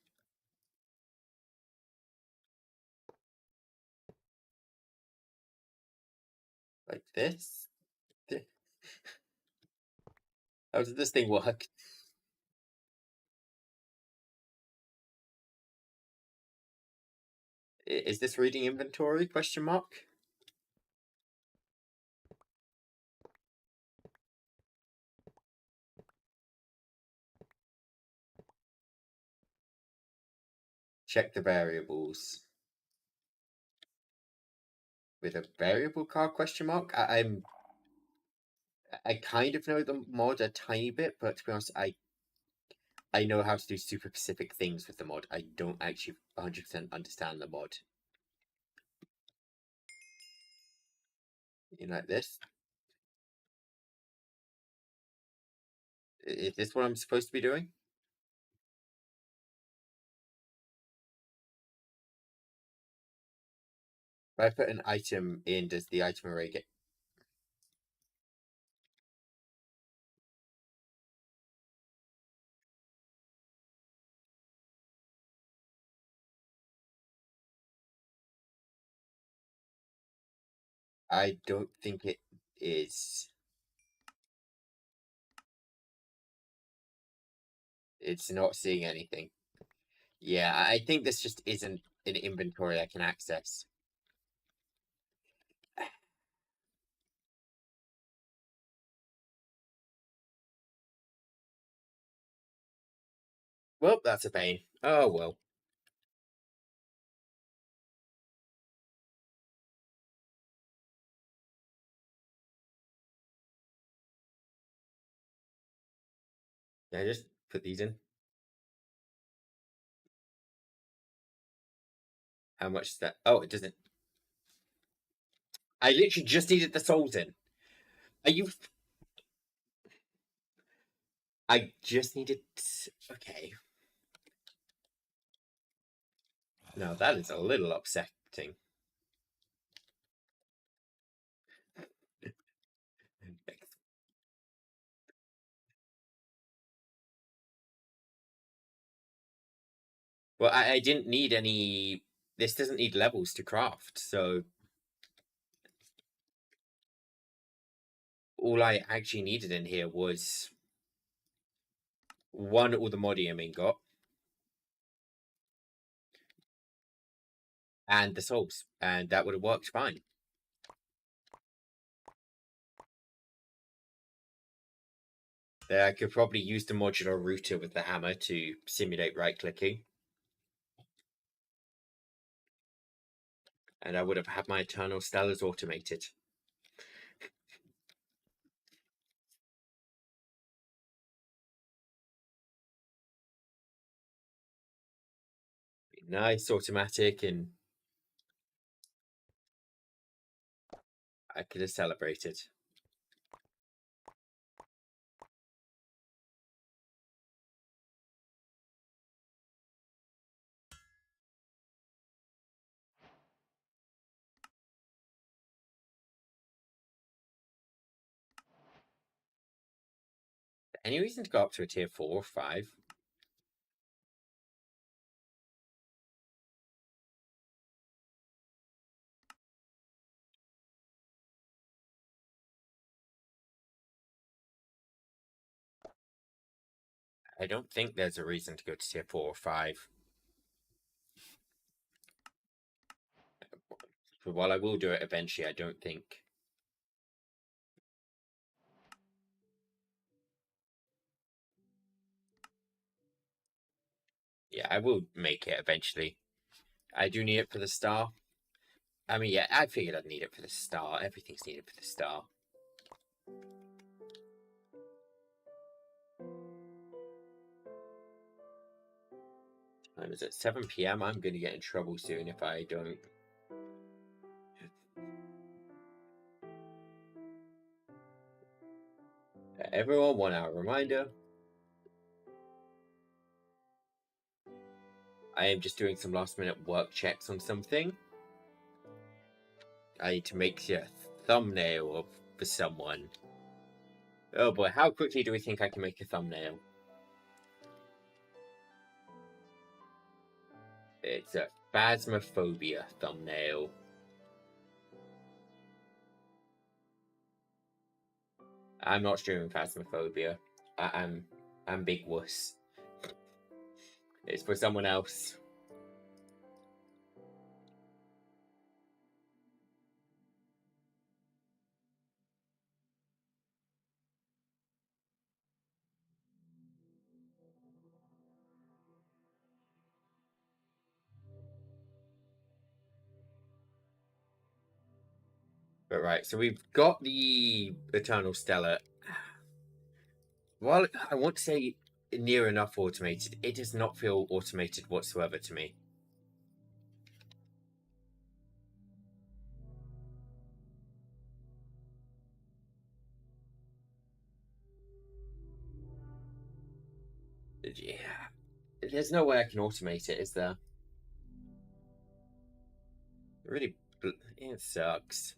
Like this? How does this thing work? Is this reading inventory? Question mark. Check the variables. With a variable card? Question mark. I kind of know the mod a tiny bit, but to be honest, I know how to do super specific things with the mod. I don't actually 100% understand the mod. You know, like this. Is this what I'm supposed to be doing? If I put an item in, does the item array get... I don't think it is. It's not seeing anything. Yeah, I think this just isn't an inventory I can access. Well, that's a pain. Oh, well. Yeah, just put these in. How much is that? Oh, it doesn't. I literally just needed the souls in. Are you... I just needed... Okay. Now, that is a little upsetting. Well, I didn't need any... This doesn't need levels to craft, so... All I actually needed in here was... One, all the modium ingot. And the souls. And that would have worked fine. I could probably use the modular router with the hammer to simulate right-clicking. And I would have had my Eternal Stellars automated. Nice, automatic, and I could have celebrated. Any reason to go up to a tier 4 or 5? I don't think there's a reason to go to tier 4 or 5. But while I will do it eventually, I don't think... Yeah, I will make it eventually. I do need it for the star. I mean, yeah, I figured I'd need it for the star. Everything's needed for the star. Time is at 7 PM. I'm going to get in trouble soon if I don't. Everyone, 1 hour reminder. I am just doing some last minute work checks on something. I need to make a thumbnail for someone. Oh boy, how quickly do we think I can make a thumbnail? It's a Phasmophobia thumbnail. I'm not streaming Phasmophobia. I'm big wuss. It's for someone else. But right, so we've got the Eternal Stellar. While I want to say near enough automated, it does not feel automated whatsoever to me. Yeah, there's no way I can automate it, is there? It really, it sucks.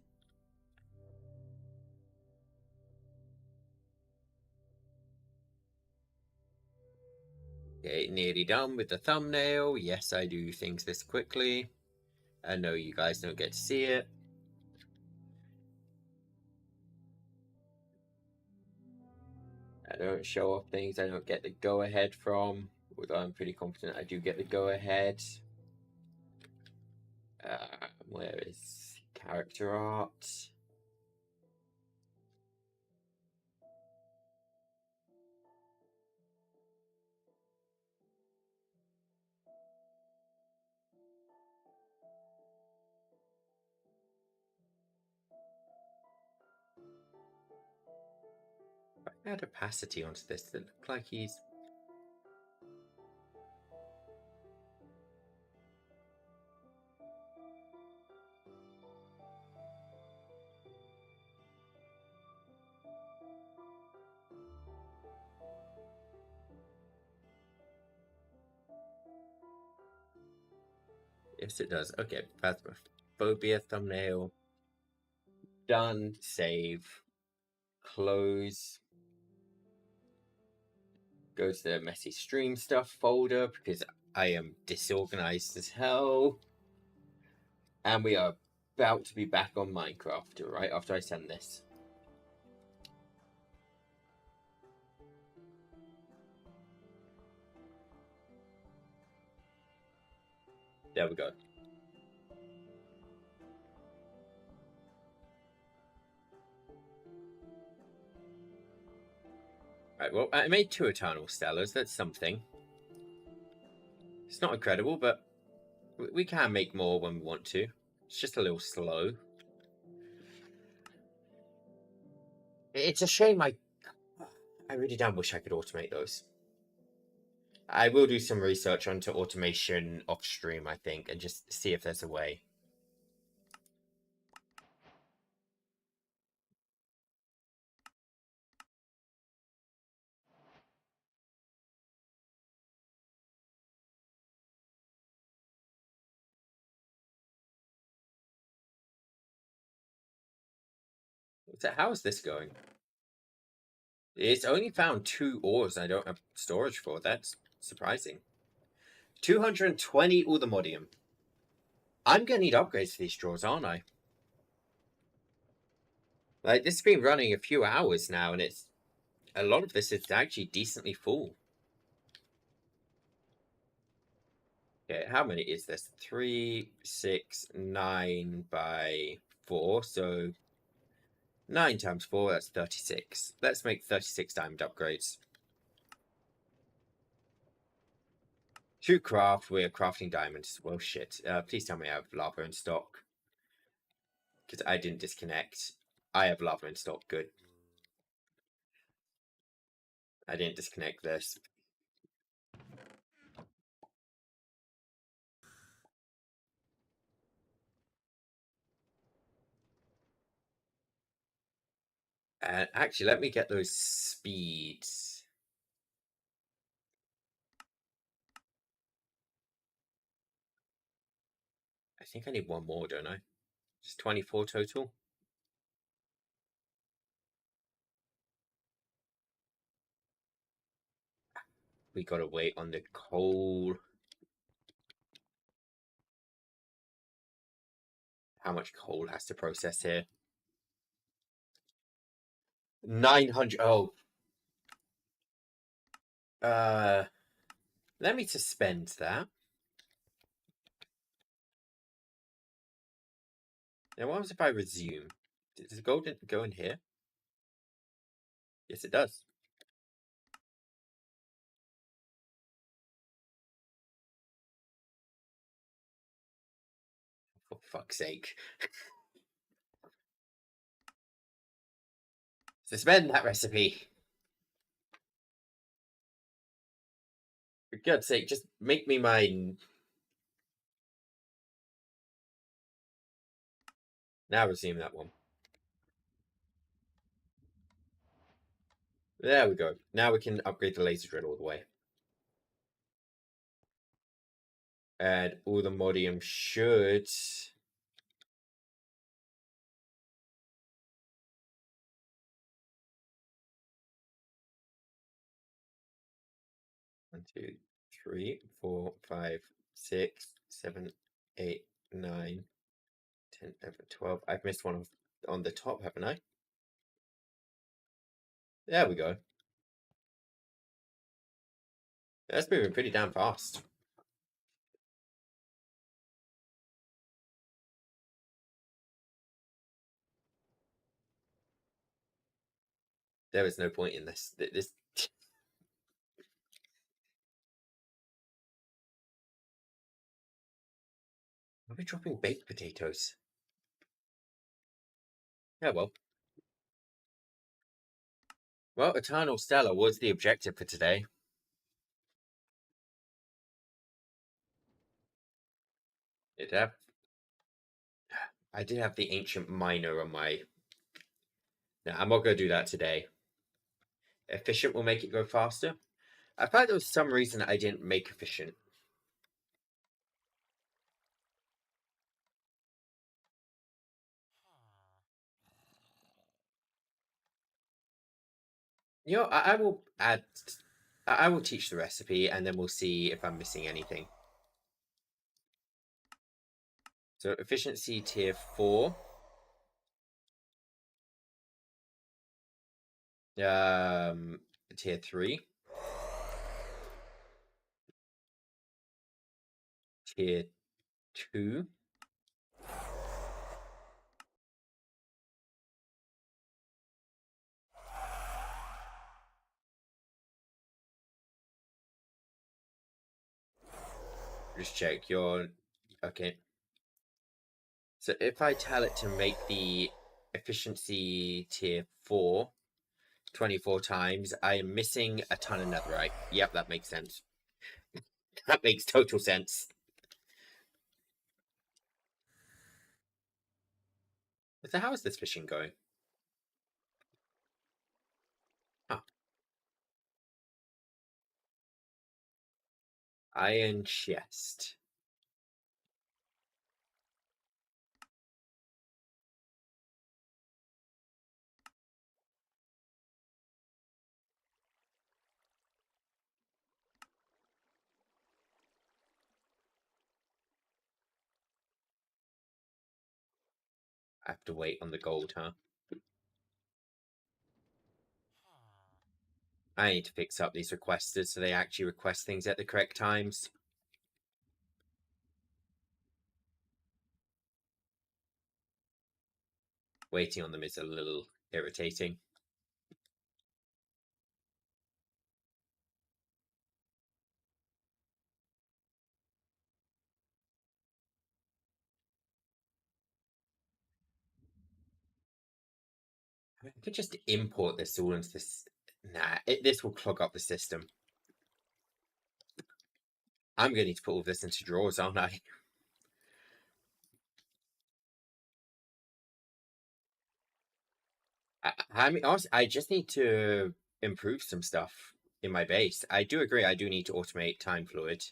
Okay, nearly done with the thumbnail. Yes, I do things this quickly. I know you guys don't get to see it. I don't show off things I don't get the go-ahead from, although I'm pretty confident I do get the go-ahead. Where is character art? I add opacity onto this that look like he's... Yes, it does. Okay, Phasmophobia thumbnail. Done. Save. Close. Go to the messy stream stuff folder because I am disorganized as hell. And we are about to be back on Minecraft right after I send this. There we go. Right, well, I made 2 Eternal Stellars. That's something. It's not incredible, but we can make more when we want to. It's just a little slow. It's a shame I really damn wish I could automate those. I will do some research onto automation off stream, I think, and just see if there's a way. So how is this going? It's only found 2 ores I don't have storage for. That's surprising. 220 Ultimodium. I'm gonna need upgrades for these drawers, aren't I? Like, this has been running a few hours now, and it's... A lot of this is actually decently full. Okay, how many is this? 3, 6, 9 by 4, so 9 times 4, that's 36. Let's make 36 diamond upgrades. To craft, we're crafting diamonds. Well, shit. Please tell me I have lava in stock. Because I didn't disconnect. I have lava in stock. Good. I didn't disconnect this. Actually, let me get those speeds. I think I need one more, don't I? Just 24 total. We gotta wait on the coal. How much coal has to process here? 900. Oh, uh, let me suspend that. Now, what happens if I resume? Does the gold go in here? Yes, it does. For fuck's sake. Suspend that recipe. For God's sake, just make me mine. Now resume that one. There we go. Now we can upgrade the laser drill all the way. And all the modium should... One, two, 3, 4, 5, 6, 7, 8, 9, 10, 11, 12. I've missed one on the top, haven't I? There we go. That's moving pretty damn fast. There is no point in this. Are we dropping baked potatoes? Yeah, well. Well, Eternal Stellar was the objective for today. I did have the Ancient Miner on my... No, I'm not going to do that today. Efficient will make it go faster. I thought there was some reason I didn't make efficient. You know, I will add... I will teach the recipe, and then we'll see if I'm missing anything. So, efficiency tier 4. Tier 3. Tier 2. Just check your... Okay. So if I tell it to make the efficiency tier 4 24 times, I am missing a ton of netherite. Yep, that makes sense. That makes total sense. So how is this fishing going? Oh. Iron chest. I have to wait on the gold, huh? I need to fix up these requesters so they actually request things at the correct times. Waiting on them is a little irritating. I could just import this all into this. Nah, this will clog up the system. I'm going to need to put all this into drawers, aren't I? I mean, honestly, I just need to improve some stuff in my base. I do agree, I do need to automate time fluid.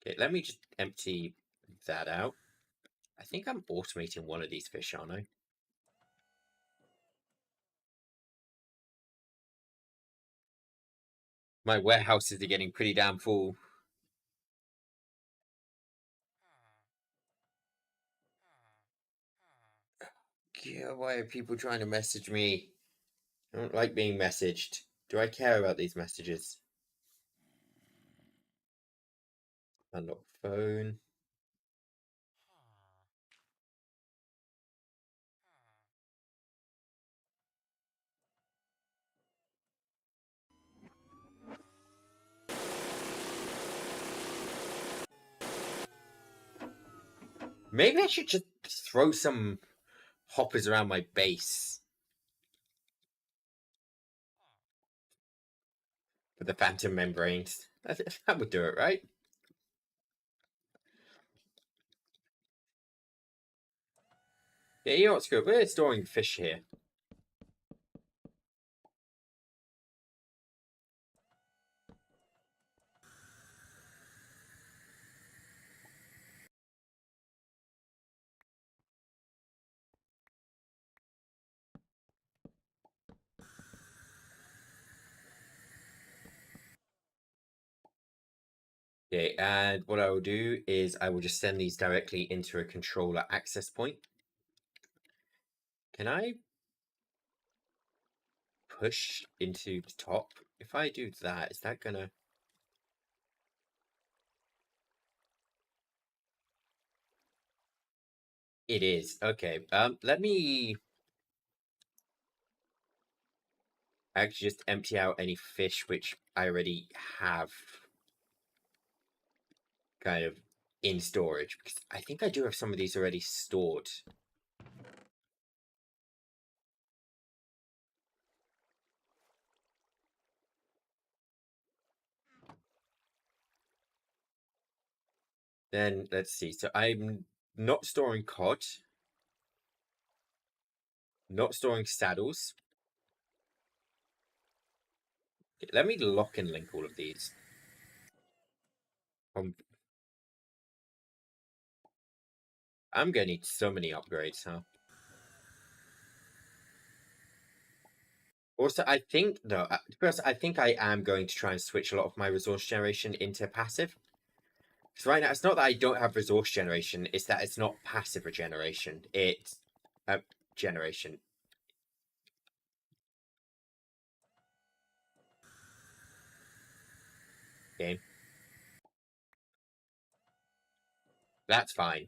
Okay, let me just empty that out. I think I'm automating one of these fish, aren't I? My warehouses are getting pretty damn full. Yeah, why are people trying to message me? I don't like being messaged. Do I care about these messages? Unlock phone. Maybe I should just throw some hoppers around my base. For the phantom membranes. That would do it, right? Yeah, you know what's good? We're storing fish here. Okay, and what I will do is I will just send these directly into a controller access point. Can I push into the top? If I do that, is that gonna... It is. Okay, let me actually just empty out any fish which I already have kind of in storage, because I think I do have some of these already stored. Then let's see. So I'm not storing cod, not storing saddles. Okay, let me lock and link all of these. I'm gonna need so many upgrades, huh? Also, I think no. First, I think I am going to try and switch a lot of my resource generation into passive. Because right now, it's not that I don't have resource generation; it's that it's not passive regeneration. It's generation. Game. That's fine.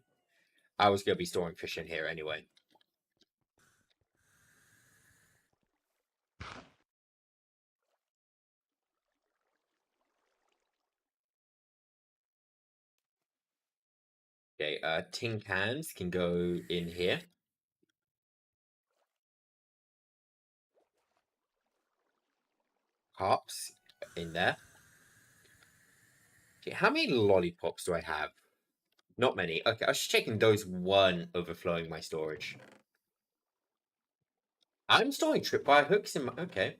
I was gonna be storing fish in here anyway. Okay, tin cans can go in here. Harps in there. Okay, how many lollipops do I have? Not many. Okay, I was just checking those one overflowing my storage. I'm storing tripwire hooks in my... Okay.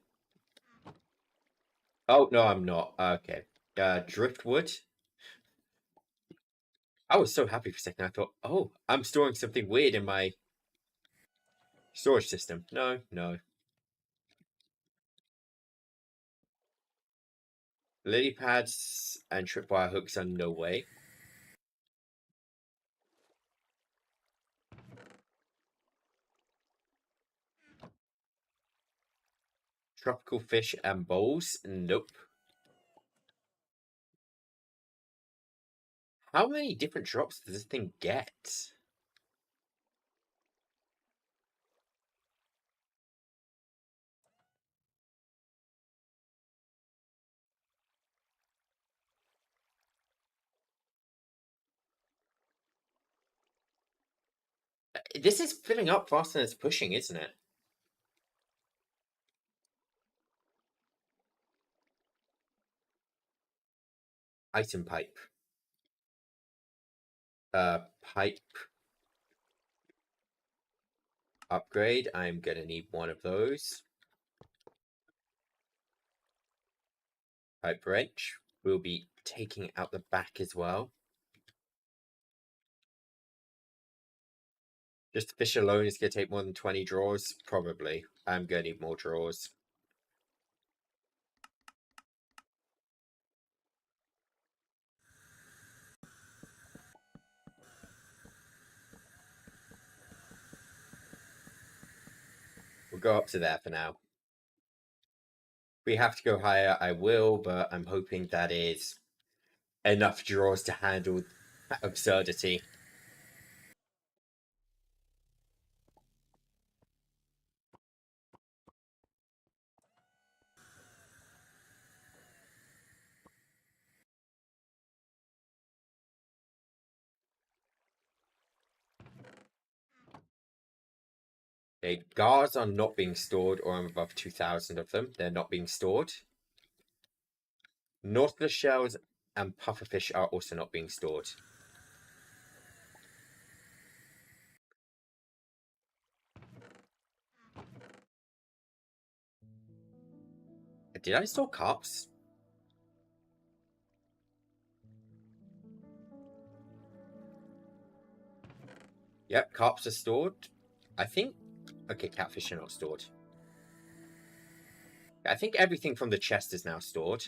Oh, no, I'm not. Okay. Driftwood. I was so happy for a second. I thought, oh, I'm storing something weird in my storage system. No, no. Lily pads and tripwire hooks are no way. Tropical fish and bowls? Nope. How many different drops does this thing get? This is filling up faster than it's pushing, isn't it? Item pipe. Pipe upgrade. I'm gonna need one of those. Pipe wrench. We'll be taking out the back as well. Just fish alone is gonna take more than 20 drawers? Probably. I'm gonna need more drawers. go up to there for now. If we have to go higher, I will, but I'm hoping that is enough draws to handle that absurdity. Okay, guards are not being stored, or I'm above 2,000 of them. They're not being stored. Nautilus shells and pufferfish are also not being stored. Did I store carps? Yep, carps are stored. I think... Okay, catfish are not stored. I think everything from the chest is now stored.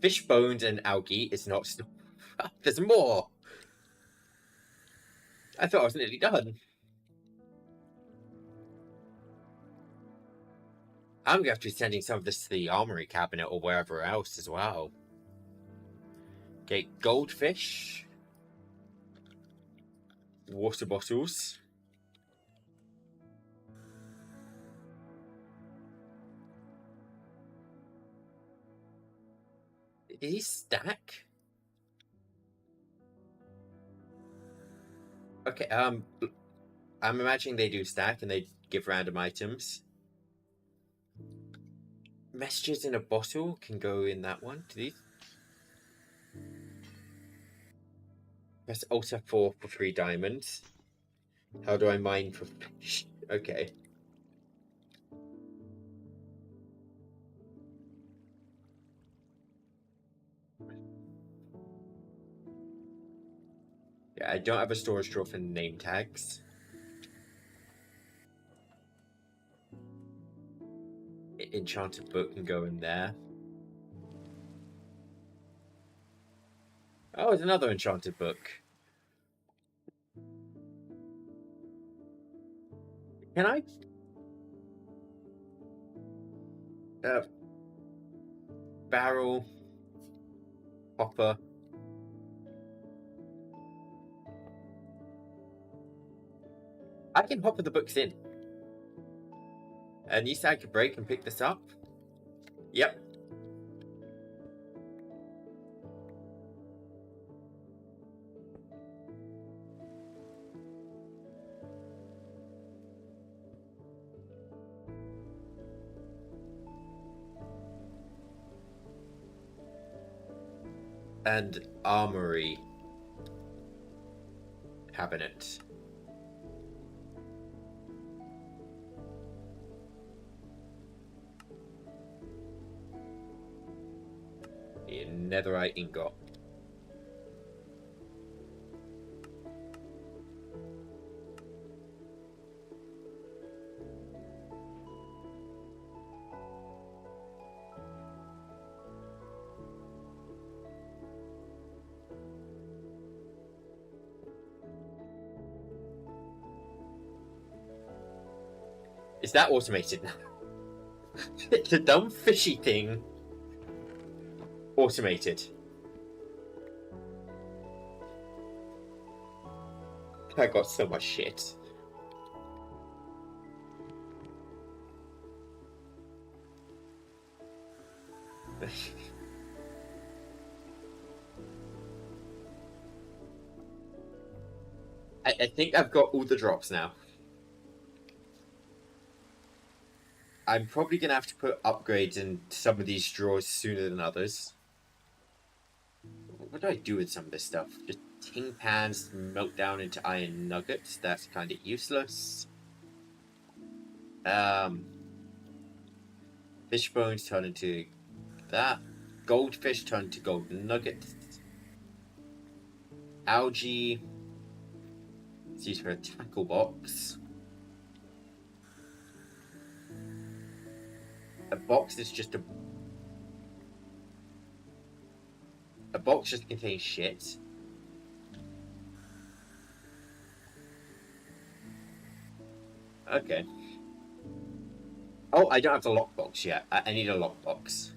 Fish bones and algae is not stored. There's more! I thought I was nearly done. I'm going to have to be sending some of this to the armory cabinet or wherever else as well. Okay, goldfish. Water bottles. Did he stack? Okay, I'm imagining they do stack and they give random items. Messages in a bottle can go in that one. Do these? Press Alt F4 for 3 diamonds. How do I mine for fish? Okay. Yeah, I don't have a storage drawer for name tags. Enchanted book can go in there. Oh, it's another enchanted book. Can I? Barrel. Hopper. I can hopper the books in. And you said I could break and pick this up? Yep. And armory cabinet. Netherite ingot. Is that automated now? It's a dumb fishy thing. Automated. I got so much shit. I think I've got all the drops now. I'm probably going to have to put upgrades in some of these drawers sooner than others. What do I do with some of this stuff? Just tin pans melt down into iron nuggets. That's kind of useless. Fish bones turn into that. Goldfish turn into gold nuggets. Algae. It's used for a tackle box. A box is just a box just contains shit. Okay. Oh, I don't have the lockbox yet. I need a lockbox.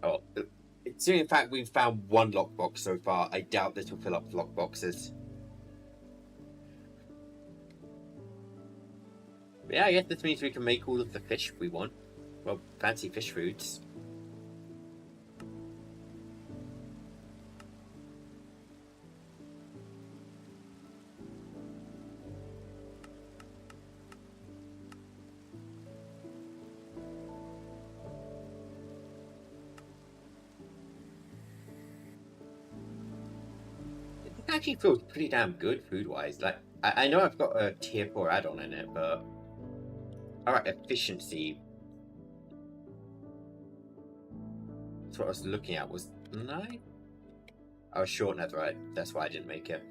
Oh, so in fact, we've found one lockbox so far. I doubt this will fill up lockboxes. But yeah, I guess this means we can make all of the fish we want. Well, fancy fish foods. It actually feels pretty damn good food-wise. Like, I know I've got a tier 4 add-on in it, but... Alright, efficiency. That's what I was looking at, was... No? I was short netherite. That's why I didn't make it.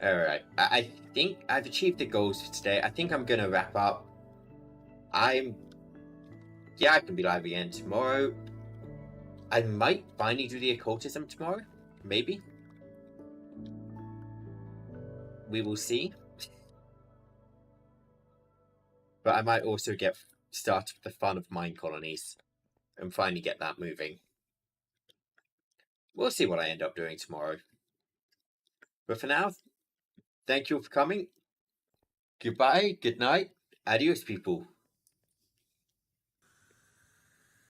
Alright, I think I've achieved the goals for today. I think I'm gonna wrap up. Yeah, I can be live again tomorrow. I might finally do the occultism tomorrow. Maybe. We will see. But I might also get started with the fun of mine colonies and finally get that moving. We'll see what I end up doing tomorrow. But for now, thank you all for coming. Goodbye, good night, adios, people.